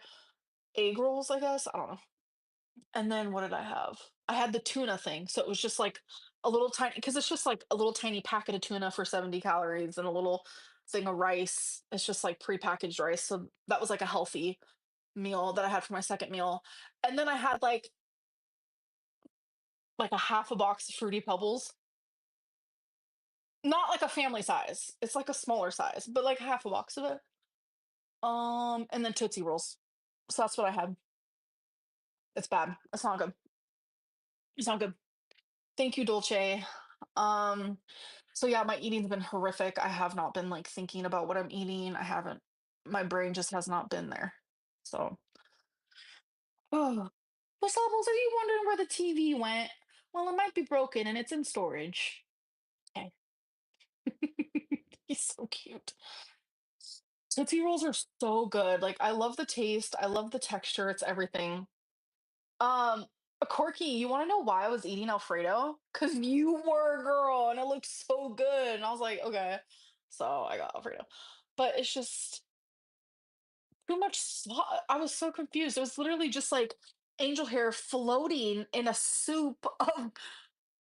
egg rolls, I guess. I don't know. And then what did I have? I had the tuna thing. So it was just like a little tiny, because it's just like a little tiny packet of tuna for 70 calories and a little thing of rice. It's just like prepackaged rice. So that was like a healthy meal that I had for my second meal. And then I had like a half a box of fruity pebbles. Not like a family size. It's like a smaller size, but like half a box of it. And then Tootsie Rolls. So that's what I had. It's bad. It's not good. It's not good. Thank you, Dolce. Um, so yeah, my eating's been horrific. I have not been like thinking about what I'm eating. I haven't. My brain just has not been there. So, oh, well, Bubbles, are you wondering where the TV went? Well, it might be broken and it's in storage. Okay. He's so cute. Tootsie Rolls are so good. Like, I love the taste. I love the texture. It's everything. Um, Corky, you want to know why I was eating Alfredo? Because you were a girl and it looked so good. And I was like, okay. So I got Alfredo. But it's just too much I was so confused. It was literally just like angel hair floating in a soup of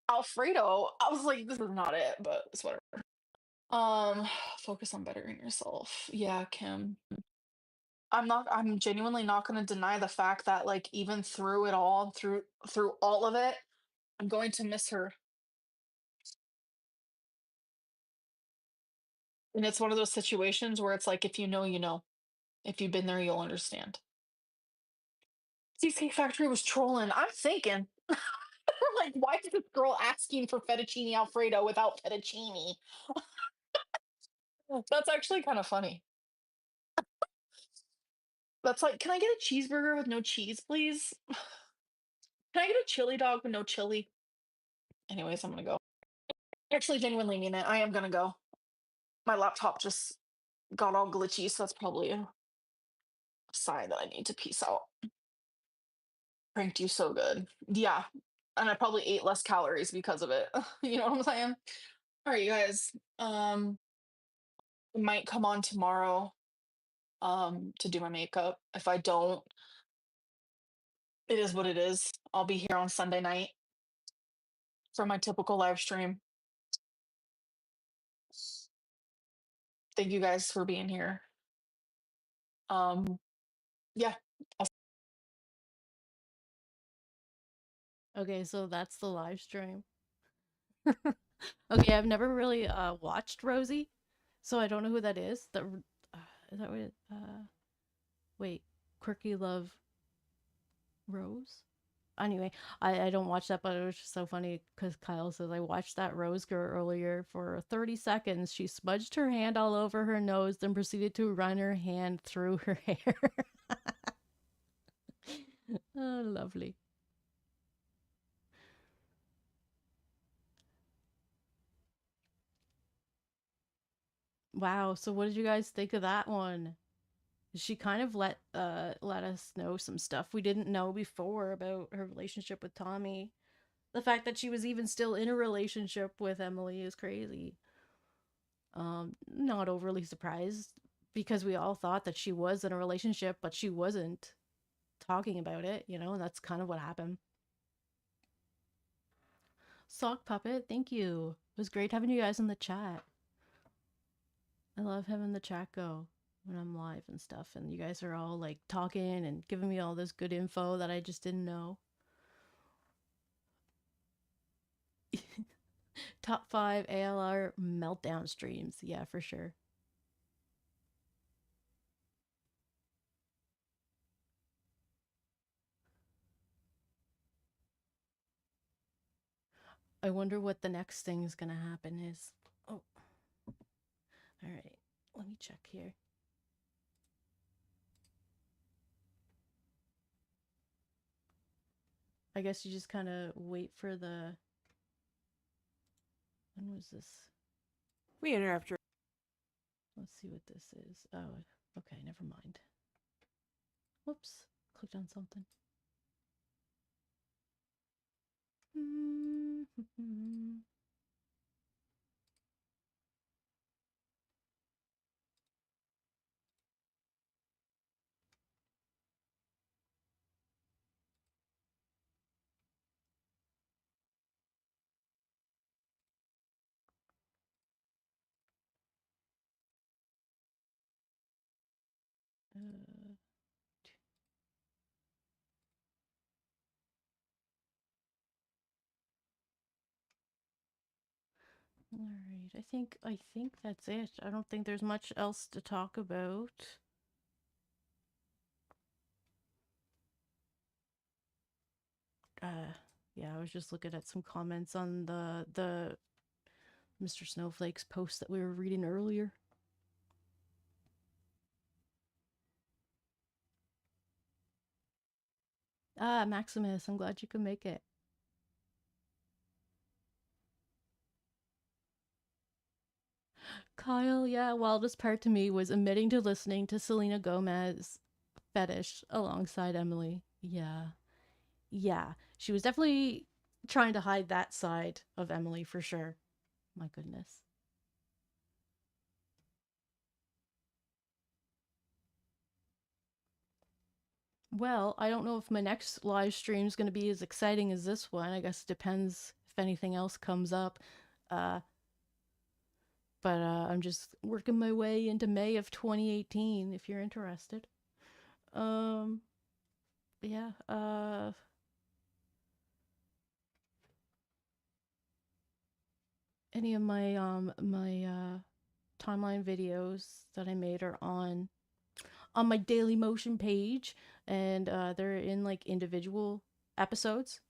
Alfredo. I was like, this is not it, but it's whatever. Um, focus on bettering yourself. Yeah, Kim. I'm genuinely not going to deny the fact that like even through it all, through all of it, I'm going to miss her. And it's one of those situations where it's like if you know, you know. If you've been there, you'll understand. Cheesecake Factory was trolling. I'm thinking, like, why is this girl asking for fettuccine Alfredo without fettuccine? That's actually kind of funny. That's like, can I get a cheeseburger with no cheese, please? Can I get a chili dog with no chili? Anyways, I'm gonna go. Actually, genuinely mean it. I am gonna go. My laptop just got all glitchy, so that's probably a sign that I need to peace out. Pranked you so good. Yeah. And I probably ate less calories because of it. You know what I'm saying? All right, you guys. I might come on tomorrow to do my makeup. If I don't, it is what it is. I'll be here on Sunday night for my typical live stream. Thank you guys for being here. Yeah. Okay, so that's the live stream. Okay, I've never really watched Rosie, so I don't know who that is. Is that what wait, Quirky Love Rose? Anyway, I don't watch that, but it was just so funny because Kyle says I watched that Rose girl earlier for 30 seconds. She smudged her hand all over her nose, then proceeded to run her hand through her hair. Oh, lovely. Wow, so what did you guys think of that one? She kind of let us know some stuff we didn't know before about her relationship with Tommy. The fact that she was even still in a relationship with Emily is crazy. Not overly surprised because we all thought that she was in a relationship, but she wasn't talking about it, and that's kind of what happened. Sock Puppet, thank you. It was great having you guys in the chat. I love having the chat go when I'm live and stuff, and you guys are all like talking and giving me all this good info that I just didn't know. Top 5 ALR meltdown streams. Yeah, for sure. I wonder what the next thing is going to happen is. Oh, all right. Let me check here. I guess you just kind of wait for the. When was this? We interrupt her. Let's see what this is. Oh, okay, never mind. Whoops, clicked on something. Uh, all right, I think that's it. I don't think there's much else to talk about. Yeah, I was just looking at some comments on the Mr. Snowflake's post that we were reading earlier. Ah, Maximus, I'm glad you could make it. Kyle, yeah, wildest part to me was admitting to listening to Selena Gomez fetish alongside Emily. Yeah. Yeah. She was definitely trying to hide that side of Emily for sure. My goodness. Well, I don't know if my next live stream is going to be as exciting as this one. I guess it depends if anything else comes up. Uh, but I'm just working my way into May of 2018 if you're interested. Um, yeah. Any of my timeline videos that I made are on my Daily Motion page, and they're in like individual episodes,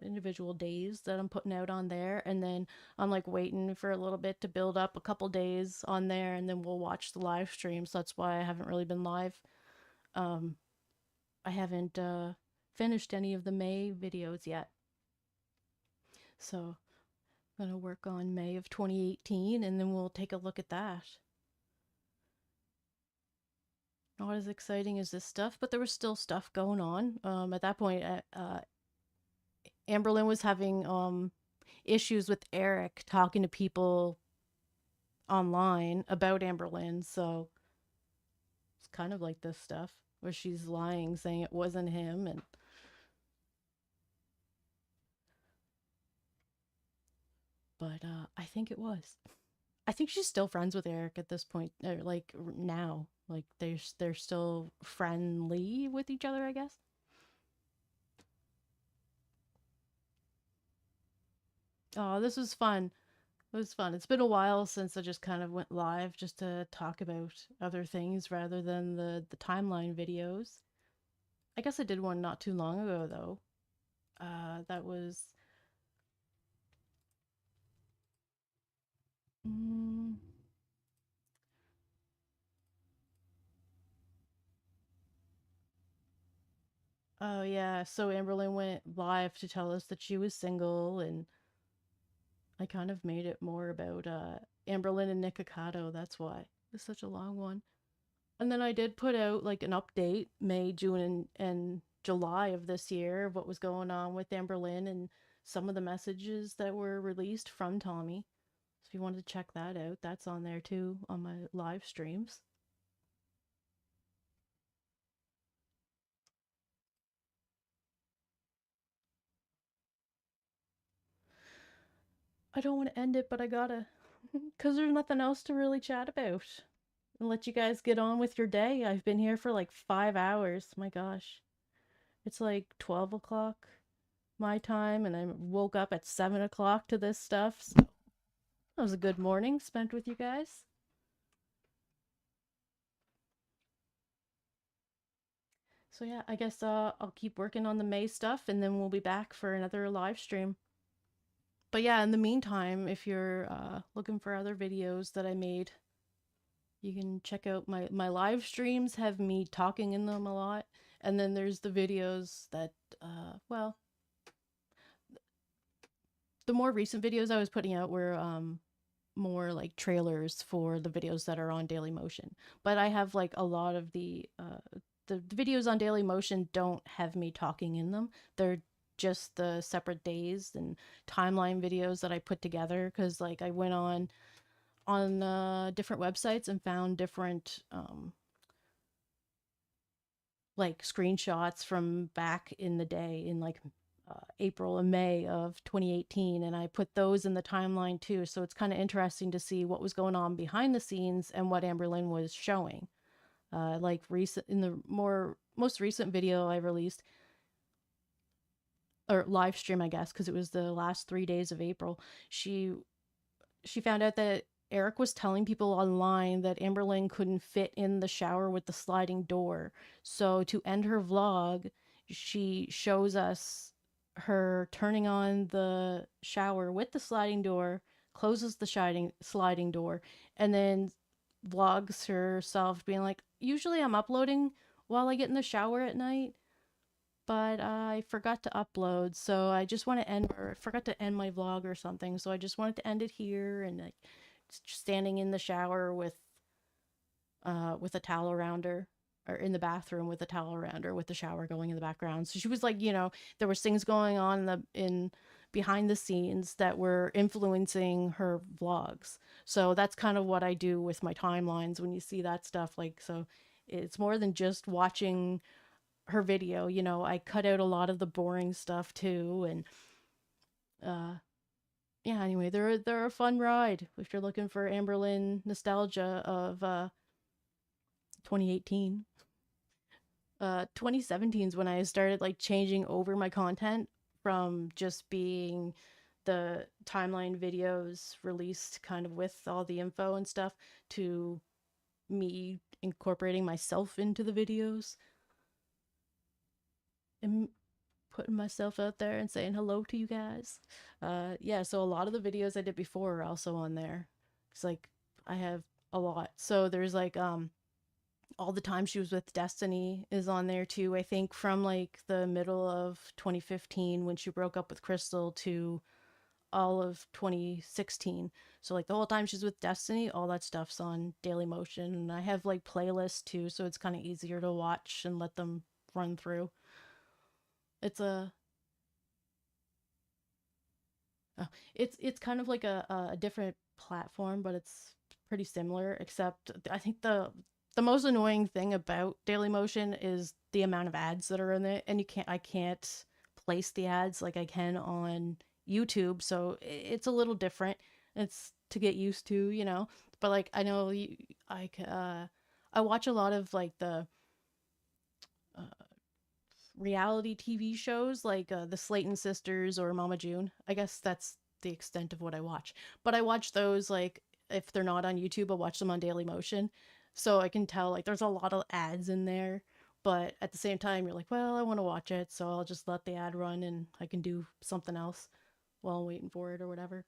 individual days that I'm putting out on there, and then I'm like waiting for a little bit to build up a couple days on there, and then we'll watch the live stream. So that's why I haven't really been live. I haven't finished any of the May videos yet, so I'm gonna work on May of 2018, and then we'll take a look at that. Not as exciting as this stuff, but there was still stuff going on. At that point, Amberlynn was having issues with Eric talking to people online about Amberlynn, so it's kind of like this stuff where she's lying, saying it wasn't him, and but I think it was. I think she's still friends with Eric at this point, or like now, like they're still friendly with each other, I guess. Oh, this was fun. It was fun. It's been a while since I just kind of went live just to talk about other things rather than the timeline videos. I guess I did one not too long ago though. That was mm, oh yeah, so Amberlynn went live to tell us that she was single, and I kind of made it more about Amberlynn and Nikocado, that's why. It's such a long one. And then I did put out like an update May, June, and July of this year of what was going on with Amberlynn and some of the messages that were released from Tommy. So if you wanted to check that out, that's on there too on my live streams. I don't want to end it, but I gotta. Because there's nothing else to really chat about. And let you guys get on with your day. I've been here for like 5 hours. My gosh. It's like 12 o'clock my time, and I woke up at 7 o'clock to this stuff. So that was a good morning spent with you guys. So yeah, I guess I'll keep working on the May stuff, and then we'll be back for another live stream. But yeah, in the meantime, if you're looking for other videos that I made, you can check out my live streams, have me talking in them a lot. And then there's the videos that, well, the more recent videos I was putting out were more like trailers for the videos that are on Daily Motion. But I have like a lot of the videos on Daily Motion don't have me talking in them. They're just the separate days and timeline videos that I put together, because like I went on different websites and found different like screenshots from back in the day in like April and May of 2018, and I put those in the timeline too. So it's kind of interesting to see what was going on behind the scenes and what Amberlynn was showing. Like recent in the most recent video I released, or live stream, I guess, because it was the last 3 days of April. She found out that Eric was telling people online that Amberlynn couldn't fit in the shower with the sliding door. So to end her vlog, she shows us her turning on the shower with the sliding door, closes the sliding door, and then vlogs herself being like, usually I'm uploading while I get in the shower at night, but I forgot to upload, so I just want to end, or I forgot to end my vlog or something, so I just wanted to end it here, and like standing in the shower with a towel around her, or in the bathroom with a towel around her with the shower going in the background. So she was like, there was things going on in behind the scenes that were influencing her vlogs. So that's kind of what I do with my timelines when you see that stuff. Like, so it's more than just watching her video. I cut out a lot of the boring stuff too, and yeah, anyway, they're a fun ride if you're looking for Amberlynn nostalgia of 2018. 2017 is when I started like changing over my content from just being the timeline videos released kind of with all the info and stuff to me incorporating myself into the videos and putting myself out there and saying hello to you guys. Yeah, so a lot of the videos I did before are also on there. It's like I have a lot. So there's like all the time she was with Destiny is on there too. I think from like the middle of 2015 when she broke up with Crystal to all of 2016. So like the whole time she's with Destiny, all that stuff's on Daily Motion, and I have like playlists too, so it's kind of easier to watch and let them run through. It's a Oh, it's kind of like a different platform, but it's pretty similar. Except I think the most annoying thing about Dailymotion is the amount of ads that are in it, and I can't place the ads like I can on YouTube, so it's a little different. It's to get used to. But like I know I watch a lot of like the uh, reality TV shows like the Slayton sisters or Mama June. I guess that's the extent of what I watch. But I watch those, like, if they're not on YouTube, I'll watch them on Dailymotion. So I can tell, like, there's a lot of ads in there. But at the same time, you're like, well, I want to watch it, so I'll just let the ad run and I can do something else while I'm waiting for it or whatever.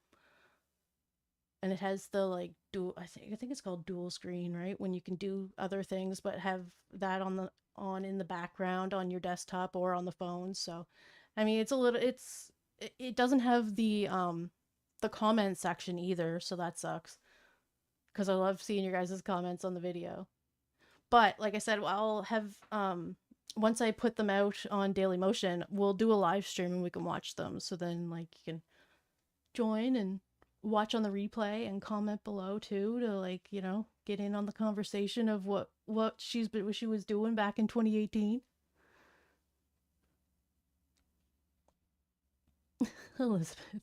And it has the, like, dual, I think it's called dual screen, right? When you can do other things but have that on in the background on your desktop or on the phone. So I mean, it doesn't have the comment section either, so that sucks. Because I love seeing your guys' comments on the video. But like I said, I'll have once I put them out on Dailymotion, we'll do a live stream and we can watch them. So then, like, you can join and watch on the replay and comment below too, to, like, you know, get in on the conversation of what she was doing back in 2018. Elizabeth.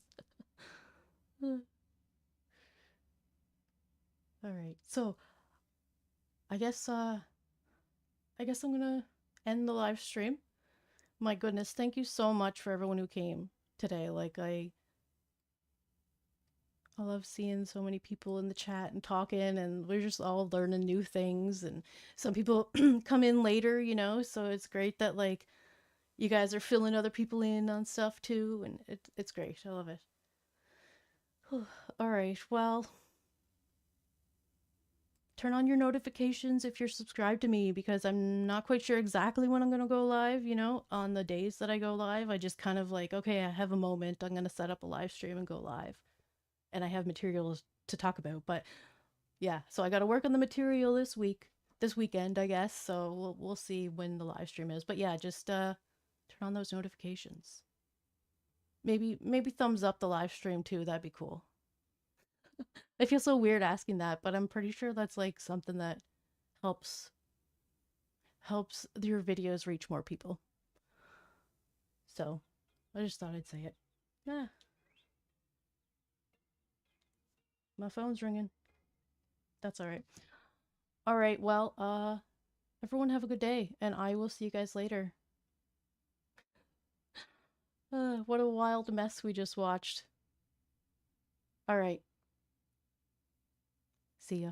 All right, so I guess I'm gonna end the live stream. My goodness, thank you so much for everyone who came today. Like, I love seeing so many people in the chat and talking, and we're just all learning new things, and some people come in later, you know, so it's great that, like, you guys are filling other people in on stuff too, and it's great. I love it. All right, well, turn on your notifications if you're subscribed to me, because I'm not quite sure exactly when I'm going to go live, you know, on the days that I go live. I just kind of like, okay, I have a moment, I'm going to set up a live stream and go live. And I have materials to talk about, but yeah, so I got to work on the material this weekend, I guess. So we'll see when the live stream is. But yeah, just turn on those notifications. Maybe thumbs up the live stream too. That'd be cool. I feel so weird asking that, but I'm pretty sure that's, like, something that helps your videos reach more people. So I just thought I'd say it. Yeah. My phone's ringing. That's all right. All right, well, everyone have a good day, and I will see you guys later. What a wild mess we just watched. All right. See ya.